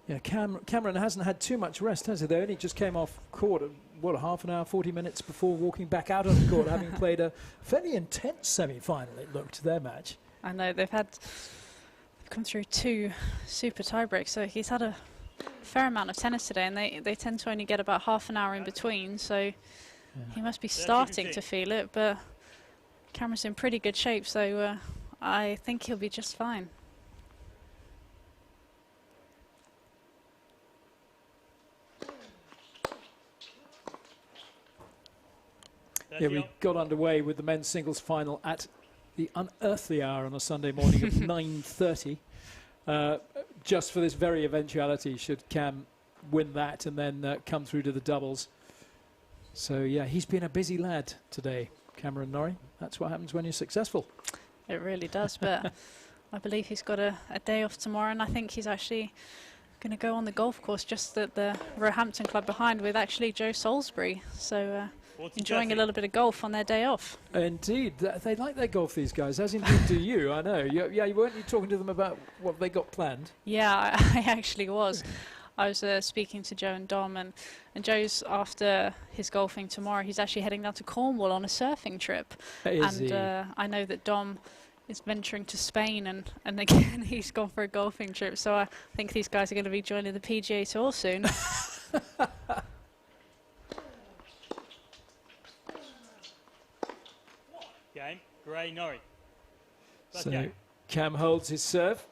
Yeah, Cameron hasn't had too much rest, has he? They only just came off court, what, half an hour, 40 minutes before walking back out on the court, having played a fairly intense semi-final, it looked, their match. I know, they've come through 2 super tiebreaks, so he's had a fair amount of tennis today, and they tend to only get about half an hour in between, so he must be starting to feel it, but Cameron's in pretty good shape, so I think he'll be just fine. Yeah, we got underway with the men's singles final at the unearthly hour on a Sunday morning of 9:30. Just for this very eventuality, should Cam win that and then come through to the doubles. So, yeah, he's been a busy lad today, Cameron Norrie. That's what happens when you're successful. It really does, but I believe he's got a day off tomorrow, and I think he's actually going to go on the golf course just at the Roehampton Club behind with actually Joe Salisbury. So enjoying a little bit of golf on their day off. Indeed. They like their golf, these guys, as indeed do you, I know. Weren't you talking to them about what they got planned? Yeah, I actually was. I was speaking to Joe and Dom, and Joe's, after his golfing tomorrow, he's actually heading down to Cornwall on a surfing trip. And I know that Dom is venturing to Spain, and again, he's gone for a golfing trip. So I think these guys are going to be joining the PGA Tour soon. Game. Gray, Norrie. So Cam holds his serve.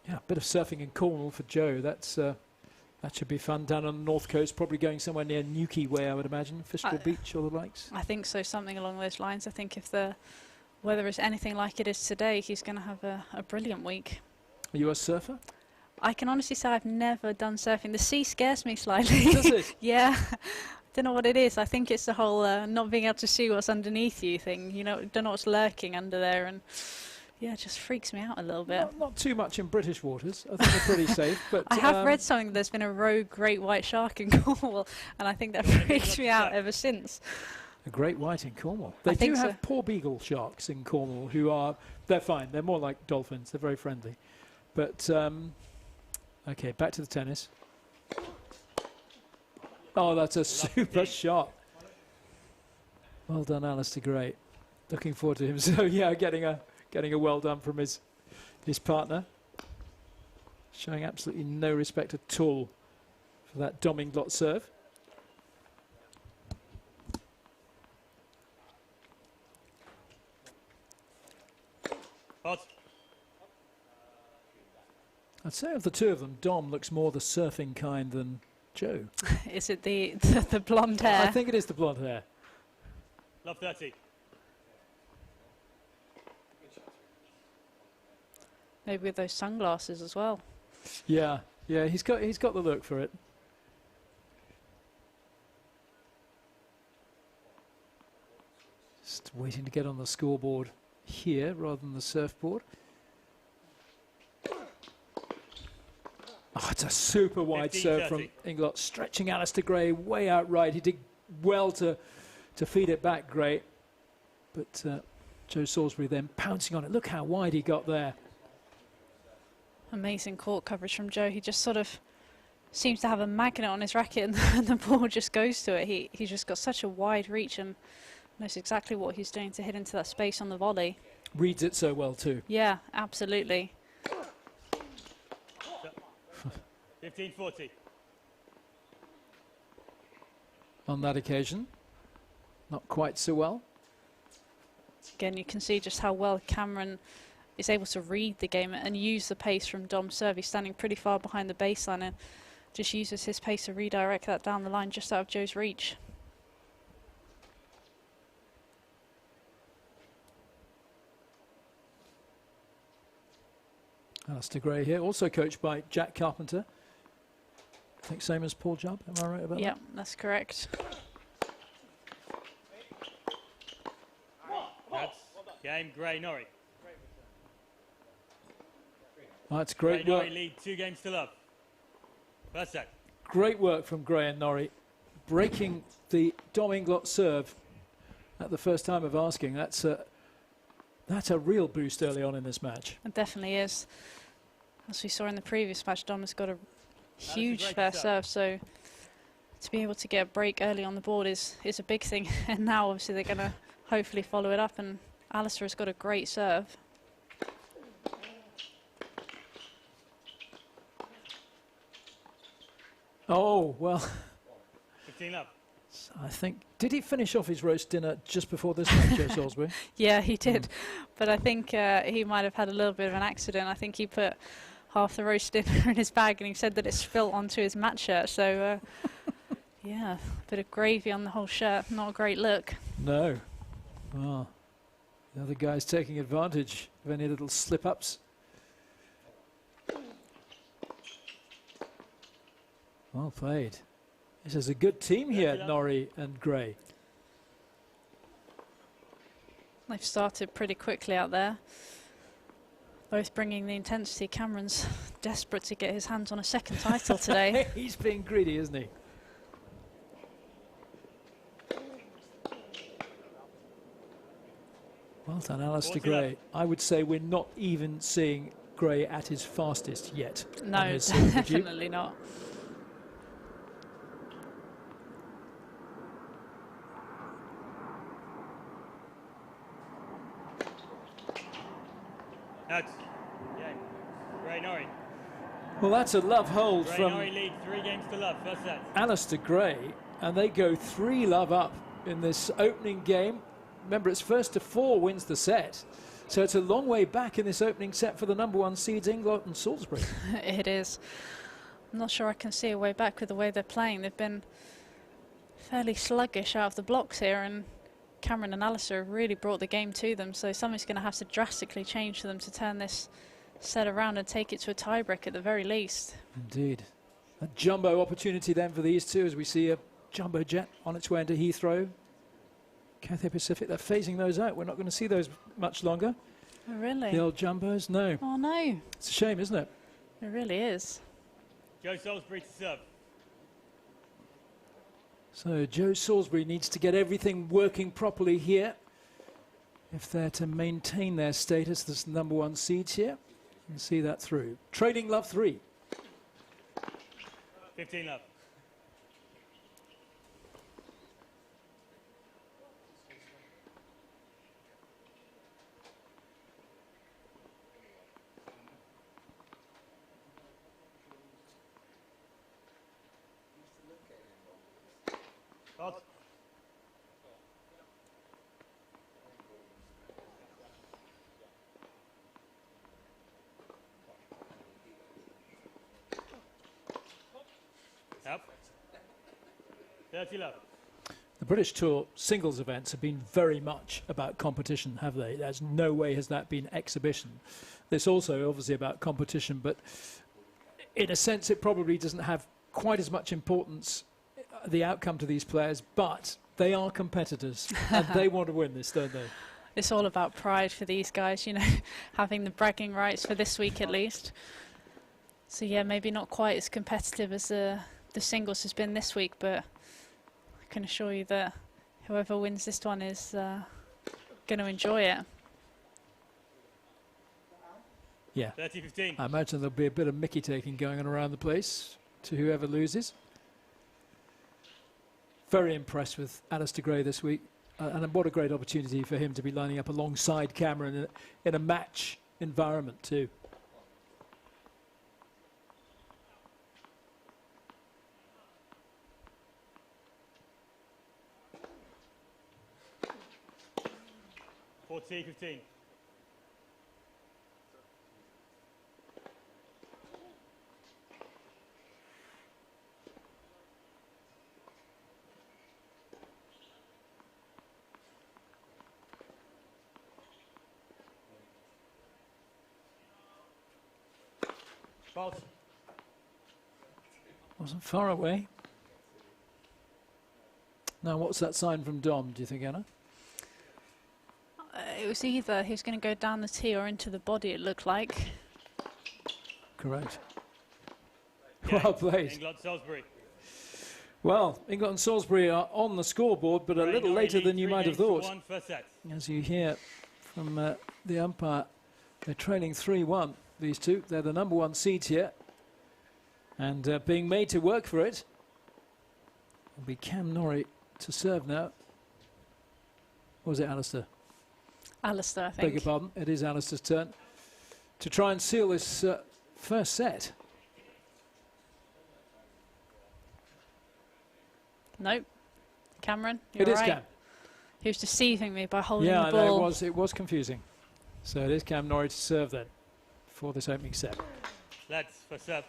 Yeah, a bit of surfing in Cornwall for Joe. That's that should be fun down on the north coast, probably going somewhere near Newquay way, I would imagine, Fistral Beach or the likes. I think so, something along those lines. I think if the weather is anything like it is today, he's going to have a brilliant week. Are you a surfer? I can honestly say I've never done surfing. The sea scares me slightly. Does it? Yeah. Don't know what it is. I think it's the whole not being able to see what's underneath you thing. You know, don't know what's lurking under there, and yeah, it just freaks me out a little bit. Not too much in British waters. I think they're pretty safe. But I have read something. There's been a rogue great white shark in Cornwall, and I think that freaks me out ever since. A great white in Cornwall. They do have poor beagle sharks in Cornwall they're fine. They're more like dolphins. They're very friendly. But Okay, back to the tennis. Oh, that's a super shot. Well done, Alistair Gray. Looking forward to him. So yeah, getting a well done from his partner. Showing absolutely no respect at all for that Dom Inglot serve. Hot. I'd say of the two of them, Dom looks more the surfing kind than Joe. Is it the blonde hair? I think it is the blonde hair. Love 30. Maybe with those sunglasses as well. Yeah, yeah, he's got the look for it. Just waiting to get on the scoreboard here rather than the surfboard. Oh, it's a super wide serve from Inglot, stretching Alistair Gray way out right. He did well to feed it back, Gray. But Joe Salisbury then pouncing on it. Look how wide he got there. Amazing court coverage from Joe. He just sort of seems to have a magnet on his racket and the ball just goes to it. He's just got such a wide reach and knows exactly what he's doing to hit into that space on the volley. Reads it so well too. Yeah, absolutely. 15-40. On that occasion, not quite so well. Again, you can see just how well Cameron is able to read the game and use the pace from Dom's serve. He's standing pretty far behind the baseline and just uses his pace to redirect that down the line just out of Joe's reach. Alistair Gray here, also coached by Jack Carpenter. I think same as Paul Jubb, am I right about that? Yeah, that's correct. That's game Gray Norrie. That's great Gray work. Norrie lead 2 games to love. First set. Great work from Gray and Norrie, breaking the Dom Inglot serve at the first time of asking. That's a real boost early on in this match. It definitely is. As we saw in the previous match, Dom has got a huge first serve, so to be able to get a break early on the board is a big thing. And now obviously they're going to hopefully follow it up, and Alistair has got a great serve. Oh, well, 15 up. I think, did he finish off his roast dinner just before this match, Joe Salisbury? Yeah, he did. But I think he might have had a little bit of an accident. I think he put half the roast dinner in his bag and he said that it spilt onto his match shirt. So, yeah, a bit of gravy on the whole shirt. Not a great look. No. Oh, the other guy's taking advantage of any little slip-ups. Well played. This is a good team here, Norrie and Gray. They've started pretty quickly out there. Both bringing the intensity. Cameron's desperate to get his hands on a second title today. He's being greedy, isn't he? Well done, Alistair Gray. I would say we're not even seeing Gray at his fastest yet. No, definitely not. That's Gray Norrie. Well, that's a love hold Gray from Norrie lead 3 games to love. First set. Alistair Gray, and they go 3-love up in this opening game. Remember, it's 1-4 wins the set. So it's a long way back in this opening set for the #1 seeds, Inglot and Salisbury. It is. I'm not sure I can see a way back with the way they're playing. They've been fairly sluggish out of the blocks here, and Cameron and Alistair have really brought the game to them, so something's going to have to drastically change for them to turn this set around and take it to a tiebreak at the very least. Indeed. A jumbo opportunity then for these two as we see a jumbo jet on its way into Heathrow. Cathay Pacific, they're phasing those out. We're not going to see those much longer. Oh, really? The old jumbos, no. Oh, no. It's a shame, isn't it? It really is. Joe Salisbury to serve. So Joe Salisbury needs to get everything working properly here if they're to maintain their status as #1 seeds here and see that through. Trading love 3. 15 love. Out. Yep. 30 love. The British Tour singles events have been very much about competition, have they? There's no way has that been exhibition. It's also obviously about competition, but in a sense it probably doesn't have quite as much importance, the outcome to these players, but they are competitors and they want to win this, don't they? It's all about pride for these guys, you know, having the bragging rights for this week at least. So yeah, maybe not quite as competitive as the singles has been this week, but I can assure you that whoever wins this one is going to enjoy it. Yeah, 30-15. I imagine there'll be a bit of Mickey taking going on around the place to whoever loses. Very impressed with Alistair Gray this week, and what a great opportunity for him to be lining up alongside Cameron in a match environment too. $40-15. False. Wasn't far away. Now, what's that sign from Dom, do you think, Anna? It was either he was going to go down the tee or into the body, it looked like. Correct. Yeah, Well played. England, Salisbury. Well, England and Salisbury are on the scoreboard, but a Ray little Norrie later than leads you 3 might have games to thought. 1 first set. As you hear from the umpire, they're trailing 3-1, these two. They're the number 1 seeds here. And being made to work for it will be Cam Norrie to serve now. Or was it Alistair? Alistair, I think. Beg your pardon. It is Alistair's turn to try and seal this first set. Nope. Cameron, you're It is right. Cam. He was deceiving me by holding Yeah, the I ball. know, it was confusing. So it is Cam Norrie to serve then for this opening set. Let's for serve.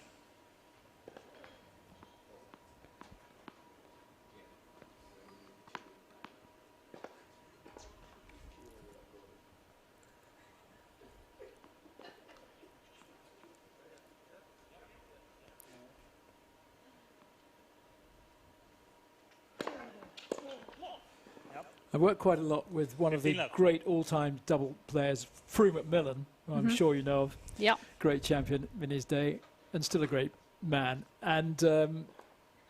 I worked quite a lot with one of the 15 left. great all-time double players, Frew McMillan, who I'm sure you know of. Yep. Great champion in his day and still a great man. And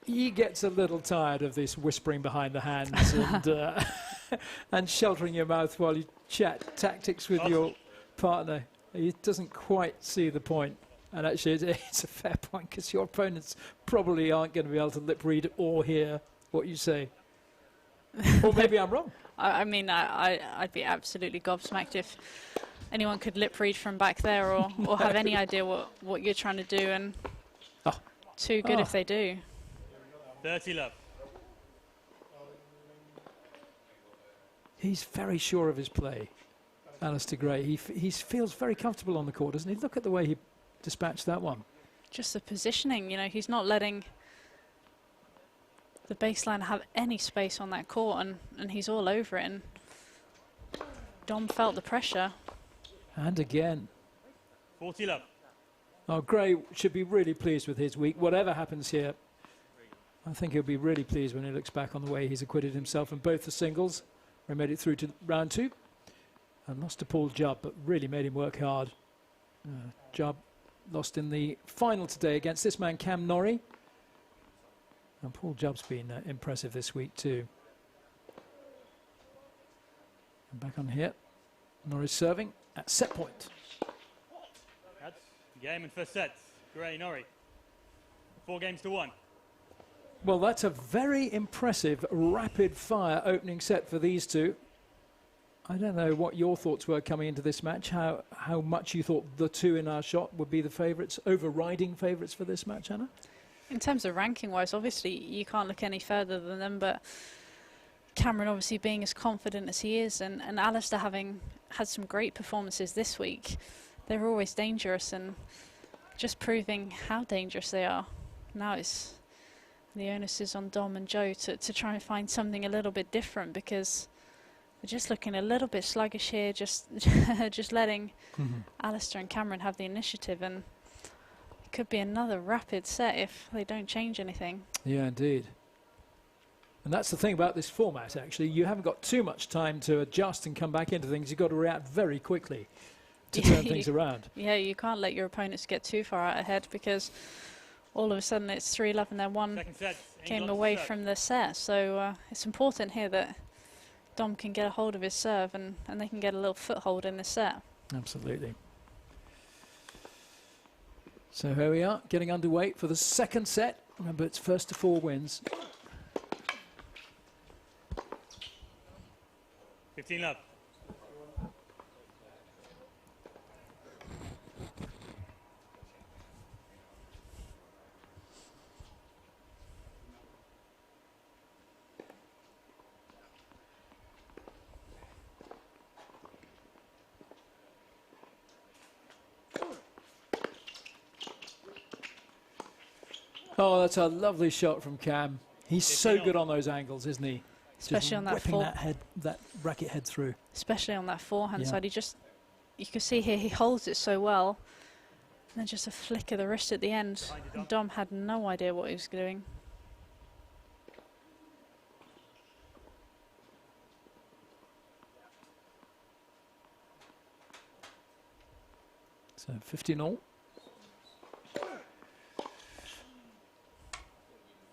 he gets a little tired of this whispering behind the hands and, and sheltering your mouth while you chat tactics with your partner. He doesn't quite see the point. And actually, it's a fair point because your opponents probably aren't going to be able to lip read or hear what you say. Or maybe I'm wrong. I mean, I'd be absolutely gobsmacked if anyone could lip read from back there or have any idea what you're trying to do, and too good if they do. 30 love. He's very sure of his play, Alistair Gray. He feels very comfortable on the court, doesn't he? Look at the way he dispatched that one. Just the positioning, you know, he's not letting the baseline have any space on that court, and he's all over it, and Dom felt the pressure. And again. 40 love. Oh, Gray should be really pleased with his week. Whatever happens here, I think he'll be really pleased when he looks back on the way he's acquitted himself in both the singles, where he made it through to round 2, and lost to Paul Jubb, but really made him work hard. Jubb lost in the final today against this man, Cam Norrie. And Paul Jubb's been impressive this week too. And back on here, Norrie serving at set point. That's game and first set. Gray Norrie. 4 games to 1. Well, that's a very impressive rapid-fire opening set for these two. I don't know what your thoughts were coming into this match, how much you thought the two in our shot would be the favourites, overriding favourites for this match, Anna? In terms of ranking-wise, obviously, you can't look any further than them, but Cameron obviously being as confident as he is, and Alistair having had some great performances this week, they're always dangerous, and just proving how dangerous they are. Now it's the onus is on Dom and Joe to try and find something a little bit different, because we're just looking a little bit sluggish here, just letting Alistair and Cameron have the initiative, and it could be another rapid set if they don't change anything. Yeah, indeed. And that's the thing about this format, actually. You haven't got too much time to adjust and come back into things. You've got to react very quickly to turn things around. Yeah, you can't let your opponents get too far out ahead, because all of a sudden it's 3-love and then one came away from the set. So it's important here that Dom can get a hold of his serve and they can get a little foothold in the set. Absolutely. So here we are, getting underway for the second set. Remember, it's first to 4 wins. 15-love. Oh, that's a lovely shot from Cam. He's so good on those angles, isn't he? Especially on that whipping that racket head through. Especially on that forehand side. You can see here he holds it so well. And then just a flick of the wrist at the end. And Dom had no idea what he was doing. So 15-all.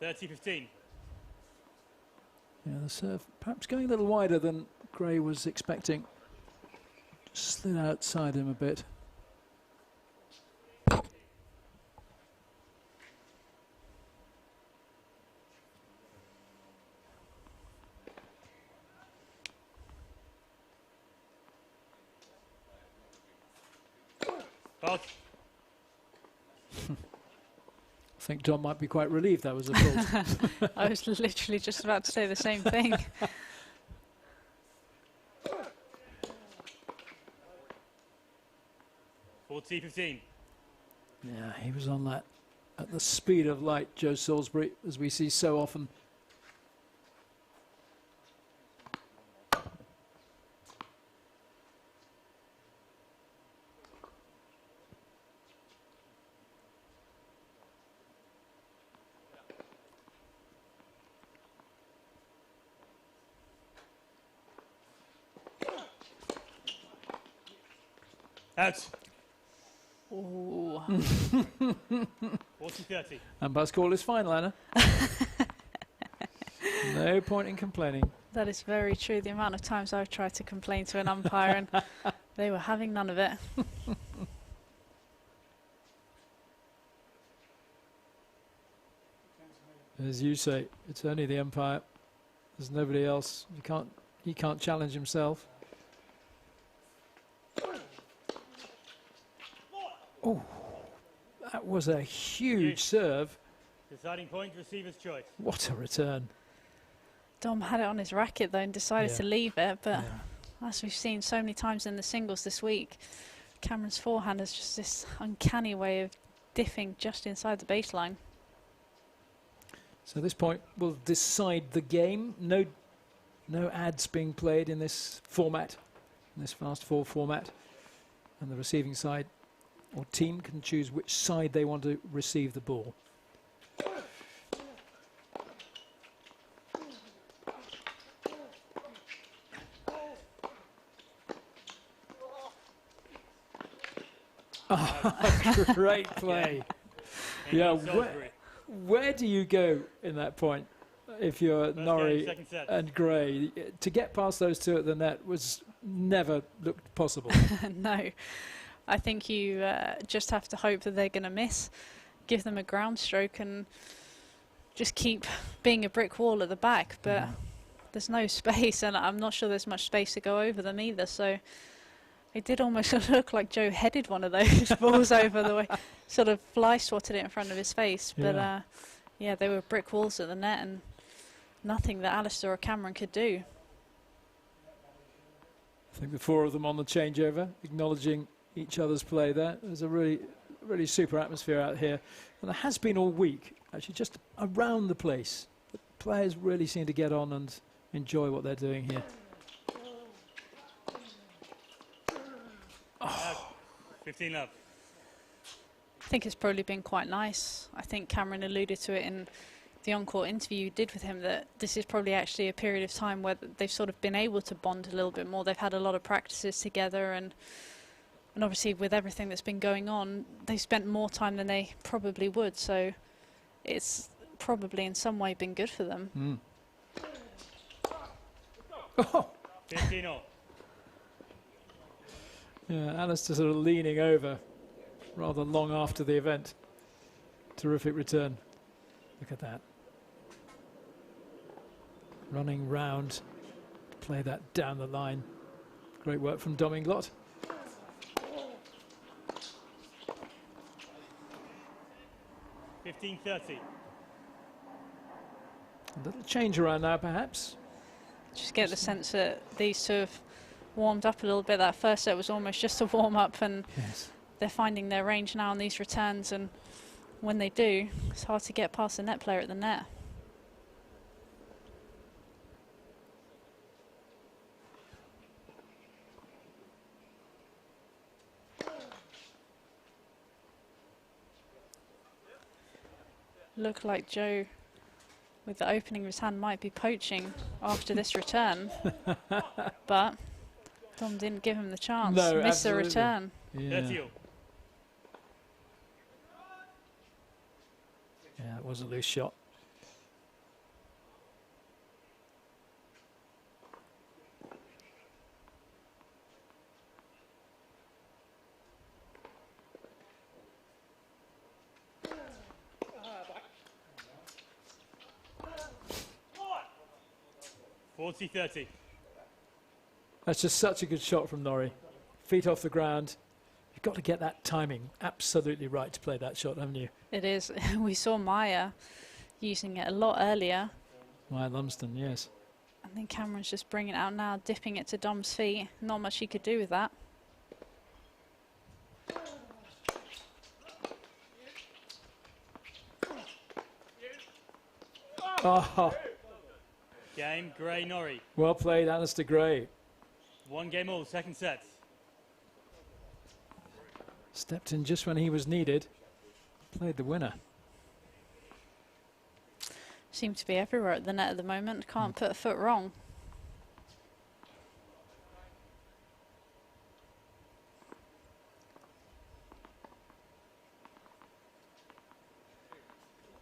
30-15. Yeah, the serve perhaps going a little wider than Gray was expecting. Just slid outside him a bit. I think Dom might be quite relieved that was a fault. I was literally just about to say the same thing. $40-15. Yeah, he was on that at the speed of light, Joe Salisbury, as we see so often. Out. Ooh. 40-30. And bus call is final, Anna. No point in complaining. That is very true. The amount of times I've tried to complain to an umpire and they were having none of it. As you say, it's only the umpire. There's nobody else. He can't challenge himself. Oh, that was a huge serve. Deciding point, receiver's choice. What a return. Dom had it on his racket though and decided to leave it, but as we've seen so many times in the singles this week, Cameron's forehand has just this uncanny way of diffing just inside the baseline. So this point will decide the game. No ads being played in this format, in this fast 4 format. And the receiving side or team can choose which side they want to receive the ball. Oh, great play. Yeah, where do you go in that point if you're Norrie and Gray? To get past those two at the net was never looked possible. No. I think you just have to hope that they're going to miss, give them a ground stroke and just keep being a brick wall at the back, but there's no space, and I'm not sure there's much space to go over them either. So it did almost look like Joe headed one of those balls over the way, sort of fly swatted it in front of his face. But yeah, they were brick walls at the net, and nothing that Alistair or Cameron could do. I think the four of them on the changeover, acknowledging each other's play there. There's a really super atmosphere out here. And there has been all week, actually, just around the place. The players really seem to get on and enjoy what they're doing here. 15 up. I think it's probably been quite nice. I think Cameron alluded to it in the on-court interview you did with him, that this is probably actually a period of time where they've sort of been able to bond a little bit more. They've had a lot of practices together, and obviously with everything that's been going on, they've spent more time than they probably would. So it's probably in some way been good for them. Oh. 15 all. Yeah, Alistair sort of leaning over rather long after the event. Terrific return. Look at that. Running round to play that down the line. Great work from Dom Inglot. A little change around now, perhaps. Just get the sense that these two have warmed up a little bit. That first set was almost just a warm-up, and they're finding their range now on these returns, and when they do, it's hard to get past the net player at the net. Look like Joe, with the opening of his hand, might be poaching after this return, but Dom didn't give him the chance. No, missed the absolutely. return. Yeah. Yeah, it was a loose shot. That's just such a good shot from Norrie. Feet off the ground. You've got to get that timing absolutely right to play that shot, haven't you? It is. We saw Maya using it a lot earlier. Maya Lumsden, yes. I think Cameron's just bringing it out now, dipping it to Dom's feet. Not much he could do with that. Oh. Game, Gray, Norrie. Well played, Alistair Gray. 1 game all, second set. Stepped in just when he was needed. Played the winner. Seems to be everywhere at the net at the moment. Can't put a foot wrong.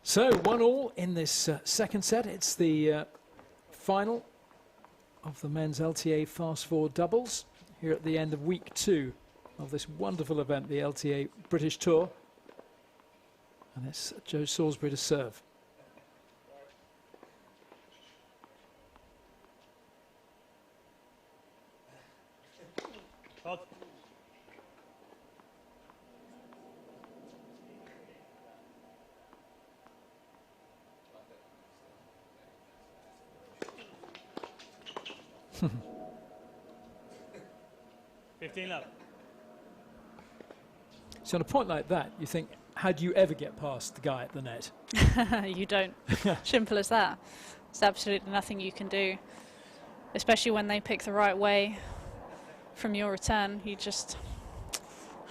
So 1-1 in this second set. It's the final of the men's LTA Fast Four doubles here at the end of week 2 of this wonderful event, the LTA British Tour. And it's Joe Salisbury to serve. So on a point like that, you think, how do you ever get past the guy at the net? You don't. Simple as that. There's absolutely nothing you can do, especially when they pick the right way from your return. You just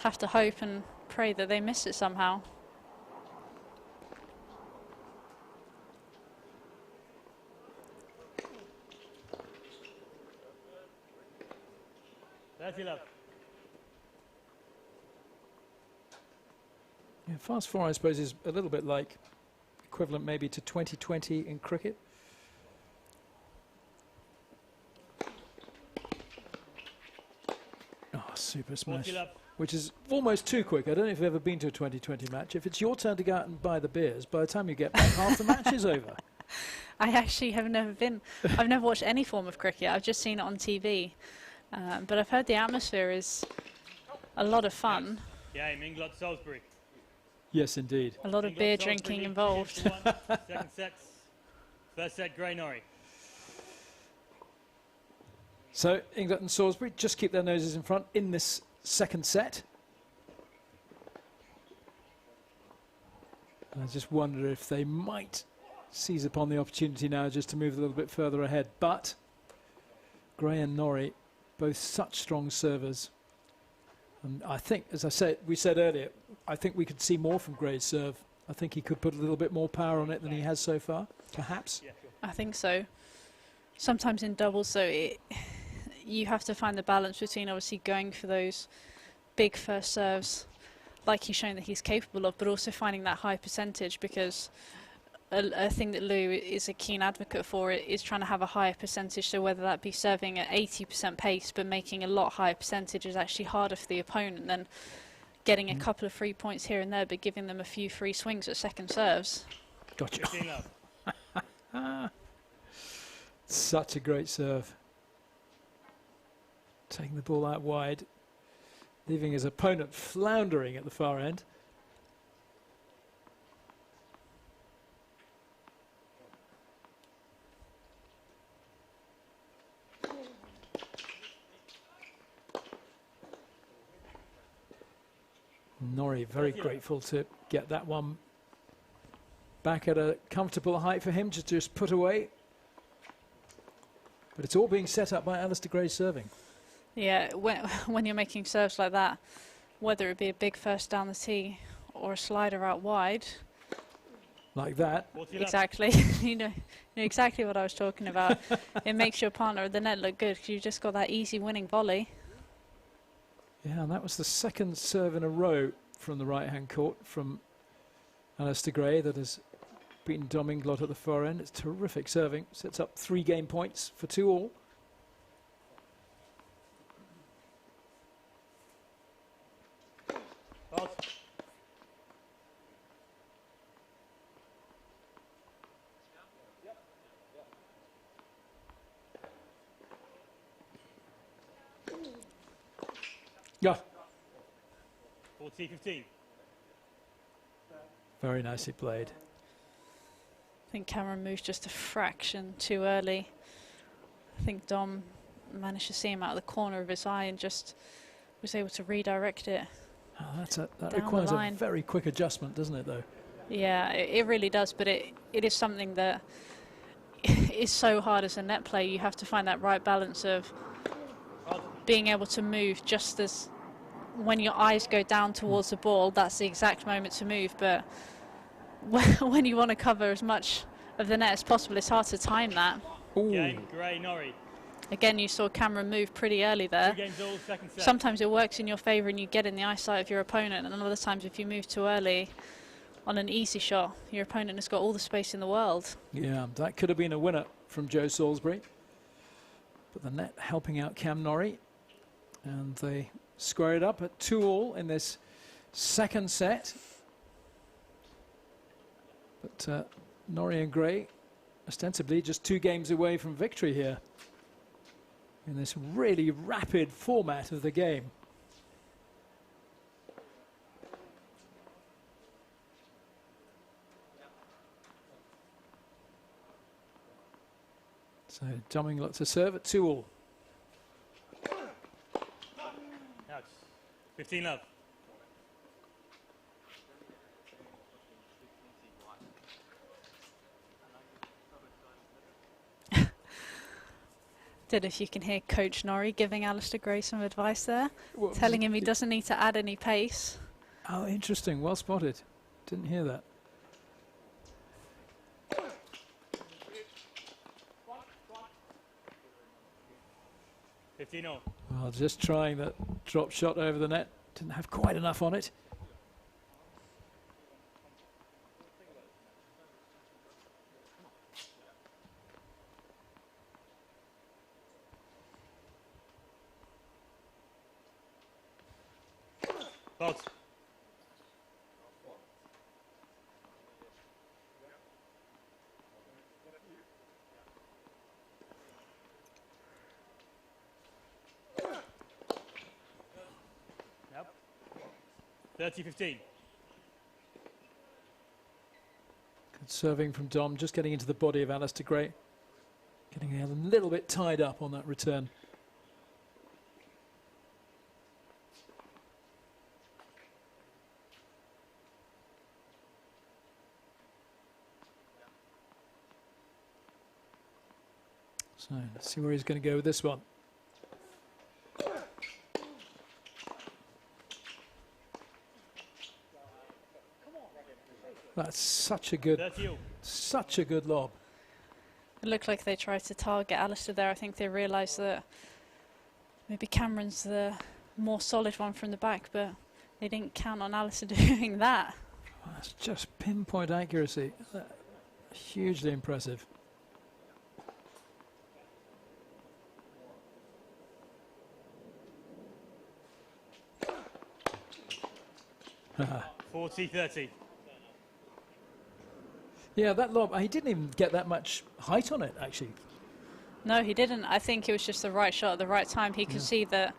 have to hope and pray that they miss it somehow. Yeah, Fast Four, I suppose, is a little bit like equivalent maybe to 2020 in cricket. Oh, super smash. which is almost too quick. I don't know if you've ever been to a 2020 match. If it's your turn to go out and buy the beers, by the time you get back, half the match is over. I actually have never been. I've never watched any form of cricket. I've just seen it on TV. But I've heard the atmosphere is a lot of fun. Yeah, England Salisbury. Yes, indeed. A lot of beer drinking involved. Second set. First set, Gray Norrie. So England and Salisbury just keep their noses in front in this second set. And I just wonder if they might seize upon the opportunity now just to move a little bit further ahead. But Gray and Norrie, both such strong servers. And I think, as we said earlier, I think we could see more from Gray's serve. I think he could put a little bit more power on it than he has so far, perhaps. I think so. Sometimes in doubles, though, you have to find the balance between obviously going for those big first serves, like he's shown that he's capable of, but also finding that high percentage, because a thing that Lou is a keen advocate for is trying to have a higher percentage. So whether that be serving at 80% pace but making a lot higher percentage is actually harder for the opponent than getting a couple of free points here and there but giving them a few free swings at second serves. Gotcha. Such a great serve. Taking the ball out wide, leaving his opponent floundering at the far end. Norrie very grateful to get that one back at a comfortable height for him to just put away. But it's all being set up by Alistair Gray serving. Yeah, when you're making serves like that, whether it be a big first down the tee or a slider out wide. Like that. Exactly. you know exactly what I was talking about. It makes your partner at the net look good because you just got that easy winning volley. Yeah, and that was the second serve in a row from the right-hand court from Alistair Gray that has beaten Dom Inglot at the far end. It's terrific serving. Sets up 3 game points for 2-all. Yeah. 14-15. Very nicely played. I think Cameron moved just a fraction too early. I think Dom managed to see him out of the corner of his eye and just was able to redirect it. Oh, that requires a very quick adjustment, doesn't it, though? Yeah, it really does, but it is something that is so hard as a net player. You have to find that right balance of being able to move just as when your eyes go down towards the ball, that's the exact moment to move. But when you want to cover as much of the net as possible, it's hard to time that. Gray Norrie. Again, you saw Cameron move pretty early there. 2 games all, second set. Sometimes it works in your favour and you get in the eyesight of your opponent, and other times if you move too early on an easy shot, your opponent has got all the space in the world. Yeah, that could have been a winner from Joe Salisbury. But the net helping out Cam Norrie. And they square it up at 2-all in this second set. But Norrie and Gray ostensibly just 2 games away from victory here in this really rapid format of the game. So Dom Inglot to serve at 2-all. 15 love. Don't know if you can hear Coach Norrie giving Alistair Gray some advice there, telling him he doesn't need to add any pace. Oh, interesting. Well spotted. Didn't hear that. Well, just trying that drop shot over the net. Didn't have quite enough on it. Both. Yep. 30-15. Good serving from Dom, just getting into the body of Alistair Gray. Getting a little bit tied up on that return. So let's see where he's going to go with this one. That's such a good lob. It looked like they tried to target Alistair there. I think they realised that maybe Cameron's the more solid one from the back, but they didn't count on Alistair doing that. That's just pinpoint accuracy. Hugely impressive. 40-30. Yeah, that lob, he didn't even get that much height on it, actually. No, he didn't. I think it was just the right shot at the right time. He could see that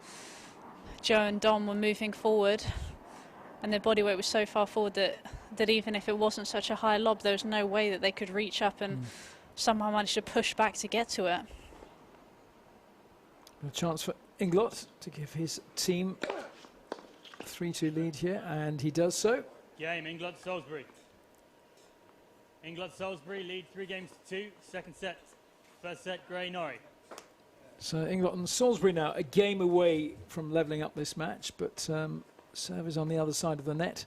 Joe and Dom were moving forward, and their body weight was so far forward that even if it wasn't such a high lob, there was no way that they could reach up and somehow manage to push back to get to it. A chance for Inglot to give his team a 3-2 lead here, and he does so. Game, Inglot-Salisbury. Inglot-Salisbury lead 3-2. Second set. First set, Gray-Norrie. So Inglot and Salisbury now a game away from levelling up this match, but serve is on the other side of the net.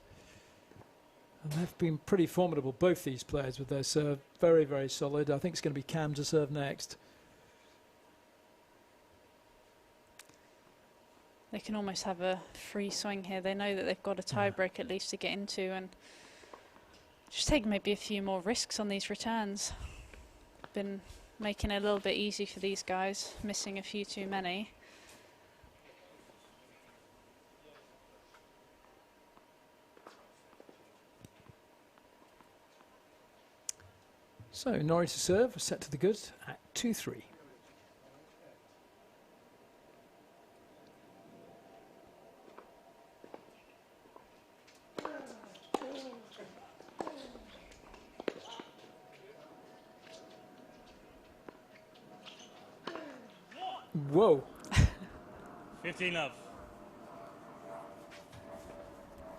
And they've been pretty formidable, both these players, with their serve. Very, very solid. I think it's going to be Cam to serve next. They can almost have a free swing here. They know that they've got a tie-break at least to get into, and just take maybe a few more risks on these returns. Been making it a little bit easy for these guys, missing a few too many. So Norrie to serve, set to the good at 2-3. Whoa. 15-love.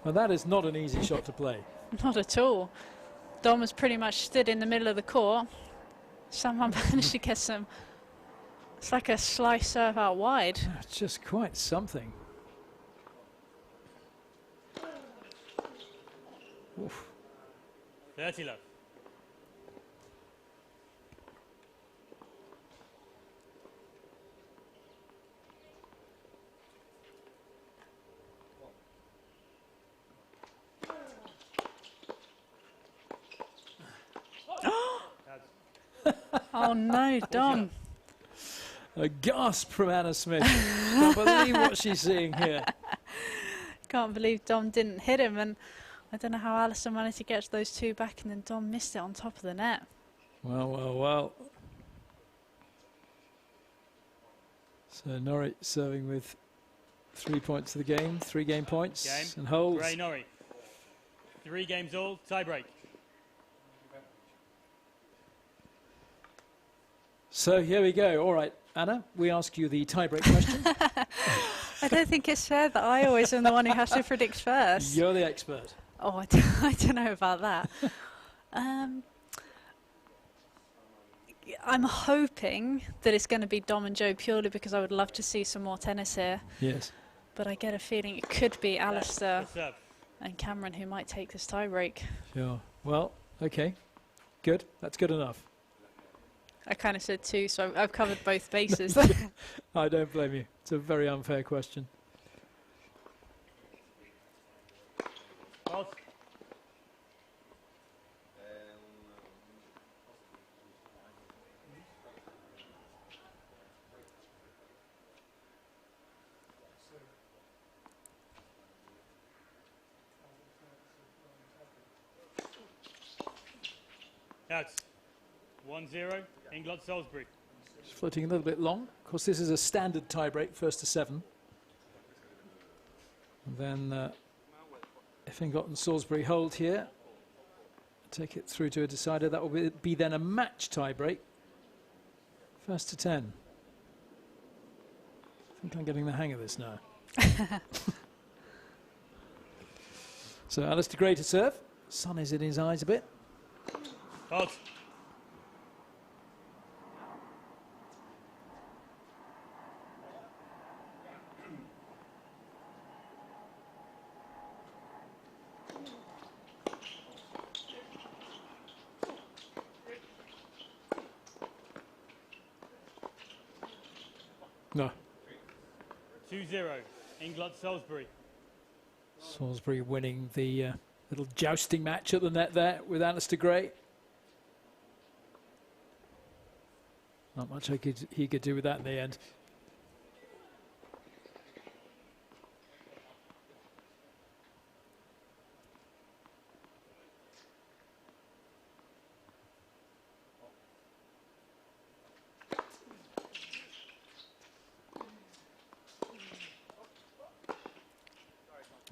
Well, that is not an easy shot to play. Not at all. Dom has pretty much stood in the middle of the court. Somehow managed to get some. It's like a slice serve out wide. It's just quite something. Oof. 30-love. Oh no, Dom. A gasp from Anna Smith. Can't believe what she's seeing here. Can't believe Dom didn't hit him, and I don't know how Alistair managed to get those two back, and then Dom missed it on top of the net. Well, well, well. So Norrie serving with 3 points to the game, 3 game points, and holds. Gray-Norrie. 3 games all, tie break. So here we go. All right, Anna, we ask you the tie-break question. I don't think it's fair that I always am the one who has to predict first. You're the expert. Oh, I don't know about that. I'm hoping that it's going to be Dom and Joe purely because I would love to see some more tennis here. Yes. But I get a feeling it could be Alistair and Cameron who might take this tie-break. Sure. Well, okay. Good. That's good enough. I kind of said 2, so I've covered both bases. I don't blame you. It's a very unfair question. Both. Out. 1-0, England Salisbury. Just floating a little bit long. Of course, this is a standard tiebreak, first to 7. And then if Inglot and Salisbury hold here, take it through to a decider, that will be then a match tiebreak, first to 10. I think I'm getting the hang of this now. So Alistair Gray to serve. Sun is in his eyes a bit. Out. No. 2-0, England Salisbury. Salisbury winning the little jousting match at the net there with Alistair Gray. Not much he could do with that in the end.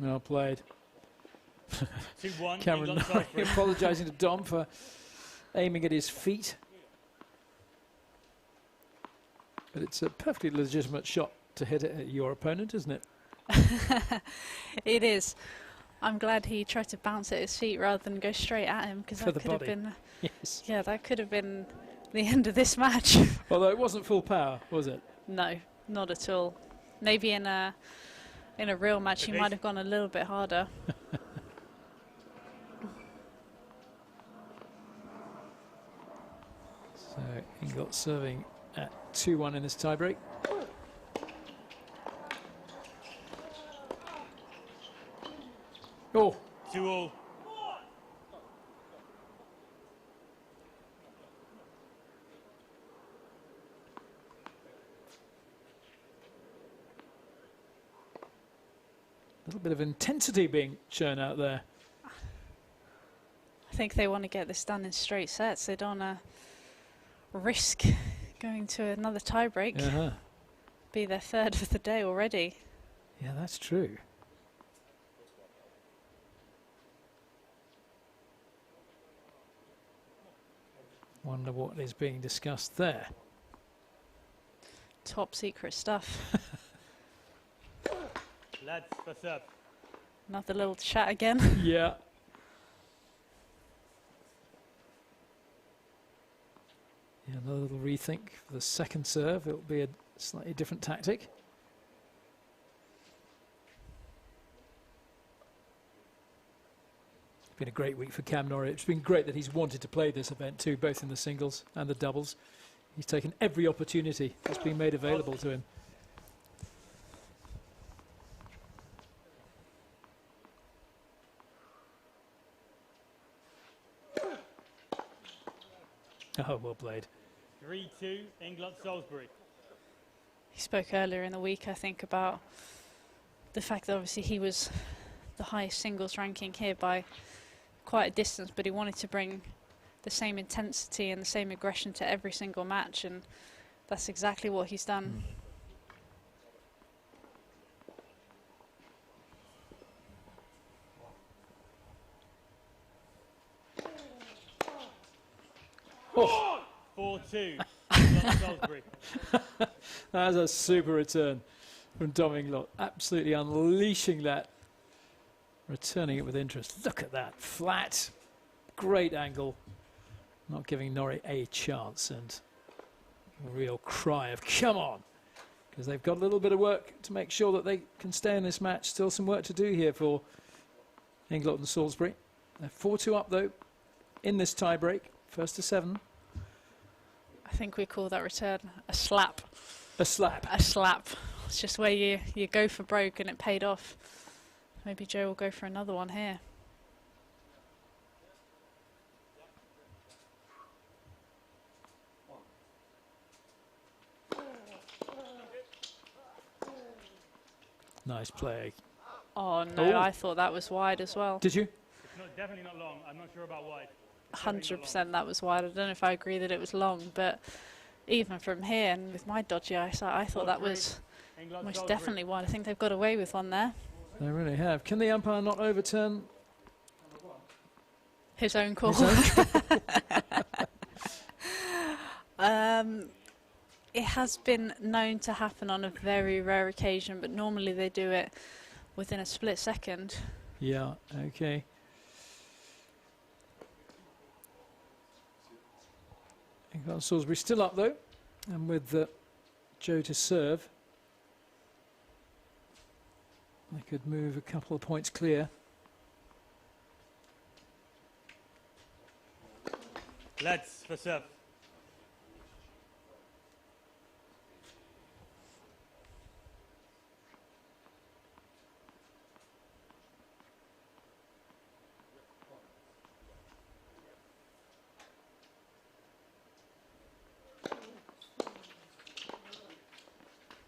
Well played. 2-1, Cameron England Salisbury. apologising to Dom for aiming at his feet. But it's a perfectly legitimate shot to hit it at your opponent, isn't it? It is. I'm glad he tried to bounce at his feet rather than go straight at him, because that could have been, yes. yeah, that could have been the end of this match. Although it wasn't full power, was it? No, not at all. Maybe in a real match he might have gone a little bit harder. So Inglot serving at 2-1 in this tiebreak. Oh! 2-all. A little bit of intensity being shown out there. I think they want to get this done in straight sets. They don't want to risk going to another tiebreak. Be their third of the day already. Yeah, that's true. Wonder what is being discussed there. Top secret stuff. Lads, what's up? Another little chat again. Yeah. Yeah, another little rethink for the second serve. It'll be a slightly different tactic. It's been a great week for Cam Norrie. It's been great that he's wanted to play this event too, both in the singles and the doubles. He's taken every opportunity that's been made available to him. Oh, well played. 3-2, England Salisbury. He spoke earlier in the week, I think, about the fact that obviously he was the highest singles ranking here by quite a distance, but he wanted to bring the same intensity and the same aggression to every single match, and that's exactly what he's done. Oh. 4-2, England Salisbury. That's a super return from Dom Inglot. Absolutely unleashing that. Returning it with interest. Look at that. Flat. Great angle. Not giving Norrie a chance, and a real cry of come on, because they've got a little bit of work to make sure that they can stay in this match. Still some work to do here for Inglot and Salisbury. They're 4-2 up though in this tiebreak, first to 7. I think we call that return a slap. A slap. A slap. It's just where you go for broke and it paid off. Maybe Joe will go for another one here. Nice play. Oh no, Oh. I thought that was wide as well. Did you? It's definitely not long. I'm not sure about wide. 100% that was wide. I don't know if I agree that it was long, but even from here and with my dodgy eyesight, I thought that was most definitely wide. I think they've got away with one there. They really have. Can the umpire not overturn his own call? It has been known to happen on a very rare occasion, but normally they do it within a split second. Yeah, okay. You've got Salisbury still up though, and with Joe to serve, they could move a couple of points clear. Let's for serve.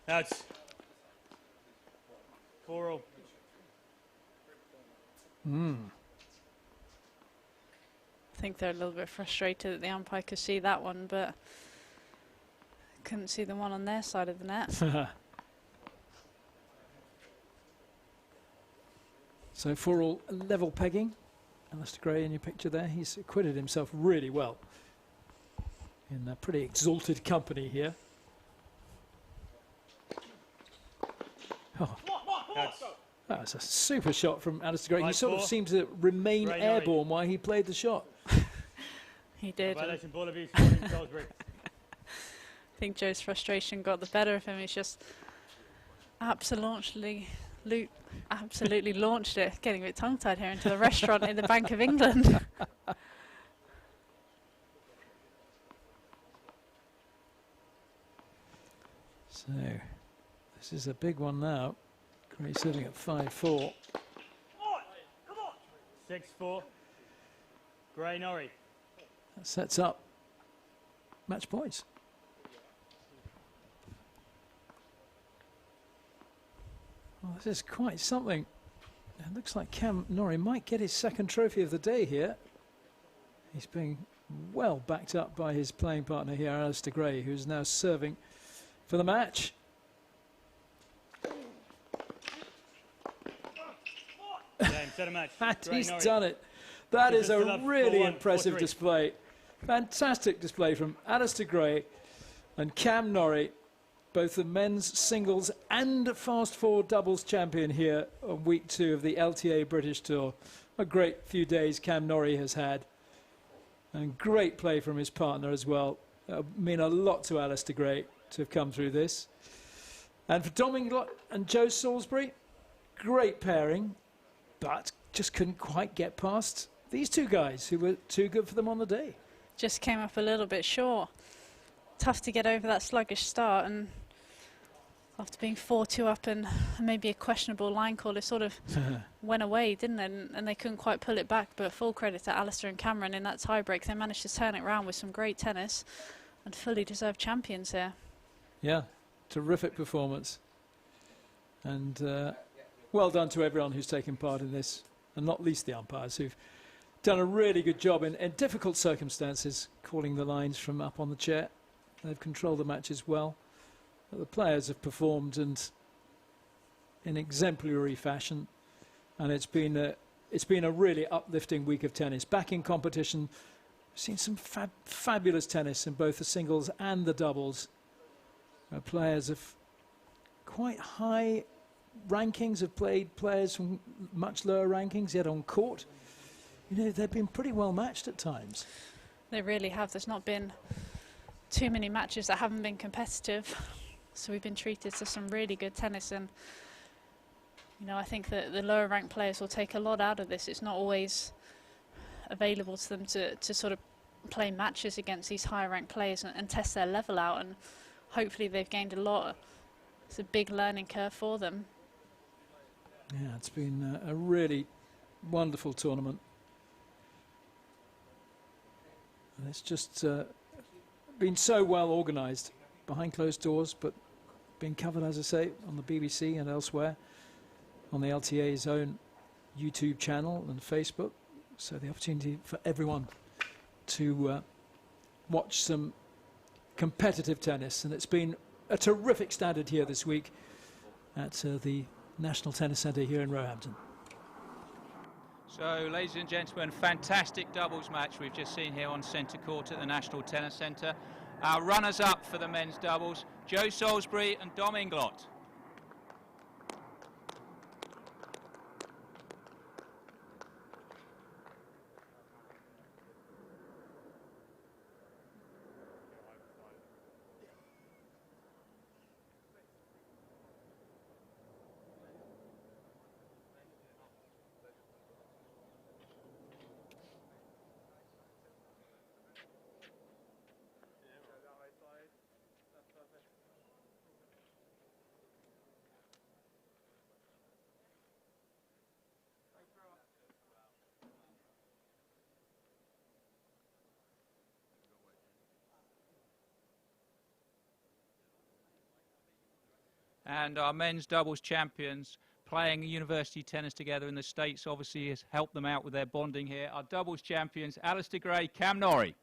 That's 4-all. Mm. I think they're a little bit frustrated that the umpire could see that one, but couldn't see the one on their side of the net. So 4-all level pegging. Alistair Gray in your picture there. He's acquitted himself really well in a pretty exalted company here. Oh. That's a super shot from Alistair Gray. He sort of seemed to remain airborne while he played the shot. He did. I think Joe's frustration got the better of him. He's just absolutely launched it. Getting a bit tongue-tied here into the restaurant in the Bank of England. So this is a big one now. Gray sitting at 5-4. 6-4. Gray Norrie. That sets up match points. Well, this is quite something. It looks like Cam Norrie might get his second trophy of the day here. He's being well backed up by his playing partner here, Alistair Gray, who's now serving for the match. And he's done it. That is a really impressive display. Fantastic display from Alistair Gray and Cam Norrie, both the men's singles and fast four doubles champion here on week 2 of the LTA British Tour. A great few days Cam Norrie has had, and great play from his partner as well. Mean a lot to Alistair Gray to have come through this. And for Dominic and Joe Salisbury, great pairing, but just couldn't quite get past these two guys who were too good for them on the day. Just came up a little bit short. Tough to get over that sluggish start, and after being 4-2 up and maybe a questionable line call, it sort of went away, didn't it? And they couldn't quite pull it back, but full credit to Alistair and Cameron in that tiebreak. They managed to turn it around with some great tennis and fully deserved champions here. Yeah, terrific performance. And well done to everyone who's taken part in this, and not least the umpires who've done a really good job in difficult circumstances, calling the lines from up on the chair. They've controlled the matches well. But the players have performed and in exemplary fashion, and it's been a really uplifting week of tennis. Back in competition, we've seen some fabulous tennis in both the singles and the doubles. Players of quite high rankings have played players from much lower rankings, yet on court, you know, they've been pretty well matched at times. They really have. There's not been too many matches that haven't been competitive, so we've been treated to some really good tennis. And you know, I think that the lower ranked players will take a lot out of this. It's not always available to them to sort of play matches against these higher ranked players and test their level out, and hopefully they've gained a lot. It's a big learning curve for them. Yeah, it's been a really wonderful tournament. And it's just been so well organised behind closed doors, but being covered, as I say, on the BBC and elsewhere, on the LTA's own YouTube channel and Facebook. So the opportunity for everyone to watch some competitive tennis, and it's been a terrific standard here this week at the National Tennis Centre here in Roehampton. So, ladies and gentlemen, fantastic doubles match we've just seen here on centre court at the National Tennis Centre. Our runners-up for the men's doubles, Joe Salisbury and Dom Inglot. And our men's doubles champions playing university tennis together in the States obviously has helped them out with their bonding here. Our doubles champions, Alistair Gray, Cam Norrie.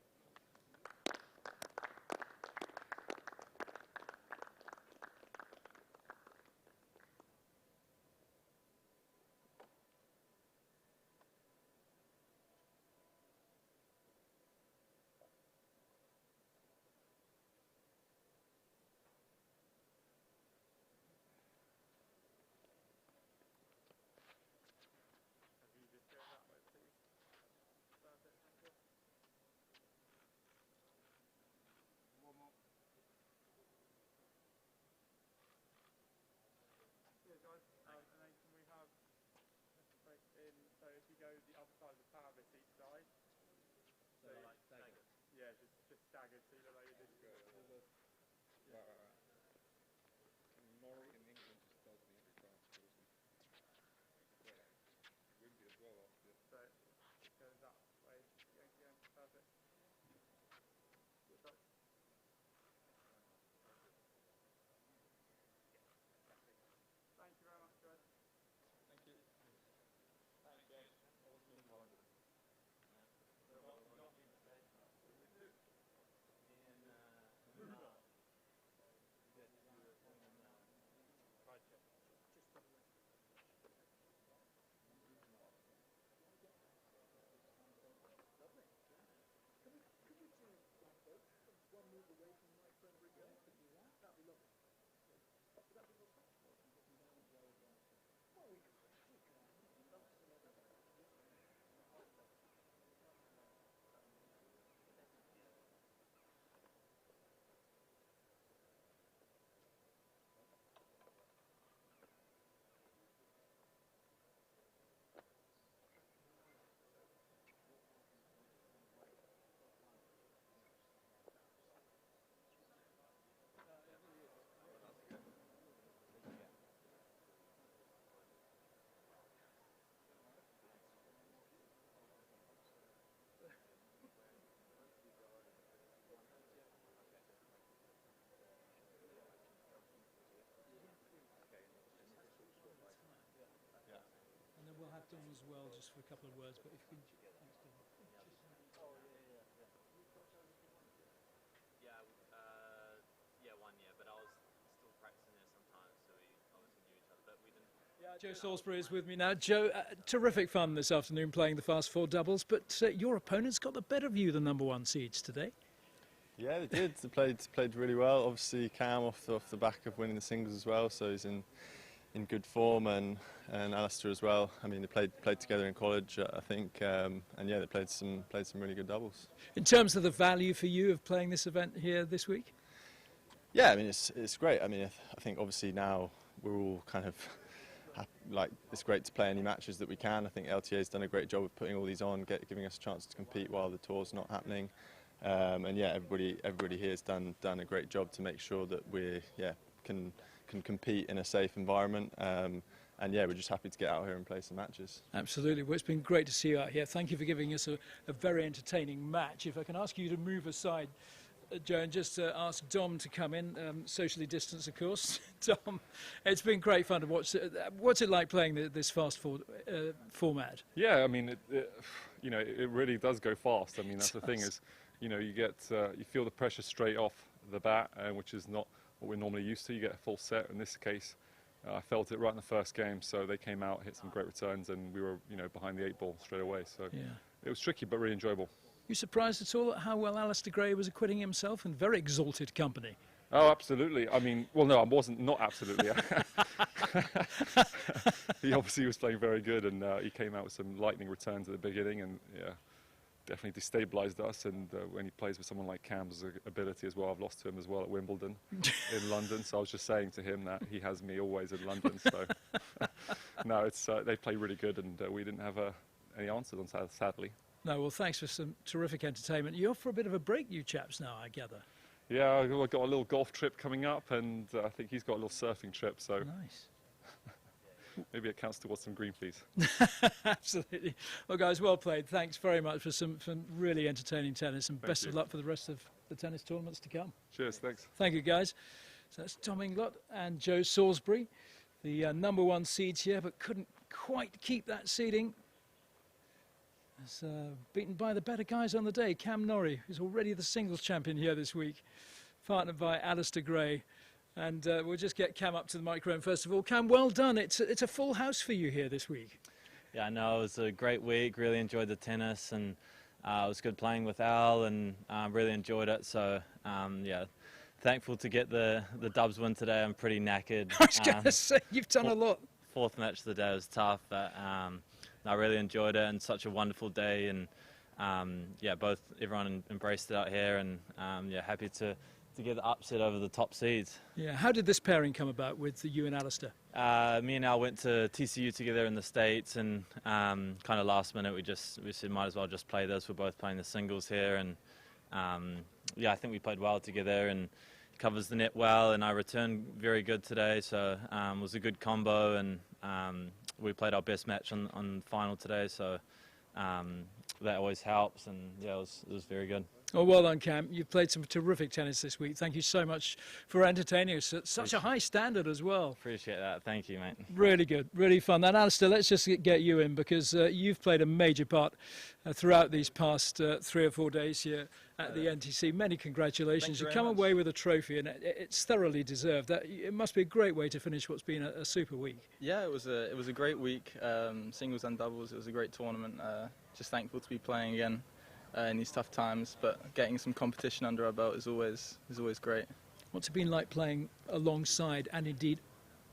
And then can we have in, so if you go the other side of the parapet each side. So like staggered? Yeah, just staggered, so you look like you're this good. Yeah. Right. Norrie in England just tells me every time, doesn't he? Yeah. Windy as well after. So go that way, again, perfect. Good touch. Thank you very much, guys. Thank you. Thanks, guys. And then we'll have Dom as well, just for a couple of words. But if you can, thanks, Dom. Yeah, 1 year, but I was still practicing there sometimes, so we obviously knew each other, but we didn't. Joe Salisbury is with me now. Joe, terrific fun this afternoon playing the Fast Four doubles, but your opponents got the better of you, the #1 seeds today. Yeah, they did. They played really well. Obviously, Cam off the back of winning the singles as well, so he's in good form, and Alistair as well. I mean, they played together in college, I think, and yeah, they played some really good doubles. In terms of the value for you of playing this event here this week? Yeah, I mean, it's great. I mean, I think obviously now we're all kind of like, it's great to play any matches that we can. I think LTA's done a great job of putting all these on, giving us a chance to compete while the tour's not happening. And yeah, everybody here has done a great job to make sure that we can compete in a safe environment. And yeah, we're just happy to get out here and play some matches. Absolutely. Well, it's been great to see you out here. Thank you for giving us a very entertaining match. If I can ask you to move aside, Joe, and just ask Dom to come in, socially distanced, of course. Dom, it's been great fun to watch. What's it like playing this Fast Four format? Yeah, I mean, you know, it really does go fast. I mean, that's the thing is, you know, you feel the pressure straight off the bat, which is not what we're normally used to. You get a full set. In this case, I felt it right in the first game, so they came out, hit some great returns, and we were, you know, behind the 8 ball straight away. So it was tricky, but really enjoyable. You surprised at all at how well Alistair Gray was acquitting himself in very exalted company? Oh, absolutely. I mean, well, no, I wasn't. Not absolutely. He obviously was playing very good, and he came out with some lightning returns at the beginning, and definitely destabilised us. And when he plays with someone like Cam's ability as well, I've lost to him as well at Wimbledon in London. So I was just saying to him that he has me always in London. So no, it's they play really good, and we didn't have any answers on sadly. No, well, thanks for some terrific entertainment. You're for a bit of a break, you chaps, now, I gather. Yeah, I've got a little golf trip coming up, and I think he's got a little surfing trip. So nice. Maybe it counts towards some green, please. Absolutely. Well, guys, well played. Thanks very much for some really entertaining tennis, and best of luck for the rest of the tennis tournaments to come. Cheers, thanks. Thank you, guys. So that's Tom Inglot and Joe Salisbury, the #1 seeds here, but couldn't quite keep that seeding. As, beaten by the better guys on the day. Cam Norrie, who's already the singles champion here this week, partnered by Alistair Gray. And we'll just get Cam up to the microphone first of all. Cam, well done. It's a full house for you here this week. Yeah, I know. It was a great week. Really enjoyed the tennis, and it was good playing with Al, and really enjoyed it. So, yeah, thankful to get the dubs win today. I'm pretty knackered. I was going to say, you've done a lot. Fourth match of the day was tough, but I really enjoyed it, and such a wonderful day. And yeah, everyone embraced it out here, and yeah, happy to get the upset over the top seeds. Yeah, how did this pairing come about with you and Alistair? Me and Al went to TCU together in the States, and kind of last minute we said might as well just play this. We're both playing the singles here, and yeah, I think we played well together, and covers the net well, and I returned very good today, so it was a good combo, and we played our best match on final today, so that always helps, and yeah, it was very good. Oh, well done, Cam. You've played some terrific tennis this week. Thank you so much for entertaining us at such a high standard as well. Appreciate that. Thank you, mate. Really good, really fun. And Alistair, let's just get you in, because you've played a major part throughout these past 3 or 4 days here at the NTC. Many congratulations. You come away with a trophy, and it's thoroughly deserved. It must be a great way to finish what's been a super week. Yeah, it was a great week, singles and doubles. It was a great tournament. Just thankful to be playing again in these tough times, but getting some competition under our belt is always great. What's it been like playing alongside and indeed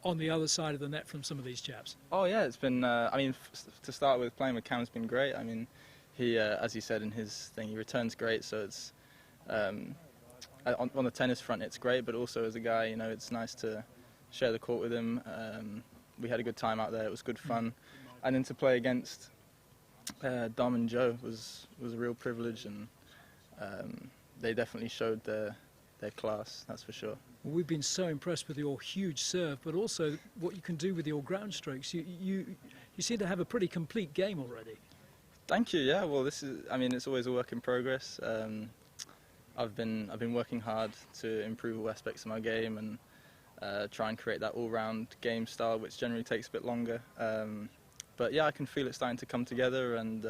on the other side of the net from some of these chaps? Oh yeah, it's been, I mean, to start with, playing with Cam's been great. I mean, he, as he said in his thing, he returns great, so it's, on the tennis front it's great, but also as a guy, you know, it's nice to share the court with him. We had a good time out there, it was good fun. And then to play against Dom and Joe was a real privilege, and they definitely showed their class, that's for sure. Well, we've been so impressed with your huge serve, but also what you can do with your ground strokes. You seem to have a pretty complete game already. Thank you. Yeah. Well, I mean, it's always a work in progress. I've been working hard to improve all aspects of my game, and try and create that all-round game style, which generally takes a bit longer. But yeah, I can feel it starting to come together, and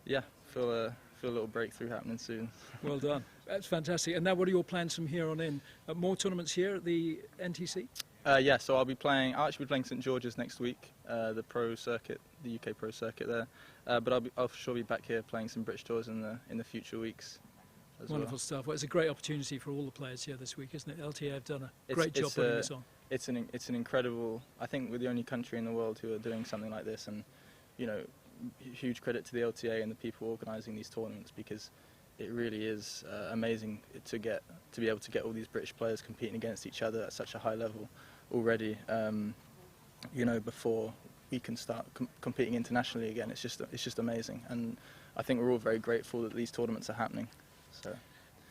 yeah, feel a little breakthrough happening soon. Well done. That's fantastic. And now, what are your plans from here on in? More tournaments here at the NTC? Yeah, so I'll actually be playing St George's next week, the pro circuit, the UK pro circuit there. But I'll for sure be back here playing some British tours in the future weeks. Wonderful stuff. Well, it's a great opportunity for all the players here this week, isn't it? LTA have done a great job putting this on. It's an incredible. I think we're the only country in the world who are doing something like this, and you know, huge credit to the LTA and the people organising these tournaments, because it really is amazing to be able to get all these British players competing against each other at such a high level already. You know, before we can start competing internationally again, it's just amazing, and I think we're all very grateful that these tournaments are happening. So.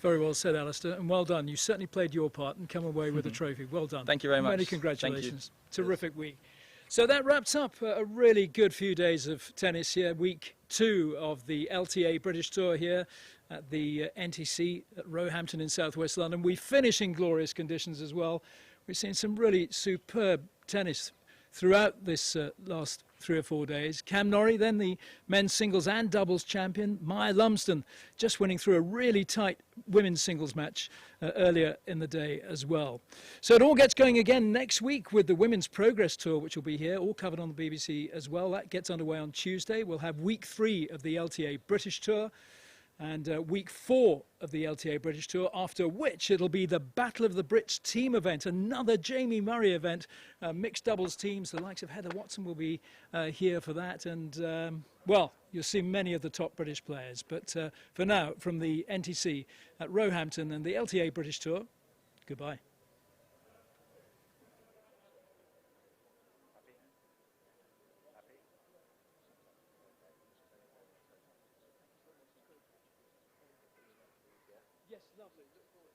Very well said, Alistair, and well done. You certainly played your part and come away with a trophy. Well done. Thank you very much. Many congratulations. Terrific week. So that wraps up a really good few days of tennis here. Week 2 of the LTA British Tour here at the NTC at Roehampton in southwest London. We finish in glorious conditions as well. We've seen some really superb tennis throughout this last 3 or 4 days. Cam Norrie, then the men's singles and doubles champion. Maya Lumsden just winning through a really tight women's singles match earlier in the day as well. So it all gets going again next week with the Women's Progress Tour, which will be here, all covered on the BBC as well. That gets underway on Tuesday. We'll have week 3 of the LTA British Tour and week 4 of the LTA British Tour, after which it'll be the Battle of the Brits team event, another Jamie Murray event, mixed doubles teams. The likes of Heather Watson will be here for that, and well, you'll see many of the top British players. But for now, from the NTC at Roehampton and the LTA British Tour, goodbye. Yes, lovely. Look forward.